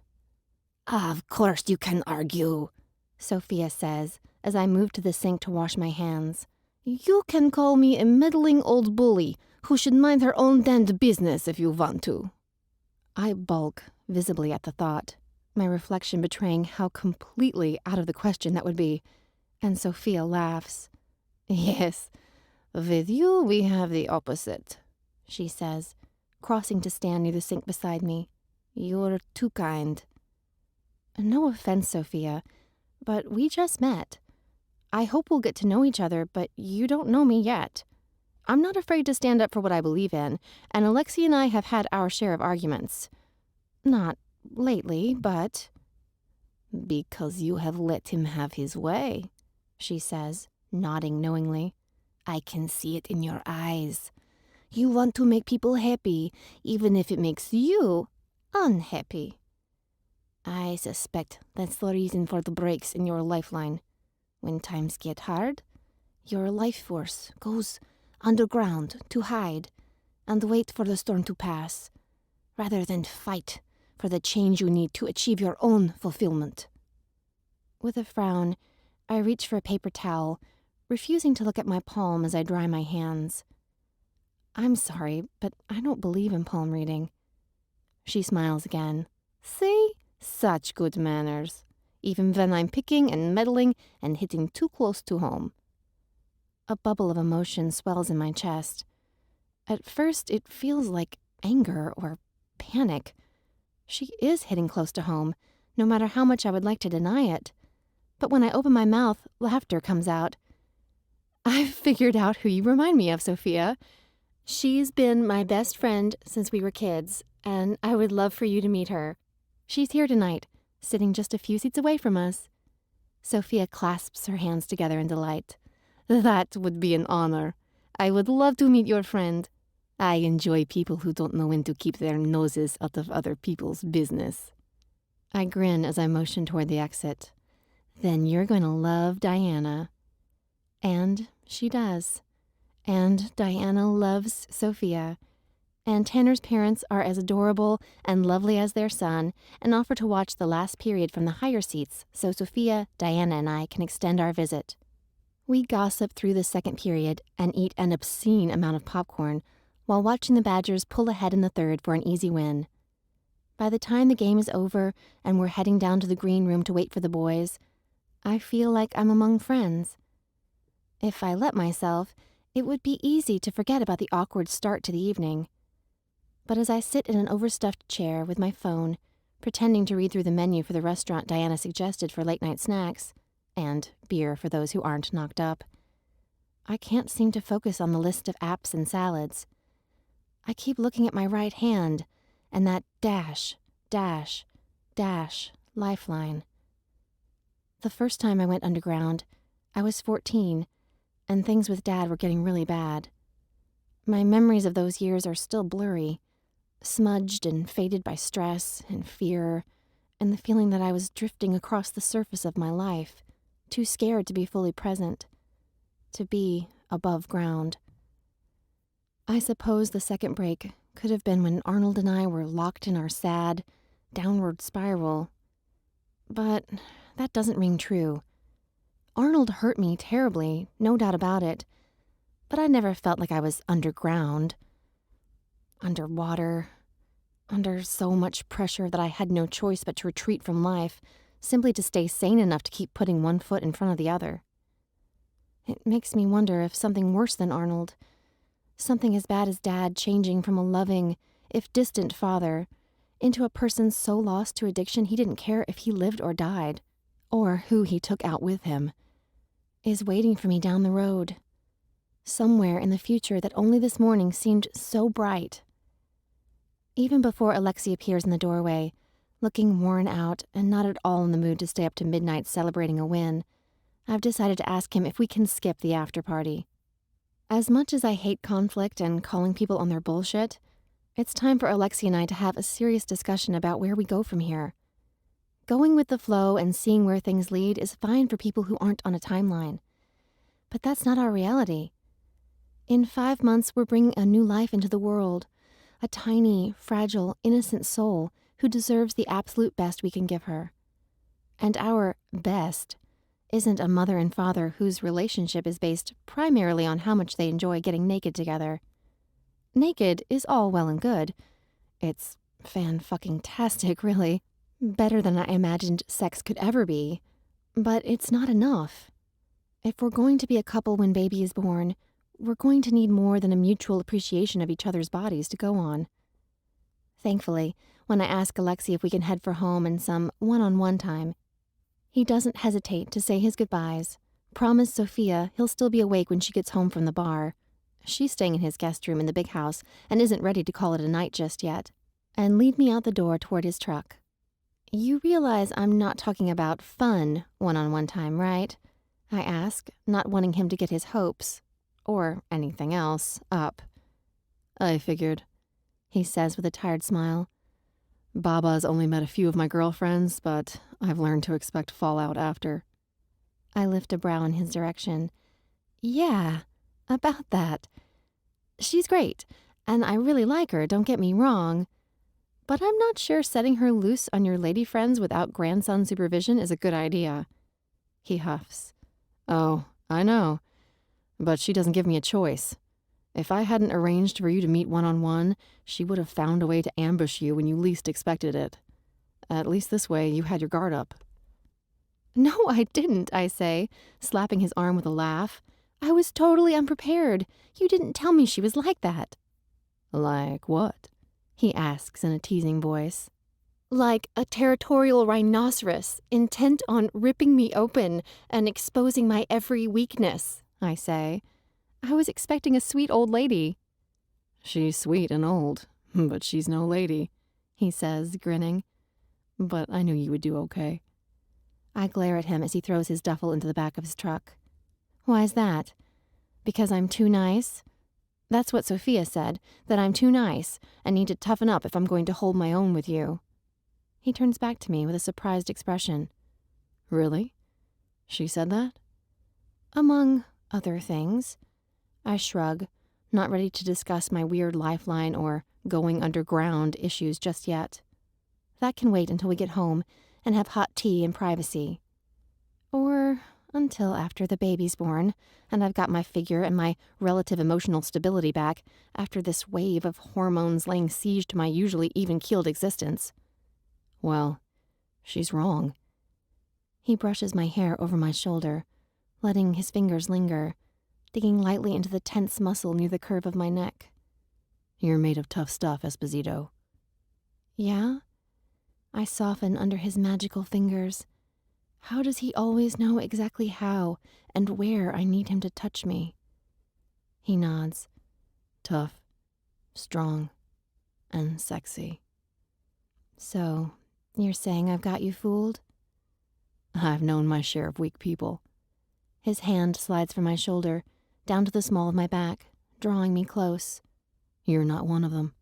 Of course you can argue, Sophia says, as I move to the sink to wash my hands. You can call me a meddling old bully who should mind her own damned business if you want to. I bulk visibly at the thought, my reflection betraying how completely out of the question that would be, and Sophia laughs. Yes, with you we have the opposite, she says, crossing to stand near the sink beside me. You're too kind. No offense, Sophia, but we just met. I hope we'll get to know each other, but you don't know me yet. I'm not afraid to stand up for what I believe in, and Alexi and I have had our share of arguments. Not lately, but... Because you have let him have his way, she says, nodding knowingly. I can see it in your eyes. You want to make people happy, even if it makes you unhappy. I suspect that's the reason for the breaks in your lifeline. When times get hard, your life force goes underground to hide and wait for the storm to pass, rather than fight for the change you need to achieve your own fulfillment. With a frown, I reach for a paper towel, refusing to look at my palm as I dry my hands. I'm sorry, but I don't believe in palm reading. She smiles again. See? Such good manners, even when I'm picking and meddling and hitting too close to home. A bubble of emotion swells in my chest. At first, it feels like anger or panic. She is hitting close to home, no matter how much I would like to deny it. But when I open my mouth, laughter comes out. I've figured out who you remind me of, Sophia. She's been my best friend since we were kids, and I would love for you to meet her. She's here tonight, sitting just a few seats away from us. Sophia clasps her hands together in delight. That would be an honor. I would love to meet your friend. I enjoy people who don't know when to keep their noses out of other people's business. I grin as I motion toward the exit. Then you're going to love Diana. And she does. And Diana loves Sophia. And Tanner's parents are as adorable and lovely as their son and offer to watch the last period from the higher seats so Sophia, Diana, and I can extend our visit. We gossip through the second period and eat an obscene amount of popcorn while watching the Badgers pull ahead in the third for an easy win. By the time the game is over and we're heading down to the green room to wait for the boys, I feel like I'm among friends. If I let myself, it would be easy to forget about the awkward start to the evening. But as I sit in an overstuffed chair with my phone, pretending to read through the menu for the restaurant Diana suggested for late-night snacks, and beer for those who aren't knocked up, I can't seem to focus on the list of apps and salads. I keep looking at my right hand and that dash, dash, dash lifeline. The first time I went underground, I was 14, and things with Dad were getting really bad. My memories of those years are still blurry, smudged and faded by stress and fear, and the feeling that I was drifting across the surface of my life, too scared to be fully present, to be above ground. I suppose the second break could have been when Arnold and I were locked in our sad, downward spiral. But that doesn't ring true. Arnold hurt me terribly, no doubt about it, but I never felt like I was underground, underwater, under so much pressure that I had no choice but to retreat from life, simply to stay sane enough to keep putting one foot in front of the other. It makes me wonder if something worse than Arnold, something as bad as Dad changing from a loving, if distant father, into a person so lost to addiction he didn't care if he lived or died, or who he took out with him, is waiting for me down the road, somewhere in the future that only this morning seemed so bright. Even before Alexi appears in the doorway, looking worn out and not at all in the mood to stay up to midnight celebrating a win, I've decided to ask him if we can skip the after party. As much as I hate conflict and calling people on their bullshit, it's time for Alexi and I to have a serious discussion about where we go from here. Going with the flow and seeing where things lead is fine for people who aren't on a timeline. But that's not our reality. In 5 months, we're bringing a new life into the world, a tiny, fragile, innocent soul who deserves the absolute best we can give her. And our best isn't a mother and father whose relationship is based primarily on how much they enjoy getting naked together. Naked is all well and good. It's fan-fucking-tastic, really. Better than I imagined sex could ever be. But it's not enough. If we're going to be a couple when baby is born, we're going to need more than a mutual appreciation of each other's bodies to go on. Thankfully, when I ask Alexi if we can head for home in some one-on-one time, he doesn't hesitate to say his goodbyes, promise Sophia he'll still be awake when she gets home from the bar, she's staying in his guest room in the big house and isn't ready to call it a night just yet, and lead me out the door toward his truck. You realize I'm not talking about fun one-on-one time, right? I ask, not wanting him to get his hopes, or anything else, up. I figured, he says with a tired smile. Baba's only met a few of my girlfriends, but I've learned to expect fallout after. I lift a brow in his direction. Yeah, about that. She's great, and I really like her, don't get me wrong. But I'm not sure setting her loose on your lady friends without grandson supervision is a good idea. He huffs. Oh, I know. But she doesn't give me a choice. If I hadn't arranged for you to meet one-on-one, she would have found a way to ambush you when you least expected it. At least this way, you had your guard up. No, I didn't, I say, slapping his arm with a laugh. I was totally unprepared. You didn't tell me she was like that. Like what? He asks in a teasing voice. Like a territorial rhinoceros, intent on ripping me open and exposing my every weakness, I say. I was expecting a sweet old lady. She's sweet and old, but she's no lady, he says, grinning. But I knew you would do okay. I glare at him as he throws his duffel into the back of his truck. Why's that? Because I'm too nice? That's what Sophia said, that I'm too nice and need to toughen up if I'm going to hold my own with you. He turns back to me with a surprised expression. Really? She said that? Among other things. I shrug, not ready to discuss my weird lifeline or going underground issues just yet. That can wait until we get home and have hot tea in privacy. Or until after the baby's born and I've got my figure and my relative emotional stability back after this wave of hormones laying siege to my usually even-keeled existence. Well, she's wrong. He brushes my hair over my shoulder, letting his fingers linger, digging lightly into the tense muscle near the curve of my neck. You're made of tough stuff, Esposito. Yeah? I soften under his magical fingers. How does he always know exactly how and where I need him to touch me? He nods. Tough, strong, and sexy. So, you're saying I've got you fooled? I've known my share of weak people. His hand slides from my shoulder, down to the small of my back, drawing me close. You're not one of them.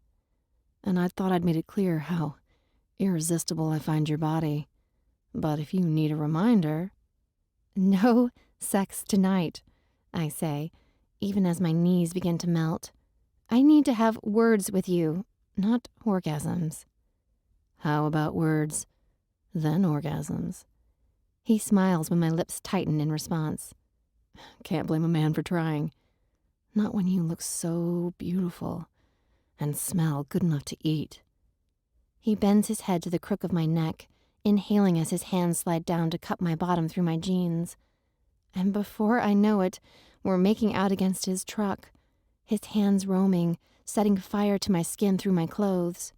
And I thought I'd made it clear how irresistible I find your body. But if you need a reminder... No sex tonight, I say, even as my knees begin to melt. I need to have words with you, not orgasms. How about words, then orgasms? He smiles when my lips tighten in response. Can't blame a man for trying. Not when you look so beautiful and smell good enough to eat. He bends his head to the crook of my neck, inhaling as his hands slide down to cup my bottom through my jeans. And before I know it, we're making out against his truck, his hands roaming, setting fire to my skin through my clothes.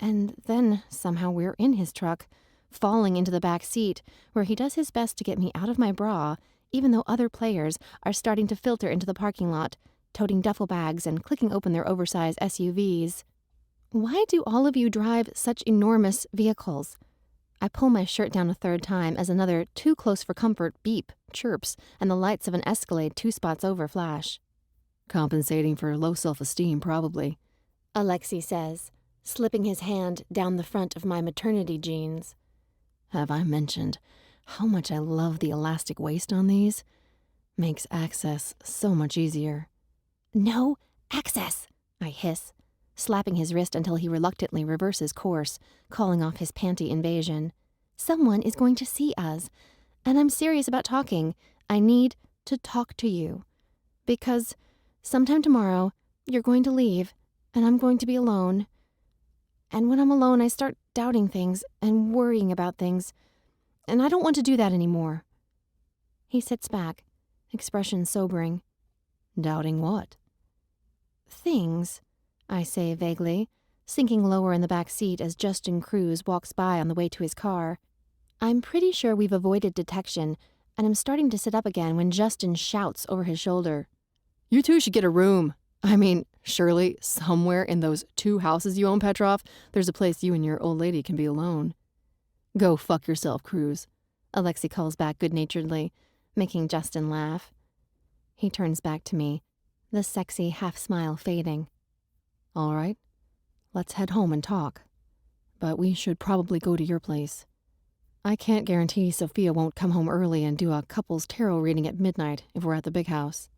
And then somehow we're in his truck, falling into the back seat, where he does his best to get me out of my bra, even though other players are starting to filter into the parking lot, toting duffel bags and clicking open their oversized SUVs. Why do all of you drive such enormous vehicles? I pull my shirt down a third time as another too close for comfort beep chirps and the lights of an Escalade 2 spots over flash. Compensating for low self-esteem, probably, Alexi says, slipping his hand down the front of my maternity jeans. Have I mentioned how much I love the elastic waist on these? Makes access so much easier. No access, I hiss, slapping his wrist until he reluctantly reverses course, calling off his panty invasion. Someone is going to see us, and I'm serious about talking. I need to talk to you. Because sometime tomorrow, you're going to leave, and I'm going to be alone. And when I'm alone, I start doubting things and worrying about things, and I don't want to do that anymore. He sits back, expression sobering. Doubting what? Things, I say vaguely, sinking lower in the back seat as Justin Cruz walks by on the way to his car. I'm pretty sure we've avoided detection, and I'm starting to sit up again when Justin shouts over his shoulder. You two should get a room. I mean, surely somewhere in those 2 houses you own, Petrov, there's a place you and your old lady can be alone. Go fuck yourself, Cruz. Alexi calls back good-naturedly, making Justin laugh. He turns back to me, the sexy half-smile fading. All right, let's head home and talk. But we should probably go to your place. I can't guarantee Sophia won't come home early and do a couple's tarot reading at midnight if we're at the big house.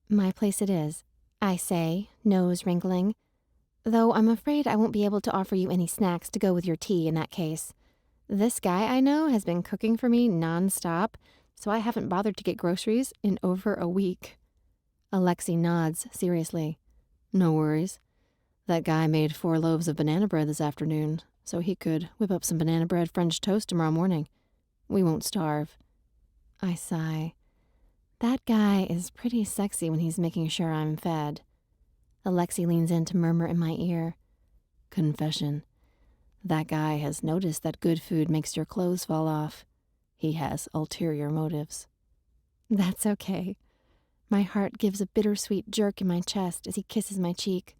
My place it is, I say, nose wrinkling. Though I'm afraid I won't be able to offer you any snacks to go with your tea in that case. This guy I know has been cooking for me non-stop, so I haven't bothered to get groceries in over a week. Alexi nods seriously. No worries. That guy made 4 loaves of banana bread this afternoon, so he could whip up some banana bread French toast tomorrow morning. We won't starve. I sigh. That guy is pretty sexy when he's making sure I'm fed. Alexi leans in to murmur in my ear. Confession. That guy has noticed that good food makes your clothes fall off. He has ulterior motives. That's okay. My heart gives a bittersweet jerk in my chest as he kisses my cheek.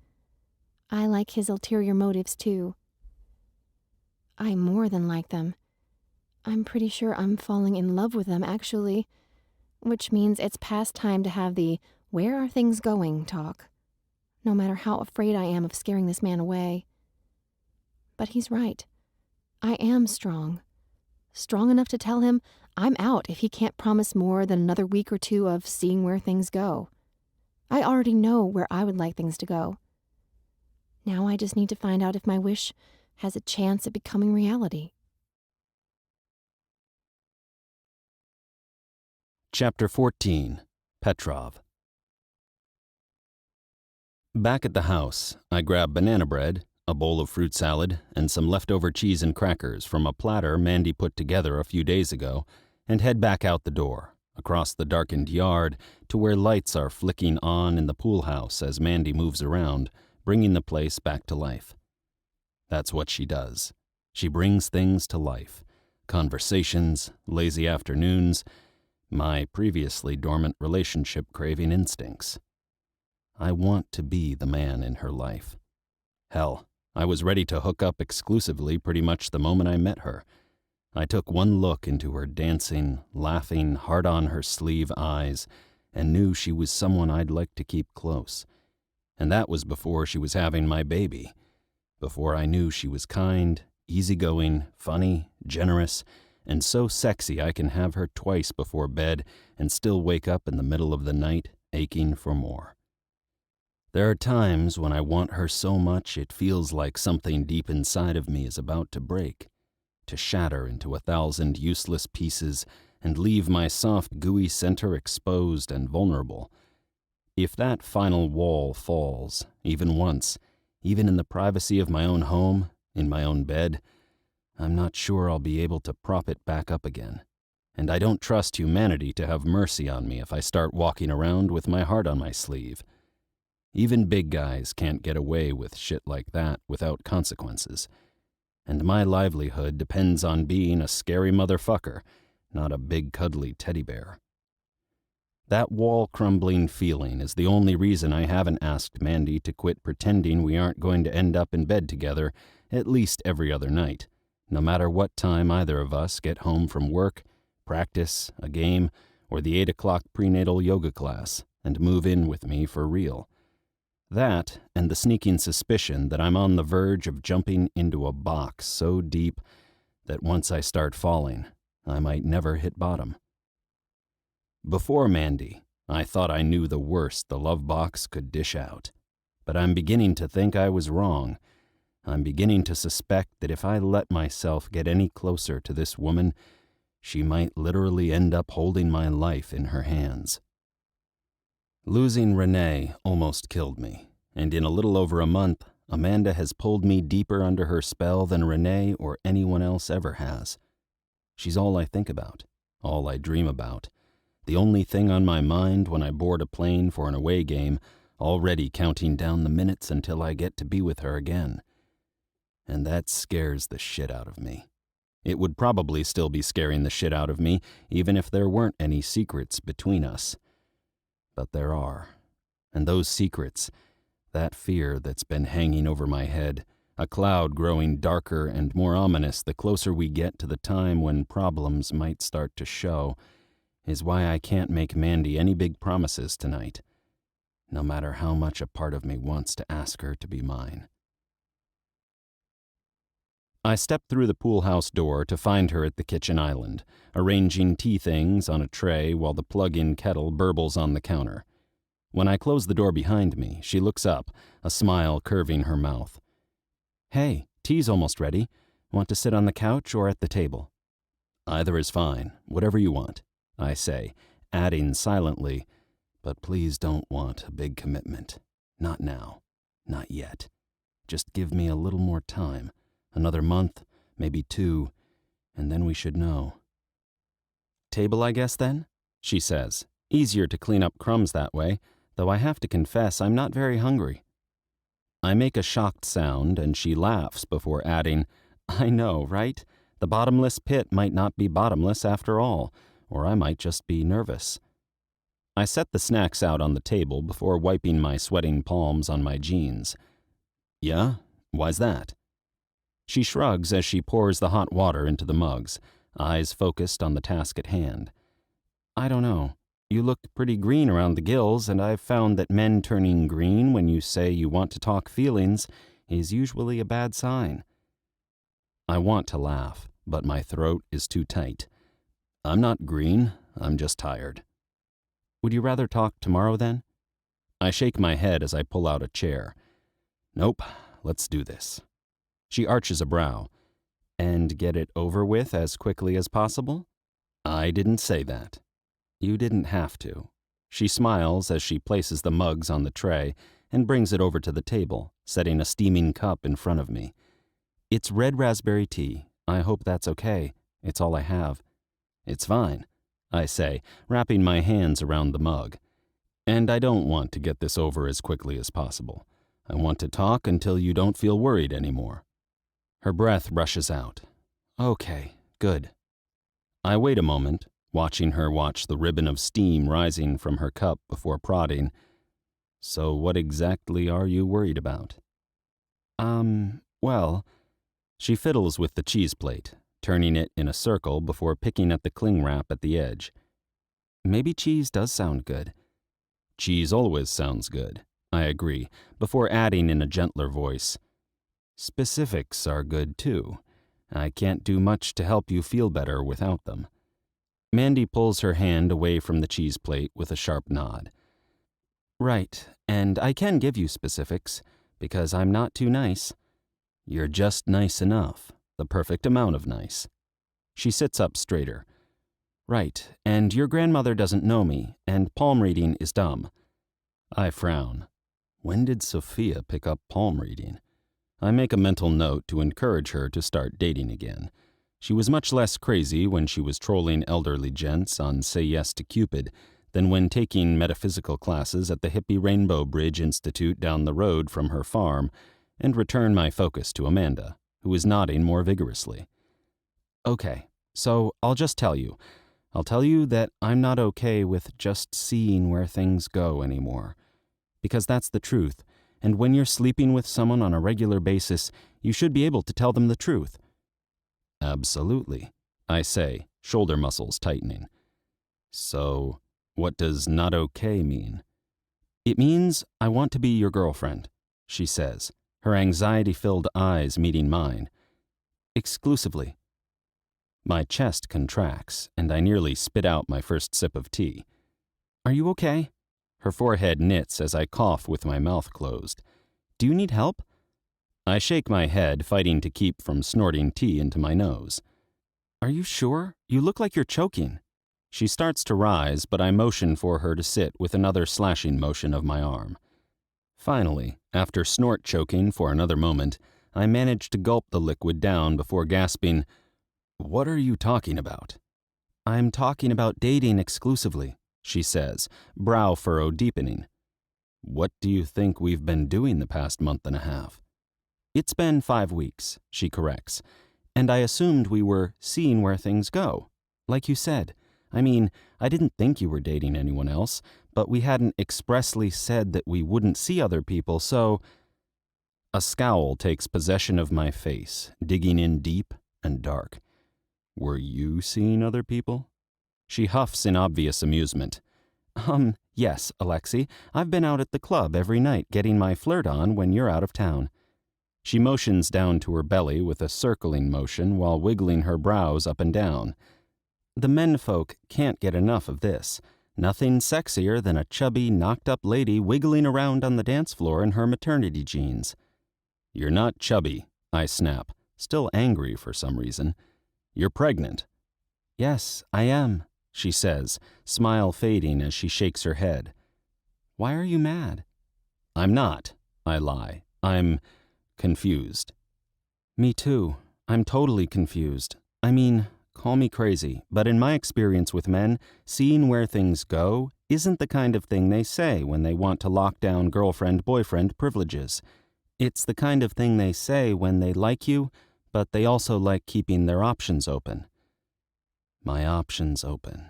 I like his ulterior motives, too. I more than like them. I'm pretty sure I'm falling in love with them, actually, which means it's past time to have the "where are things going" talk, no matter how afraid I am of scaring this man away. But he's right. I am strong. Strong enough to tell him I'm out if he can't promise more than another week or 2 of seeing where things go. I already know where I would like things to go. Now I just need to find out if my wish has a chance at becoming reality. Chapter 14. Petrov. Back at the house, I grab banana bread, a bowl of fruit salad, and some leftover cheese and crackers from a platter Mandy put together a few days ago, and head back out the door, across the darkened yard, to where lights are flicking on in the pool house as Mandy moves around, bringing the place back to life. That's what she does. She brings things to life. Conversations, lazy afternoons, my previously dormant relationship-craving instincts. I want to be the man in her life. Hell, I was ready to hook up exclusively pretty much the moment I met her. I took one look into her dancing, laughing, heart-on-her-sleeve eyes and knew she was someone I'd like to keep close. And that was before she was having my baby, before I knew she was kind, easygoing, funny, generous, and so sexy I can have her twice before bed and still wake up in the middle of the night aching for more. There are times when I want her so much it feels like something deep inside of me is about to break, to shatter into 1,000 useless pieces and leave my soft, gooey center exposed and vulnerable. If that final wall falls, even once, even in the privacy of my own home, in my own bed, I'm not sure I'll be able to prop it back up again. And I don't trust humanity to have mercy on me if I start walking around with my heart on my sleeve. Even big guys can't get away with shit like that without consequences. And my livelihood depends on being a scary motherfucker, not a big cuddly teddy bear. That wall-crumbling feeling is the only reason I haven't asked Mandy to quit pretending we aren't going to end up in bed together at least every other night, no matter what time either of us get home from work, practice, a game, or the 8 o'clock prenatal yoga class, and move in with me for real. That, and the sneaking suspicion that I'm on the verge of jumping into a box so deep that once I start falling, I might never hit bottom. Before Mandy, I thought I knew the worst the love box could dish out. But I'm beginning to think I was wrong. I'm beginning to suspect that if I let myself get any closer to this woman, she might literally end up holding my life in her hands. Losing Renee almost killed me, and in a little over a month, Amanda has pulled me deeper under her spell than Renee or anyone else ever has. She's all I think about, all I dream about, the only thing on my mind when I board a plane for an away game, already counting down the minutes until I get to be with her again. And that scares the shit out of me. It would probably still be scaring the shit out of me, even if there weren't any secrets between us. But there are, And those secrets, that fear that's been hanging over my head, a cloud growing darker and more ominous the closer we get to the time when problems might start to show, is why I can't make Mandy any big promises tonight, no matter how much a part of me wants to ask her to be mine. I stepped through the pool house door to find her at the kitchen island, arranging tea things on a tray while the plug-in kettle burbles on the counter. When I close the door behind me, she looks up, a smile curving her mouth. "Hey, tea's almost ready. Want to sit on the couch or at the table?" "Either is fine, whatever you want," I say, adding silently, "But please don't want a big commitment. Not now. Not yet. Just give me a little more time. Another month, maybe 2, and then we should know." "Table, I guess, then?" she says. Easier to clean up crumbs that way, though I have to confess I'm not very hungry. I make a shocked sound, and she laughs before adding, "I know, right? The bottomless pit might not be bottomless after all, or I might just be nervous." I set the snacks out on the table before wiping my sweating palms on my jeans. "Yeah? Why's that?" She shrugs as she pours the hot water into the mugs, eyes focused on the task at hand. "I don't know. You look pretty green around the gills, and I've found that men turning green when you say you want to talk feelings is usually a bad sign." I want to laugh, but my throat is too tight. "I'm not green, I'm just tired." "Would you rather talk tomorrow, then?" I shake my head as I pull out a chair. "Nope, let's do this." She arches a brow. "And get it over with as quickly as possible?" "I didn't say that." "You didn't have to." She smiles as she places the mugs on the tray and brings it over to the table, setting a steaming cup in front of me. "It's red raspberry tea. I hope that's okay. It's all I have." "It's fine," I say, wrapping my hands around the mug. "And I don't want to get this over as quickly as possible. I want to talk until you don't feel worried anymore." Her breath rushes out. "Okay, good." I wait a moment, watching her watch the ribbon of steam rising from her cup before prodding. "So what exactly are you worried about?" Well," she fiddles with the cheese plate, turning it in a circle before picking at the cling wrap at the edge. "Maybe cheese does sound good." "Cheese always sounds good," I agree, before adding in a gentler voice, "Specifics are good too. I can't do much to help you feel better without them." Mandy pulls her hand away from the cheese plate with a sharp nod. "Right, and I can give you specifics, because I'm not too nice." "You're just nice enough, the perfect amount of nice." She sits up straighter. "Right, and your grandmother doesn't know me, and palm reading is dumb." I frown. When did Sophia pick up palm reading? I make a mental note to encourage her to start dating again. She was much less crazy when she was trolling elderly gents on Say Yes to Cupid than when taking metaphysical classes at the hippie Rainbow Bridge Institute down the road from her farm, and return my focus to Amanda, who is nodding more vigorously. "Okay, so I'll just tell you. I'll tell you that I'm not okay with just seeing where things go anymore. Because that's the truth, and when you're sleeping with someone on a regular basis, you should be able to tell them the truth." "Absolutely," I say, shoulder muscles tightening. "So, what does not okay mean?" "It means I want to be your girlfriend," she says, her anxiety-filled eyes meeting mine. "Exclusively." My chest contracts, and I nearly spit out my first sip of tea. "Are you okay?" Her forehead knits as I cough with my mouth closed. "Do you need help?" I shake my head, fighting to keep from snorting tea into my nose. "Are you sure? You look like you're choking." She starts to rise, but I motion for her to sit with another slashing motion of my arm. Finally, after snort choking for another moment, I manage to gulp the liquid down before gasping, "What are you talking about?" "I'm talking about dating exclusively," she says, brow furrow deepening. "What do you think we've been doing the past month and a half?" "It's been 5 weeks," she corrects, "and I assumed we were seeing where things go. Like you said. I mean, I didn't think you were dating anyone else, but we hadn't expressly said that we wouldn't see other people, so... A scowl takes possession of my face, digging in deep and dark. Were you seeing other people? She huffs in obvious amusement. Yes, Alexi. I've been out at the club every night getting my flirt on when you're out of town. She motions down to her belly with a circling motion while wiggling her brows up and down. The menfolk can't get enough of this. Nothing sexier than a chubby, knocked-up lady wiggling around on the dance floor in her maternity jeans. You're not chubby, I snap, still angry for some reason. You're pregnant. Yes, I am, she says, smile fading as she shakes her head. Why are you mad? I'm not, I lie. I'm confused. Me too. I'm totally confused. I mean, call me crazy, but in my experience with men, seeing where things go isn't the kind of thing they say when they want to lock down girlfriend-boyfriend privileges. It's the kind of thing they say when they like you, but they also like keeping their options open. My options open.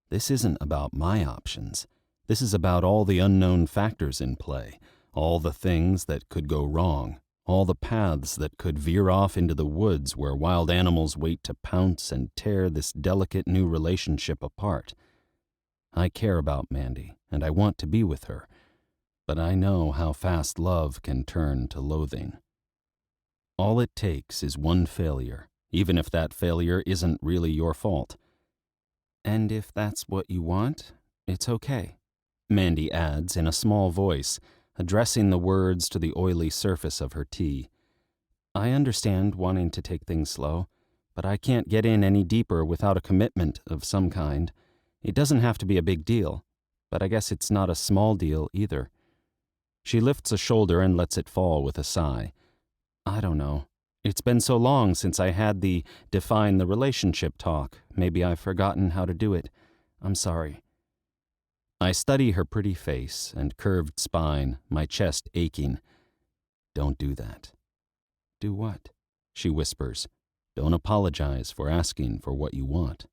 This isn't about my options. This is about all the unknown factors in play, all the things that could go wrong, all the paths that could veer off into the woods where wild animals wait to pounce and tear this delicate new relationship apart. I care about Mandy, and I want to be with her, but I know how fast love can turn to loathing. All it takes is one failure, even if that failure isn't really your fault. And if that's what you want, it's okay, Mandy adds in a small voice, addressing the words to the oily surface of her tea. I understand wanting to take things slow, but I can't get in any deeper without a commitment of some kind. It doesn't have to be a big deal, but I guess it's not a small deal either. She lifts a shoulder and lets it fall with a sigh. I don't know. It's been so long since I had the define the relationship talk. Maybe I've forgotten how to do it. I'm sorry. I study her pretty face and curved spine, my chest aching. Don't do that. Do what? She whispers. Don't apologize for asking for what you want.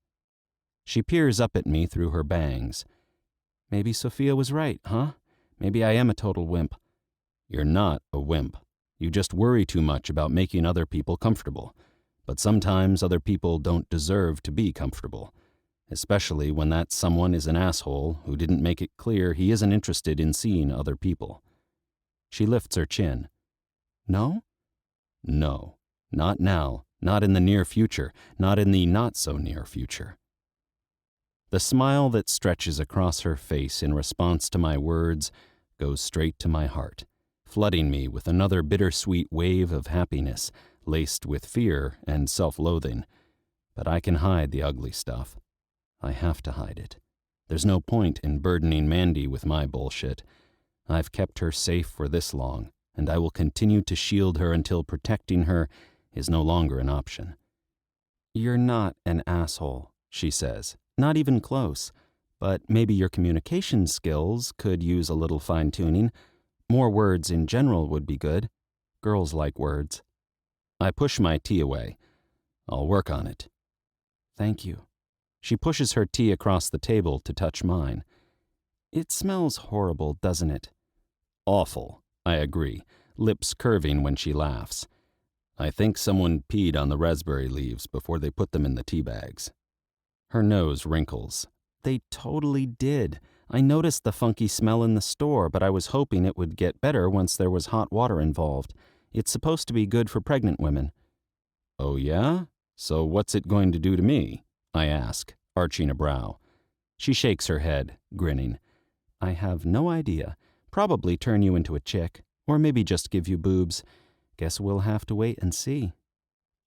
She peers up at me through her bangs. Maybe Sophia was right, huh? Maybe I am a total wimp. You're not a wimp. You just worry too much about making other people comfortable. But sometimes other people don't deserve to be comfortable, especially when that someone is an asshole who didn't make it clear he isn't interested in seeing other people. She lifts her chin. No? No. Not now. Not in the near future. Not in the not-so-near future. The smile that stretches across her face in response to my words goes straight to my heart, flooding me with another bittersweet wave of happiness, laced with fear and self-loathing. But I can hide the ugly stuff. I have to hide it. There's no point in burdening Mandy with my bullshit. I've kept her safe for this long, and I will continue to shield her until protecting her is no longer an option. You're not an asshole, she says. Not even close. But maybe your communication skills could use a little fine-tuning. More words in general would be good. Girls like words. I push my tea away. I'll work on it. Thank you. She pushes her tea across the table to touch mine. It smells horrible, doesn't it? Awful, I agree, lips curving when she laughs. I think someone peed on the raspberry leaves before they put them in the tea bags. Her nose wrinkles. They totally did. I noticed the funky smell in the store, but I was hoping it would get better once there was hot water involved. It's supposed to be good for pregnant women. Oh yeah? So what's it going to do to me? I ask, arching a brow. She shakes her head, grinning. I have no idea. Probably turn you into a chick, or maybe just give you boobs. Guess we'll have to wait and see.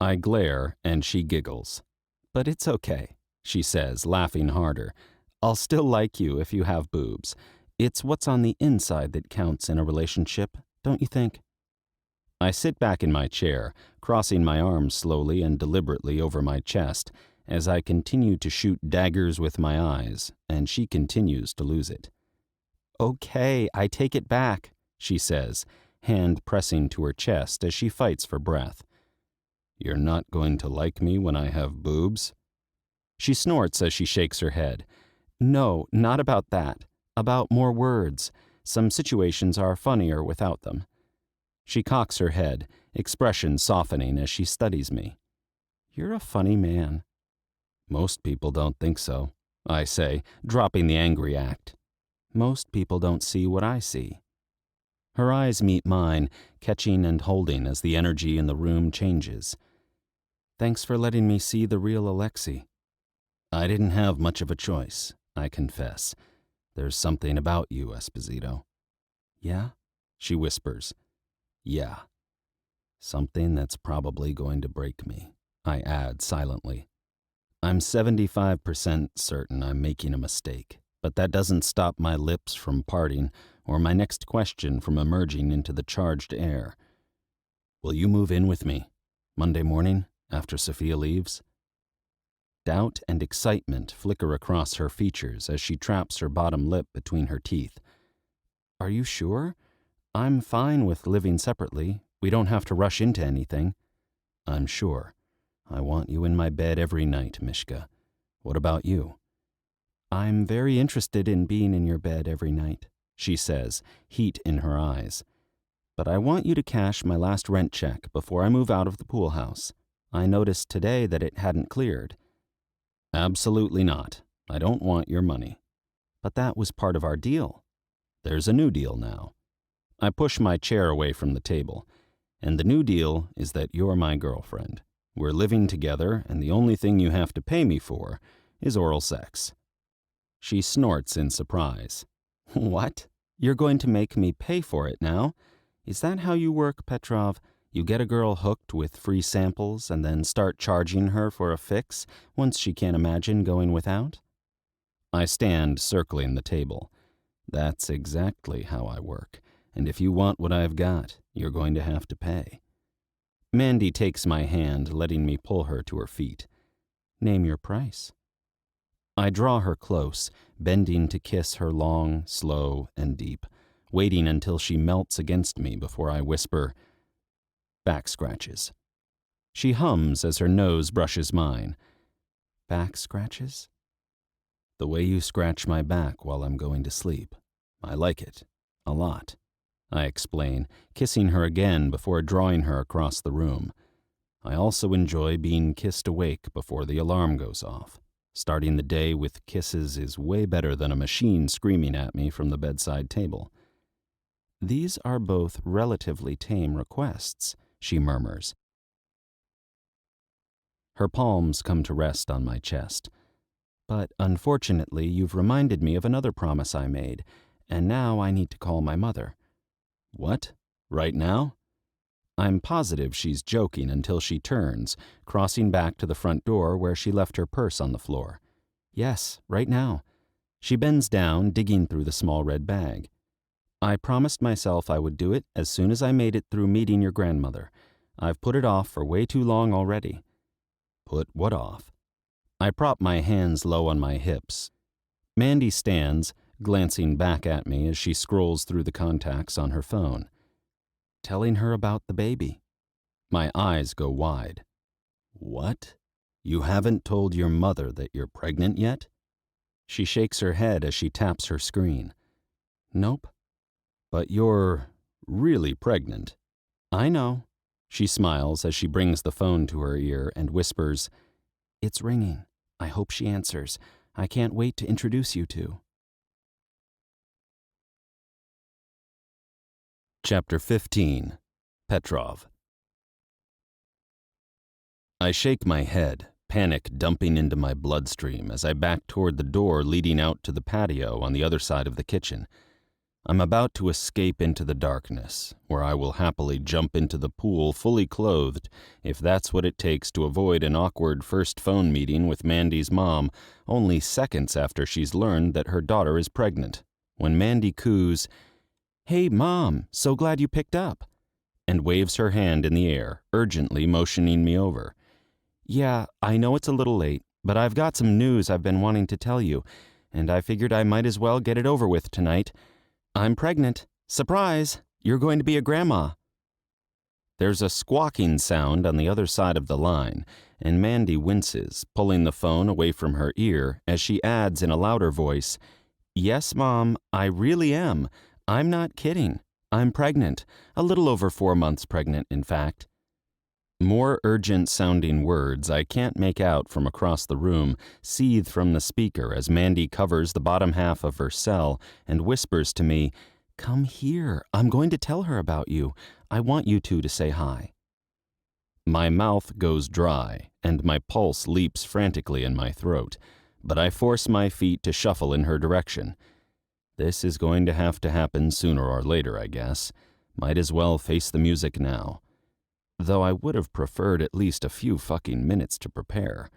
I glare, and she giggles. But it's okay, she says, laughing harder. I'll still like you if you have boobs. It's what's on the inside that counts in a relationship, don't you think? I sit back in my chair, crossing my arms slowly and deliberately over my chest, as I continue to shoot daggers with my eyes, and she continues to lose it. Okay, I take it back, she says, hand pressing to her chest as she fights for breath. You're not going to like me when I have boobs? She snorts as she shakes her head. No, not about that. About more words. Some situations are funnier without them. She cocks her head, expression softening as she studies me. You're a funny man. Most people don't think so, I say, dropping the angry act. Most people don't see what I see. Her eyes meet mine, catching and holding as the energy in the room changes. Thanks for letting me see the real Alexi. I didn't have much of a choice, I confess. There's something about you, Esposito. Yeah? She whispers. Yeah. Something that's probably going to break me, I add silently. I'm 75% certain I'm making a mistake, but that doesn't stop my lips from parting or my next question from emerging into the charged air. Will you move in with me Monday morning after Sophia leaves? Doubt and excitement flicker across her features as she traps her bottom lip between her teeth. Are you sure? I'm fine with living separately. We don't have to rush into anything. I'm sure. I want you in my bed every night, Mishka. What about you? I'm very interested in being in your bed every night, she says, heat in her eyes. But I want you to cash my last rent check before I move out of the pool house. I noticed today that it hadn't cleared. Absolutely not. I don't want your money. But that was part of our deal. There's a new deal now. I push my chair away from the table. And the new deal is that you're my girlfriend. We're living together, and the only thing you have to pay me for is oral sex. She snorts in surprise. What? You're going to make me pay for it now? Is that how you work, Petrov? You get a girl hooked with free samples and then start charging her for a fix once she can't imagine going without? I stand circling the table. That's exactly how I work, and if you want what I've got, you're going to have to pay. Mandy takes my hand, letting me pull her to her feet. Name your price. I draw her close, bending to kiss her long, slow, and deep, waiting until she melts against me before I whisper, back scratches. She hums as her nose brushes mine. Back scratches? The way you scratch my back while I'm going to sleep. I like it. A lot. I explain, kissing her again before drawing her across the room. I also enjoy being kissed awake before the alarm goes off. Starting the day with kisses is way better than a machine screaming at me from the bedside table. These are both relatively tame requests, she murmurs. Her palms come to rest on my chest. But unfortunately, you've reminded me of another promise I made, and now I need to call my mother. What? Right now? I'm positive she's joking until she turns, crossing back to the front door where she left her purse on the floor. Yes, right now. She bends down, digging through the small red bag. I promised myself I would do it as soon as I made it through meeting your grandmother. I've put it off for way too long already. Put what off? I prop my hands low on my hips. Mandy stands, glancing back at me as she scrolls through the contacts on her phone. Telling her about the baby. My eyes go wide. What? You haven't told your mother that you're pregnant yet? She shakes her head as she taps her screen. Nope. But you're really pregnant. I know. She smiles as she brings the phone to her ear and whispers, It's ringing. I hope she answers. I can't wait to introduce you to. Chapter 15. Petrov. I shake my head, panic dumping into my bloodstream as I back toward the door leading out to the patio on the other side of the kitchen. I'm about to escape into the darkness, where I will happily jump into the pool fully clothed if that's what it takes to avoid an awkward first phone meeting with Mandy's mom only seconds after she's learned that her daughter is pregnant. When Mandy coos, Hey, Mom, so glad you picked up, and waves her hand in the air, urgently motioning me over. Yeah, I know it's a little late, but I've got some news I've been wanting to tell you, and I figured I might as well get it over with tonight. I'm pregnant. Surprise! You're going to be a grandma. There's a squawking sound on the other side of the line, and Mandy winces, pulling the phone away from her ear as she adds in a louder voice, Yes, Mom, I really am. I'm not kidding. I'm pregnant. A little over 4 months pregnant, in fact. More urgent-sounding words I can't make out from across the room seethe from the speaker as Mandy covers the bottom half of her cell and whispers to me, "Come here. I'm going to tell her about you. I want you two to say hi." My mouth goes dry, and my pulse leaps frantically in my throat, but I force my feet to shuffle in her direction. This is going to have to happen sooner or later, I guess. Might as well face the music now. Though I would have preferred at least a few fucking minutes to prepare.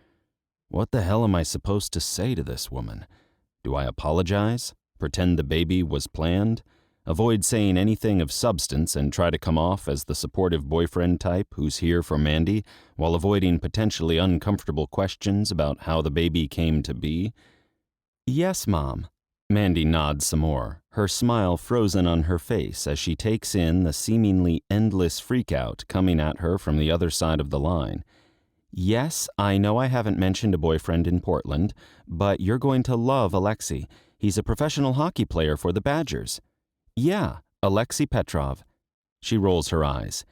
What the hell am I supposed to say to this woman? Do I apologize? Pretend the baby was planned? Avoid saying anything of substance and try to come off as the supportive boyfriend type who's here for Mandy while avoiding potentially uncomfortable questions about how the baby came to be? Yes, Mom. Mandy nods some more, her smile frozen on her face as she takes in the seemingly endless freakout coming at her from the other side of the line. Yes, I know I haven't mentioned a boyfriend in Portland, but you're going to love Alexi. He's a professional hockey player for the Badgers. Yeah, Alexi Petrov. She rolls her eyes.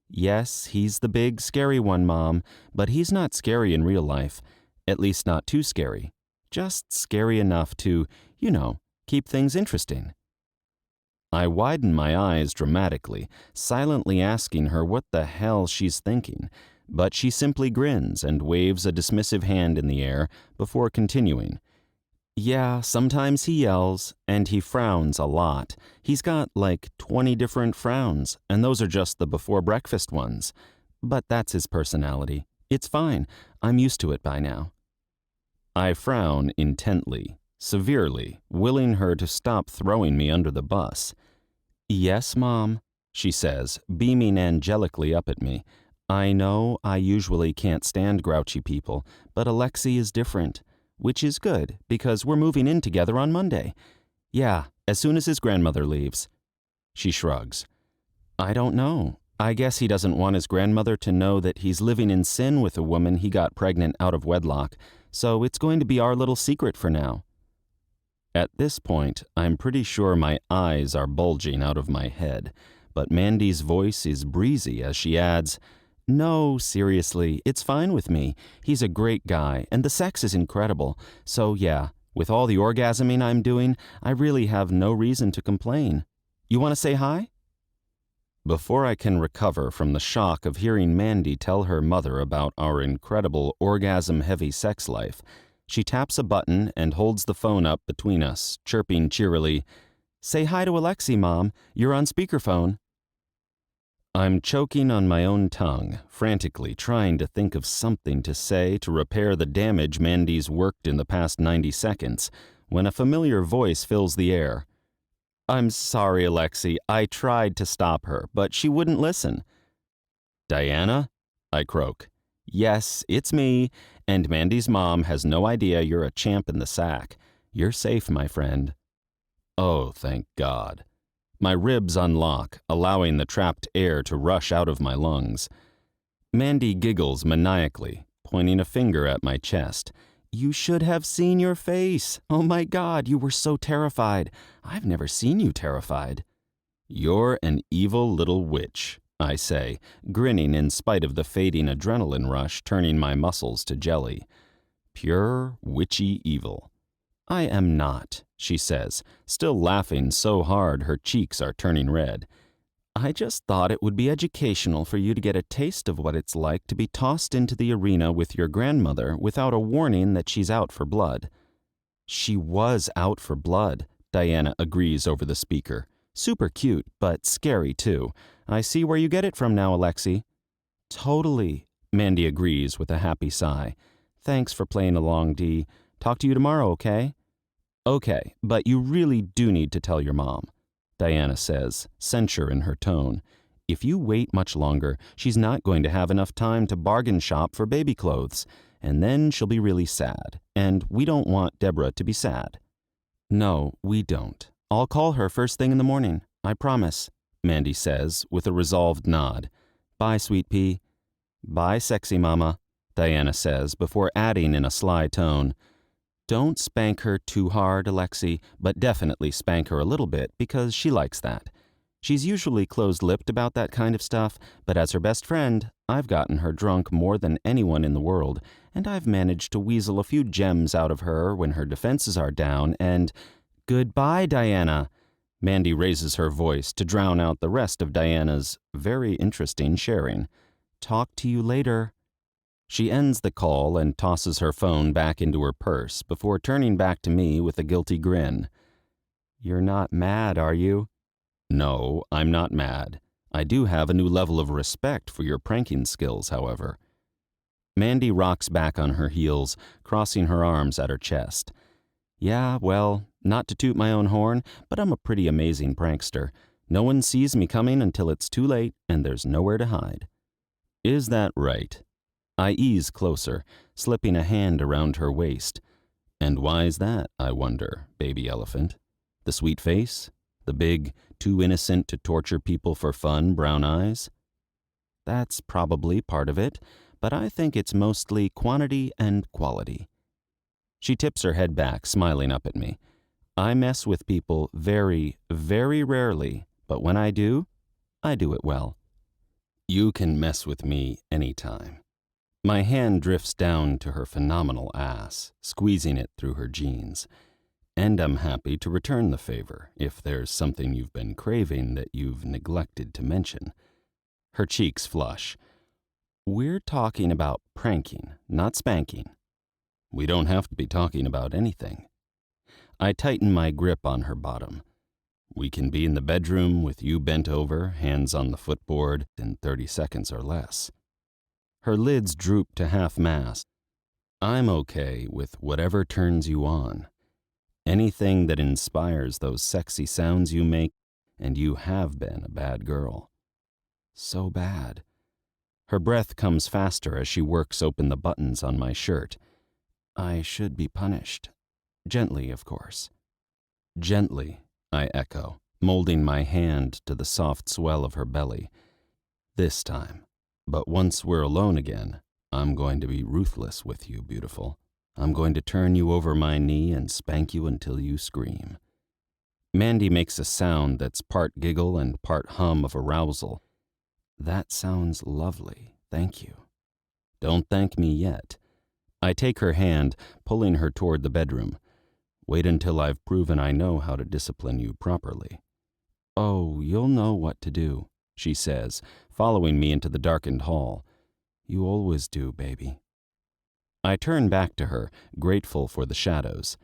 Yes, he's the big, scary one, Mom, but he's not scary in real life. At least not too scary. Just scary enough to, keep things interesting. I widen my eyes dramatically, silently asking her what the hell she's thinking, but she simply grins and waves a dismissive hand in the air before continuing. Yeah, sometimes he yells, and he frowns a lot. He's got like 20 different frowns, and those are just the before breakfast ones. But that's his personality. It's fine. I'm used to it by now. I frown intently, severely, willing her to stop throwing me under the bus. Yes, Mom, she says, beaming angelically up at me. I know I usually can't stand grouchy people, but Alexi is different. Which is good, because we're moving in together on Monday. Yeah, as soon as his grandmother leaves. She shrugs. I don't know. I guess he doesn't want his grandmother to know that he's living in sin with a woman he got pregnant out of wedlock, so it's going to be our little secret for now. At this point, I'm pretty sure my eyes are bulging out of my head, but Mandy's voice is breezy as she adds, No, seriously, it's fine with me. He's a great guy, and the sex is incredible. So yeah, with all the orgasming I'm doing, I really have no reason to complain. You want to say hi? Before I can recover from the shock of hearing Mandy tell her mother about our incredible orgasm-heavy sex life, she taps a button and holds the phone up between us, chirping cheerily, Say hi to Alexi, Mom. You're on speakerphone. I'm choking on my own tongue, frantically trying to think of something to say to repair the damage Mandy's worked in the past 90 seconds, when a familiar voice fills the air. I'm sorry, Alexi. I tried to stop her, but she wouldn't listen. Diana? I croak. Yes, it's me, and Mandy's mom has no idea you're a champ in the sack. You're safe, my friend. Oh, thank God. My ribs unlock, allowing the trapped air to rush out of my lungs. Mandy giggles maniacally, pointing a finger at my chest. You should have seen your face. Oh my God, you were so terrified. I've never seen you terrified. You're an evil little witch, I say, grinning in spite of the fading adrenaline rush turning my muscles to jelly. Pure, witchy evil. I am not, she says, still laughing so hard her cheeks are turning red. I just thought it would be educational for you to get a taste of what it's like to be tossed into the arena with your grandmother without a warning that she's out for blood. She was out for blood, Diana agrees over the speaker. Super cute, but scary too. I see where you get it from now, Alexi. Totally, Mandy agrees with a happy sigh. Thanks for playing along, Dee. Talk to you tomorrow, okay? Okay, but you really do need to tell your mom, Diana says, censure in her tone. If you wait much longer, she's not going to have enough time to bargain shop for baby clothes, and then she'll be really sad, and we don't want Deborah to be sad. No, we don't. I'll call her first thing in the morning, I promise, Mandy says with a resolved nod. Bye, sweet pea. Bye, sexy mama, Diana says before adding in a sly tone. Don't spank her too hard, Alexi, but definitely spank her a little bit because she likes that. She's usually closed-lipped about that kind of stuff, but as her best friend, I've gotten her drunk more than anyone in the world, and I've managed to weasel a few gems out of her when her defenses are down, and— Goodbye, Diana. Mandy raises her voice to drown out the rest of Diana's very interesting sharing. Talk to you later. She ends the call and tosses her phone back into her purse before turning back to me with a guilty grin. You're not mad, are you? No, I'm not mad. I do have a new level of respect for your pranking skills, however. Mandy rocks back on her heels, crossing her arms at her chest. Yeah, well, not to toot my own horn, but I'm a pretty amazing prankster. No one sees me coming until it's too late and there's nowhere to hide. Is that right? I ease closer, slipping a hand around her waist. And why's that, I wonder, baby elephant? The sweet face? The big, too innocent to torture people for fun brown eyes? That's probably part of it, but I think it's mostly quantity and quality. She tips her head back, smiling up at me. I mess with people very, very rarely, but when I do it well. You can mess with me anytime. My hand drifts down to her phenomenal ass, squeezing it through her jeans. And I'm happy to return the favor if there's something you've been craving that you've neglected to mention. Her cheeks flush. We're talking about pranking, not spanking. We don't have to be talking about anything. I tighten my grip on her bottom. We can be in the bedroom with you bent over, hands on the footboard, in 30 seconds or less. Her lids droop to half-mast. I'm okay with whatever turns you on. Anything that inspires those sexy sounds you make, and you have been a bad girl. So bad. Her breath comes faster as she works open the buttons on my shirt. I should be punished. Gently, of course. Gently, I echo, molding my hand to the soft swell of her belly. This time. But once we're alone again, I'm going to be ruthless with you, beautiful. I'm going to turn you over my knee and spank you until you scream. Mandy makes a sound that's part giggle and part hum of arousal. That sounds lovely, thank you. Don't thank me yet. I take her hand, pulling her toward the bedroom. Wait until I've proven I know how to discipline you properly. Oh, you'll know what to do, she says, following me into the darkened hall. You always do, baby. I turn back to her, grateful for the shadows.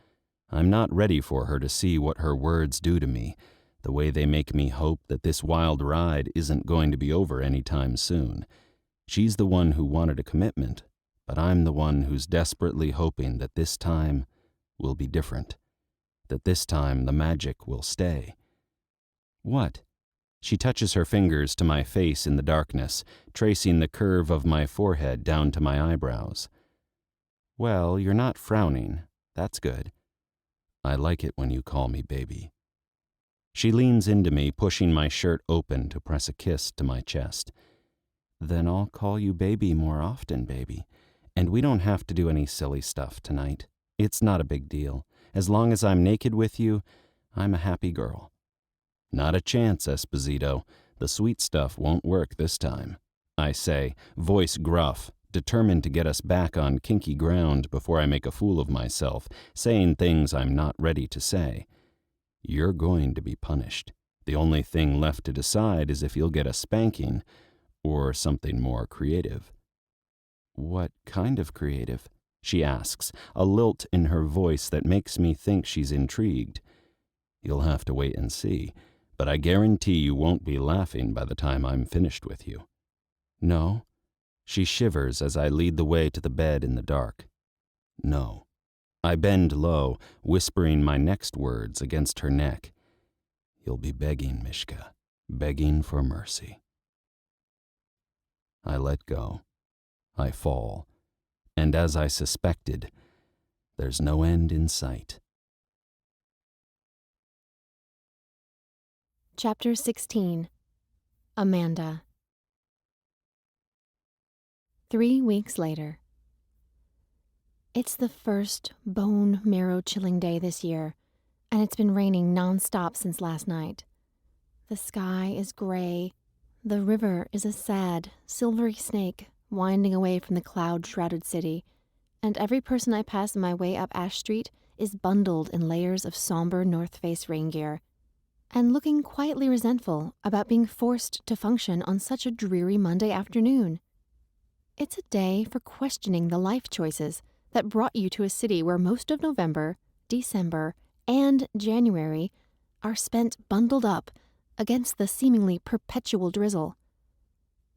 I'm not ready for her to see what her words do to me, the way they make me hope that this wild ride isn't going to be over anytime soon. She's the one who wanted a commitment, but I'm the one who's desperately hoping that this time will be different, that this time the magic will stay. What? She touches her fingers to my face in the darkness, tracing the curve of my forehead down to my eyebrows. Well, you're not frowning. That's good. I like it when you call me baby. She leans into me, pushing my shirt open to press a kiss to my chest. Then I'll call you baby more often, baby. And we don't have to do any silly stuff tonight. It's not a big deal. As long as I'm naked with you, I'm a happy girl. Not a chance, Esposito. The sweet stuff won't work this time, I say, voice gruff, determined to get us back on kinky ground before I make a fool of myself, saying things I'm not ready to say. You're going to be punished. The only thing left to decide is if you'll get a spanking or something more creative. What kind of creative? She asks, a lilt in her voice that makes me think she's intrigued. You'll have to wait and see, but I guarantee you won't be laughing by the time I'm finished with you. No? She shivers as I lead the way to the bed in the dark. No. I bend low, whispering my next words against her neck. You'll be begging, Mishka, begging for mercy. I let go. I fall. And as I suspected, there's no end in sight. Chapter 16. Amanda. 3 weeks later. It's the first bone-marrow-chilling day this year, and it's been raining nonstop since last night. The sky is gray. The river is a sad, silvery snake winding away from the cloud-shrouded city, and every person I pass on my way up Ash Street is bundled in layers of somber North Face rain gear, and looking quietly resentful about being forced to function on such a dreary Monday afternoon. It's a day for questioning the life choices that brought you to a city where most of November, December, and January are spent bundled up against the seemingly perpetual drizzle.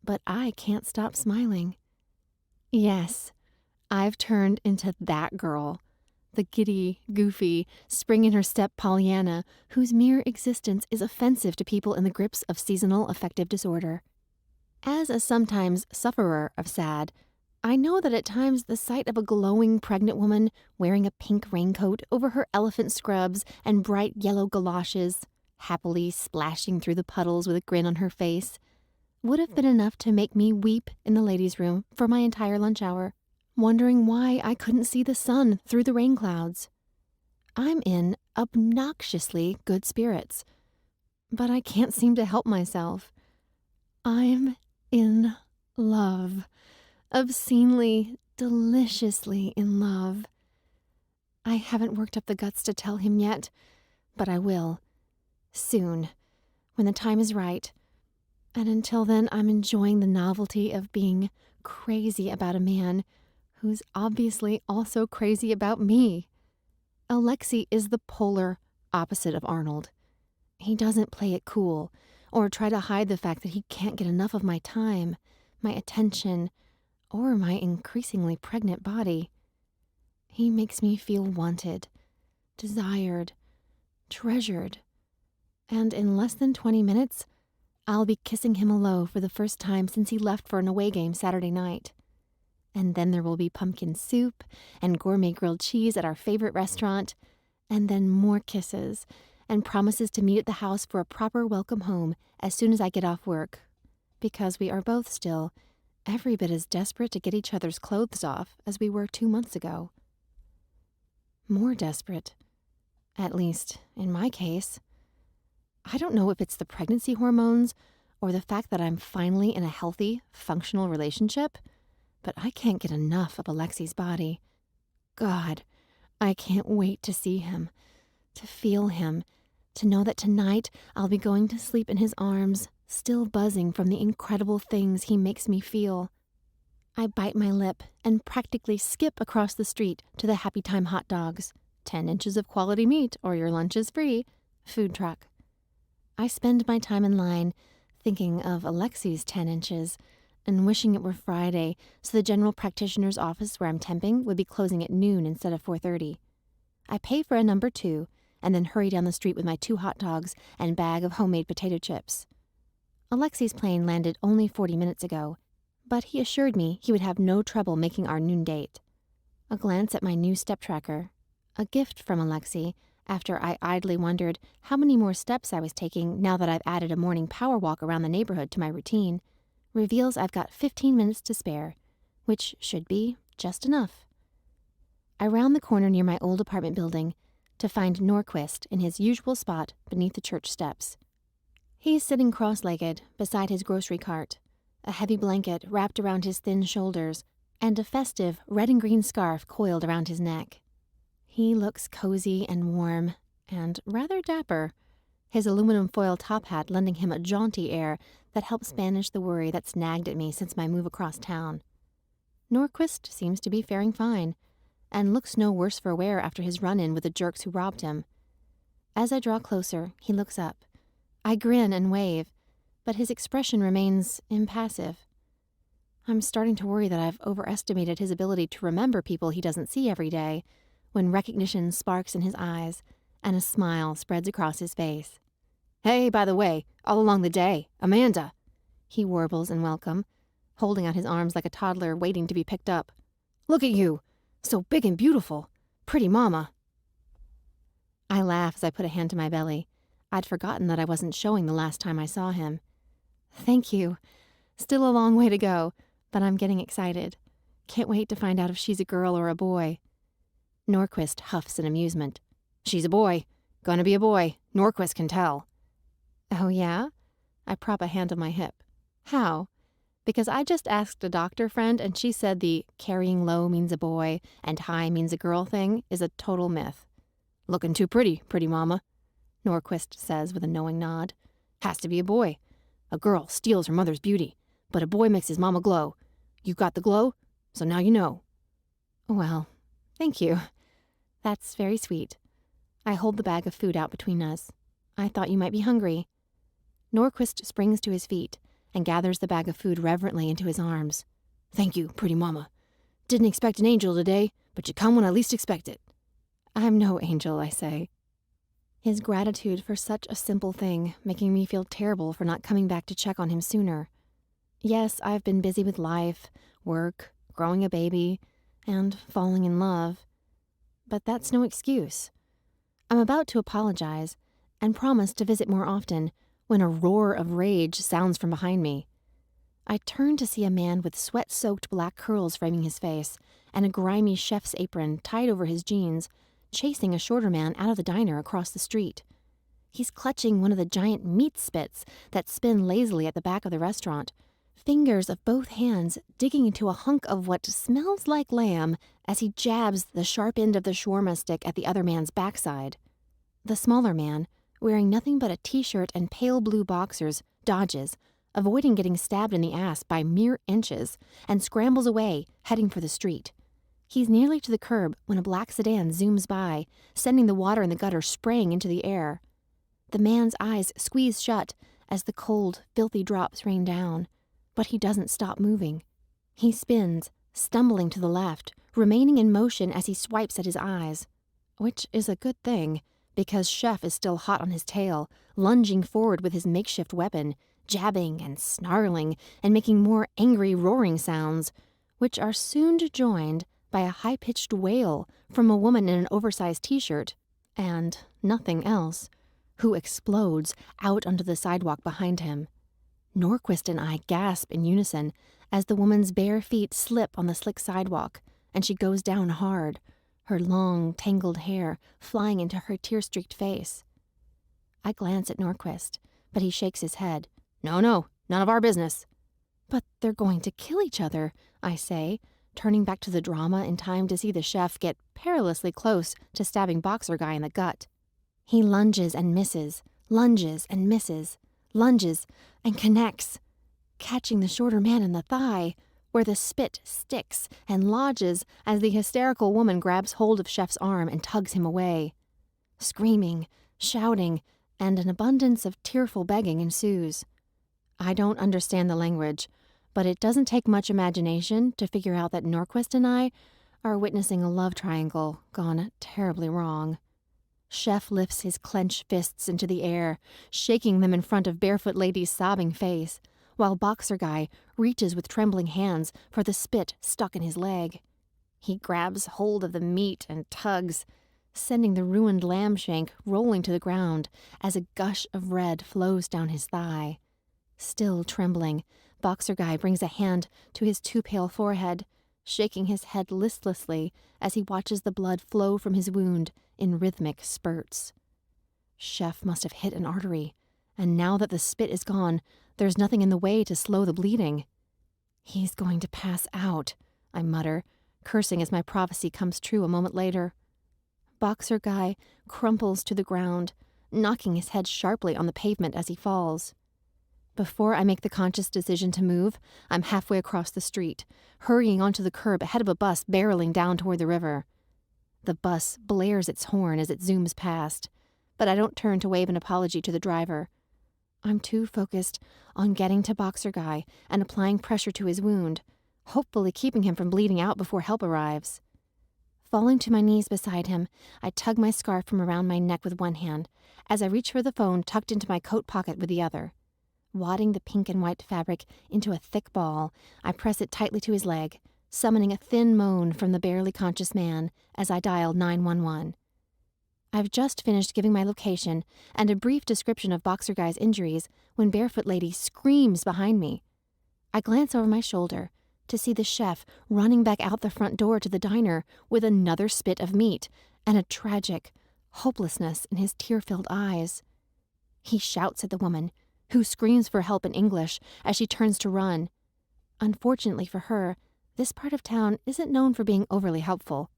But I can't stop smiling. Yes, I've turned into that girl, the giddy, goofy, spring-in-her-step Pollyanna whose mere existence is offensive to people in the grips of seasonal affective disorder. As a sometimes sufferer of sad, I know that at times the sight of a glowing pregnant woman wearing a pink raincoat over her elephant scrubs and bright yellow galoshes, happily splashing through the puddles with a grin on her face, would have been enough to make me weep in the ladies' room for my entire lunch hour, wondering why I couldn't see the sun through the rain clouds. I'm in obnoxiously good spirits, but I can't seem to help myself. I'm in love. Obscenely, deliciously in love. I haven't worked up the guts to tell him yet, but I will. Soon, when the time is right. And until then, I'm enjoying the novelty of being crazy about a man who's obviously also crazy about me. Alexi is the polar opposite of Arnold. He doesn't play it cool or try to hide the fact that he can't get enough of my time, my attention, or my increasingly pregnant body. He makes me feel wanted, desired, treasured, and in less than 20 minutes, I'll be kissing him hello for the first time since he left for an away game Saturday night. And then there will be pumpkin soup and gourmet grilled cheese at our favorite restaurant, and then more kisses and promises to meet at the house for a proper welcome home as soon as I get off work, because we are both still every bit as desperate to get each other's clothes off as we were 2 months ago. More desperate. At least, in my case. I don't know if it's the pregnancy hormones or the fact that I'm finally in a healthy, functional relationship, but I can't get enough of Alexi's body. God, I can't wait to see him, to feel him, to know that tonight I'll be going to sleep in his arms, still buzzing from the incredible things he makes me feel. I bite my lip and practically skip across the street to the Happy Time hot dogs, 10 inches of quality meat or your lunch is free, food truck. I spend my time in line thinking of Alexi's 10 inches and wishing it were Friday so the general practitioner's office where I'm temping would be closing at noon instead of 4:30. I pay for a number 2 and then hurry down the street with my 2 hot dogs and bag of homemade potato chips. Alexi's plane landed only 40 minutes ago, but he assured me he would have no trouble making our noon date. A glance at my new step tracker, a gift from Alexi, after I idly wondered how many more steps I was taking now that I've added a morning power walk around the neighborhood to my routine, reveals I've got 15 minutes to spare, which should be just enough. I round the corner near my old apartment building to find Norquist in his usual spot beneath the church steps. He's sitting cross-legged beside his grocery cart, a heavy blanket wrapped around his thin shoulders, and a festive red and green scarf coiled around his neck. He looks cozy and warm, and rather dapper, his aluminum foil top hat lending him a jaunty air that helps banish the worry that's nagged at me since my move across town. Norquist seems to be faring fine, and looks no worse for wear after his run-in with the jerks who robbed him. As I draw closer, he looks up. I grin and wave, but his expression remains impassive. I'm starting to worry that I've overestimated his ability to remember people he doesn't see every day, when recognition sparks in his eyes and a smile spreads across his face. "Hey, by the way, all along the day, Amanda," he warbles in welcome, holding out his arms like a toddler waiting to be picked up. "Look at you, so big and beautiful, pretty mama." I laugh as I put a hand to my belly. I'd forgotten that I wasn't showing the last time I saw him. Thank you. Still a long way to go, but I'm getting excited. Can't wait to find out if she's a girl or a boy. Norquist huffs in amusement. She's a boy. Gonna be a boy. Norquist can tell. Oh, yeah? I prop a hand on my hip. How? Because I just asked a doctor friend and she said the carrying low means a boy and high means a girl thing is a total myth. Looking too pretty, pretty mama, Norquist says with a knowing nod. Has to be a boy. A girl steals her mother's beauty, but a boy makes his mama glow. You got the glow, so now you know. Well, thank you. That's very sweet. I hold the bag of food out between us. I thought you might be hungry. Norquist springs to his feet and gathers the bag of food reverently into his arms. Thank you, pretty mama. Didn't expect an angel today, but you come when I least expect it. I'm no angel, I say. His gratitude for such a simple thing, making me feel terrible for not coming back to check on him sooner. Yes, I've been busy with life, work, growing a baby, and falling in love. But that's no excuse. I'm about to apologize and promise to visit more often when a roar of rage sounds from behind me. I turn to see a man with sweat-soaked black curls framing his face and a grimy chef's apron tied over his jeans, chasing a shorter man out of the diner across the street. He's clutching one of the giant meat spits that spin lazily at the back of the restaurant, fingers of both hands digging into a hunk of what smells like lamb as he jabs the sharp end of the shawarma stick at the other man's backside. The smaller man, wearing nothing but a t-shirt and pale blue boxers, dodges, avoiding getting stabbed in the ass by mere inches, and scrambles away, heading for the street. He's nearly to the curb when a black sedan zooms by, sending the water in the gutter spraying into the air. The man's eyes squeeze shut as the cold, filthy drops rain down, but he doesn't stop moving. He spins, stumbling to the left, remaining in motion as he swipes at his eyes. Which is a good thing, because Chef is still hot on his tail, lunging forward with his makeshift weapon, jabbing and snarling and making more angry roaring sounds, which are soon joined by a high-pitched wail from a woman in an oversized t-shirt, and nothing else, who explodes out onto the sidewalk behind him. Norquist and I gasp in unison as the woman's bare feet slip on the slick sidewalk, and she goes down hard, her long, tangled hair flying into her tear-streaked face. I glance at Norquist, but he shakes his head. No, none of our business. But they're going to kill each other, I say, turning back to the drama in time to see the chef get perilously close to stabbing Boxer Guy in the gut. He lunges and misses, lunges and misses, lunges and connects, catching the shorter man in the thigh, where the spit sticks and lodges as the hysterical woman grabs hold of Chef's arm and tugs him away. Screaming, shouting, and an abundance of tearful begging ensues. I don't understand the language, but it doesn't take much imagination to figure out that Norquist and I are witnessing a love triangle gone terribly wrong. Chef lifts his clenched fists into the air, shaking them in front of Barefoot Lady's sobbing face, while Boxer Guy reaches with trembling hands for the spit stuck in his leg. He grabs hold of the meat and tugs, sending the ruined lamb shank rolling to the ground as a gush of red flows down his thigh. Still trembling, Boxer Guy brings a hand to his too pale forehead, shaking his head listlessly as he watches the blood flow from his wound in rhythmic spurts. Chef must have hit an artery, and now that the spit is gone, there's nothing in the way to slow the bleeding. He's going to pass out, I mutter, cursing as my prophecy comes true a moment later. Boxer Guy crumples to the ground, knocking his head sharply on the pavement as he falls. Before I make the conscious decision to move, I'm halfway across the street, hurrying onto the curb ahead of a bus barreling down toward the river. The bus blares its horn as it zooms past, but I don't turn to wave an apology to the driver. I'm too focused on getting to Boxer Guy and applying pressure to his wound, hopefully keeping him from bleeding out before help arrives. Falling to my knees beside him, I tug my scarf from around my neck with one hand as I reach for the phone tucked into my coat pocket with the other. Wadding the pink and white fabric into a thick ball, I press it tightly to his leg, summoning a thin moan from the barely conscious man as I dial 911. I've just finished giving my location and a brief description of Boxer Guy's injuries when Barefoot Lady screams behind me. I glance over my shoulder, to see the chef running back out the front door to the diner with another spit of meat and a tragic hopelessness in his tear-filled eyes. He shouts at the woman, who screams for help in English as she turns to run. Unfortunately for her, this part of town isn't known for being overly helpful,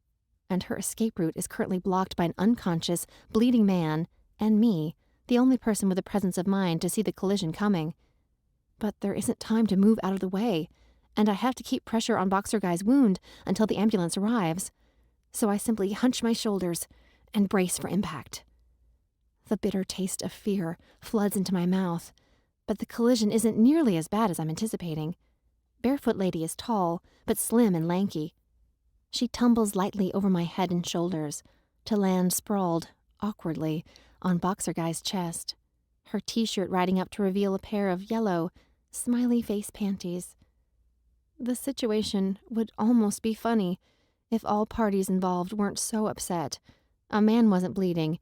and her escape route is currently blocked by an unconscious, bleeding man and me, the only person with the presence of mind to see the collision coming. But there isn't time to move out of the way, and I have to keep pressure on Boxer Guy's wound until the ambulance arrives. So I simply hunch my shoulders and brace for impact. The bitter taste of fear floods into my mouth, but the collision isn't nearly as bad as I'm anticipating. Barefoot Lady is tall, but slim and lanky. She tumbles lightly over my head and shoulders, to land sprawled, awkwardly, on Boxer Guy's chest, her t-shirt riding up to reveal a pair of yellow, smiley face panties. The situation would almost be funny if all parties involved weren't so upset. A man wasn't bleeding,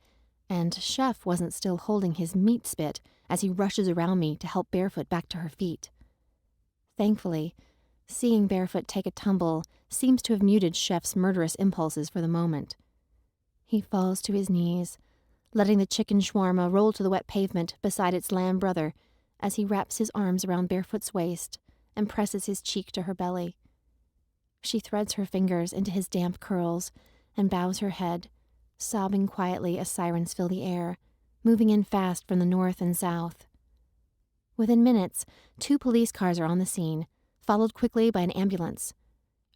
and Chef wasn't still holding his meat spit as he rushes around me to help Barefoot back to her feet. Thankfully, seeing Barefoot take a tumble seems to have muted Chef's murderous impulses for the moment. He falls to his knees, letting the chicken shawarma roll to the wet pavement beside its lamb brother as he wraps his arms around Barefoot's waist and presses his cheek to her belly. She threads her fingers into his damp curls and bows her head, sobbing quietly as sirens fill the air, moving in fast from the north and south. Within minutes, 2 police cars are on the scene, followed quickly by an ambulance.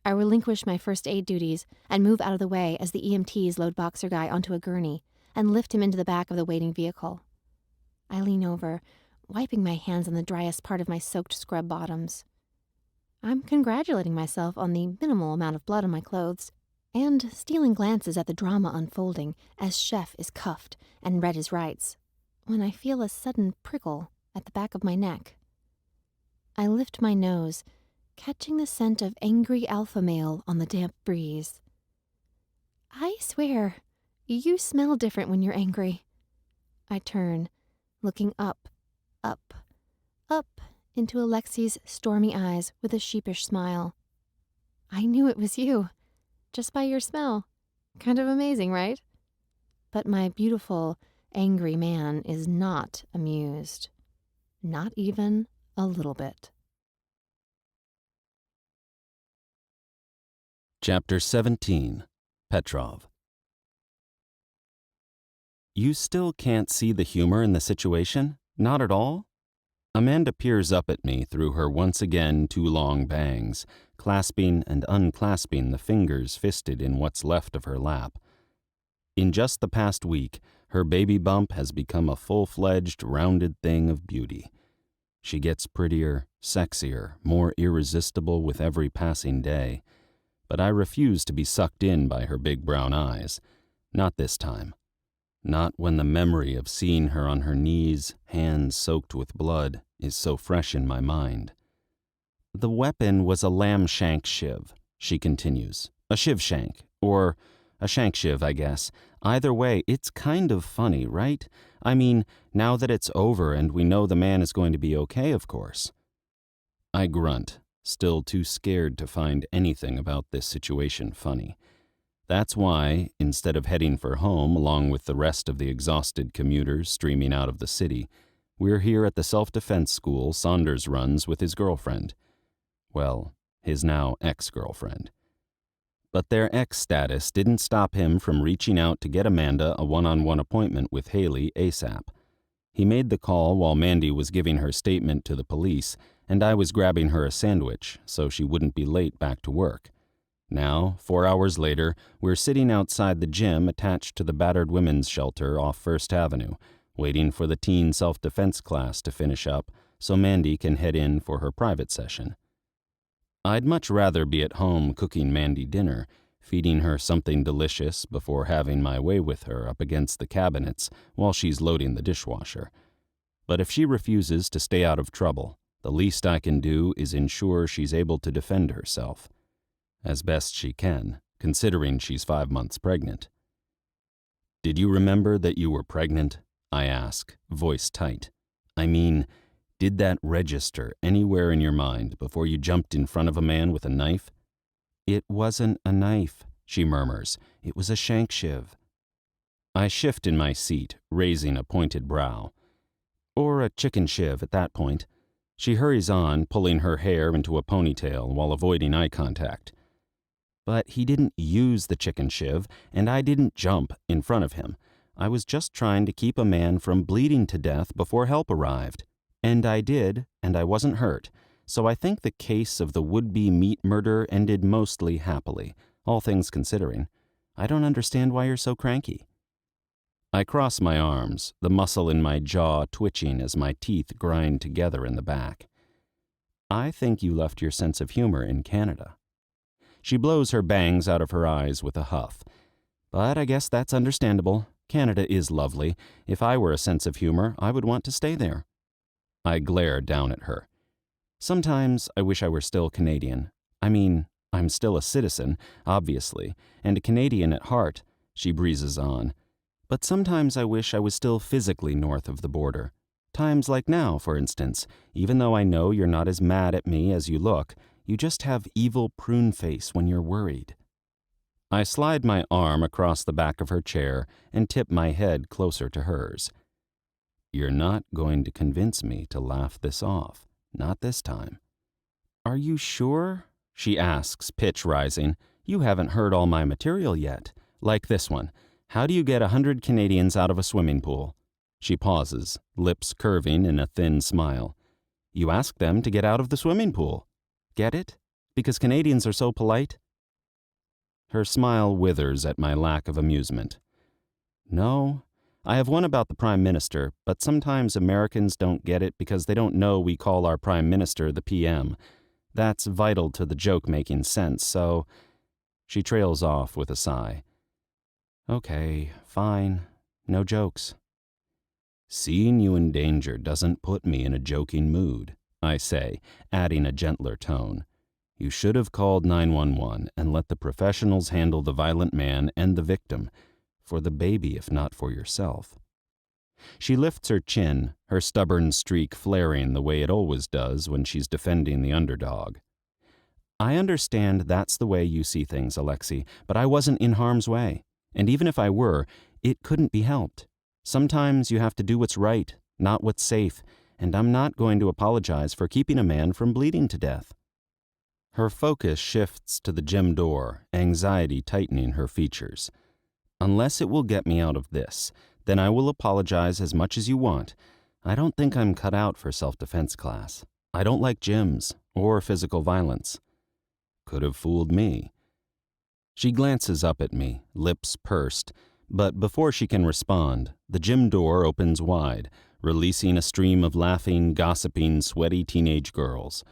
I relinquish my first aid duties and move out of the way as the EMTs load Boxer Guy onto a gurney and lift him into the back of the waiting vehicle. I lean over, wiping my hands on the driest part of my soaked scrub bottoms. I'm congratulating myself on the minimal amount of blood on my clothes and stealing glances at the drama unfolding as Chef is cuffed and read his rights, when I feel a sudden prickle at the back of my neck. I lift my nose, catching the scent of angry alpha male on the damp breeze. I swear, you smell different when you're angry. I turn, looking up into Alexi's stormy eyes with a sheepish smile. I knew it was you, just by your smell. Kind of amazing, right? But my beautiful, angry man is not amused. Not even a little bit. Chapter 17. Petrov. You still can't see the humor in the situation? Not at all? Amanda peers up at me through her once again too long bangs, clasping and unclasping the fingers fisted in what's left of her lap. In just the past week, her baby bump has become a full-fledged, rounded thing of beauty. She gets prettier, sexier, more irresistible with every passing day. But I refuse to be sucked in by her big brown eyes. Not this time. Not when the memory of seeing her on her knees, hands soaked with blood, is so fresh in my mind. The weapon was a lamb shank shiv, she continues. A shiv shank, or a shank shiv, I guess. Either way, it's kind of funny, right? I mean, now that it's over and we know the man is going to be okay, of course. I grunt, still too scared to find anything about this situation funny. That's why, instead of heading for home along with the rest of the exhausted commuters streaming out of the city, we're here at the self-defense school Saunders runs with his girlfriend. Well, his now ex-girlfriend. But their ex status didn't stop him from reaching out to get Amanda a one-on-one appointment with Haley ASAP. He made the call while Mandy was giving her statement to the police, and I was grabbing her a sandwich so she wouldn't be late back to work. Now, 4 hours later, we're sitting outside the gym attached to the battered women's shelter off First Avenue, waiting for the teen self-defense class to finish up so Mandy can head in for her private session. I'd much rather be at home cooking Mandy dinner, feeding her something delicious before having my way with her up against the cabinets while she's loading the dishwasher. But if she refuses to stay out of trouble, the least I can do is ensure she's able to defend herself. As best she can, considering she's 5 months pregnant. "Did you remember that you were pregnant?" I ask, voice tight. I mean, Did that register anywhere in your mind before you jumped in front of a man with a knife? It wasn't a knife, she murmurs. It was a shank shiv. I shift in my seat, raising a pointed brow. Or a chicken shiv at that point. She hurries on, pulling her hair into a ponytail while avoiding eye contact. But he didn't use the chicken shiv, and I didn't jump in front of him. I was just trying to keep a man from bleeding to death before help arrived. And I did, and I wasn't hurt. So I think the case of the would-be meat murder ended mostly happily, all things considering. I don't understand why you're so cranky. I cross my arms, the muscle in my jaw twitching as my teeth grind together in the back. I think you left your sense of humor in Canada. She blows her bangs out of her eyes with a huff. But I guess that's understandable. Canada is lovely. If I were a sense of humor, I would want to stay there. I glare down at her. Sometimes I wish I were still Canadian. I mean, I'm still a citizen, obviously, and a Canadian at heart, she breezes on. But sometimes I wish I was still physically north of the border. Times like now, for instance, even though I know you're not as mad at me as you look, you just have evil prune face when you're worried. I slide my arm across the back of her chair and tip my head closer to hers. You're not going to convince me to laugh this off. Not this time. Are you sure? She asks, pitch rising. You haven't heard all my material yet. Like this one. How do you get 100 Canadians out of a swimming pool? She pauses, lips curving in a thin smile. You ask them to get out of the swimming pool. Get it? Because Canadians are so polite? Her smile withers at my lack of amusement. No, I have one about the Prime Minister, but sometimes Americans don't get it because they don't know we call our Prime Minister the PM. That's vital to the joke-making sense, so... She trails off with a sigh. Okay, fine. No jokes. Seeing you in danger doesn't put me in a joking mood, I say, adding a gentler tone. You should have called 911 and let the professionals handle the violent man and the victim. For the baby, if not for yourself. She lifts her chin, her stubborn streak flaring the way it always does when she's defending the underdog. I understand that's the way you see things, Alexi, but I wasn't in harm's way. And even if I were, it couldn't be helped. Sometimes you have to do what's right, not what's safe, and I'm not going to apologize for keeping a man from bleeding to death. Her focus shifts to the gym door, anxiety tightening her features. Unless it will get me out of this, then I will apologize as much as you want. I don't think I'm cut out for self-defense class. I don't like gyms or physical violence. Could have fooled me. She glances up at me, lips pursed, but before she can respond, the gym door opens wide, releasing a stream of laughing, gossiping, sweaty teenage girls.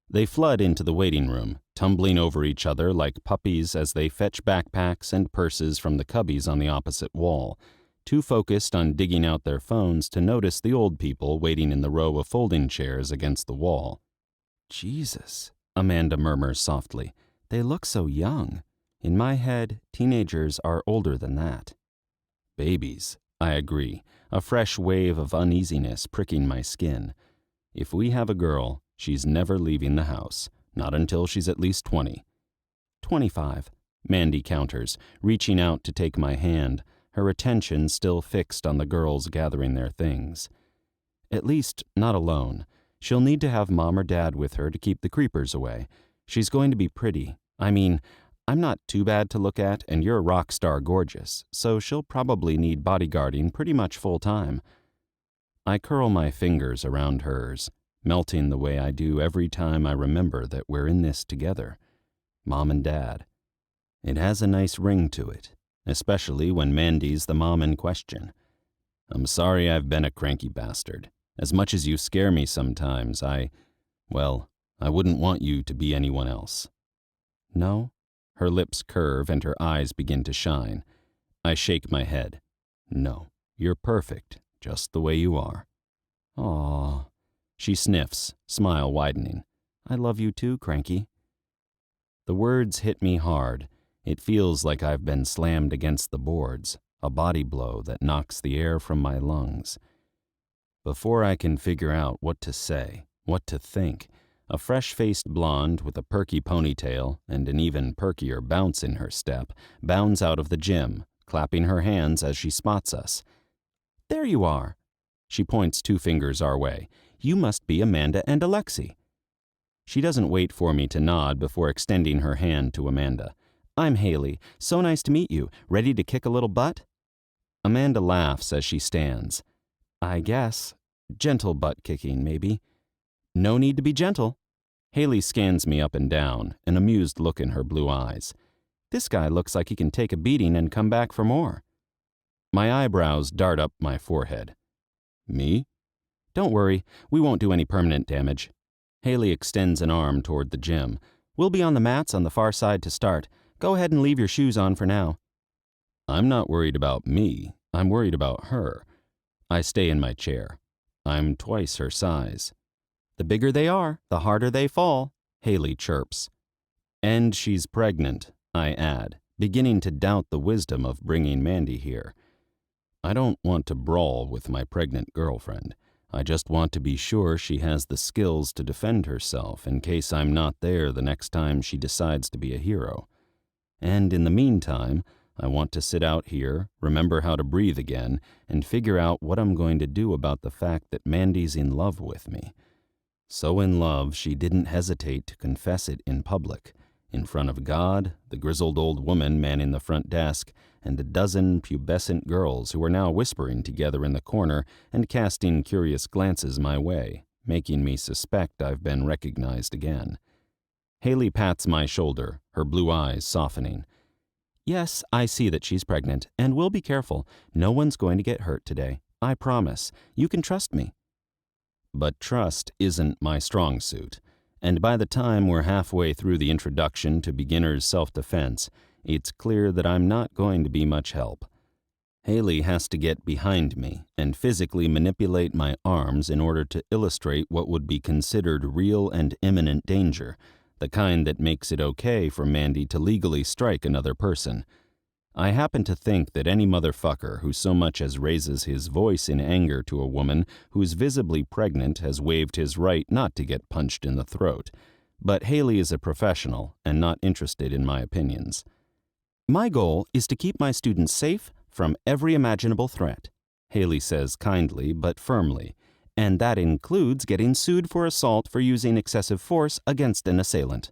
They flood into the waiting room, tumbling over each other like puppies as they fetch backpacks and purses from the cubbies on the opposite wall, too focused on digging out their phones to notice the old people waiting in the row of folding chairs against the wall. Jesus, Amanda murmurs softly. They look so young. In my head, teenagers are older than that. Babies, I agree, a fresh wave of uneasiness pricking my skin. If we have a girl, she's never leaving the house, not until she's at least 20. 25, Mandy counters, reaching out to take my hand, her attention still fixed on the girls gathering their things. At least, not alone. She'll need to have Mom or Dad with her to keep the creepers away. She's going to be pretty. I mean, I'm not too bad to look at, and you're rock star gorgeous, so she'll probably need bodyguarding pretty much full time. I curl my fingers around hers, melting the way I do every time I remember that we're in this together. Mom and Dad. It has a nice ring to it, especially when Mandy's the mom in question. I'm sorry I've been a cranky bastard. As much as you scare me sometimes, I wouldn't want you to be anyone else. No? Her lips curve and her eyes begin to shine. I shake my head. No, you're perfect, just the way you are. Aw. She sniffs, smile widening. I love you too, Cranky. The words hit me hard. It feels like I've been slammed against the boards, a body blow that knocks the air from my lungs. Before I can figure out what to say, what to think, a fresh-faced blonde with a perky ponytail and an even perkier bounce in her step bounds out of the gym, clapping her hands as she spots us. "There you are." She points 2 fingers our way. "You must be Amanda and Alexi." She doesn't wait for me to nod before extending her hand to Amanda. "I'm Haley. So nice to meet you. Ready to kick a little butt?" Amanda laughs as she stands. "I guess. Gentle butt kicking, maybe." "No need to be gentle." Haley scans me up and down, an amused look in her blue eyes. "This guy looks like he can take a beating and come back for more." My eyebrows dart up my forehead. "Me?" "Don't worry, we won't do any permanent damage." Haley extends an arm toward the gym. "We'll be on the mats on the far side to start. Go ahead and leave your shoes on for now." I'm not worried about me. I'm worried about her. I stay in my chair. I'm twice her size. "The bigger they are, the harder they fall," Haley chirps. "And she's pregnant," I add, beginning to doubt the wisdom of bringing Mandy here. I don't want to brawl with my pregnant girlfriend. I just want to be sure she has the skills to defend herself in case I'm not there the next time she decides to be a hero. And in the meantime, I want to sit out here, remember how to breathe again, and figure out what I'm going to do about the fact that Mandy's in love with me. So in love, she didn't hesitate to confess it in public, in front of God, the grizzled old woman manning the front desk, and a dozen pubescent girls who were now whispering together in the corner and casting curious glances my way, making me suspect I've been recognized again. Haley pats my shoulder, her blue eyes softening. "Yes, I see that she's pregnant, and we'll be careful. No one's going to get hurt today. I promise. You can trust me." But trust isn't my strong suit, and by the time we're halfway through the introduction to beginner's self-defense, it's clear that I'm not going to be much help. Haley has to get behind me and physically manipulate my arms in order to illustrate what would be considered real and imminent danger, the kind that makes it okay for Mandy to legally strike another person. I happen to think that any motherfucker who so much as raises his voice in anger to a woman who's visibly pregnant has waived his right not to get punched in the throat. But Haley is a professional and not interested in my opinions. "My goal is to keep my students safe from every imaginable threat," Haley says kindly but firmly, "and that includes getting sued for assault for using excessive force against an assailant."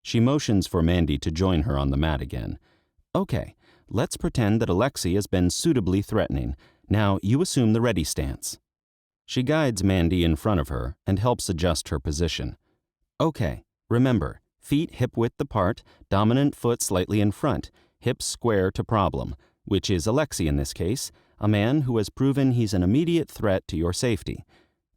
She motions for Mandy to join her on the mat again. "Okay, let's pretend that Alexi has been suitably threatening. Now you assume the ready stance." She guides Mandy in front of her and helps adjust her position. "Okay, remember, feet hip-width apart, dominant foot slightly in front, hips square to problem, which is Alexi in this case, a man who has proven he's an immediate threat to your safety.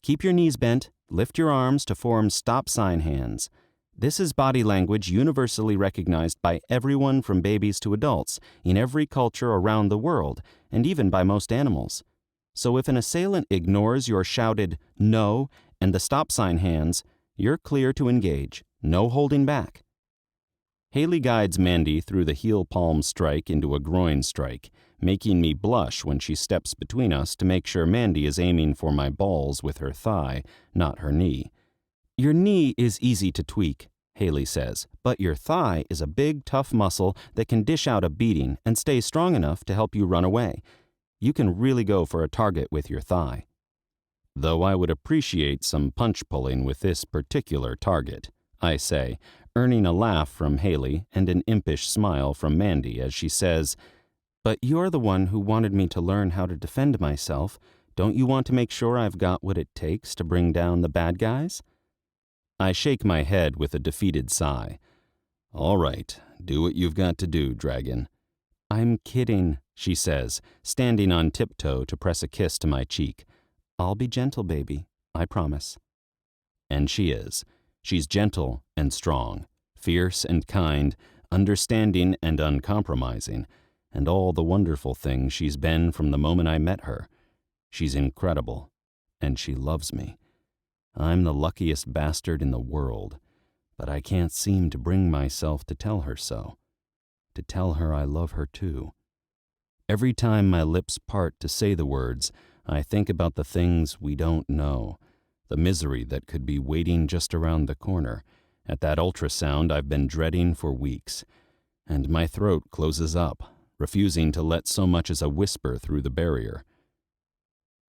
Keep your knees bent, lift your arms to form stop sign hands. This is body language universally recognized by everyone from babies to adults, in every culture around the world, and even by most animals. So if an assailant ignores your shouted no and the stop sign hands, you're clear to engage, no holding back." Haley guides Mandy through the heel palm strike into a groin strike, making me blush when she steps between us to make sure Mandy is aiming for my balls with her thigh, not her knee. "Your knee is easy to tweak," Haley says, "but your thigh is a big, tough muscle that can dish out a beating and stay strong enough to help you run away. You can really go for a target with your thigh." Though I would appreciate some punch-pulling with this particular target, I say, earning a laugh from Haley and an impish smile from Mandy as she says, "But you're the one who wanted me to learn how to defend myself. Don't you want to make sure I've got what it takes to bring down the bad guys?" I shake my head with a defeated sigh. "All right, do what you've got to do, dragon." "I'm kidding," she says, standing on tiptoe to press a kiss to my cheek. "I'll be gentle, baby, I promise." And she is. She's gentle and strong, fierce and kind, understanding and uncompromising, and all the wonderful things she's been from the moment I met her. She's incredible, and she loves me. I'm the luckiest bastard in the world, but I can't seem to bring myself to tell her so, to tell her I love her too. Every time my lips part to say the words, I think about the things we don't know, the misery that could be waiting just around the corner, at that ultrasound I've been dreading for weeks, and my throat closes up, refusing to let so much as a whisper through the barrier.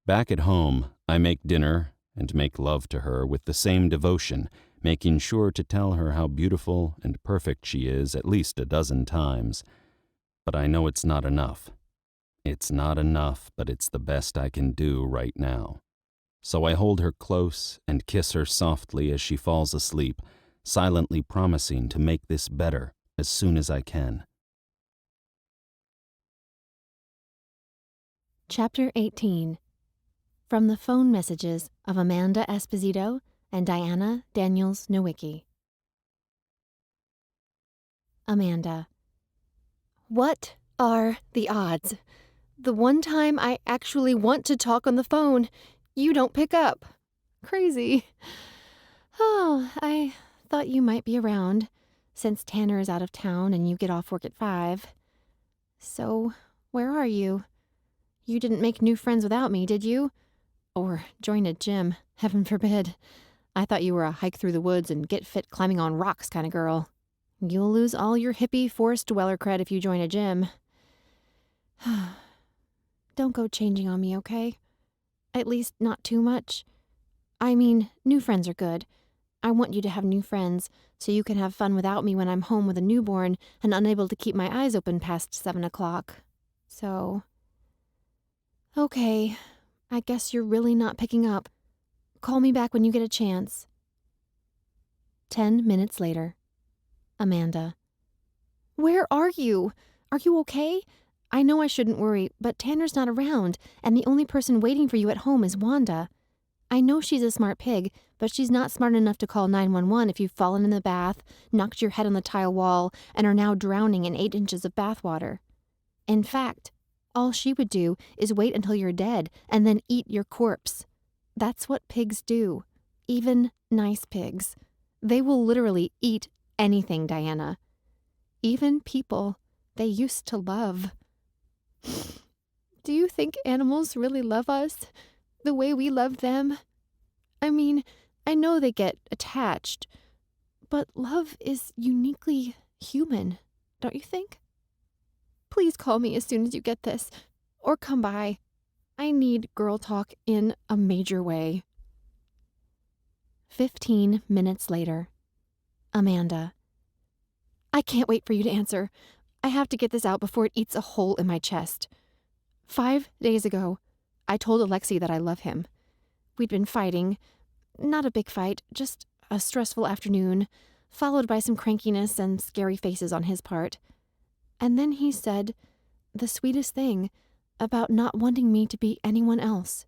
Back at home, I make dinner and make love to her with the same devotion, making sure to tell her how beautiful and perfect she is at least a dozen times. But I know it's not enough. It's not enough, but it's the best I can do right now. So I hold her close and kiss her softly as she falls asleep, silently promising to make this better as soon as I can. Chapter 18. From the phone messages of Amanda Esposito and Diana Daniels Nowicki. Amanda. What are the odds? The one time I actually want to talk on the phone, you don't pick up. Crazy. Oh, I thought you might be around, since Tanner is out of town and you get off work at 5. So, where are you? You didn't make new friends without me, did you? Or join a gym, heaven forbid. I thought you were a hike through the woods and get fit climbing on rocks kind of girl. You'll lose all your hippie forest dweller cred if you join a gym. Don't go changing on me, okay? At least not too much. I mean, new friends are good. I want you to have new friends so you can have fun without me when I'm home with a newborn and unable to keep my eyes open past 7 o'clock. So... Okay, I guess you're really not picking up. Call me back when you get a chance. 10 minutes later. Amanda. Where are you? Are you okay? I know I shouldn't worry, but Tanner's not around, and the only person waiting for you at home is Wanda. I know she's a smart pig, but she's not smart enough to call 911 if you've fallen in the bath, knocked your head on the tile wall, and are now drowning in 8 inches of bathwater. In fact, all she would do is wait until you're dead and then eat your corpse. That's what pigs do. Even nice pigs. They will literally eat anything, Diana. Even people they used to love. Do you think animals really love us the way we love them? I mean, I know they get attached, but love is uniquely human, don't you think? Please call me as soon as you get this, or come by. I need girl talk in a major way. 15 minutes later. Amanda. I can't wait for you to answer. I have to get this out before it eats a hole in my chest. 5 days ago, I told Alexi that I love him. We'd been fighting. Not a big fight, just a stressful afternoon, followed by some crankiness and scary faces on his part. And then he said the sweetest thing about not wanting me to be anyone else,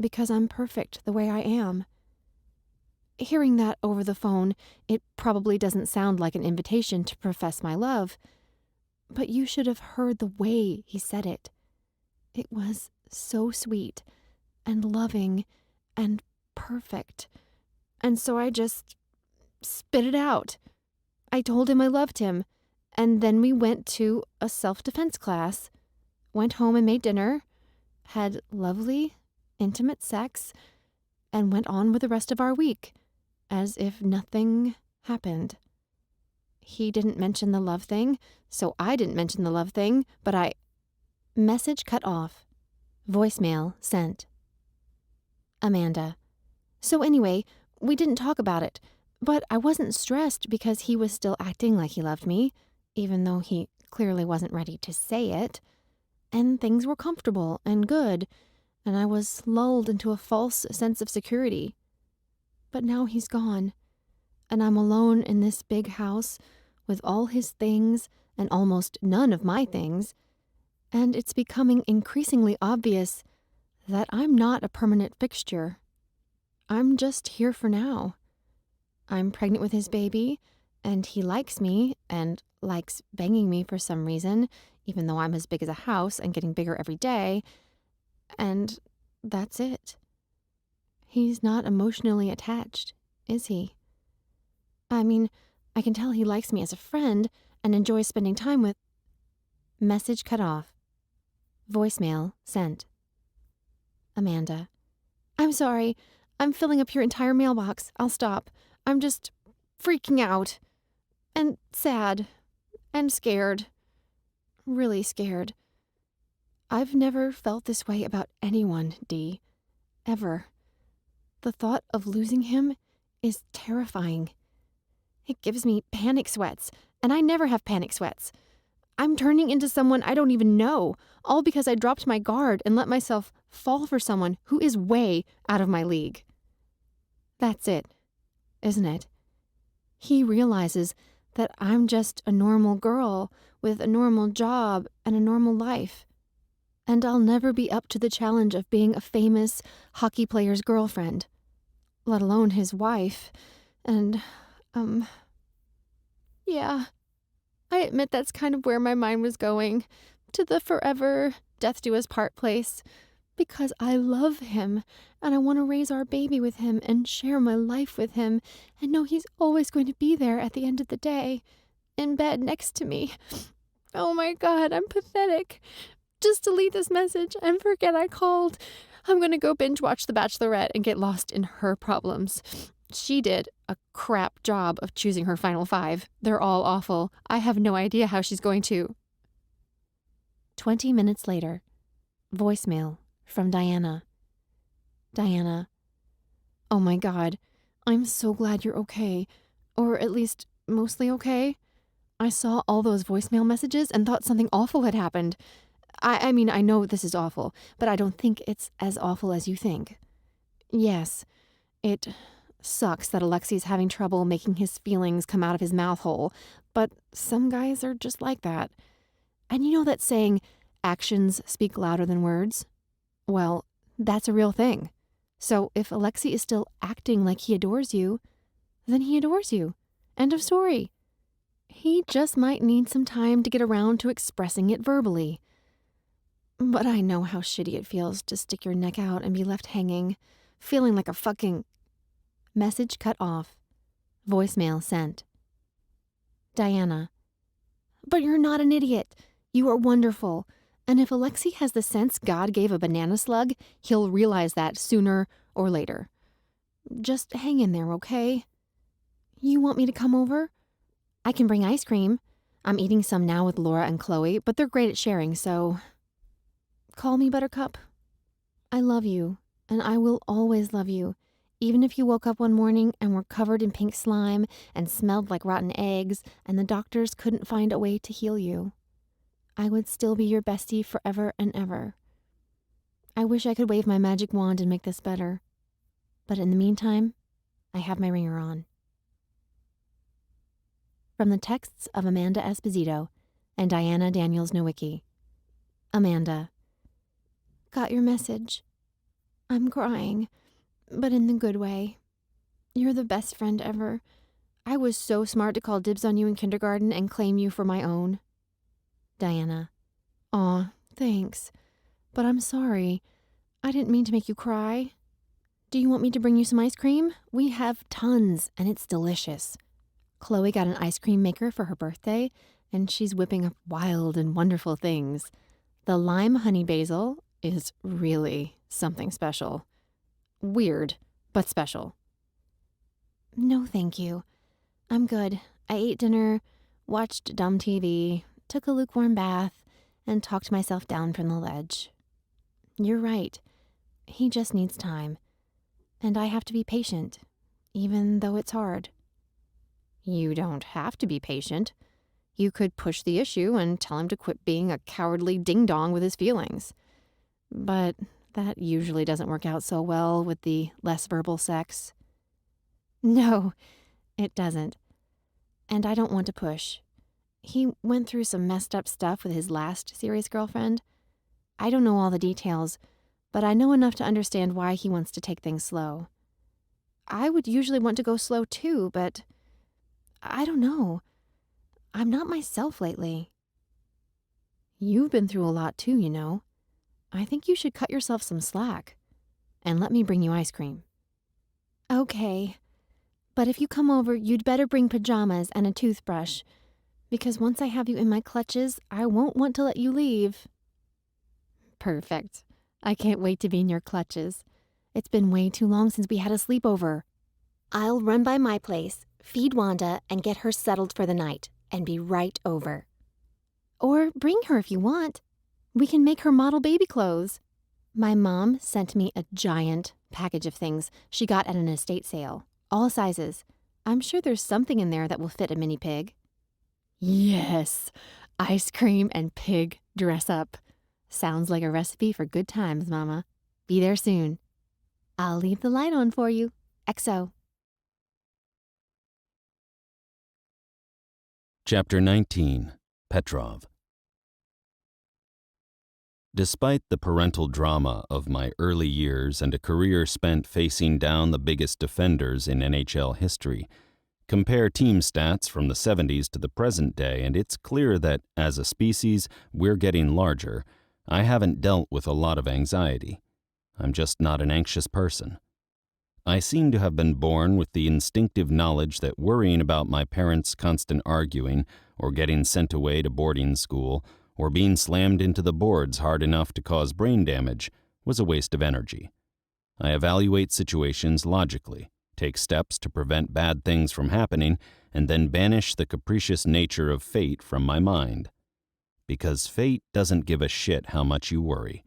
because I'm perfect the way I am. Hearing that over the phone, it probably doesn't sound like an invitation to profess my love, but you should have heard the way he said it. It was so sweet and loving and perfect, and so I just spit it out. I told him I loved him, and then we went to a self-defense class, went home and made dinner, had lovely, intimate sex, and went on with the rest of our week, as if nothing happened. He didn't mention the love thing, so I didn't mention the love thing, but I... Message cut off. Voicemail sent. Amanda. So anyway, we didn't talk about it, but I wasn't stressed because he was still acting like he loved me, even though he clearly wasn't ready to say it. And things were comfortable and good, and I was lulled into a false sense of security. But now he's gone, and I'm alone in this big house with all his things and almost none of my things, and it's becoming increasingly obvious that I'm not a permanent fixture. I'm just here for now. I'm pregnant with his baby, and he likes me and likes banging me for some reason, even though I'm as big as a house and getting bigger every day, and that's it. He's not emotionally attached, is he? I mean, I can tell he likes me as a friend and enjoys spending time with... Message cut off. Voicemail sent. Amanda. I'm sorry. I'm filling up your entire mailbox. I'll stop. I'm just freaking out. And sad. And scared. Really scared. I've never felt this way about anyone, Dee. Ever. The thought of losing him is terrifying. It gives me panic sweats, and I never have panic sweats. I'm turning into someone I don't even know, all because I dropped my guard and let myself fall for someone who is way out of my league. That's it, isn't it? He realizes that I'm just a normal girl with a normal job and a normal life. And I'll never be up to the challenge of being a famous hockey player's girlfriend, let alone his wife. And, yeah. I admit that's kind of where my mind was going, to the forever death do us part place, because I love him, and I want to raise our baby with him and share my life with him, and know he's always going to be there at the end of the day, in bed next to me. Oh my God, I'm pathetic. Just delete this message and forget I called. I'm going to go binge watch The Bachelorette and get lost in her problems. She did a crap job of choosing her final 5. They're all awful. I have no idea how she's going to. 20 minutes later. Voicemail from Diana. Diana. Oh my God. I'm so glad you're okay. Or at least mostly okay. I saw all those voicemail messages and thought something awful had happened. I mean, I know this is awful, but I don't think it's as awful as you think. Yes, it sucks that Alexi's having trouble making his feelings come out of his mouth hole, but some guys are just like that. And you know that saying, actions speak louder than words? Well, that's a real thing. So if Alexi is still acting like he adores you, then he adores you. End of story. He just might need some time to get around to expressing it verbally. But I know how shitty it feels to stick your neck out and be left hanging, feeling like a fucking... Message cut off. Voicemail sent. Diana. But you're not an idiot. You are wonderful. And if Alexi has the sense God gave a banana slug, he'll realize that sooner or later. Just hang in there, okay? You want me to come over? I can bring ice cream. I'm eating some now with Laura and Chloe, but they're great at sharing, so... Call me Buttercup. I love you, and I will always love you, even if you woke up one morning and were covered in pink slime and smelled like rotten eggs and the doctors couldn't find a way to heal you. I would still be your bestie forever and ever. I wish I could wave my magic wand and make this better, but in the meantime, I have my ringer on. From the texts of Amanda Esposito and Diana Daniels Nowicki. Amanda. Got your message. I'm crying, but in the good way. You're the best friend ever. I was so smart to call dibs on you in kindergarten and claim you for my own. Diana. Aw, thanks. But I'm sorry. I didn't mean to make you cry. Do you want me to bring you some ice cream? We have tons, and it's delicious. Chloe got an ice cream maker for her birthday, and she's whipping up wild and wonderful things. The lime honey basil is really something special. Weird, but special. No, thank you. I'm good. I ate dinner, watched dumb TV, took a lukewarm bath, and talked myself down from the ledge. You're right. He just needs time. And I have to be patient, even though it's hard. You don't have to be patient. You could push the issue and tell him to quit being a cowardly ding-dong with his feelings. But that usually doesn't work out so well with the less verbal sex. No, it doesn't. And I don't want to push. He went through some messed up stuff with his last serious girlfriend. I don't know all the details, but I know enough to understand why he wants to take things slow. I would usually want to go slow too, but I don't know. I'm not myself lately. You've been through a lot too, you know. I think you should cut yourself some slack. And let me bring you ice cream. Okay. But if you come over, you'd better bring pajamas and a toothbrush. Because once I have you in my clutches, I won't want to let you leave. Perfect. I can't wait to be in your clutches. It's been way too long since we had a sleepover. I'll run by my place, feed Wanda, and get her settled for the night, and be right over. Or bring her if you want. We can make her model baby clothes. My mom sent me a giant package of things she got at an estate sale, all sizes. I'm sure there's something in there that will fit a mini pig. Yes, ice cream and pig dress up. Sounds like a recipe for good times, Mama. Be there soon. I'll leave the light on for you. XO. Chapter 19. Petrov. Despite the parental drama of my early years and a career spent facing down the biggest defenders in NHL history, compare team stats from the 70s to the present day, and it's clear that, as a species, we're getting larger. I haven't dealt with a lot of anxiety. I'm just not an anxious person. I seem to have been born with the instinctive knowledge that worrying about my parents' constant arguing, or getting sent away to boarding school, or being slammed into the boards hard enough to cause brain damage was a waste of energy. I evaluate situations logically, take steps to prevent bad things from happening, and then banish the capricious nature of fate from my mind. Because fate doesn't give a shit how much you worry.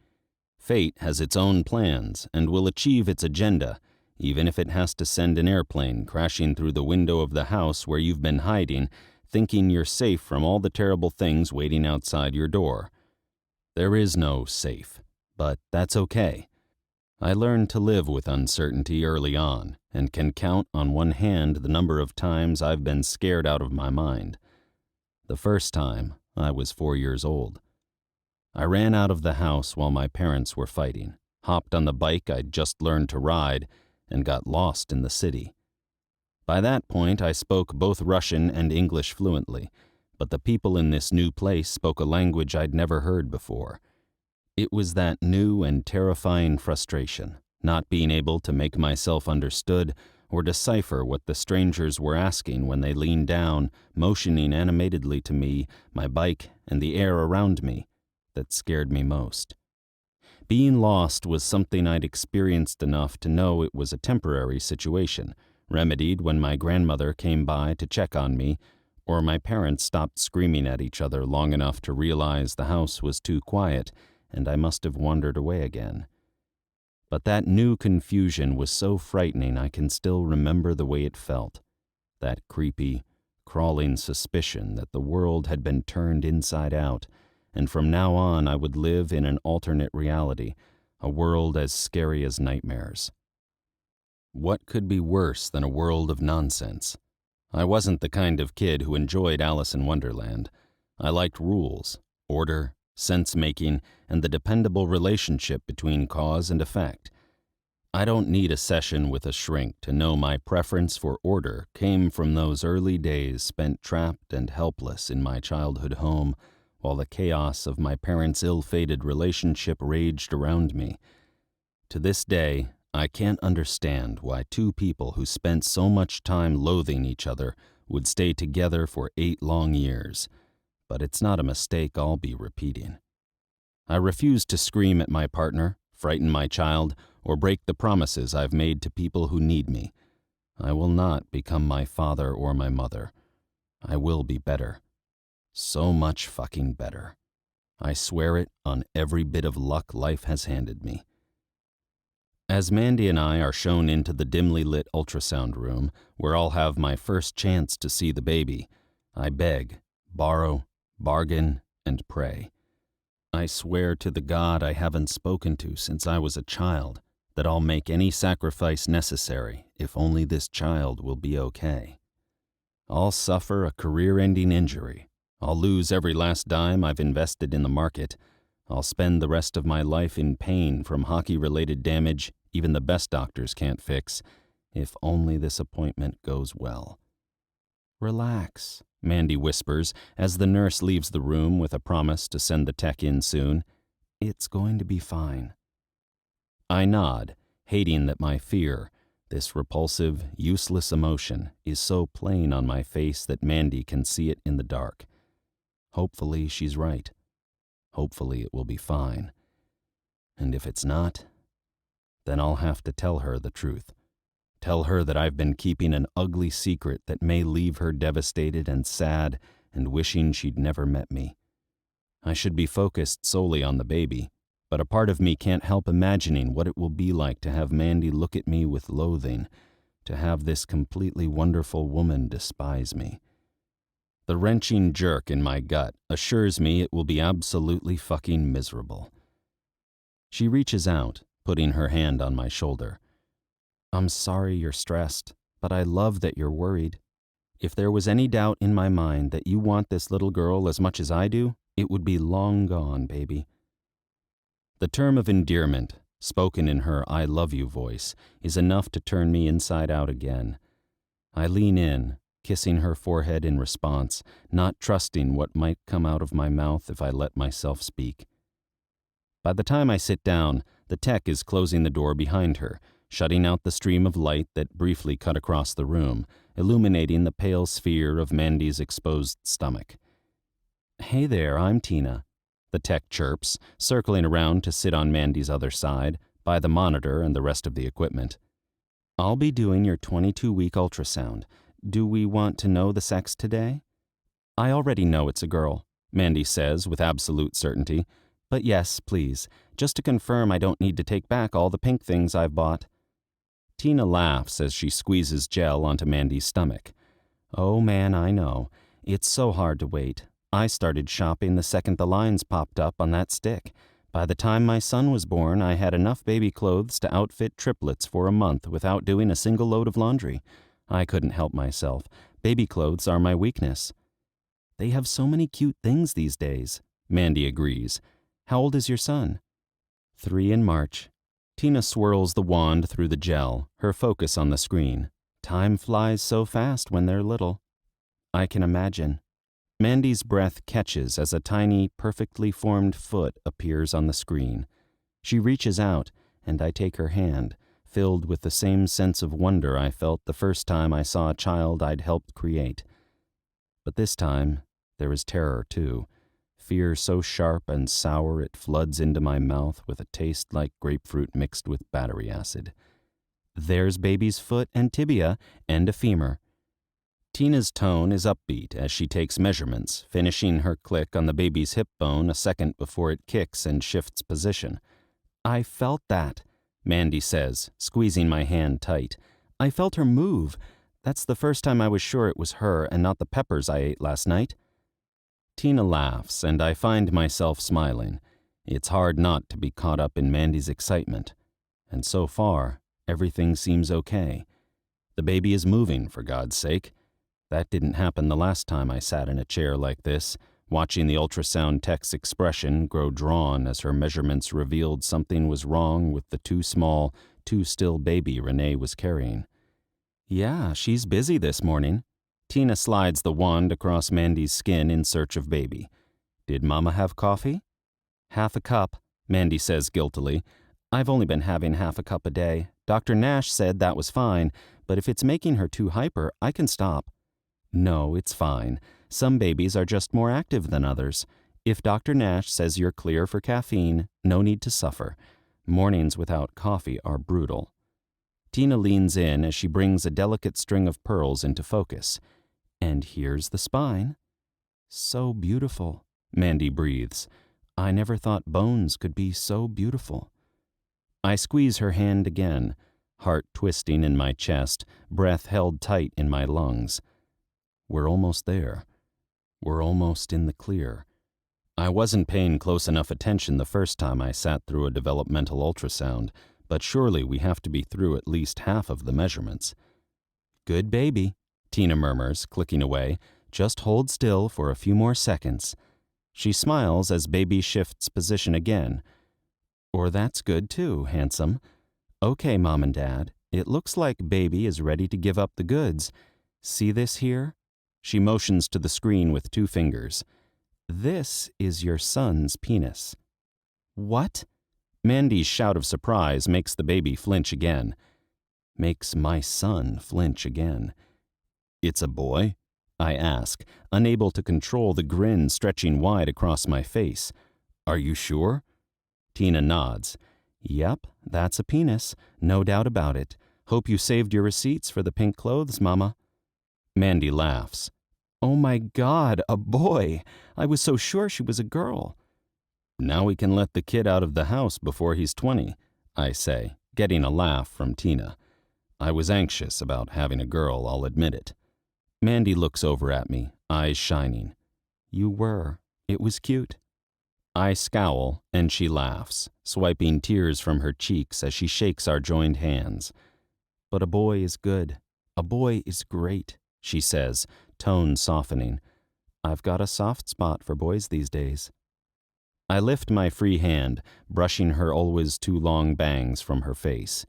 Fate has its own plans and will achieve its agenda, even if it has to send an airplane crashing through the window of the house where you've been hiding, thinking you're safe from all the terrible things waiting outside your door. There is no safe, but that's okay. I learned to live with uncertainty early on, and can count on one hand the number of times I've been scared out of my mind. The first time, I was 4 years old. I ran out of the house while my parents were fighting, hopped on the bike I'd just learned to ride, and got lost in the city. By that point, I spoke both Russian and English fluently, but the people in this new place spoke a language I'd never heard before. It was that new and terrifying frustration, not being able to make myself understood or decipher what the strangers were asking when they leaned down, motioning animatedly to me, my bike, and the air around me, that scared me most. Being lost was something I'd experienced enough to know it was a temporary situation, remedied when my grandmother came by to check on me, or my parents stopped screaming at each other long enough to realize the house was too quiet and I must have wandered away again. But that new confusion was so frightening I can still remember the way it felt, that creepy, crawling suspicion that the world had been turned inside out, and from now on I would live in an alternate reality, a world as scary as nightmares. What could be worse than a world of nonsense? I wasn't the kind of kid who enjoyed Alice in Wonderland. I liked rules, order, sense-making, and the dependable relationship between cause and effect. I don't need a session with a shrink to know my preference for order came from those early days spent trapped and helpless in my childhood home, while the chaos of my parents' ill-fated relationship raged around me. To this day, I can't understand why two people who spent so much time loathing each other would stay together for 8 long years, but it's not a mistake I'll be repeating. I refuse to scream at my partner, frighten my child, or break the promises I've made to people who need me. I will not become my father or my mother. I will be better. So much fucking better. I swear it on every bit of luck life has handed me. As Mandy and I are shown into the dimly lit ultrasound room, where I'll have my first chance to see the baby, I beg, borrow, bargain, and pray. I swear to the God I haven't spoken to since I was a child that I'll make any sacrifice necessary if only this child will be okay. I'll suffer a career-ending injury. I'll lose every last dime I've invested in the market. I'll spend the rest of my life in pain from hockey-related damage even the best doctors can't fix, if only this appointment goes well. Relax, Mandy whispers as the nurse leaves the room with a promise to send the tech in soon. It's going to be fine. I nod, hating that my fear, this repulsive, useless emotion, is so plain on my face that Mandy can see it in the dark. Hopefully she's right. Hopefully it will be fine. And if it's not, then I'll have to tell her the truth. Tell her that I've been keeping an ugly secret that may leave her devastated and sad and wishing she'd never met me. I should be focused solely on the baby, but a part of me can't help imagining what it will be like to have Mandy look at me with loathing, to have this completely wonderful woman despise me. The wrenching jerk in my gut assures me it will be absolutely fucking miserable. She reaches out, putting her hand on my shoulder. I'm sorry you're stressed, but I love that you're worried. If there was any doubt in my mind that you want this little girl as much as I do, it would be long gone, baby. The term of endearment, spoken in her I love you voice, is enough to turn me inside out again. I lean in, kissing her forehead in response, not trusting what might come out of my mouth if I let myself speak. By the time I sit down, the tech is closing the door behind her, shutting out the stream of light that briefly cut across the room, illuminating the pale sphere of Mandy's exposed stomach. Hey there, I'm Tina, the tech chirps, circling around to sit on Mandy's other side, by the monitor and the rest of the equipment. I'll be doing your 22-week ultrasound. Do we want to know the sex today? I already know it's a girl, Mandy says with absolute certainty. But yes, please, just to confirm I don't need to take back all the pink things I've bought. Tina laughs as she squeezes gel onto Mandy's stomach. Oh man, I know. It's so hard to wait. I started shopping the second the lines popped up on that stick. By the time my son was born, I had enough baby clothes to outfit triplets for a month without doing a single load of laundry. I couldn't help myself. Baby clothes are my weakness. They have so many cute things these days, Mandy agrees. How old is your son? 3 in March. Tina swirls the wand through the gel, her focus on the screen. Time flies so fast when they're little. I can imagine. Mandy's breath catches as a tiny, perfectly formed foot appears on the screen. She reaches out, and I take her hand, filled with the same sense of wonder I felt the first time I saw a child I'd helped create. But this time, there is terror too. Fear so sharp and sour it floods into my mouth with a taste like grapefruit mixed with battery acid. There's baby's foot and tibia and a femur. Tina's tone is upbeat as she takes measurements, finishing her click on the baby's hip bone a second before it kicks and shifts position. I felt that, Mandy says, squeezing my hand tight. I felt her move. That's the first time I was sure it was her and not the peppers I ate last night. Tina laughs, and I find myself smiling. It's hard not to be caught up in Mandy's excitement. And so far, everything seems okay. The baby is moving, for God's sake. That didn't happen the last time I sat in a chair like this, watching the ultrasound tech's expression grow drawn as her measurements revealed something was wrong with the too small, too still baby Renee was carrying. Yeah, she's busy this morning. Tina slides the wand across Mandy's skin in search of baby. Did Mama have coffee? Half a cup, Mandy says guiltily. I've only been having half a cup a day. Dr. Nash said that was fine, but if it's making her too hyper, I can stop. No, it's fine. Some babies are just more active than others. If Dr. Nash says you're clear for caffeine, no need to suffer. Mornings without coffee are brutal. Tina leans in as she brings a delicate string of pearls into focus. And here's the spine. So beautiful, Mandy breathes. I never thought bones could be so beautiful. I squeeze her hand again, heart twisting in my chest, breath held tight in my lungs. We're almost there. We're almost in the clear. I wasn't paying close enough attention the first time I sat through a developmental ultrasound, but surely we have to be through at least half of the measurements. Good baby, Tina murmurs, clicking away. Just hold still for a few more seconds. She smiles as baby shifts position again. Or that's good too, handsome. Okay, Mom and Dad, it looks like baby is ready to give up the goods. See this here? She motions to the screen with 2 fingers. This is your son's penis. What? Mandy's shout of surprise makes the baby flinch again. Makes my son flinch again. It's a boy? I ask, unable to control the grin stretching wide across my face. Are you sure? Tina nods. Yep, that's a penis, no doubt about it. Hope you saved your receipts for the pink clothes, Mama. Mandy laughs. Oh my God, a boy! I was so sure she was a girl. Now we can let the kid out of the house before he's 20, I say, getting a laugh from Tina. I was anxious about having a girl, I'll admit it. Mandy looks over at me, eyes shining. You were. It was cute. I scowl, and she laughs, swiping tears from her cheeks as she shakes our joined hands. But a boy is good. A boy is great, she says, tone softening. I've got a soft spot for boys these days. I lift my free hand, brushing her always too long bangs from her face.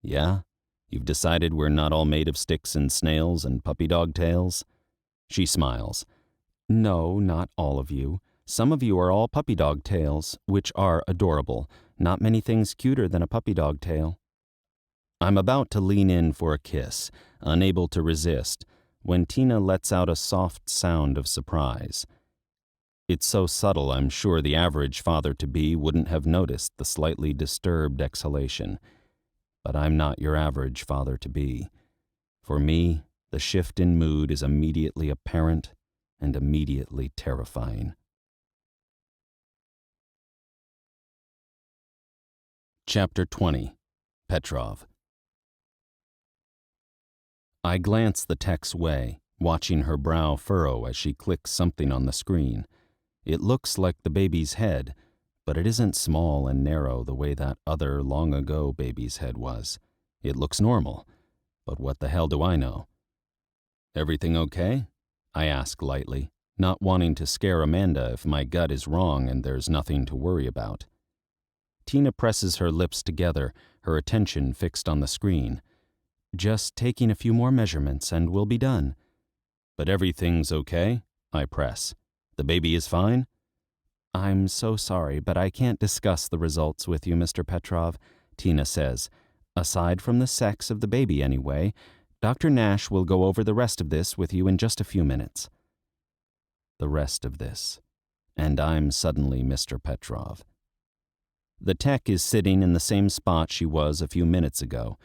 Yeah? You've decided we're not all made of sticks and snails and puppy dog tails? She smiles. No, not all of you. Some of you are all puppy dog tails, which are adorable. Not many things cuter than a puppy dog tail. I'm about to lean in for a kiss, unable to resist, when Tina lets out a soft sound of surprise. It's so subtle I'm sure the average father-to-be wouldn't have noticed the slightly disturbed exhalation. But I'm not your average father-to-be. For me, the shift in mood is immediately apparent and immediately terrifying. Chapter 20. Petrov. I glance the tech's way, watching her brow furrow as she clicks something on the screen. It looks like the baby's head, but it isn't small and narrow the way that other long-ago baby's head was. It looks normal, but what the hell do I know? Everything okay? I ask lightly, not wanting to scare Amanda if my gut is wrong and there's nothing to worry about. Tina presses her lips together, her attention fixed on the screen. Just taking a few more measurements and we'll be done. But everything's okay? I press. The baby is fine? I'm so sorry, but I can't discuss the results with you, Mr. Petrov, Tina says. Aside from the sex of the baby anyway, Dr. Nash will go over the rest of this with you in just a few minutes. The rest of this. And I'm suddenly Mr. Petrov. The tech is sitting in the same spot she was a few minutes ago,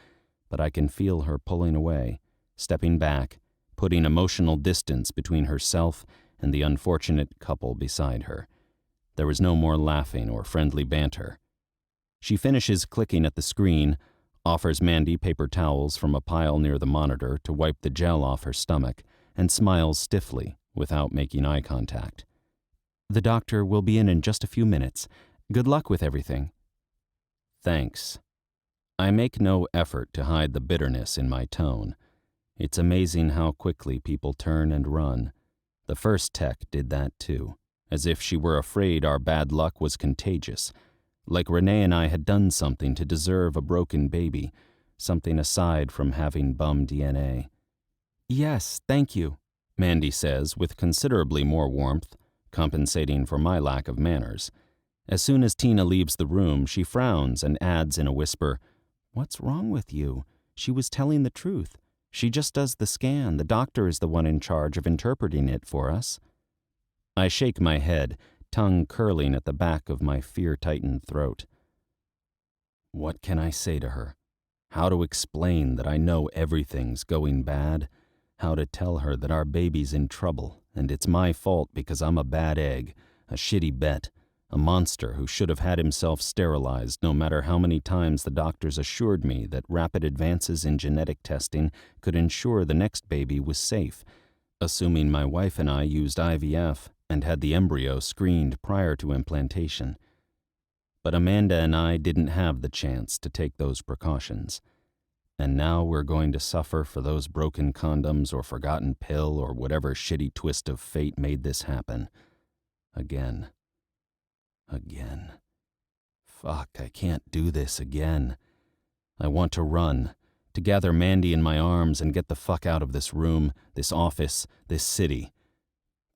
but I can feel her pulling away, stepping back, putting emotional distance between herself and the unfortunate couple beside her. There is no more laughing or friendly banter. She finishes clicking at the screen, offers Mandy paper towels from a pile near the monitor to wipe the gel off her stomach, and smiles stiffly without making eye contact. The doctor will be in just a few minutes. Good luck with everything. Thanks. I make no effort to hide the bitterness in my tone. It's amazing how quickly people turn and run. The first tech did that too, as if she were afraid our bad luck was contagious, like Renee and I had done something to deserve a broken baby, something aside from having bum DNA. Yes, thank you, Mandy says with considerably more warmth, compensating for my lack of manners. As soon as Tina leaves the room, she frowns and adds in a whisper, What's wrong with you? She was telling the truth. She just does the scan. The doctor is the one in charge of interpreting it for us. I shake my head, tongue curling at the back of my fear-tightened throat. What can I say to her? How to explain that I know everything's going bad? How to tell her that our baby's in trouble and it's my fault because I'm a bad egg, a shitty bet, a monster who should have had himself sterilized no matter how many times the doctors assured me that rapid advances in genetic testing could ensure the next baby was safe, assuming my wife and I used IVF and had the embryo screened prior to implantation. But Amanda and I didn't have the chance to take those precautions. And now we're going to suffer for those broken condoms or forgotten pill or whatever shitty twist of fate made this happen. Again. Fuck, I can't do this again. I want to run, to gather Mandy in my arms and get the fuck out of this room, this office, this city.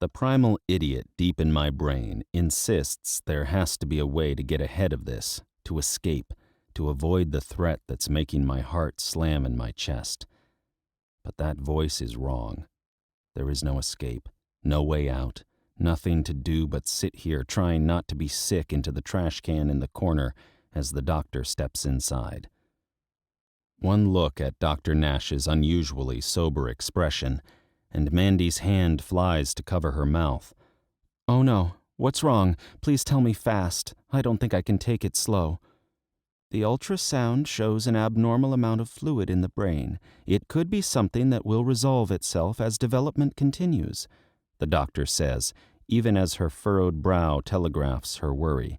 The primal idiot deep in my brain insists there has to be a way to get ahead of this, to escape, to avoid the threat that's making my heart slam in my chest. But that voice is wrong. There is no escape, no way out. Nothing to do but sit here trying not to be sick into the trash can in the corner as the doctor steps inside. One look at Dr. Nash's unusually sober expression, and Mandy's hand flies to cover her mouth. "Oh no, what's wrong? Please tell me fast. I don't think I can take it slow." "The ultrasound shows an abnormal amount of fluid in the brain. It could be something that will resolve itself as development continues," the doctor says, even as her furrowed brow telegraphs her worry.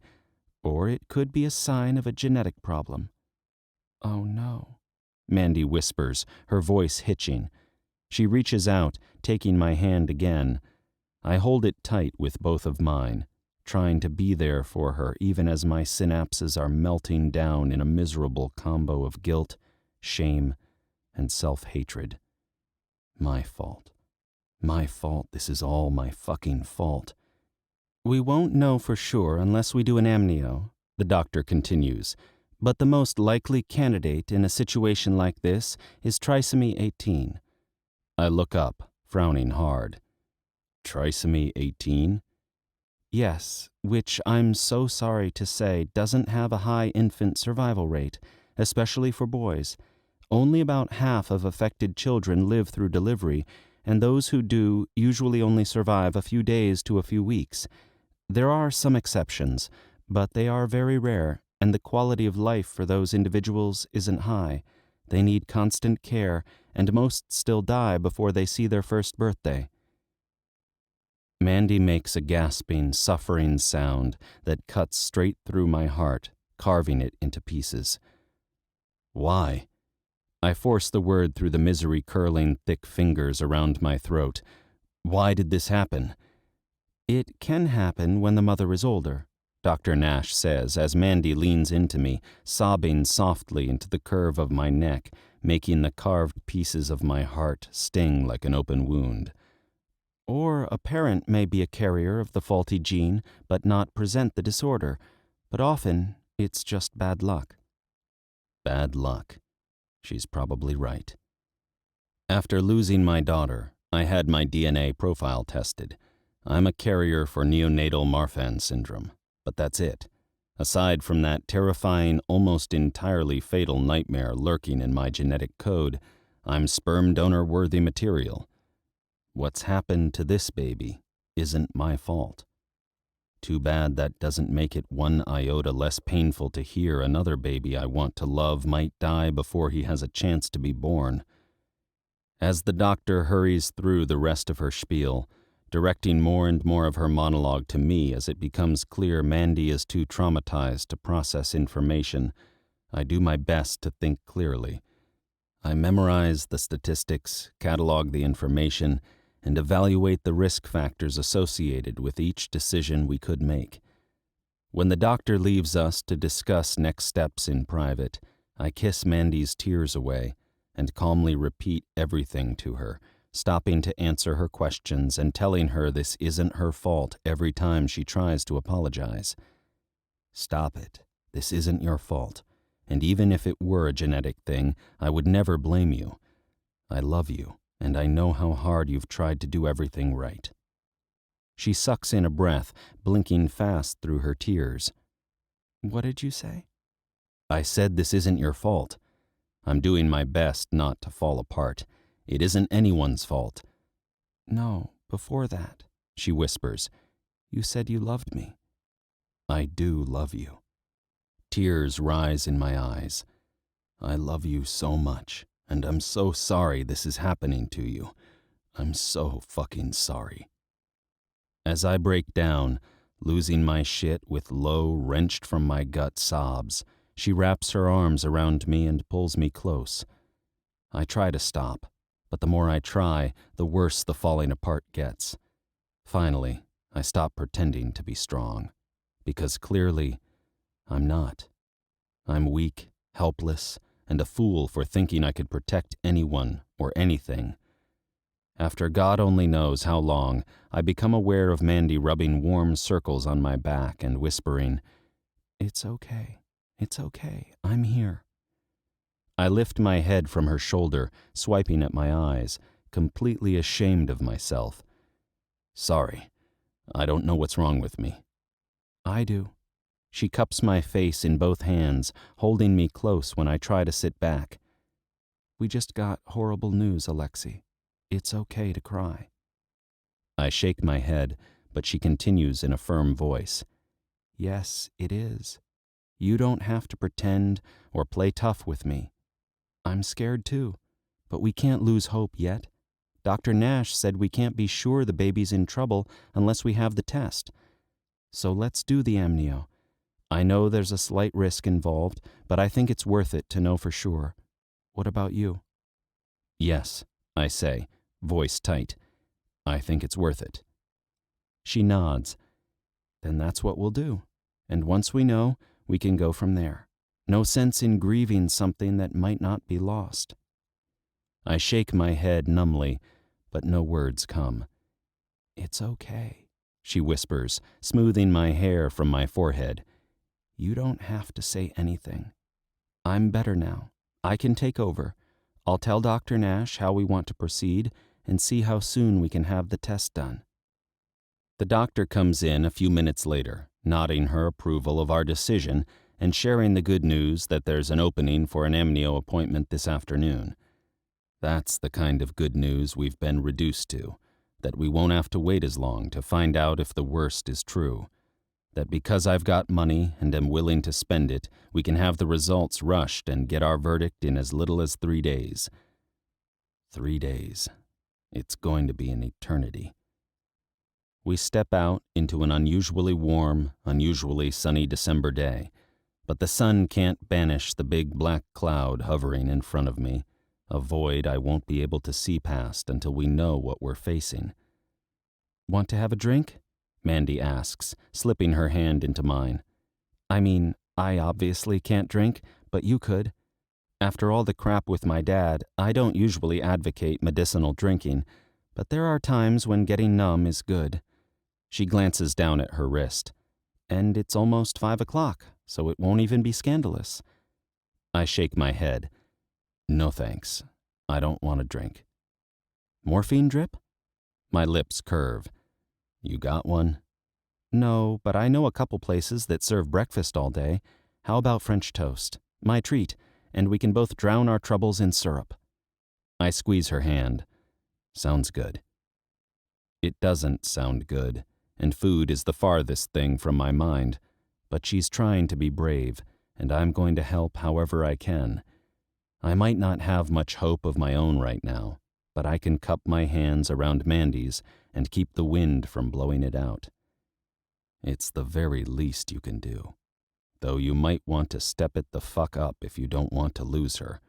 "Or it could be a sign of a genetic problem." "Oh no," Mandy whispers, her voice hitching. She reaches out, taking my hand again. I hold it tight with both of mine, trying to be there for her even as my synapses are melting down in a miserable combo of guilt, shame, and self-hatred. My fault. My fault. This is all my fucking fault. "We won't know for sure unless we do an amnio," the doctor continues, "but the most likely candidate in a situation like this is trisomy 18. I look up, frowning hard. Trisomy 18? "Yes, which I'm so sorry to say doesn't have a high infant survival rate, especially for boys. Only about half of affected children live through delivery, and those who do usually only survive a few days to a few weeks. There are some exceptions, but they are very rare, and the quality of life for those individuals isn't high. They need constant care, and most still die before they see their first birthday." Mandy makes a gasping, suffering sound that cuts straight through my heart, carving it into pieces. "Why?" I force the word through the misery-curling thick fingers around my throat. "Why did this happen?" "It can happen when the mother is older," Dr. Nash says as Mandy leans into me, sobbing softly into the curve of my neck, making the carved pieces of my heart sting like an open wound. "Or a parent may be a carrier of the faulty gene but not present the disorder, but often it's just bad luck." Bad luck. She's probably right. After losing my daughter, I had my DNA profile tested. I'm a carrier for neonatal Marfan syndrome, but that's it. Aside from that terrifying, almost entirely fatal nightmare lurking in my genetic code, I'm sperm donor-worthy material. What's happened to this baby isn't my fault. Too bad that doesn't make it one iota less painful to hear another baby I want to love might die before he has a chance to be born. As the doctor hurries through the rest of her spiel, directing more and more of her monologue to me as it becomes clear Mandy is too traumatized to process information, I do my best to think clearly. I memorize the statistics, catalog the information, and evaluate the risk factors associated with each decision we could make. When the doctor leaves us to discuss next steps in private, I kiss Mandy's tears away and calmly repeat everything to her, stopping to answer her questions and telling her this isn't her fault every time she tries to apologize. "Stop it. This isn't your fault. And even if it were a genetic thing, I would never blame you. I love you, and I know how hard you've tried to do everything right." She sucks in a breath, blinking fast through her tears. "What did you say?" "I said this isn't your fault. I'm doing my best not to fall apart. It isn't anyone's fault." "No, before that," she whispers. "You said you loved me." "I do love you." Tears rise in my eyes. "I love you so much, and I'm so sorry this is happening to you. I'm so fucking sorry." As I break down, losing my shit with low, wrenched from my gut sobs, she wraps her arms around me and pulls me close. I try to stop, but the more I try, the worse the falling apart gets. Finally, I stop pretending to be strong, because clearly, I'm not. I'm weak, helpless, and a fool for thinking I could protect anyone or anything. After God only knows how long, I become aware of Mandy rubbing warm circles on my back and whispering, "It's okay. It's okay. I'm here." I lift my head from her shoulder, swiping at my eyes, completely ashamed of myself. "Sorry. I don't know what's wrong with me." "I do." She cups my face in both hands, holding me close when I try to sit back. We just got horrible news, Alexi. It's okay to cry. I shake my head, but she continues in a firm voice. Yes, it is. You don't have to pretend or play tough with me. I'm scared too, but we can't lose hope yet. Dr. Nash said we can't be sure the baby's in trouble unless we have the test. So let's do the amnio. I know there's a slight risk involved, but I think it's worth it to know for sure. What about you? Yes, I say, voice tight. I think it's worth it. She nods. Then that's what we'll do. And once we know, we can go from there. No sense in grieving something that might not be lost. I shake my head numbly, but no words come. It's okay, she whispers, smoothing my hair from my forehead. You don't have to say anything. I'm better now. I can take over. I'll tell Dr. Nash how we want to proceed and see how soon we can have the test done. The doctor comes in a few minutes later, nodding her approval of our decision and sharing the good news that there's an opening for an amnio appointment this afternoon. That's the kind of good news we've been reduced to, that we won't have to wait as long to find out if the worst is true. That because I've got money and am willing to spend it, we can have the results rushed and get our verdict in as little as 3 days. 3 days. It's going to be an eternity. We step out into an unusually warm, unusually sunny December day, but the sun can't banish the big black cloud hovering in front of me, a void I won't be able to see past until we know what we're facing. Want to have a drink? Mandy asks, slipping her hand into mine. I mean, I obviously can't drink, but you could. After all the crap with my dad, I don't usually advocate medicinal drinking, but there are times when getting numb is good. She glances down at her wrist. And it's almost 5 o'clock, so it won't even be scandalous. I shake my head. No thanks. I don't want a drink. Morphine drip? My lips curve. You got one? No, but I know a couple places that serve breakfast all day. How about French toast? My treat, and we can both drown our troubles in syrup. I squeeze her hand. Sounds good. It doesn't sound good, and food is the farthest thing from my mind, but she's trying to be brave, and I'm going to help however I can. I might not have much hope of my own right now, but I can cup my hands around Mandy's and keep the wind from blowing it out. It's the very least you can do, though you might want to step it the fuck up if you don't want to lose her.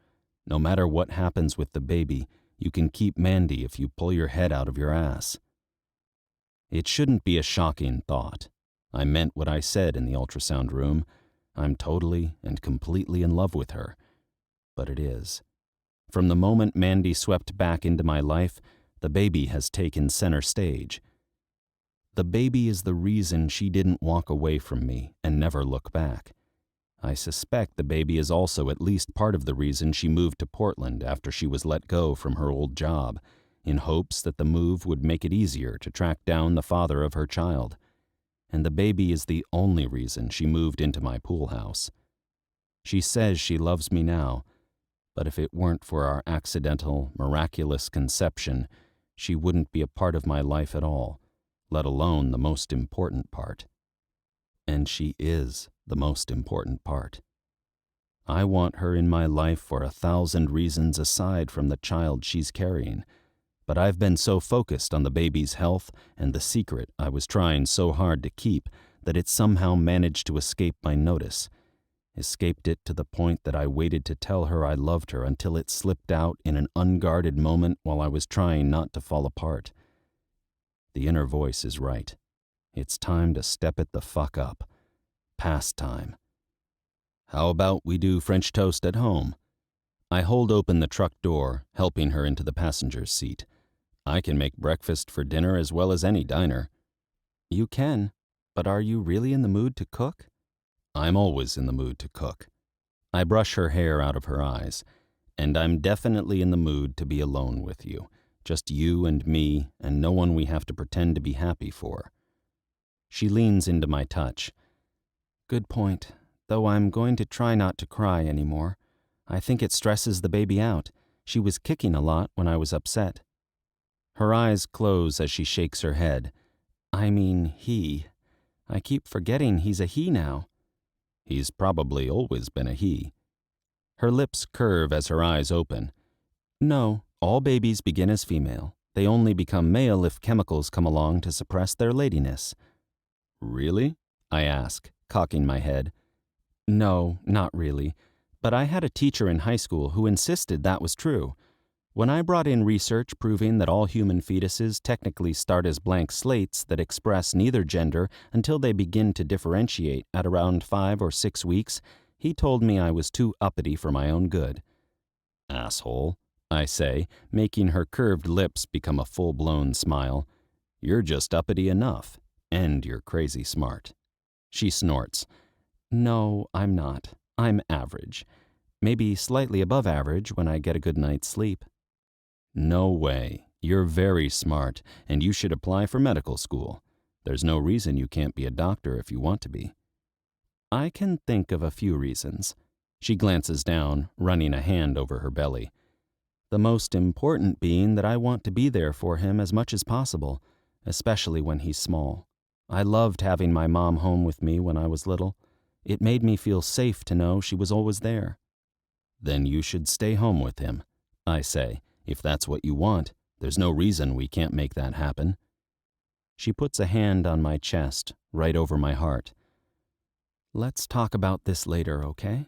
No matter what happens with the baby, you can keep Mandy if you pull your head out of your ass. It shouldn't be a shocking thought. I meant what I said in the ultrasound room. I'm totally and completely in love with her. But it is. From the moment Mandy swept back into my life, the baby has taken center stage. The baby is the reason she didn't walk away from me and never look back. I suspect the baby is also at least part of the reason she moved to Portland after she was let go from her old job, in hopes that the move would make it easier to track down the father of her child. And the baby is the only reason she moved into my pool house. She says she loves me now, but if it weren't for our accidental, miraculous conception, she wouldn't be a part of my life at all, let alone the most important part. And she is the most important part. I want her in my life for 1,000 reasons aside from the child she's carrying, but I've been so focused on the baby's health and the secret I was trying so hard to keep that it somehow managed to escape my notice. Escaped it to the point that I waited to tell her I loved her until it slipped out in an unguarded moment while I was trying not to fall apart. The inner voice is right. It's time to step it the fuck up. Past time. How about we do French toast at home? I hold open the truck door, helping her into the passenger's seat. I can make breakfast for dinner as well as any diner. You can, but are you really in the mood to cook? I'm always in the mood to cook. I brush her hair out of her eyes, and I'm definitely in the mood to be alone with you. Just you and me, and no one we have to pretend to be happy for. She leans into my touch. Good point, though I'm going to try not to cry anymore. I think it stresses the baby out. She was kicking a lot when I was upset. Her eyes close as she shakes her head. I mean, he. I keep forgetting he's a he now. He's probably always been a he. Her lips curve as her eyes open. No, all babies begin as female. They only become male if chemicals come along to suppress their ladiness. Really? I ask, cocking my head. No, not really. But I had a teacher in high school who insisted that was true. When I brought in research proving that all human fetuses technically start as blank slates that express neither gender until they begin to differentiate at around 5 or 6 weeks, he told me I was too uppity for my own good. Asshole, I say, making her curved lips become a full-blown smile. You're just uppity enough, and you're crazy smart. She snorts. No, I'm not. I'm average. Maybe slightly above average when I get a good night's sleep. No way. You're very smart, and you should apply for medical school. There's no reason you can't be a doctor if you want to be. I can think of a few reasons. She glances down, running a hand over her belly. The most important being that I want to be there for him as much as possible, especially when he's small. I loved having my mom home with me when I was little. It made me feel safe to know she was always there. Then you should stay home with him, I say. If that's what you want, there's no reason we can't make that happen. She puts a hand on my chest, right over my heart. Let's talk about this later, okay?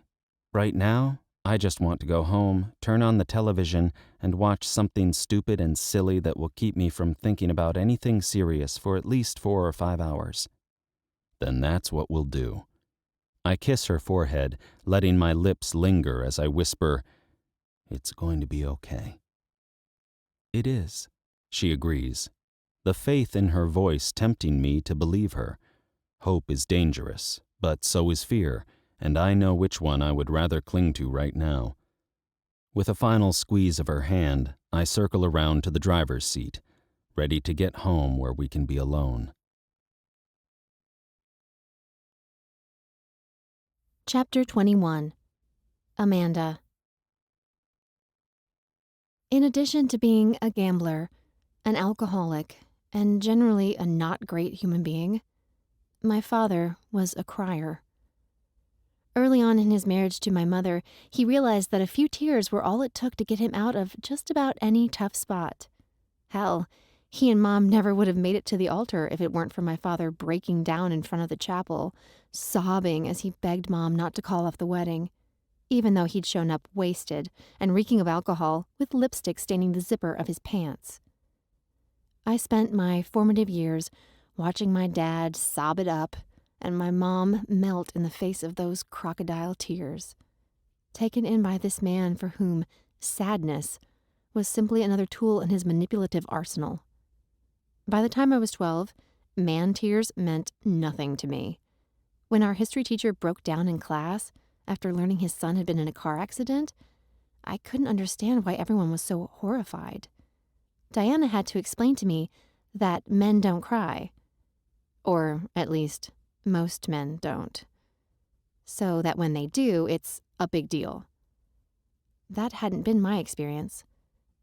Right now, I just want to go home, turn on the television, and watch something stupid and silly that will keep me from thinking about anything serious for at least 4 or 5 hours. Then that's what we'll do. I kiss her forehead, letting my lips linger as I whisper, "It's going to be okay." It is, she agrees, the faith in her voice tempting me to believe her. Hope is dangerous, but so is fear, and I know which one I would rather cling to right now. With a final squeeze of her hand, I circle around to the driver's seat, ready to get home where we can be alone. Chapter 21. Amanda. In addition to being a gambler, an alcoholic, and generally a not great human being, my father was a crier. Early on in his marriage to my mother, he realized that a few tears were all it took to get him out of just about any tough spot. Hell, he and Mom never would have made it to the altar if it weren't for my father breaking down in front of the chapel, sobbing as he begged Mom not to call off the wedding, even though he'd shown up wasted and reeking of alcohol with lipstick staining the zipper of his pants. I spent my formative years watching my dad sob it up and my mom melt in the face of those crocodile tears, taken in by this man for whom sadness was simply another tool in his manipulative arsenal. By the time I was 12, man tears meant nothing to me. When our history teacher broke down in class after learning his son had been in a car accident, I couldn't understand why everyone was so horrified. Diana had to explain to me that men don't cry. Or, at least, most men don't. So that when they do, it's a big deal. That hadn't been my experience.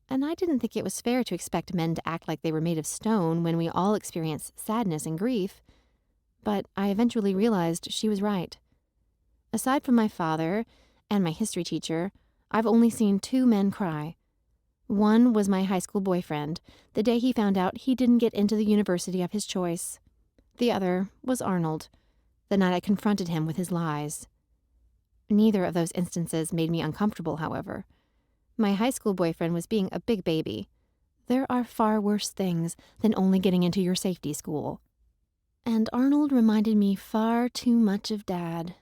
And I didn't think it was fair to expect men to act like they were made of stone when we all experience sadness and grief. But I eventually realized she was right. Aside from my father and my history teacher, I've only seen 2 men cry. One was my high school boyfriend, the day he found out he didn't get into the university of his choice. The other was Arnold, the night I confronted him with his lies. Neither of those instances made me uncomfortable, however. My high school boyfriend was being a big baby. There are far worse things than only getting into your safety school. And Arnold reminded me far too much of Dad.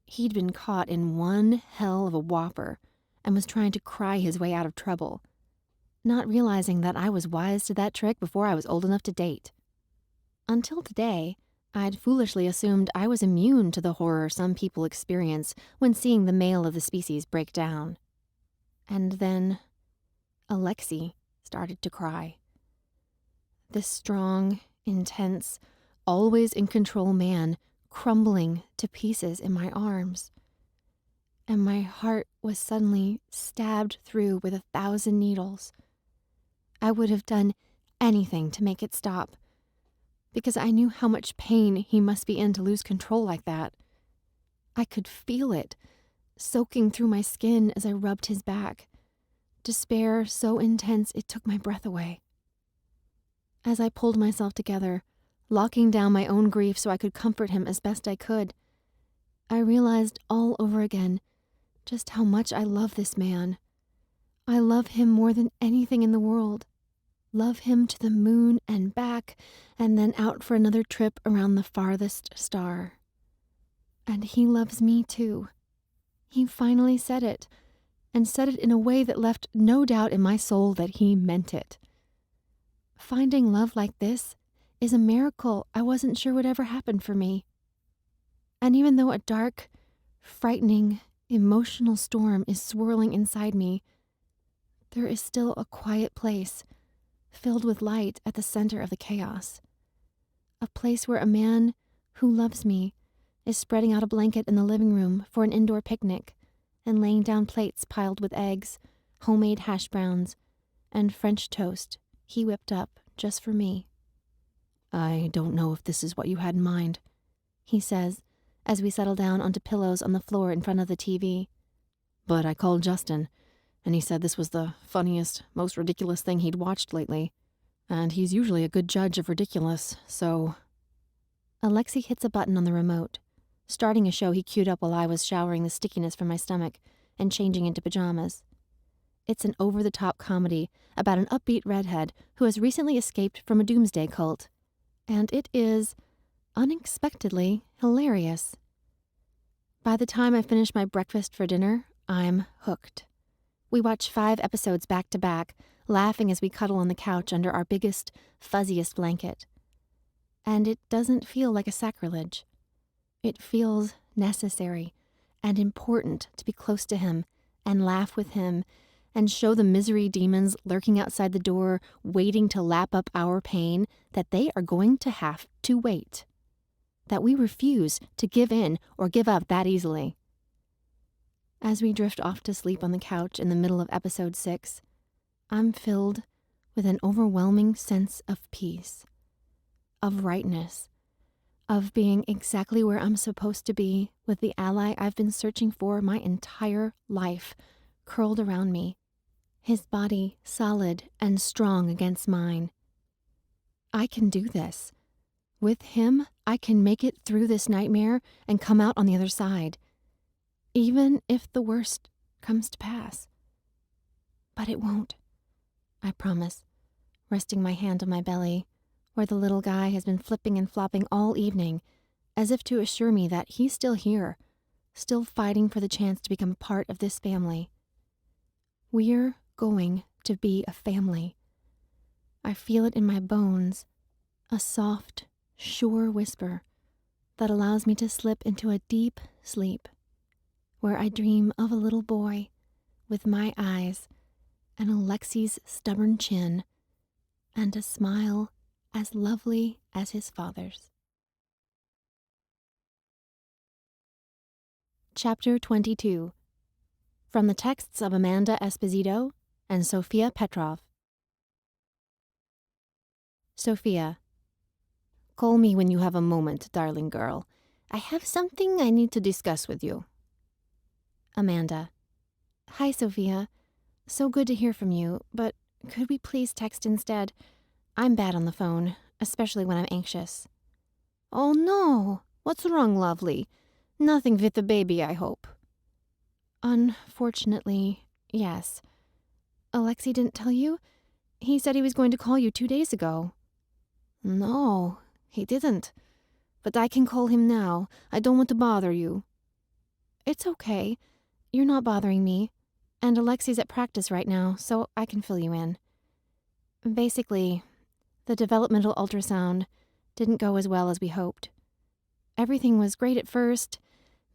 He'd been caught in one hell of a whopper and was trying to cry his way out of trouble, not realizing that I was wise to that trick before I was old enough to date. Until today, I'd foolishly assumed I was immune to the horror some people experience when seeing the male of the species break down. And then Alexi started to cry. This strong, intense, always in control man crumbling to pieces in my arms. And my heart was suddenly stabbed through with 1,000 needles. I would have done anything to make it stop, because I knew how much pain he must be in to lose control like that. I could feel it, soaking through my skin as I rubbed his back. Despair so intense it took my breath away. As I pulled myself together, locking down my own grief so I could comfort him as best I could, I realized all over again just how much I love this man. I love him more than anything in the world. Love him to the moon and back, and then out for another trip around the farthest star. And he loves me too. He finally said it, and said it in a way that left no doubt in my soul that he meant it. Finding love like this is a miracle I wasn't sure would ever happen for me. And even though a dark, frightening, emotional storm is swirling inside me, there is still a quiet place, filled with light at the center of the chaos. A place where a man who loves me is spreading out a blanket in the living room for an indoor picnic and laying down plates piled with eggs, homemade hash browns, and French toast he whipped up just for me. "I don't know if this is what you had in mind," he says, as we settle down onto pillows on the floor in front of the TV. "But I called Justin, and he said this was the funniest, most ridiculous thing he'd watched lately. And he's usually a good judge of ridiculous, so..." Alexi hits a button on the remote, starting a show he queued up while I was showering the stickiness from my stomach and changing into pajamas. It's an over-the-top comedy about an upbeat redhead who has recently escaped from a doomsday cult. And it is, unexpectedly, hilarious. By the time I finish my breakfast for dinner, I'm hooked. We watch 5 episodes back to back, laughing as we cuddle on the couch under our biggest, fuzziest blanket. And it doesn't feel like a sacrilege. It feels necessary and important to be close to him and laugh with him and show the misery demons lurking outside the door, waiting to lap up our pain, that they are going to have to wait. That we refuse to give in or give up that easily. As we drift off to sleep on the couch in the middle of episode 6, I'm filled with an overwhelming sense of peace, of rightness, of being exactly where I'm supposed to be with the ally I've been searching for my entire life, curled around me, his body solid and strong against mine. I can do this. With him, I can make it through this nightmare and come out on the other side, even if the worst comes to pass. But it won't, I promise, resting my hand on my belly, where the little guy has been flipping and flopping all evening, as if to assure me that he's still here, still fighting for the chance to become a part of this family. We're going to be a family. I feel it in my bones, a soft, sure whisper that allows me to slip into a deep sleep, where I dream of a little boy with my eyes and Alexi's stubborn chin and a smile as lovely as his father's. Chapter 22. From the texts of Amanda Esposito and Sophia Petrov. Sophia. Call me when you have a moment, darling girl. I have something I need to discuss with you. Amanda. Hi, Sophia. So good to hear from you, but could we please text instead? I'm bad on the phone, especially when I'm anxious. Oh no! What's wrong, lovely? Nothing with the baby, I hope. Unfortunately, yes. Alexi didn't tell you? He said he was going to call you 2 days ago. No, he didn't. But I can call him now. I don't want to bother you. It's okay. You're not bothering me. And Alexi's at practice right now, so I can fill you in. Basically, the developmental ultrasound didn't go as well as we hoped. Everything was great at first.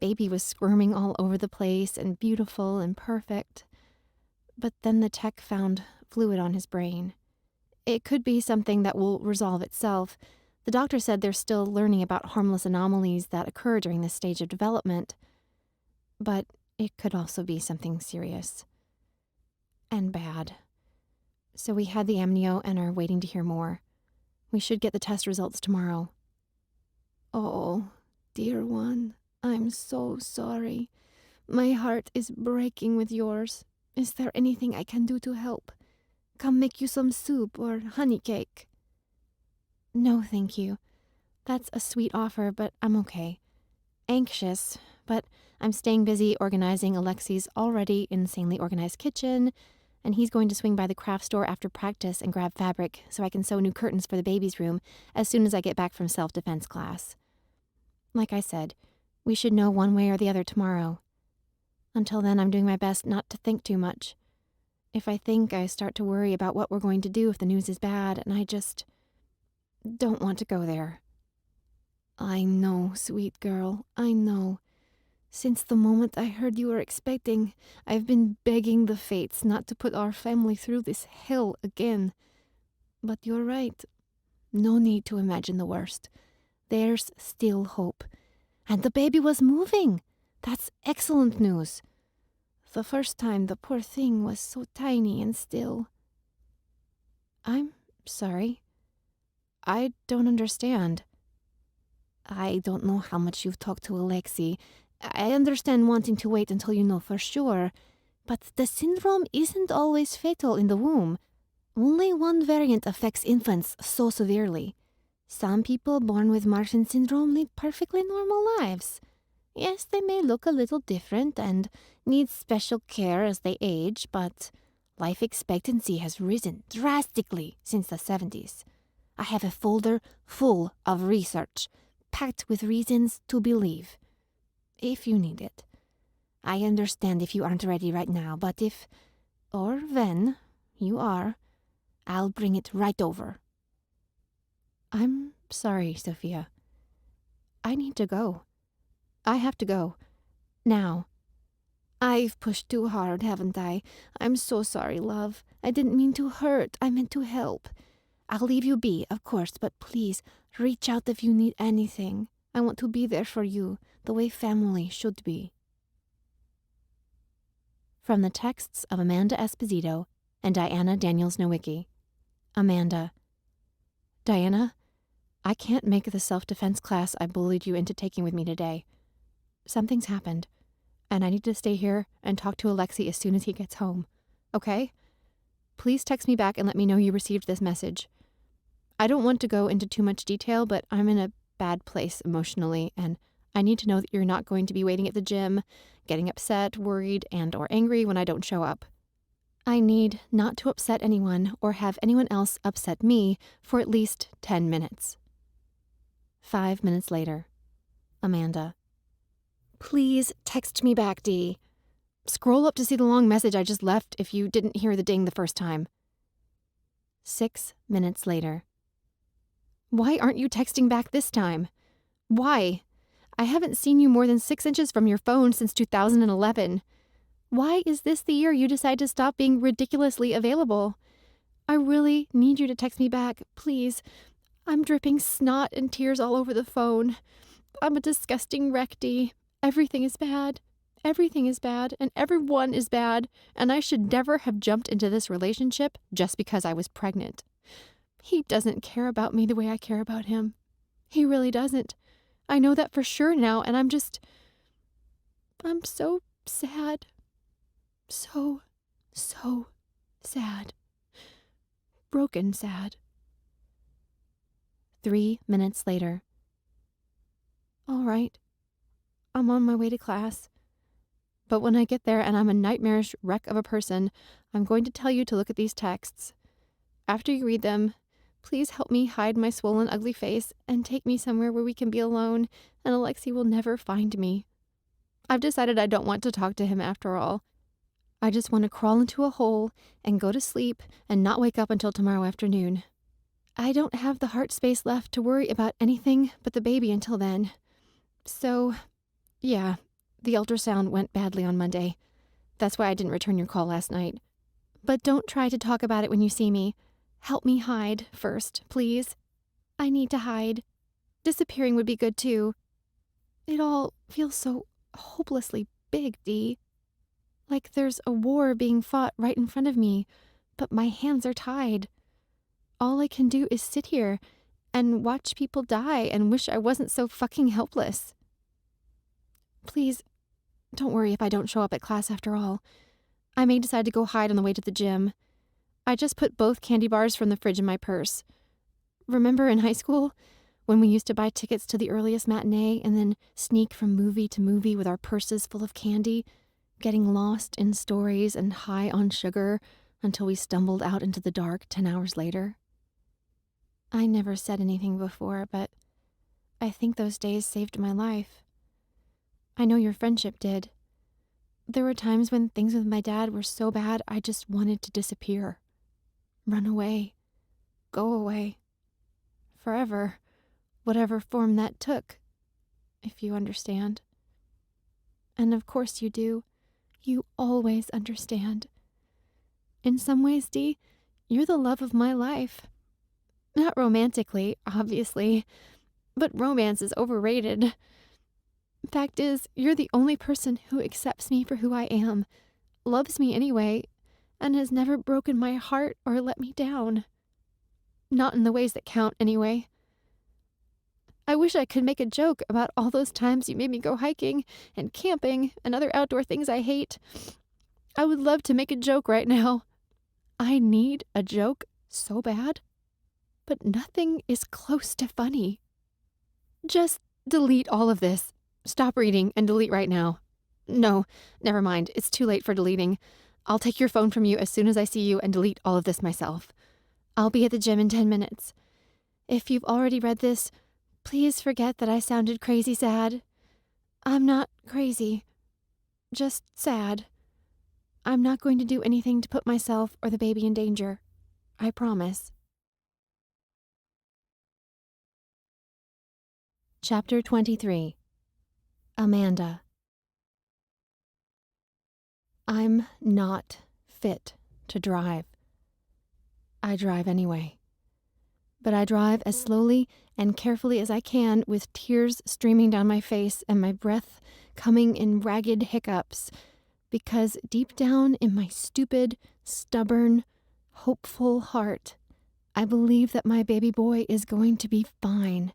Baby was squirming all over the place and beautiful and perfect. But then the tech found fluid on his brain. It could be something that will resolve itself. The doctor said they're still learning about harmless anomalies that occur during this stage of development. But it could also be something serious. And bad. So we had the amnio and are waiting to hear more. We should get the test results tomorrow. Oh, dear one, I'm so sorry. My heart is breaking with yours. Is there anything I can do to help? Come make you some soup or honey cake? No, thank you. That's a sweet offer, but I'm okay. Anxious, but I'm staying busy organizing Alexi's already insanely organized kitchen, and he's going to swing by the craft store after practice and grab fabric so I can sew new curtains for the baby's room as soon as I get back from self-defense class. Like I said, we should know one way or the other tomorrow. Until then, I'm doing my best not to think too much. If I think, I start to worry about what we're going to do if the news is bad, and I just don't want to go there. I know, sweet girl, I know. Since the moment I heard you were expecting, I've been begging the fates not to put our family through this hell again. But you're right. No need to imagine the worst. There's still hope. And the baby was moving. That's excellent news. The first time the poor thing was so tiny and still. I'm sorry. I don't understand. I don't know how much you've talked to Alexi. I understand wanting to wait until you know for sure, but the syndrome isn't always fatal in the womb. Only one variant affects infants so severely. Some people born with Marfan syndrome lead perfectly normal lives. Yes, they may look a little different and need special care as they age, but life expectancy has risen drastically since the 70s. I have a folder full of research, packed with reasons to believe. If you need it. I understand if you aren't ready right now, but if, or when, you are, I'll bring it right over. I'm sorry, Sophia. I need to go. I have to go. Now. I've pushed too hard, haven't I? I'm so sorry, love. I didn't mean to hurt. I meant to help. I'll leave you be, of course, but please, reach out if you need anything. I want to be there for you, the way family should be. From the texts of Amanda Esposito and Diana Daniels-Nowicki. Amanda. Diana, I can't make the self-defense class I bullied you into taking with me today. Something's happened, and I need to stay here and talk to Alexi as soon as he gets home. Okay? Please text me back and let me know you received this message. I don't want to go into too much detail, but I'm in a bad place emotionally, and I need to know that you're not going to be waiting at the gym, getting upset, worried, and or angry when I don't show up. I need not to upset anyone or have anyone else upset me for at least 10 minutes. 5 minutes later. Amanda. Please text me back, Dee. Scroll up to see the long message I just left if you didn't hear the ding the first time. 6 minutes later. Why aren't you texting back this time? Why? I haven't seen you more than 6 inches from your phone since 2011. Why is this the year you decide to stop being ridiculously available? I really need you to text me back, please. I'm dripping snot and tears all over the phone. I'm a disgusting wreck, Dee. Everything is bad. Everything is bad, and everyone is bad, and I should never have jumped into this relationship just because I was pregnant. He doesn't care about me the way I care about him. He really doesn't. I know that for sure now, and I'm so sad. So sad. Broken sad. 3 minutes later. All right. I'm on my way to class. But when I get there and I'm a nightmarish wreck of a person, I'm going to tell you to look at these texts. After you read them, please help me hide my swollen, ugly face and take me somewhere where we can be alone and Alexi will never find me. I've decided I don't want to talk to him after all. I just want to crawl into a hole and go to sleep and not wake up until tomorrow afternoon. I don't have the heart space left to worry about anything but the baby until then. So, yeah, the ultrasound went badly on Monday. That's why I didn't return your call last night. But don't try to talk about it when you see me. Help me hide first, please. I need to hide. Disappearing would be good too. It all feels so hopelessly big, Dee. Like there's a war being fought right in front of me, but my hands are tied. All I can do is sit here and watch people die and wish I wasn't so fucking helpless. Please, don't worry if I don't show up at class after all. I may decide to go hide on the way to the gym. I just put both candy bars from the fridge in my purse. Remember in high school, when we used to buy tickets to the earliest matinee and then sneak from movie to movie with our purses full of candy, getting lost in stories and high on sugar until we stumbled out into the dark 10 hours later? I never said anything before, but I think those days saved my life. I know your friendship did. There were times when things with my dad were so bad I just wanted to disappear. Run away. Go away. Forever. Whatever form that took. If you understand. And of course you do. You always understand. In some ways, Dee, you're the love of my life. Not romantically, obviously, but romance is overrated. Fact is, you're the only person who accepts me for who I am, loves me anyway, and has never broken my heart or let me down. Not in the ways that count, anyway. I wish I could make a joke about all those times you made me go hiking and camping and other outdoor things I hate. I would love to make a joke right now. I need a joke so bad. But nothing is close to funny. Just delete all of this. Stop reading and delete right now. No, never mind. It's too late for deleting. I'll take your phone from you as soon as I see you and delete all of this myself. I'll be at the gym in 10 minutes. If you've already read this, please forget that I sounded crazy sad. I'm not crazy. Just sad. I'm not going to do anything to put myself or the baby in danger. I promise. Chapter 23. Amanda. I'm not fit to drive. I drive anyway. But I drive as slowly and carefully as I can, with tears streaming down my face and my breath coming in ragged hiccups, because deep down in my stupid, stubborn, hopeful heart, I believe that my baby boy is going to be fine.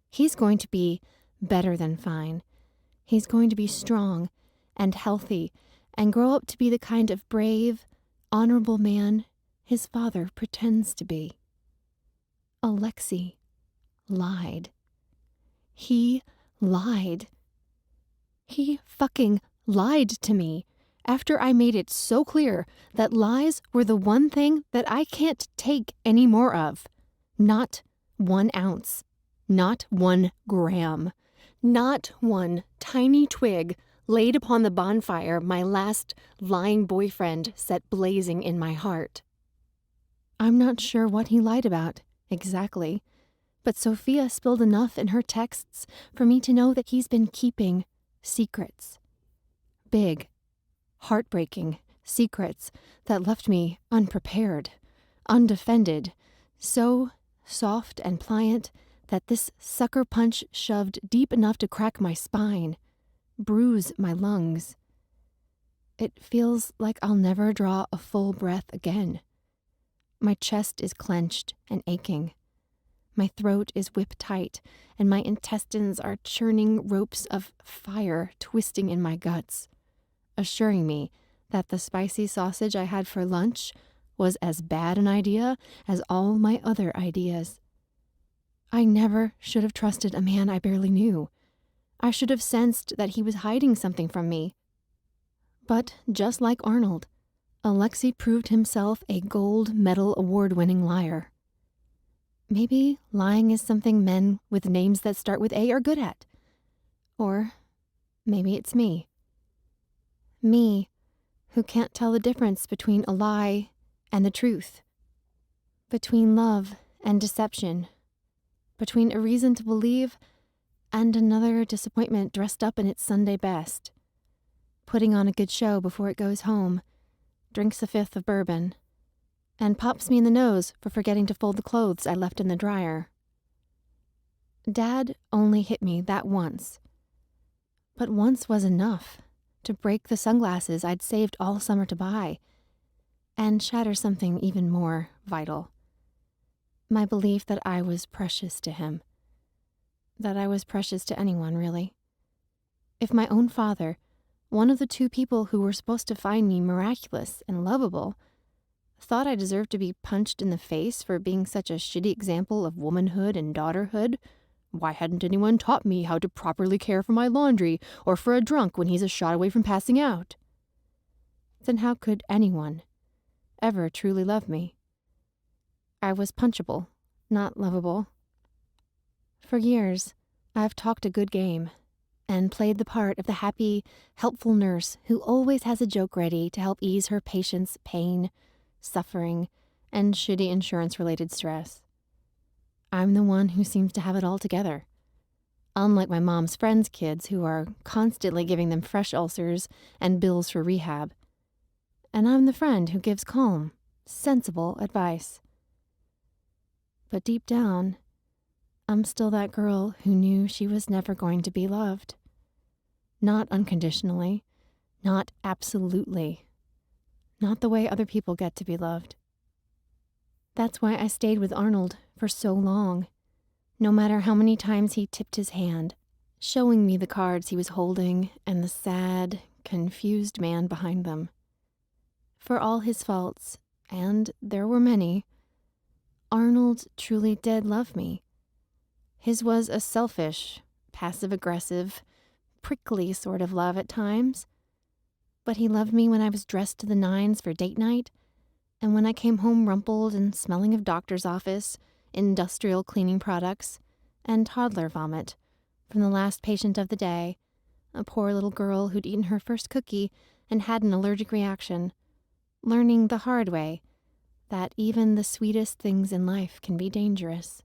He's going to be better than fine. He's going to be strong and healthy and grow up to be the kind of brave, honorable man his father pretends to be. Alexi lied. He lied. He fucking lied to me after I made it so clear that lies were the one thing that I can't take any more of. Not 1 ounce. Not 1 gram. Not one tiny twig laid upon the bonfire my last lying boyfriend set blazing in my heart. I'm not sure what he lied about, exactly, but Sophia spilled enough in her texts for me to know that he's been keeping secrets. Big, heartbreaking secrets that left me unprepared, undefended, so soft and pliant that this sucker punch shoved deep enough to crack my spine, bruise my lungs. It feels like I'll never draw a full breath again. My chest is clenched and aching. My throat is whip-tight, and my intestines are churning ropes of fire twisting in my guts, assuring me that the spicy sausage I had for lunch was as bad an idea as all my other ideas. I never should have trusted a man I barely knew. I should have sensed that he was hiding something from me. But just like Arnold, Alexi proved himself a gold medal award-winning liar. Maybe lying is something men with names that start with A are good at. Or maybe it's me. Me, who can't tell the difference between a lie and the truth. Between love and deception. Between a reason to believe and another disappointment dressed up in its Sunday best. Putting on a good show before it goes home, drinks a fifth of bourbon, and pops me in the nose for forgetting to fold the clothes I left in the dryer. Dad only hit me that once. But once was enough to break the sunglasses I'd saved all summer to buy and shatter something even more vital. My belief that I was precious to him. That I was precious to anyone, really. If my own father, one of the two people who were supposed to find me miraculous and lovable, thought I deserved to be punched in the face for being such a shitty example of womanhood and daughterhood, why hadn't anyone taught me how to properly care for my laundry or for a drunk when he's a shot away from passing out? Then how could anyone ever truly love me? I was punchable, not lovable. For years, I've talked a good game and played the part of the happy, helpful nurse who always has a joke ready to help ease her patient's pain, suffering, and shitty insurance-related stress. I'm the one who seems to have it all together. Unlike my mom's friends' kids who are constantly giving them fresh ulcers and bills for rehab. And I'm the friend who gives calm, sensible advice. But deep down, I'm still that girl who knew she was never going to be loved. Not unconditionally, not absolutely, not the way other people get to be loved. That's why I stayed with Arnold for so long, no matter how many times he tipped his hand, showing me the cards he was holding and the sad, confused man behind them. For all his faults, and there were many, Arnold truly did love me. His was a selfish, passive-aggressive, prickly sort of love at times, but he loved me when I was dressed to the nines for date night, and when I came home rumpled and smelling of doctor's office, industrial cleaning products, and toddler vomit from the last patient of the day, a poor little girl who'd eaten her first cookie and had an allergic reaction, learning the hard way that even the sweetest things in life can be dangerous.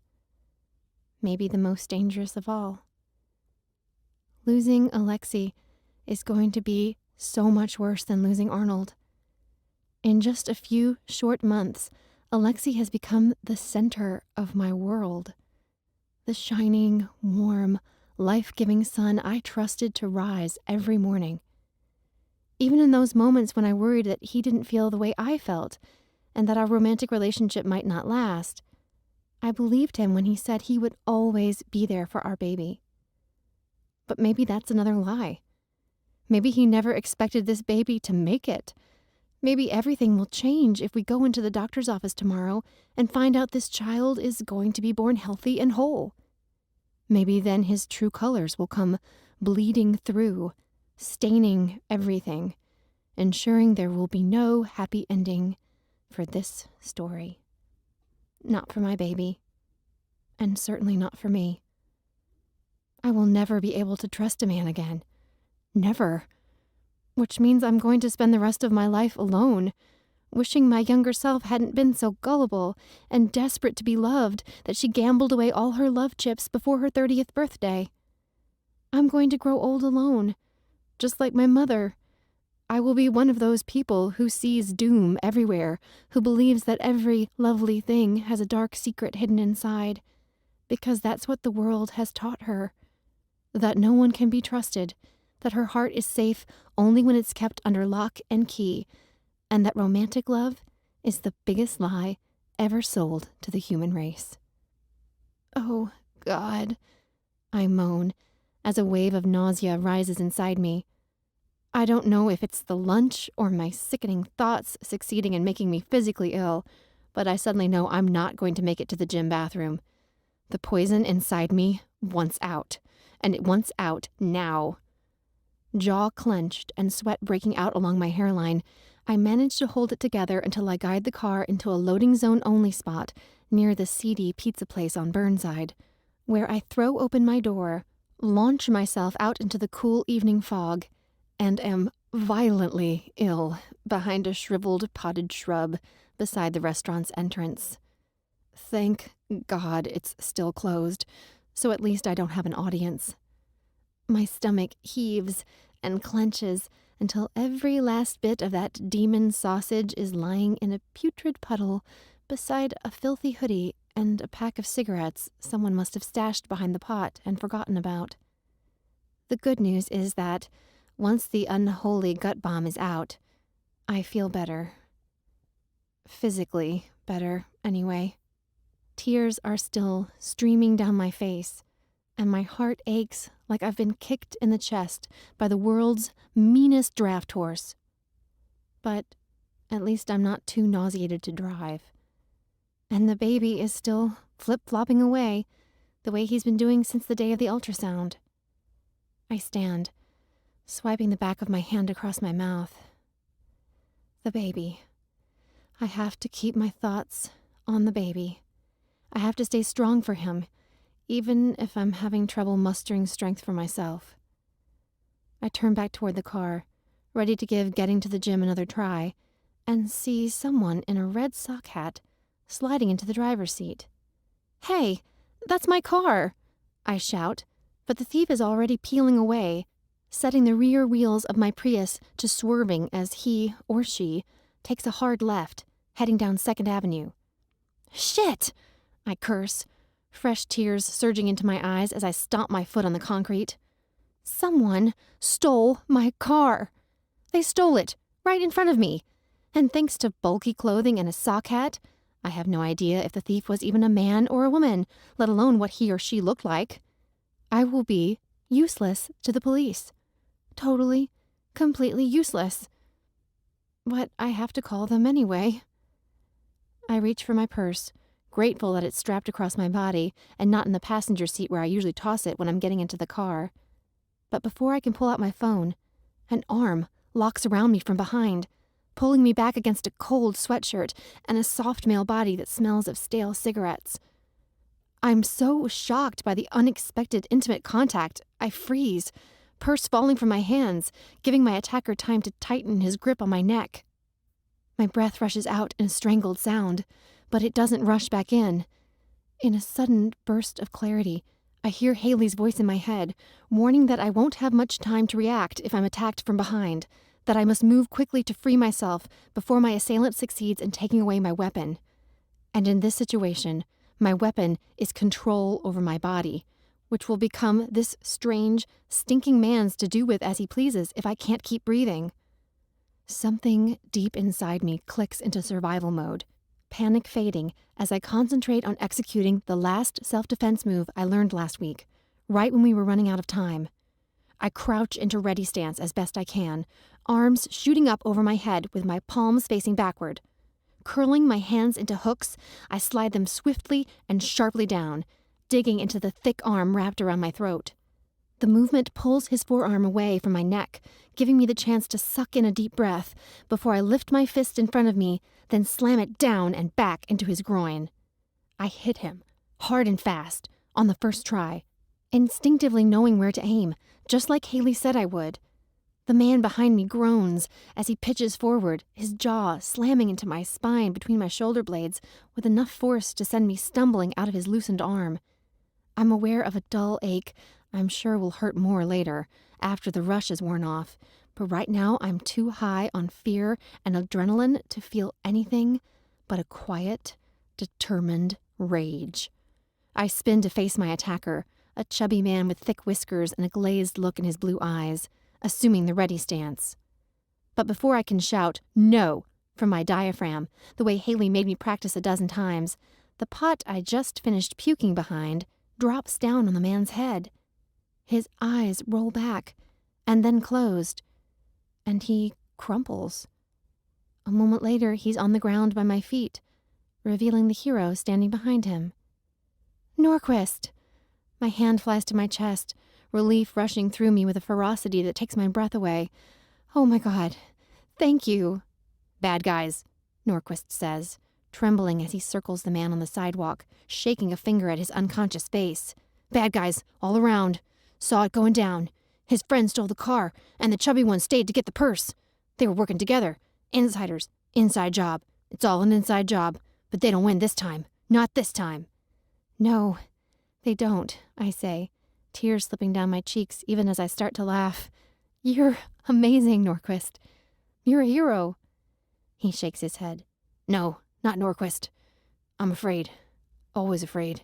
Maybe the most dangerous of all. Losing Alexi is going to be so much worse than losing Arnold. In just a few short months, Alexi has become the center of my world. The shining, warm, life-giving sun I trusted to rise every morning. Even in those moments when I worried that he didn't feel the way I felt, and that our romantic relationship might not last, I believed him when he said he would always be there for our baby. But maybe that's another lie. Maybe he never expected this baby to make it. Maybe everything will change if we go into the doctor's office tomorrow and find out this child is going to be born healthy and whole. Maybe then his true colors will come bleeding through, staining everything, ensuring there will be no happy ending for this story. Not for my baby, and certainly not for me. I will never be able to trust a man again. Never. Which means I'm going to spend the rest of my life alone, wishing my younger self hadn't been so gullible and desperate to be loved that she gambled away all her love chips before her 30th birthday. I'm going to grow old alone, just like my mother. I will be one of those people who sees doom everywhere, who believes that every lovely thing has a dark secret hidden inside, because that's what the world has taught her. That no one can be trusted, that her heart is safe only when it's kept under lock and key, and that romantic love is the biggest lie ever sold to the human race. Oh, God, I moan as a wave of nausea rises inside me. I don't know if it's the lunch or my sickening thoughts succeeding in making me physically ill, but I suddenly know I'm not going to make it to the gym bathroom. The poison inside me wants out, and it wants out now. Jaw clenched and sweat breaking out along my hairline, I manage to hold it together until I guide the car into a loading zone only spot near the seedy pizza place on Burnside, where I throw open my door, launch myself out into the cool evening fog, and am violently ill behind a shriveled potted shrub beside the restaurant's entrance. Thank God it's still closed, so at least I don't have an audience. My stomach heaves and clenches until every last bit of that demon sausage is lying in a putrid puddle beside a filthy hoodie and a pack of cigarettes someone must have stashed behind the pot and forgotten about. The good news is that, once the unholy gut bomb is out, I feel better. Physically better, anyway. Tears are still streaming down my face, and my heart aches like I've been kicked in the chest by the world's meanest draft horse. But at least I'm not too nauseated to drive. And the baby is still flip-flopping away, the way he's been doing since the day of the ultrasound. I stand, swiping the back of my hand across my mouth. The baby. I have to keep my thoughts on the baby. I have to stay strong for him, even if I'm having trouble mustering strength for myself. I turn back toward the car, ready to give getting to the gym another try, and see someone in a red sock hat sliding into the driver's seat. "Hey, that's my car!" I shout, but the thief is already peeling away, setting the rear wheels of my Prius to swerving as he, or she, takes a hard left, heading down 2nd Avenue. "Shit!" I curse, fresh tears surging into my eyes as I stomp my foot on the concrete. Someone stole my car. They stole it, right in front of me. And thanks to bulky clothing and a sock hat, I have no idea if the thief was even a man or a woman, let alone what he or she looked like. I will be useless to the police. Totally, completely useless. But I have to call them anyway. I reach for my purse, grateful that it's strapped across my body and not in the passenger seat where I usually toss it when I'm getting into the car. But before I can pull out my phone, an arm locks around me from behind, pulling me back against a cold sweatshirt and a soft male body that smells of stale cigarettes. I'm so shocked by the unexpected intimate contact, I freeze, purse falling from my hands, giving my attacker time to tighten his grip on my neck. My breath rushes out in a strangled sound, but it doesn't rush back in. In a sudden burst of clarity, I hear Haley's voice in my head, warning that I won't have much time to react if I'm attacked from behind, that I must move quickly to free myself before my assailant succeeds in taking away my weapon. And in this situation, my weapon is control over my body, which will become this strange, stinking man's to do with as he pleases if I can't keep breathing. Something deep inside me clicks into survival mode, panic fading as I concentrate on executing the last self-defense move I learned last week, right when we were running out of time. I crouch into ready stance as best I can, arms shooting up over my head with my palms facing backward. Curling my hands into hooks, I slide them swiftly and sharply down, digging into the thick arm wrapped around my throat. The movement pulls his forearm away from my neck, giving me the chance to suck in a deep breath before I lift my fist in front of me, then slam it down and back into his groin. I hit him, hard and fast, on the first try, instinctively knowing where to aim, just like Haley said I would. The man behind me groans as he pitches forward, his jaw slamming into my spine between my shoulder blades with enough force to send me stumbling out of his loosened arm. I'm aware of a dull ache I'm sure will hurt more later, after the rush is worn off, but right now I'm too high on fear and adrenaline to feel anything but a quiet, determined rage. I spin to face my attacker, a chubby man with thick whiskers and a glazed look in his blue eyes, assuming the ready stance. But before I can shout, "No!" from my diaphragm, the way Haley made me practice a dozen times, the pot I just finished puking behind drops down on the man's head. His eyes roll back, and then closed, and he crumples. A moment later, he's on the ground by my feet, revealing the hero standing behind him. "Norquist!" My hand flies to my chest, relief rushing through me with a ferocity that takes my breath away. "Oh my God, thank you." "Bad guys," Norquist says, trembling as he circles the man on the sidewalk, shaking a finger at his unconscious face. "Bad guys, all around. Saw it going down. His friend stole the car, and the chubby one stayed to get the purse. They were working together. Insiders. Inside job. It's all an inside job. But they don't win this time. Not this time." "No, they don't," I say, tears slipping down my cheeks even as I start to laugh. "You're amazing, Norquist. You're a hero." He shakes his head. "No, not Norquist. I'm afraid. Always afraid.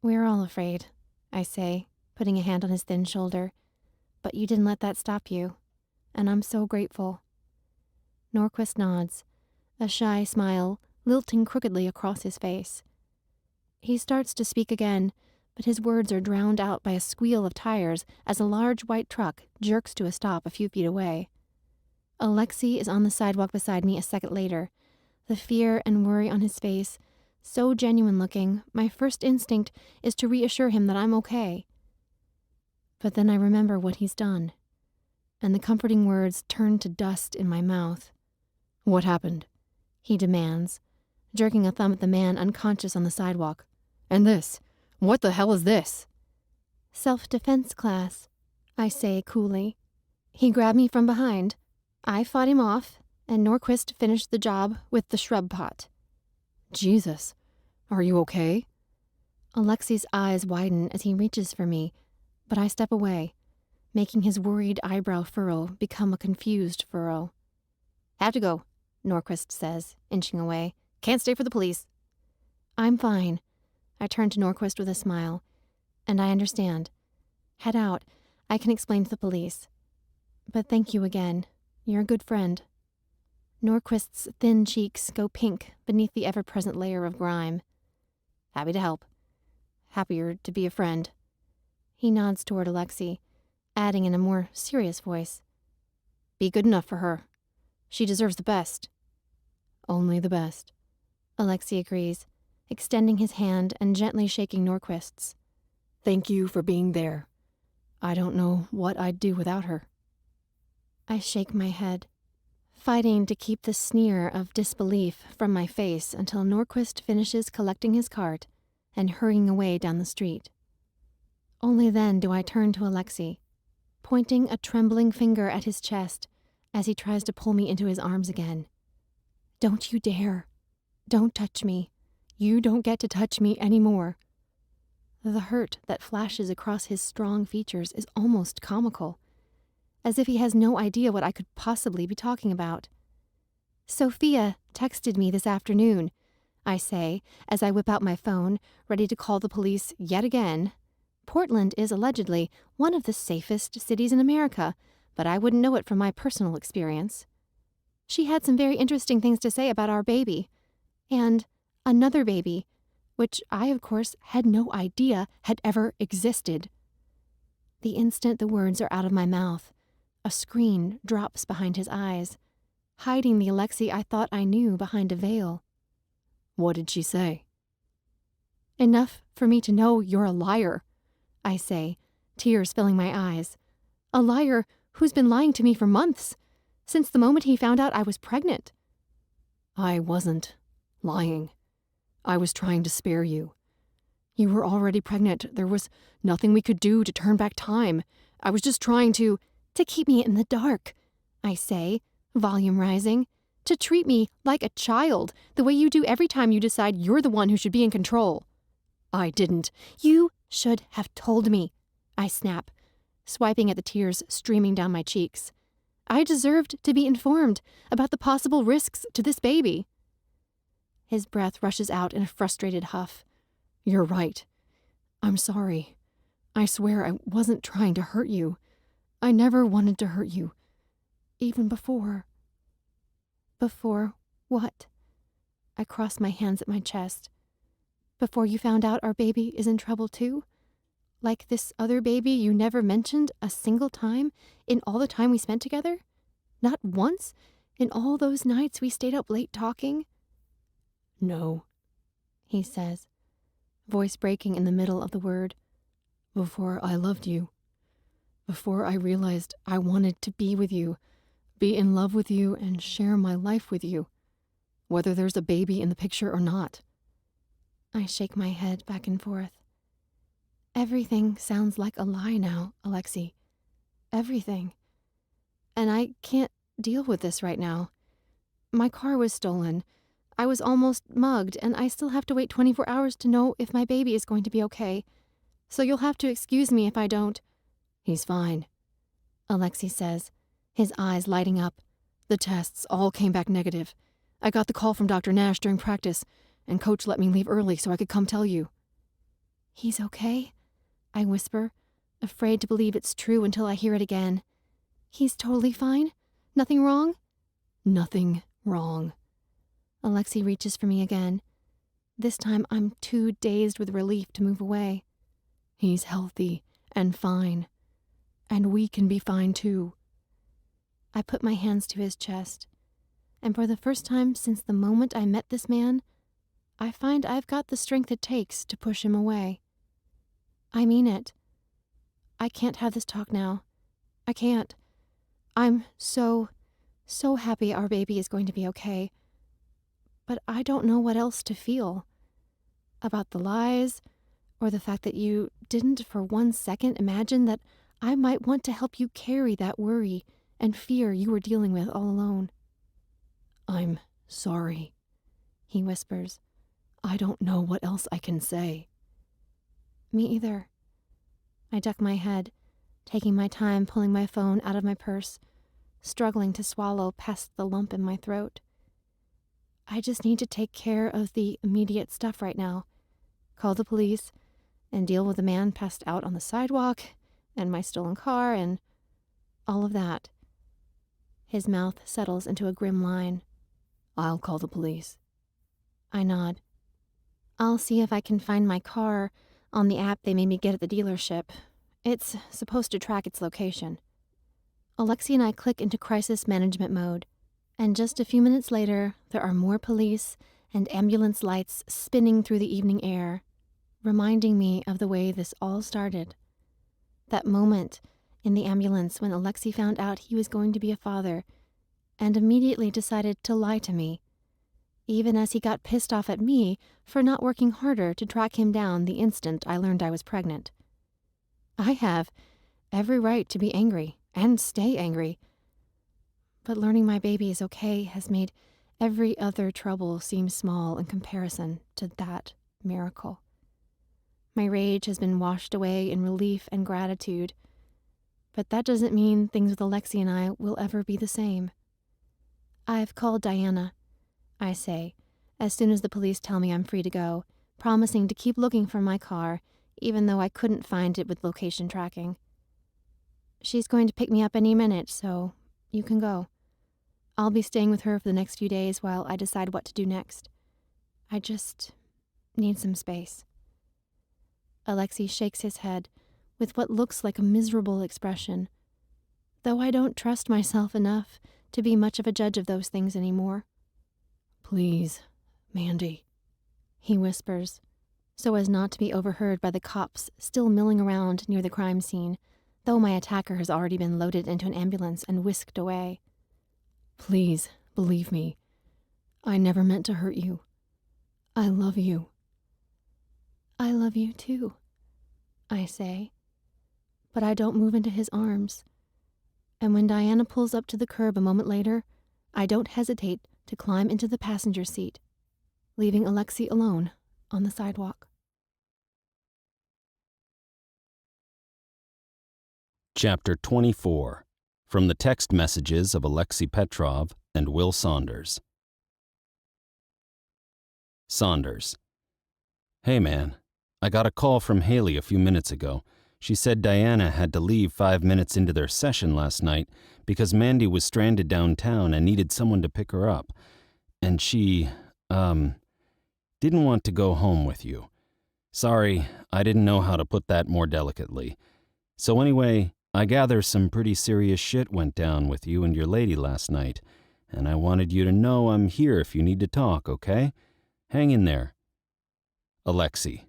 We're all afraid, I say, putting a hand on his thin shoulder. But you didn't let that stop you, and I'm so grateful. Norquist nods, a shy smile lilting crookedly across his face. He starts to speak again, but his words are drowned out by a squeal of tires as a large white truck jerks to a stop a few feet away. Alexi is on the sidewalk beside me a second later, the fear and worry on his face, so genuine looking, my first instinct is to reassure him that I'm okay. But then I remember what he's done, and the comforting words turn to dust in my mouth. What happened? He demands, jerking a thumb at the man unconscious on the sidewalk. And this? What the hell is this? Self-defense class, I say coolly. He grabbed me from behind. I fought him off, and Norquist finished the job with the shrub pot. Jesus, are you okay? Alexi's eyes widen as he reaches for me, but I step away, making his worried eyebrow furrow become a confused furrow. Have to go, Norquist says, inching away. Can't stay for the police. I'm fine. I turn to Norquist with a smile. And I understand. Head out. I can explain to the police. But thank you again. You're a good friend. Norquist's thin cheeks go pink beneath the ever-present layer of grime. Happy to help. Happier to be a friend. He nods toward Alexi, adding in a more serious voice. Be good enough for her. She deserves the best. Only the best. Alexi agrees, extending his hand and gently shaking Norquist's. Thank you for being there. I don't know what I'd do without her. I shake my head, fighting to keep the sneer of disbelief from my face until Norquist finishes collecting his cart and hurrying away down the street. Only then do I turn to Alexi, pointing a trembling finger at his chest as he tries to pull me into his arms again. Don't you dare. Don't touch me. You don't get to touch me anymore. The hurt that flashes across his strong features is almost comical, as if he has no idea what I could possibly be talking about. Sophia texted me this afternoon, I say, as I whip out my phone, ready to call the police yet again. Portland is allegedly one of the safest cities in America, but I wouldn't know it from my personal experience. She had some very interesting things to say about our baby. And another baby, which I, of course, had no idea had ever existed. The instant the words are out of my mouth, a screen drops behind his eyes, hiding the Alexi I thought I knew behind a veil. What did she say? Enough for me to know you're a liar, I say, tears filling my eyes. A liar who's been lying to me for months, since the moment he found out I was pregnant. I wasn't lying. I was trying to spare you. You were already pregnant. There was nothing we could do to turn back time. I was just trying to keep me in the dark, I say, volume rising. To treat me like a child, the way you do every time you decide you're the one who should be in control. I didn't. You should have told me, I snap, swiping at the tears streaming down my cheeks. I deserved to be informed about the possible risks to this baby. His breath rushes out in a frustrated huff. You're right. I'm sorry. I swear I wasn't trying to hurt you. I never wanted to hurt you. Even before. Before what? I cross my hands at my chest. Before you found out our baby is in trouble too? Like this other baby you never mentioned a single time in all the time we spent together? Not once in all those nights we stayed up late talking? No, he says, voice breaking in the middle of the word. Before I loved you. Before I realized I wanted to be with you, be in love with you, and share my life with you, whether there's a baby in the picture or not. I shake my head back and forth. Everything sounds like a lie now, Alexi. Everything. And I can't deal with this right now. My car was stolen. I was almost mugged, and I still have to wait 24 hours to know if my baby is going to be okay. So you'll have to excuse me if I don't. He's fine, Alexi says, his eyes lighting up. The tests all came back negative. I got the call from Dr. Nash during practice. and Coach let me leave early so I could come tell you." "He's okay?" I whisper, afraid to believe it's true until I hear it again. "He's totally fine? Nothing wrong?" "Nothing wrong." Alexi reaches for me again. This time I'm too dazed with relief to move away. "He's healthy and fine. And we can be fine too." I put my hands to his chest, and for the first time since the moment I met this man, I find I've got the strength it takes to push him away. I mean it. I can't have this talk now. I can't. I'm so happy our baby is going to be okay. But I don't know what else to feel. About the lies, or the fact that you didn't for 1 second imagine that I might want to help you carry that worry and fear you were dealing with all alone. "I'm sorry," he whispers. "I don't know what else I can say." Me either. I duck my head, taking my time pulling my phone out of my purse, struggling to swallow past the lump in my throat. I just need to take care of the immediate stuff right now. Call the police and deal with the man passed out on the sidewalk and my stolen car and all of that. His mouth settles into a grim line. "I'll call the police." I nod. I'll see if I can find my car on the app they made me get at the dealership. It's supposed to track its location. Alexi and I click into crisis management mode, and just a few minutes later, there are more police and ambulance lights spinning through the evening air, reminding me of the way this all started. That moment in the ambulance when Alexi found out he was going to be a father and immediately decided to lie to me, even as he got pissed off at me for not working harder to track him down the instant I learned I was pregnant. I have every right to be angry and stay angry, but learning my baby is okay has made every other trouble seem small in comparison to that miracle. My rage has been washed away in relief and gratitude, but that doesn't mean things with Alexi and I will ever be the same. "I've called Diana," I say, as soon as the police tell me I'm free to go, promising to keep looking for my car, even though I couldn't find it with location tracking. "She's going to pick me up any minute, so you can go. I'll be staying with her for the next few days while I decide what to do next. I just need some space." Alexi shakes his head with what looks like a miserable expression, though I don't trust myself enough to be much of a judge of those things anymore. "Please, Mandy," he whispers, so as not to be overheard by the cops still milling around near the crime scene, though my attacker has already been loaded into an ambulance and whisked away. "Please, believe me. I never meant to hurt you. I love you." "I love you too," I say, but I don't move into his arms. And when Diana pulls up to the curb a moment later, I don't hesitate to climb into the passenger seat, leaving Alexi alone on the sidewalk. Chapter 24, from the text messages of Alexi Petrov and Will Saunders. Saunders. "Hey man, I got a call from Haley a few minutes ago. She said Diana had to leave 5 minutes into their session last night because Mandy was stranded downtown and needed someone to pick her up. And she, didn't want to go home with you. Sorry, I didn't know how to put that more delicately. So anyway, I gather some pretty serious shit went down with you and your lady last night, and I wanted you to know I'm here if you need to talk, okay? Hang in there. Alexi.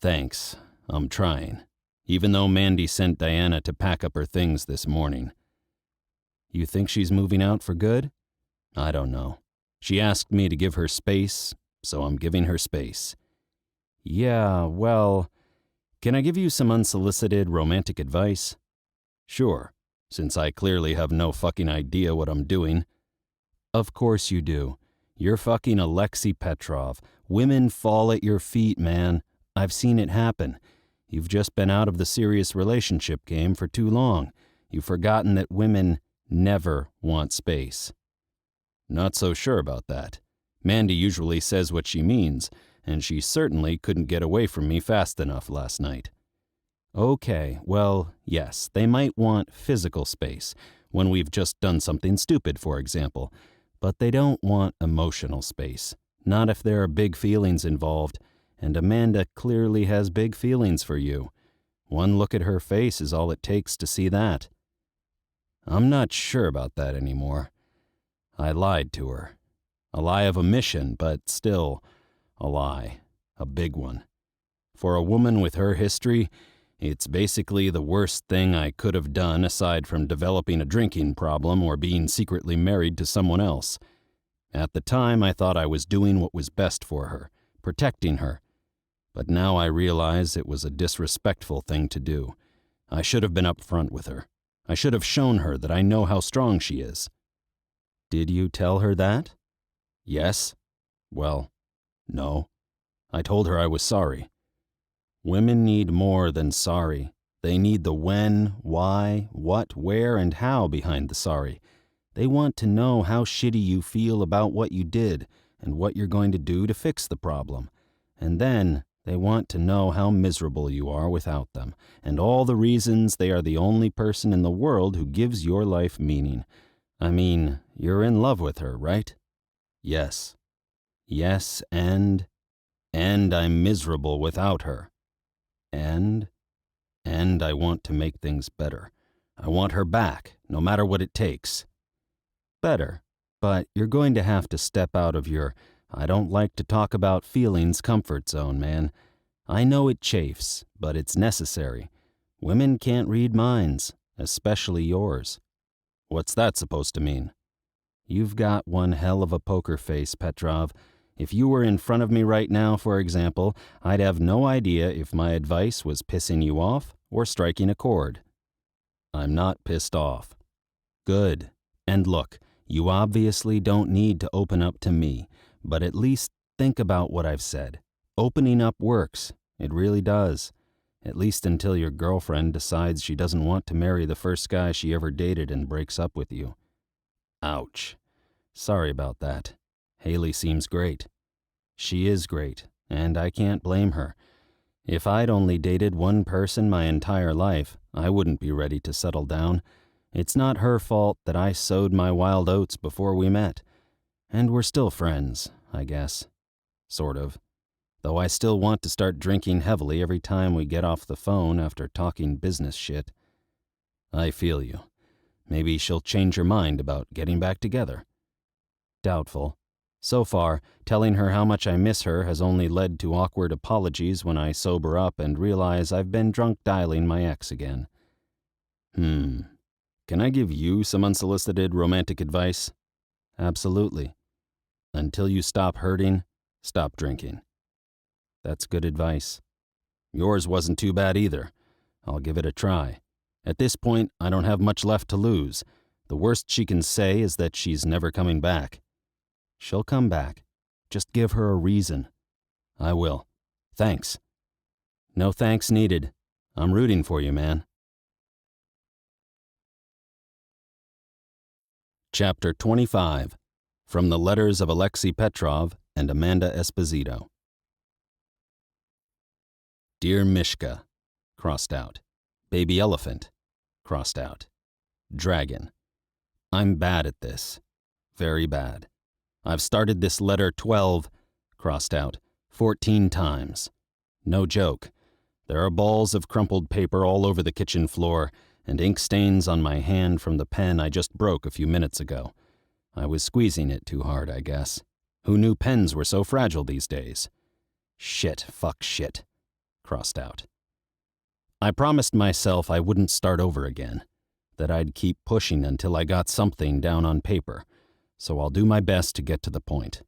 Thanks, I'm trying, even though Mandy sent Diana to pack up her things this morning. You think she's moving out for good? I don't know. She asked me to give her space, so I'm giving her space. Yeah, well, can I give you some unsolicited romantic advice? Sure, since I clearly have no fucking idea what I'm doing. Of course you do. You're fucking Alexi Petrov. Women fall at your feet, man. I've seen it happen. You've just been out of the serious relationship game for too long. You've forgotten that women never want space. Not so sure about that. Mandy usually says what she means, and she certainly couldn't get away from me fast enough last night. Okay, well, yes, they might want physical space, when we've just done something stupid, for example, but they don't want emotional space, not if there are big feelings involved, and Amanda clearly has big feelings for you. One look at her face is all it takes to see that. I'm not sure about that anymore. I lied to her. A lie of omission, but still a lie. A big one. For a woman with her history, it's basically the worst thing I could have done aside from developing a drinking problem or being secretly married to someone else. At the time, I thought I was doing what was best for her, protecting her. But now I realize it was a disrespectful thing to do. I should have been upfront with her. I should have shown her that I know how strong she is. Did you tell her that? Yes. Well, no. I told her I was sorry. Women need more than sorry. They need the when, why, what, where, and how behind the sorry. They want to know how shitty you feel about what you did and what you're going to do to fix the problem. And then they want to know how miserable you are without them, and all the reasons they are the only person in the world who gives your life meaning. I mean, you're in love with her, right? Yes. Yes, and I'm miserable without her. And I want to make things better. I want her back, no matter what it takes. Better, but you're going to have to step out of your I don't like to talk about feelings comfort zone, man. I know it chafes, but it's necessary. Women can't read minds, especially yours. What's that supposed to mean? You've got one hell of a poker face, Petrov. If you were in front of me right now, for example, I'd have no idea if my advice was pissing you off or striking a chord. I'm not pissed off. Good. And look, you obviously don't need to open up to me, but at least think about what I've said. Opening up works. It really does. At least until your girlfriend decides she doesn't want to marry the first guy she ever dated and breaks up with you. Ouch. Sorry about that. Haley seems great. She is great, and I can't blame her. If I'd only dated one person my entire life, I wouldn't be ready to settle down. It's not her fault that I sowed my wild oats before we met. And we're still friends, I guess. Sort of. Though I still want to start drinking heavily every time we get off the phone after talking business shit. I feel you. Maybe she'll change her mind about getting back together. Doubtful. So far, telling her how much I miss her has only led to awkward apologies when I sober up and realize I've been drunk dialing my ex again. Can I give you some unsolicited romantic advice? Absolutely. Until you stop hurting, stop drinking. That's good advice. Yours wasn't too bad either. I'll give it a try. At this point, I don't have much left to lose. The worst she can say is that she's never coming back. She'll come back. Just give her a reason. I will. Thanks. No thanks needed. I'm rooting for you, man. Chapter 25. From the Letters of Alexi Petrov and Amanda Esposito. Dear Mishka, crossed out. Baby elephant, crossed out. Dragon. I'm bad at this. Very bad. I've started this letter 12, crossed out, 14 times. No joke. There are balls of crumpled paper all over the kitchen floor and ink stains on my hand from the pen I just broke a few minutes ago. I was squeezing it too hard, I guess. Who knew pens were so fragile these days? Shit, fuck shit. Crossed out. I promised myself I wouldn't start over again, that I'd keep pushing until I got something down on paper, so I'll do my best to get to the point.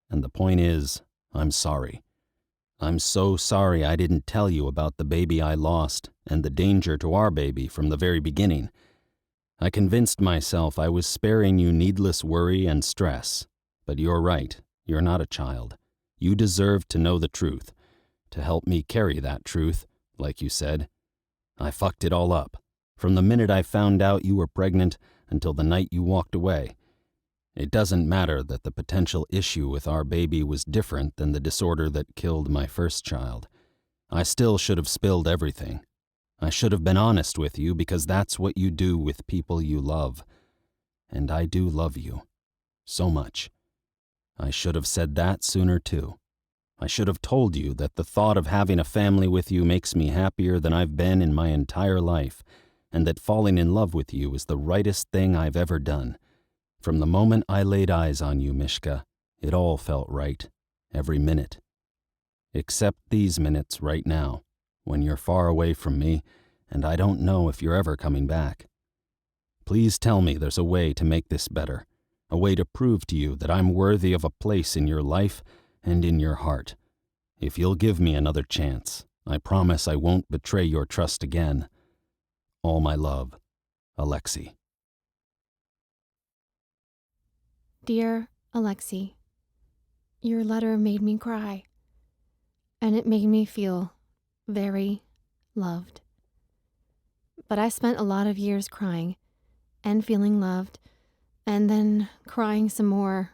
And the point is, I'm sorry. I'm so sorry I didn't tell you about the baby I lost and the danger to our baby from the very beginning. I convinced myself I was sparing you needless worry and stress, but you're right, you're not a child. You deserve to know the truth, to help me carry that truth, like you said. I fucked it all up, from the minute I found out you were pregnant until the night you walked away. It doesn't matter that the potential issue with our baby was different than the disorder that killed my first child. I still should have spilled everything. I should have been honest with you because that's what you do with people you love. And I do love you. So much. I should have said that sooner too. I should have told you that the thought of having a family with you makes me happier than I've been in my entire life, and that falling in love with you is the rightest thing I've ever done. From the moment I laid eyes on you, Mishka, it all felt right, every minute. Except these minutes right now, when you're far away from me, and I don't know if you're ever coming back. Please tell me there's a way to make this better, a way to prove to you that I'm worthy of a place in your life and in your heart. If you'll give me another chance, I promise I won't betray your trust again. All my love, Alexi. Dear Alexi, your letter made me cry, and it made me feel very loved. But I spent a lot of years crying and feeling loved, and then crying some more,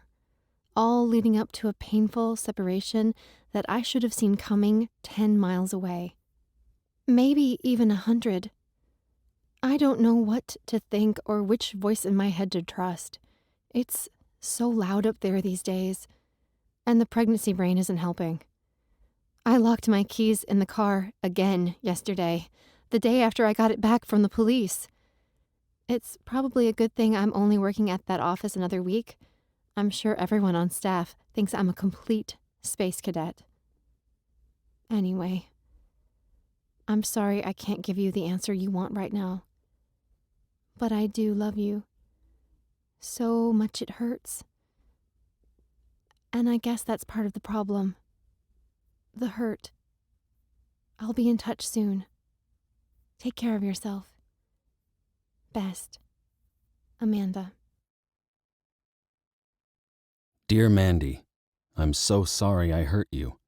all leading up to a painful separation that I should have seen coming 10 miles away. Maybe even 100. I don't know what to think or which voice in my head to trust. It's so loud up there these days, and the pregnancy brain isn't helping. I locked my keys in the car again yesterday, the day after I got it back from the police. It's probably a good thing I'm only working at that office another week. I'm sure everyone on staff thinks I'm a complete space cadet. Anyway, I'm sorry I can't give you the answer you want right now. But I do love you. So much it hurts. And I guess that's part of the problem. The hurt. I'll be in touch soon. Take care of yourself. Best, Amanda. Dear Mandy, I'm so sorry I hurt you.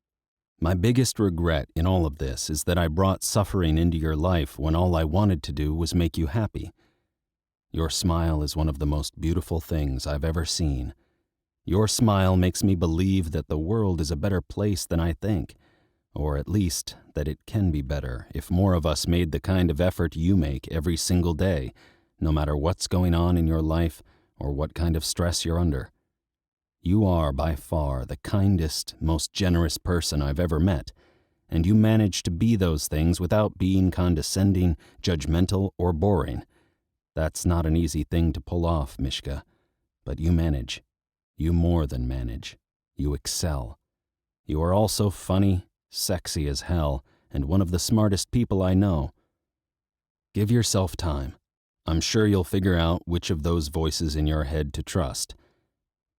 My biggest regret in all of this is that I brought suffering into your life when all I wanted to do was make you happy. Your smile is one of the most beautiful things I've ever seen. Your smile makes me believe that the world is a better place than I think, or at least that it can be better if more of us made the kind of effort you make every single day, no matter what's going on in your life or what kind of stress you're under. You are by far the kindest, most generous person I've ever met, and you manage to be those things without being condescending, judgmental, or boring. That's not an easy thing to pull off, Mishka, but you manage. You more than manage. You excel. You are also funny, sexy as hell, and one of the smartest people I know. Give yourself time. I'm sure you'll figure out which of those voices in your head to trust.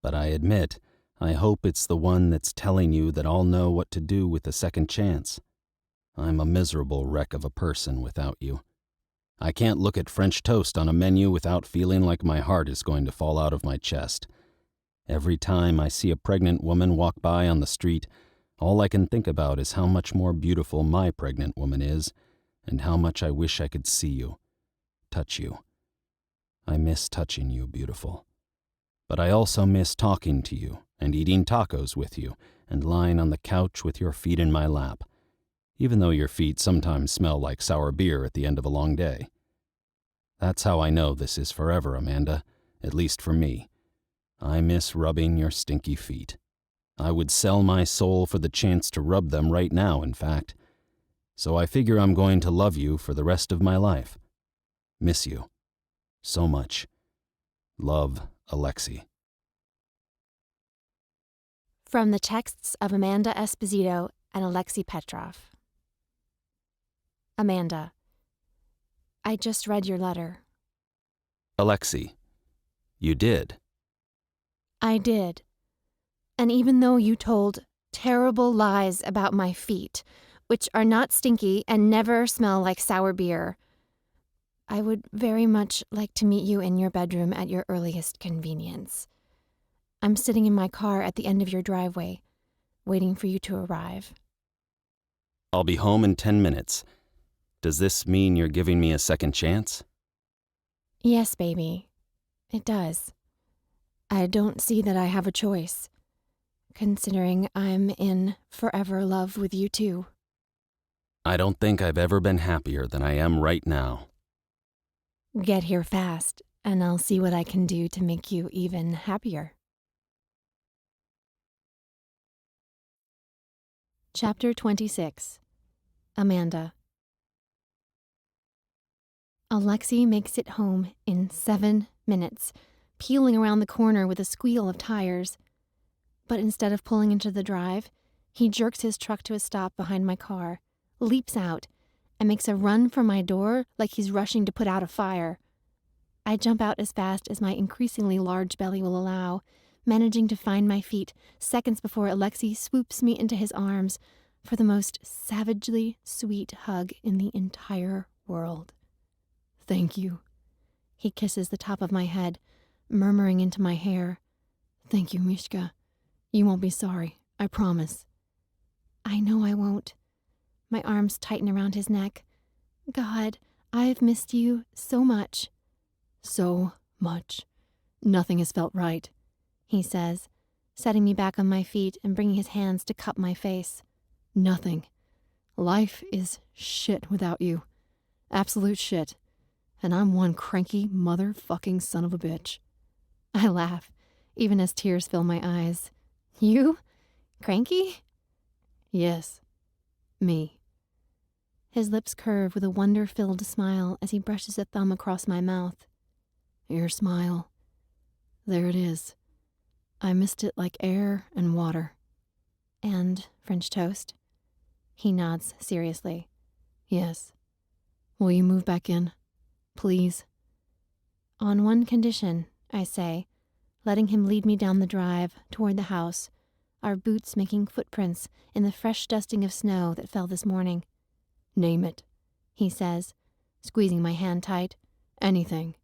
But I admit, I hope it's the one that's telling you that I'll know what to do with a second chance. I'm a miserable wreck of a person without you. I can't look at French toast on a menu without feeling like my heart is going to fall out of my chest. Every time I see a pregnant woman walk by on the street, all I can think about is how much more beautiful my pregnant woman is, and how much I wish I could see you, touch you. I miss touching you, beautiful. But I also miss talking to you, and eating tacos with you, and lying on the couch with your feet in my lap, even though your feet sometimes smell like sour beer at the end of a long day. That's how I know this is forever, Amanda, at least for me. I miss rubbing your stinky feet. I would sell my soul for the chance to rub them right now, in fact. So I figure I'm going to love you for the rest of my life. Miss you. So much. Love, Alexi. From the texts of Amanda Esposito and Alexi Petrov. Amanda, I just read your letter. Alexi, you did. I did. And even though you told terrible lies about my feet, which are not stinky and never smell like sour beer, I would very much like to meet you in your bedroom at your earliest convenience. I'm sitting in my car at the end of your driveway, waiting for you to arrive. I'll be home in 10 minutes. Does this mean you're giving me a second chance? Yes, baby. It does. I don't see that I have a choice, considering I'm in forever love with you too. I don't think I've ever been happier than I am right now. Get here fast, and I'll see what I can do to make you even happier. Chapter 26. Amanda. Alexi makes it home in 7 minutes, peeling around the corner with a squeal of tires. But instead of pulling into the drive, he jerks his truck to a stop behind my car, leaps out, and makes a run for my door like he's rushing to put out a fire. I jump out as fast as my increasingly large belly will allow, managing to find my feet seconds before Alexi swoops me into his arms for the most savagely sweet hug in the entire world. Thank you. He kisses the top of my head, murmuring into my hair. Thank you, Mishka. You won't be sorry, I promise. I know I won't. My arms tighten around his neck. God, I've missed you so much. So much. Nothing has felt right, he says, setting me back on my feet and bringing his hands to cup my face. Nothing. Life is shit without you. Absolute shit. And I'm one cranky motherfucking son of a bitch. I laugh, even as tears fill my eyes. You? Cranky? Yes. Me. His lips curve with a wonder-filled smile as he brushes a thumb across my mouth. Your smile. There it is. I missed it like air and water. And French toast? He nods seriously. Yes. Will you move back in? Please. On one condition, I say, letting him lead me down the drive toward the house, our boots making footprints in the fresh dusting of snow that fell this morning. Name it, he says, squeezing my hand tight. Anything.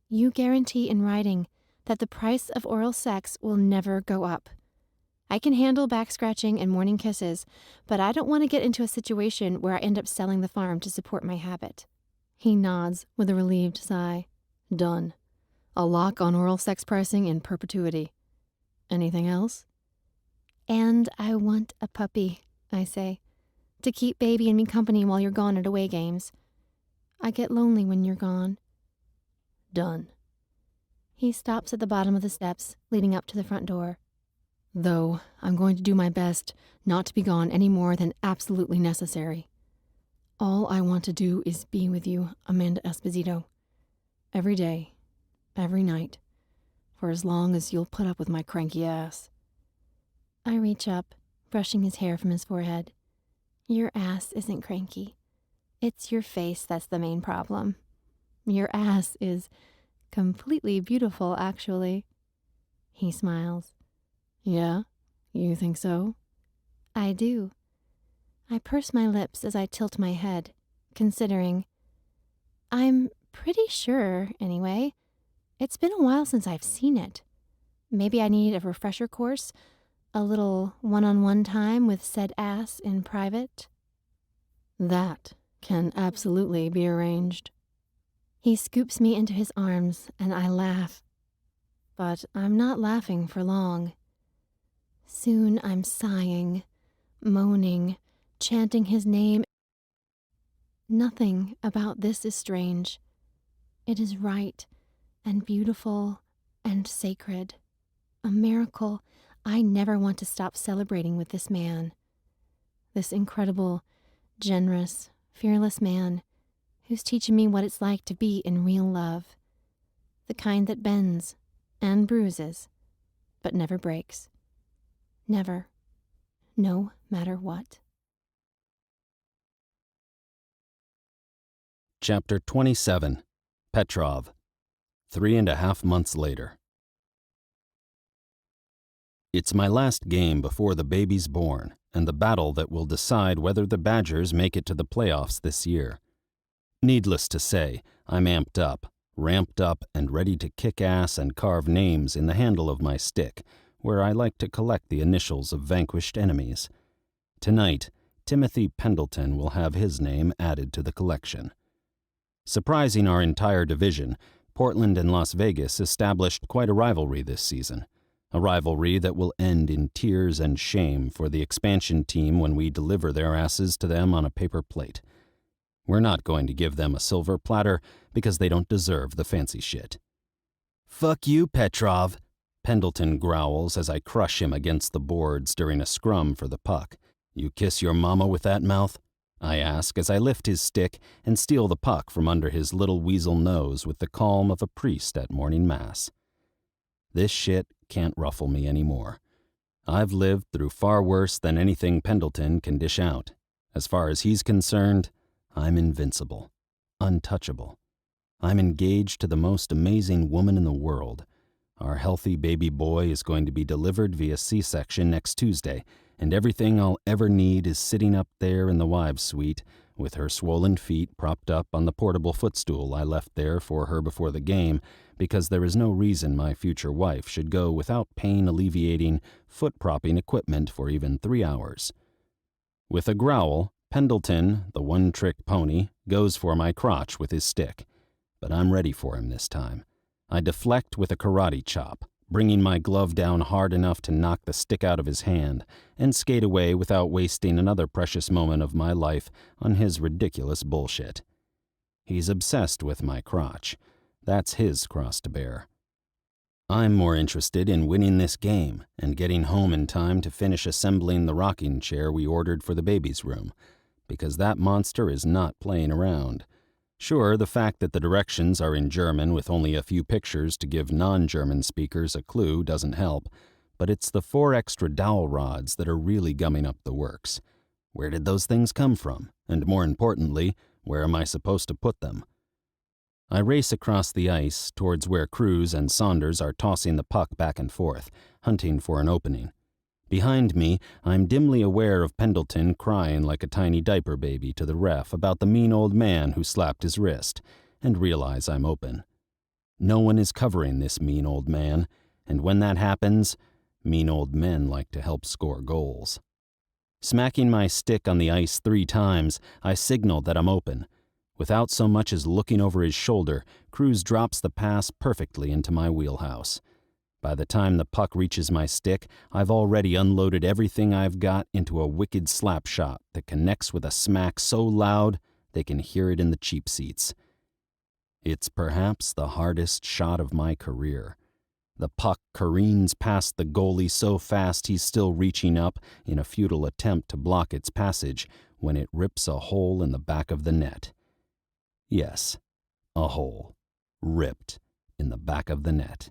You guarantee in writing that the price of oral sex will never go up. I can handle back scratching and morning kisses, but I don't want to get into a situation where I end up selling the farm to support my habit. He nods with a relieved sigh. Done. A lock on oral sex pricing in perpetuity. Anything else? And I want a puppy, I say, to keep baby and me company while you're gone at away games. I get lonely when you're gone. Done. He stops at the bottom of the steps leading up to the front door. Though I'm going to do my best not to be gone any more than absolutely necessary. All I want to do is be with you, Amanda Esposito. Every day, every night, for as long as you'll put up with my cranky ass. I reach up, brushing his hair from his forehead. Your ass isn't cranky. It's your face that's the main problem. Your ass is completely beautiful, actually. He smiles. Yeah? You think so? I do. I purse my lips as I tilt my head, considering. I'm pretty sure, anyway. It's been a while since I've seen it. Maybe I need a refresher course, a little one-on-one time with said ass in private. That can absolutely be arranged. He scoops me into his arms, and I laugh. But I'm not laughing for long. Soon I'm sighing, moaning, chanting his name. Nothing about this is strange. It is right and beautiful and sacred. A miracle I never want to stop celebrating with this man. This incredible, generous, fearless man who's teaching me what it's like to be in real love. The kind that bends and bruises, but never breaks. Never. No matter what. Chapter 27. Petrov. 3.5 months later. It's my last game before the baby's born, and the battle that will decide whether the Badgers make it to the playoffs this year. Needless to say, I'm amped up, ramped up, and ready to kick ass and carve names in the handle of my stick, where I like to collect the initials of vanquished enemies. Tonight, Timothy Pendleton will have his name added to the collection. Surprising our entire division, Portland and Las Vegas established quite a rivalry this season, a rivalry that will end in tears and shame for the expansion team when we deliver their asses to them on a paper plate. We're not going to give them a silver platter because they don't deserve the fancy shit. "Fuck you, Petrov," Pendleton growls as I crush him against the boards during a scrum for the puck. "You kiss your mama with that mouth?" I ask as I lift his stick and steal the puck from under his little weasel nose with the calm of a priest at morning mass. This shit can't ruffle me anymore. I've lived through far worse than anything Pendleton can dish out. As far as he's concerned, I'm invincible, untouchable. I'm engaged to the most amazing woman in the world. Our healthy baby boy is going to be delivered via C-section next Tuesday, and everything I'll ever need is sitting up there in the wives' suite with her swollen feet propped up on the portable footstool I left there for her before the game, because there is no reason my future wife should go without pain-alleviating, foot-propping equipment for even 3 hours. With a growl, Pendleton, the one-trick pony, goes for my crotch with his stick. But I'm ready for him this time. I deflect with a karate chop, bringing my glove down hard enough to knock the stick out of his hand, and skate away without wasting another precious moment of my life on his ridiculous bullshit. He's obsessed with my crotch. That's his cross to bear. I'm more interested in winning this game and getting home in time to finish assembling the rocking chair we ordered for the baby's room, because that monster is not playing around. Sure, the fact that the directions are in German with only a few pictures to give non-German speakers a clue doesn't help, but it's the 4 extra dowel rods that are really gumming up the works. Where did those things come from? And more importantly, where am I supposed to put them? I race across the ice towards where Cruz and Saunders are tossing the puck back and forth, hunting for an opening. Behind me, I'm dimly aware of Pendleton crying like a tiny diaper baby to the ref about the mean old man who slapped his wrist, and realize I'm open. No one is covering this mean old man, and when that happens, mean old men like to help score goals. Smacking my stick on the ice 3 times, I signal that I'm open. Without so much as looking over his shoulder, Cruz drops the pass perfectly into my wheelhouse. By the time the puck reaches my stick, I've already unloaded everything I've got into a wicked slap shot that connects with a smack so loud they can hear it in the cheap seats. It's perhaps the hardest shot of my career. The puck careens past the goalie so fast he's still reaching up in a futile attempt to block its passage when it rips a hole in the back of the net. Yes, a hole, ripped in the back of the net.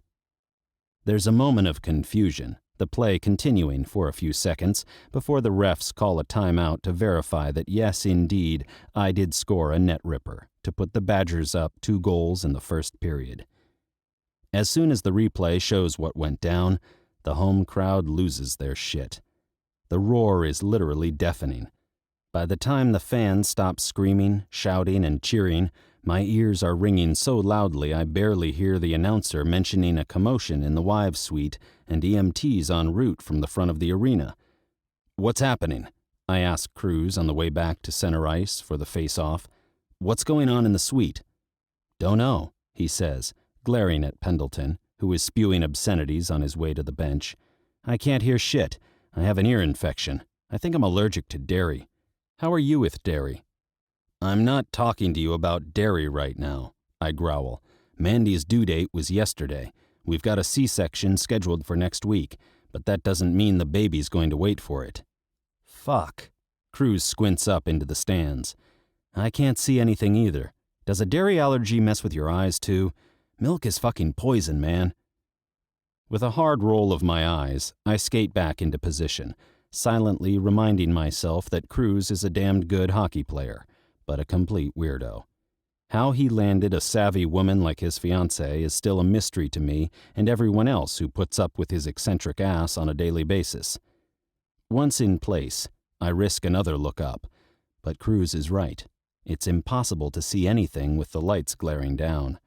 There's a moment of confusion, the play continuing for a few seconds before the refs call a timeout to verify that yes, indeed, I did score a net ripper to put the Badgers up 2 goals in the first period. As soon as the replay shows what went down, the home crowd loses their shit. The roar is literally deafening. By the time the fans stop screaming, shouting, and cheering, my ears are ringing so loudly I barely hear the announcer mentioning a commotion in the wives' suite and EMTs en route from the front of the arena. "What's happening?" I ask Cruz on the way back to center ice for the face-off. "What's going on in the suite?" "Don't know," he says, glaring at Pendleton, who is spewing obscenities on his way to the bench. "I can't hear shit. I have an ear infection. I think I'm allergic to dairy. How are you with dairy?" "I'm not talking to you about dairy right now," I growl. "Mandy's due date was yesterday. We've got a C-section scheduled for next week, but that doesn't mean the baby's going to wait for it." "Fuck." Cruz squints up into the stands. "I can't see anything either. Does a dairy allergy mess with your eyes too? Milk is fucking poison, man." With a hard roll of my eyes, I skate back into position, silently reminding myself that Cruz is a damned good hockey player, but a complete weirdo. How he landed a savvy woman like his fiancée is still a mystery to me and everyone else who puts up with his eccentric ass on a daily basis. Once in place, I risk another look up, but Cruz is right. It's impossible to see anything with the lights glaring down.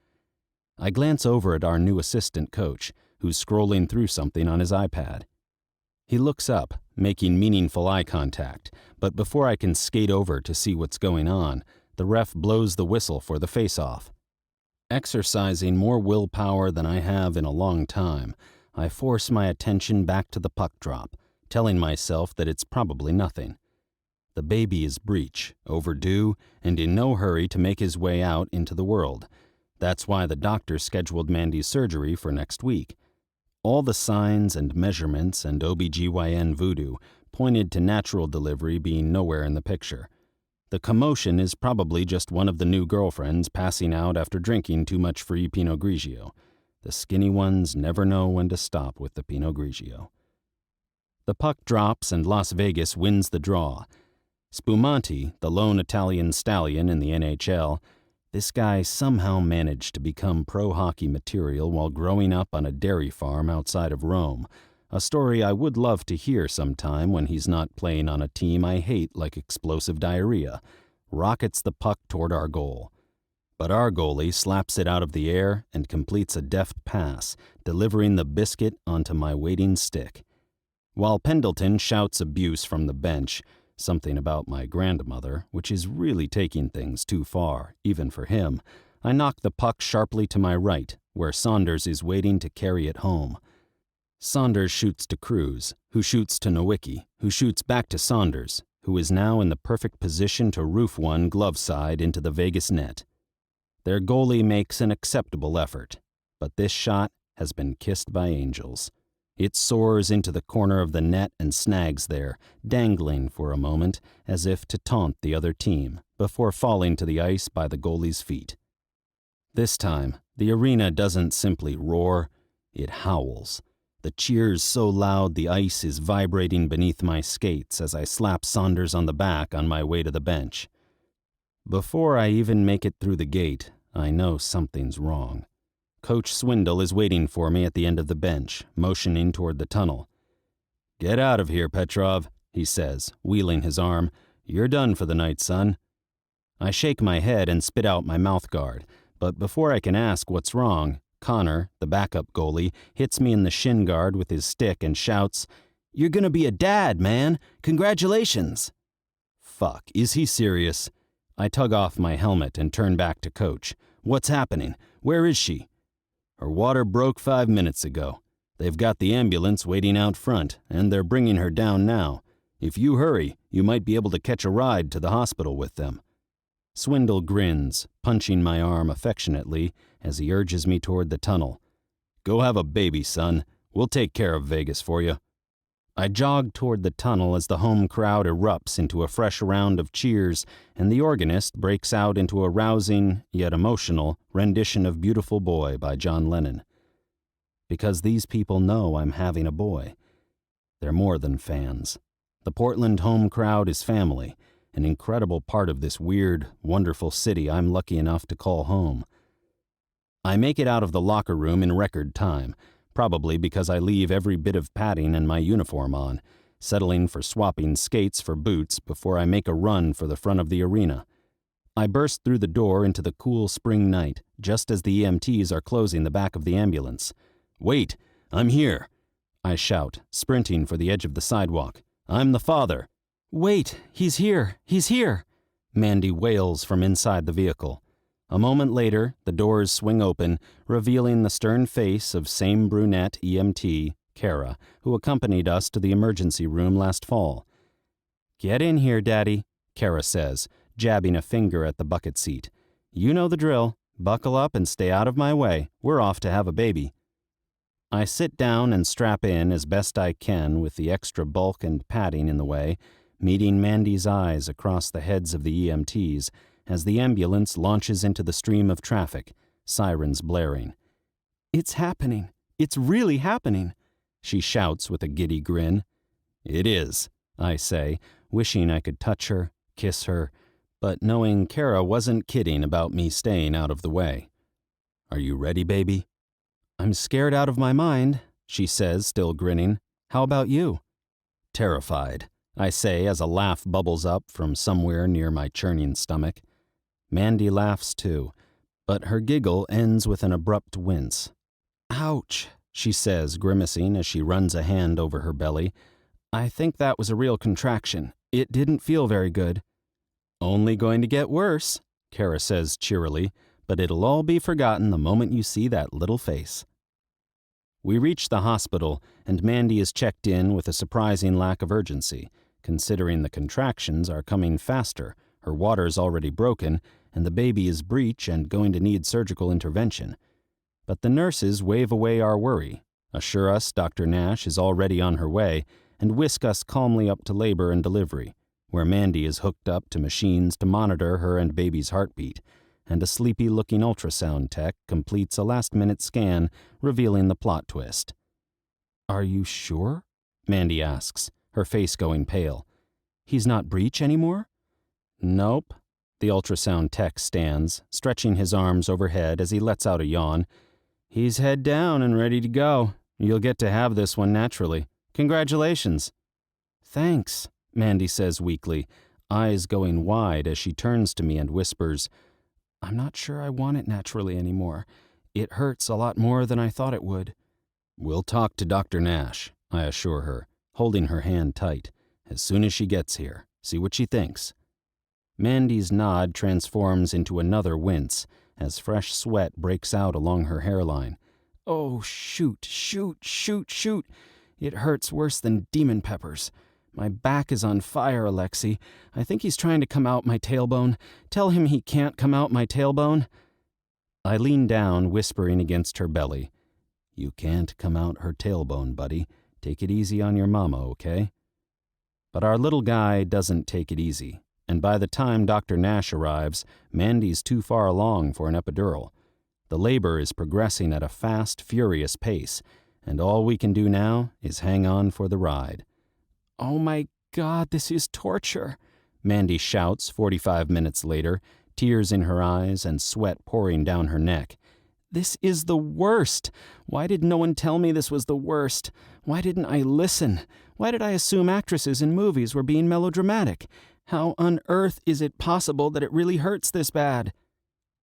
I glance over at our new assistant coach, who's scrolling through something on his iPad. He looks up, making meaningful eye contact, but before I can skate over to see what's going on, the ref blows the whistle for the face-off. Exercising more willpower than I have in a long time, I force my attention back to the puck drop, telling myself that it's probably nothing. The baby is breech, overdue, and in no hurry to make his way out into the world. That's why the doctor scheduled Mandy's surgery for next week. All the signs and measurements and OBGYN voodoo pointed to natural delivery being nowhere in the picture. The commotion is probably just one of the new girlfriends passing out after drinking too much free Pinot Grigio. The skinny ones never know when to stop with the Pinot Grigio. The puck drops and Las Vegas wins the draw. Spumante, the lone Italian stallion in the NHL, this guy somehow managed to become pro-hockey material while growing up on a dairy farm outside of Rome, a story I would love to hear sometime when he's not playing on a team I hate like explosive diarrhea, rockets the puck toward our goal. But our goalie slaps it out of the air and completes a deft pass, delivering the biscuit onto my waiting stick. While Pendleton shouts abuse from the bench, something about my grandmother, which is really taking things too far, even for him, I knock the puck sharply to my right, where Saunders is waiting to carry it home. Saunders shoots to Cruz, who shoots to Nowicki, who shoots back to Saunders, who is now in the perfect position to roof one glove side into the Vegas net. Their goalie makes an acceptable effort, but this shot has been kissed by angels. It soars into the corner of the net and snags there, dangling for a moment as if to taunt the other team, before falling to the ice by the goalie's feet. This time, the arena doesn't simply roar, it howls. The cheers so loud the ice is vibrating beneath my skates as I slap Saunders on the back on my way to the bench. Before I even make it through the gate, I know something's wrong. Coach Swindle is waiting for me at the end of the bench, motioning toward the tunnel. "Get out of here, Petrov," he says, wheeling his arm. "You're done for the night, son." I shake my head and spit out my mouth guard, but before I can ask what's wrong, Connor, the backup goalie, hits me in the shin guard with his stick and shouts, "You're gonna be a dad, man! Congratulations!" Fuck, is he serious? I tug off my helmet and turn back to Coach. "What's happening? Where is she?" "Her water broke 5 minutes ago. They've got the ambulance waiting out front, and they're bringing her down now. If you hurry, you might be able to catch a ride to the hospital with them." Swindle grins, punching my arm affectionately as he urges me toward the tunnel. "Go have a baby, son. We'll take care of Vegas for you." I jog toward the tunnel as the home crowd erupts into a fresh round of cheers and the organist breaks out into a rousing, yet emotional, rendition of Beautiful Boy by John Lennon. Because these people know I'm having a boy. They're more than fans. The Portland home crowd is family, an incredible part of this weird, wonderful city I'm lucky enough to call home. I make it out of the locker room in record time, probably because I leave every bit of padding and my uniform on, settling for swapping skates for boots before I make a run for the front of the arena. I burst through the door into the cool spring night, just as the EMTs are closing the back of the ambulance. "Wait, I'm here," I shout, sprinting for the edge of the sidewalk. "I'm the father." "Wait, he's here, he's here," Mandy wails from inside the vehicle. A moment later, the doors swing open, revealing the stern face of same brunette EMT, Kara, who accompanied us to the emergency room last fall. "Get in here, Daddy," Kara says, jabbing a finger at the bucket seat. "You know the drill. Buckle up and stay out of my way. We're off to have a baby." I sit down and strap in as best I can with the extra bulk and padding in the way, meeting Mandy's eyes across the heads of the EMTs, as the ambulance launches into the stream of traffic, sirens blaring. "It's happening. It's really happening," she shouts with a giddy grin. "It is," I say, wishing I could touch her, kiss her, but knowing Kara wasn't kidding about me staying out of the way. "Are you ready, baby?" "I'm scared out of my mind," she says, still grinning. "How about you?" "Terrified," I say as a laugh bubbles up from somewhere near my churning stomach. Mandy laughs too, but her giggle ends with an abrupt wince. "Ouch," she says, grimacing as she runs a hand over her belly. "I think that was a real contraction. It didn't feel very good." "Only going to get worse," Kara says cheerily, but it'll all be forgotten the moment you see that little face. We reach the hospital, and Mandy is checked in with a surprising lack of urgency, considering the contractions are coming faster, her water's already broken, and the baby is breech and going to need surgical intervention. But the nurses wave away our worry, assure us Dr. Nash is already on her way, and whisk us calmly up to labor and delivery, where Mandy is hooked up to machines to monitor her and baby's heartbeat, and a sleepy-looking ultrasound tech completes a last-minute scan revealing the plot twist. "Are you sure?" Mandy asks, her face going pale. "He's not breech anymore?" "Nope." The ultrasound tech stands, stretching his arms overhead as he lets out a yawn. "He's head down and ready to go. You'll get to have this one naturally. Congratulations." "Thanks," Mandy says weakly, eyes going wide as she turns to me and whispers, "I'm not sure I want it naturally anymore. It hurts a lot more than I thought it would." "We'll talk to Dr. Nash," I assure her, holding her hand tight, "as soon as she gets here. See what she thinks." Mandy's nod transforms into another wince as fresh sweat breaks out along her hairline. "Oh, shoot. It hurts worse than demon peppers. My back is on fire, Alexi. I think he's trying to come out my tailbone. Tell him he can't come out my tailbone." I lean down, whispering against her belly. "You can't come out her tailbone, buddy. Take it easy on your mama, okay?" But our little guy doesn't take it easy, and by the time Dr. Nash arrives, Mandy's too far along for an epidural. The labor is progressing at a fast, furious pace, and all we can do now is hang on for the ride. "Oh my God, this is torture," Mandy shouts 45 minutes later, tears in her eyes and sweat pouring down her neck. "This is the worst. Why did no one tell me this was the worst? Why didn't I listen? Why did I assume actresses in movies were being melodramatic? How on earth is it possible that it really hurts this bad?"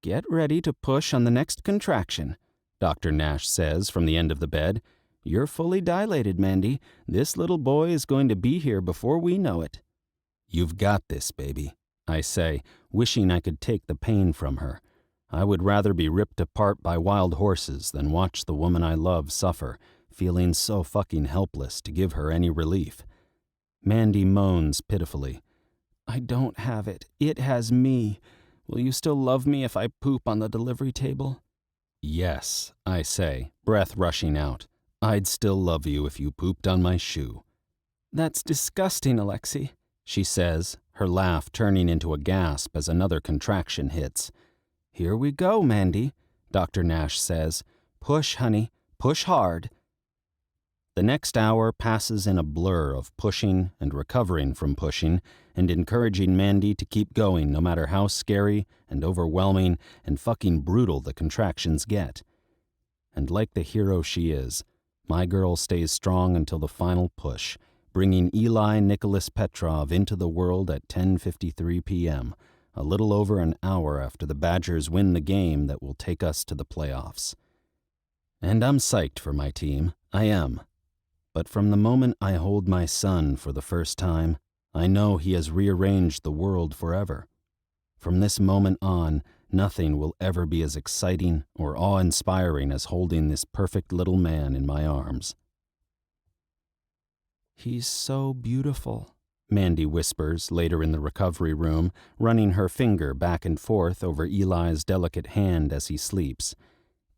"Get ready to push on the next contraction," Dr. Nash says from the end of the bed. "You're fully dilated, Mandy. This little boy is going to be here before we know it." "You've got this, baby," I say, wishing I could take the pain from her. I would rather be ripped apart by wild horses than watch the woman I love suffer, feeling so fucking helpless to give her any relief. Mandy moans pitifully. "I don't have it. It has me. Will you still love me if I poop on the delivery table?" "Yes," I say, breath rushing out. "I'd still love you if you pooped on my shoe." "That's disgusting, Alexi," she says, her laugh turning into a gasp as another contraction hits. "Here we go, Mandy," Dr. Nash says. "Push, honey. Push hard." The next hour passes in a blur of pushing and recovering from pushing and encouraging Mandy to keep going no matter how scary and overwhelming and fucking brutal the contractions get. And like the hero she is, my girl stays strong until the final push, bringing Eli Nicholas Petrov into the world at 10:53 p.m., a little over an hour after the Badgers win the game that will take us to the playoffs. And I'm psyched for my team, I am. But from the moment I hold my son for the first time, I know he has rearranged the world forever. From this moment on, nothing will ever be as exciting or awe-inspiring as holding this perfect little man in my arms. "He's so beautiful," Mandy whispers later in the recovery room, running her finger back and forth over Eli's delicate hand as he sleeps.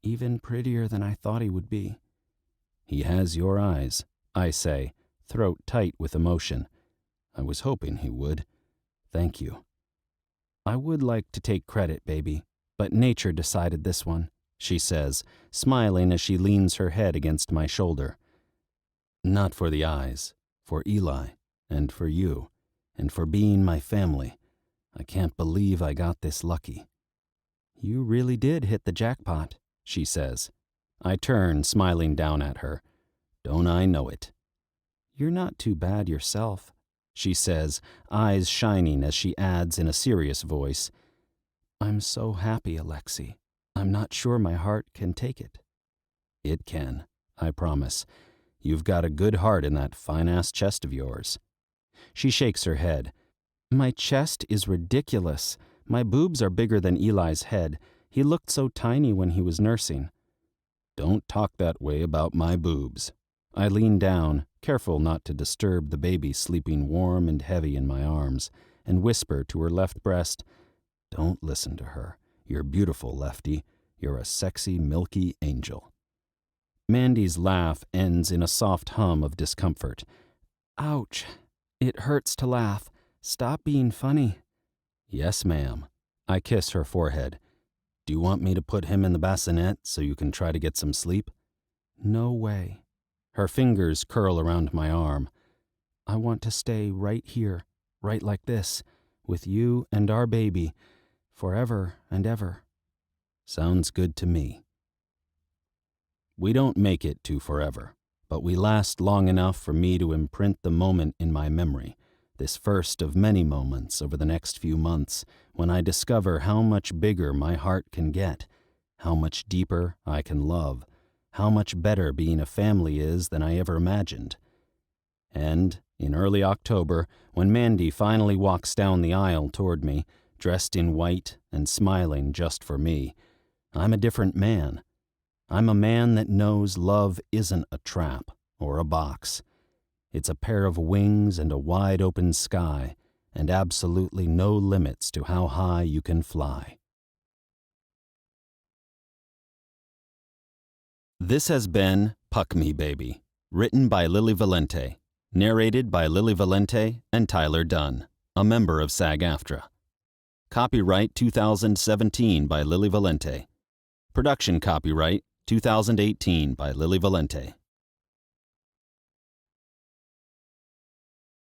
"Even prettier than I thought he would be." "He has your eyes," I say, throat tight with emotion. "I was hoping he would. Thank you." "I would like to take credit, baby, but nature decided this one," she says, smiling as she leans her head against my shoulder. "Not for the eyes, for Eli, and for you, and for being my family. I can't believe I got this lucky." "You really did hit the jackpot," she says. I turn, smiling down at her. "Don't I know it?" "You're not too bad yourself," she says, eyes shining as she adds in a serious voice, "I'm so happy, Alexi. I'm not sure my heart can take it." "It can, I promise. You've got a good heart in that fine-ass chest of yours." She shakes her head. "My chest is ridiculous. My boobs are bigger than Eli's head. He looked so tiny when he was nursing. Don't talk that way about my boobs. I lean down, careful not to disturb the baby sleeping warm and heavy in my arms, and whisper to her left breast, Don't listen to her. You're beautiful, Lefty. You're a sexy, milky angel. Mandy's laugh ends in a soft hum of discomfort. Ouch. It hurts to laugh. Stop being funny. Yes, ma'am. I kiss her forehead. Do you want me to put him in the bassinet so you can try to get some sleep? No way. Her fingers curl around my arm. I want to stay right here, right like this, with you and our baby, forever and ever. Sounds good to me. We don't make it to forever, but we last long enough for me to imprint the moment in my memory, this first of many moments over the next few months, when I discover how much bigger my heart can get, how much deeper I can love, how much better being a family is than I ever imagined. And, in early October, when Mandy finally walks down the aisle toward me, dressed in white and smiling just for me, I'm a different man. I'm a man that knows love isn't a trap or a box. It's a pair of wings and a wide open sky, and absolutely no limits to how high you can fly. This has been Puck Me Baby, written by Lili Valente, narrated by Lili Valente and Tyler Donne, a member of SAG-AFTRA. Copyright 2017 by Lili Valente. Production copyright 2018 by Lili Valente.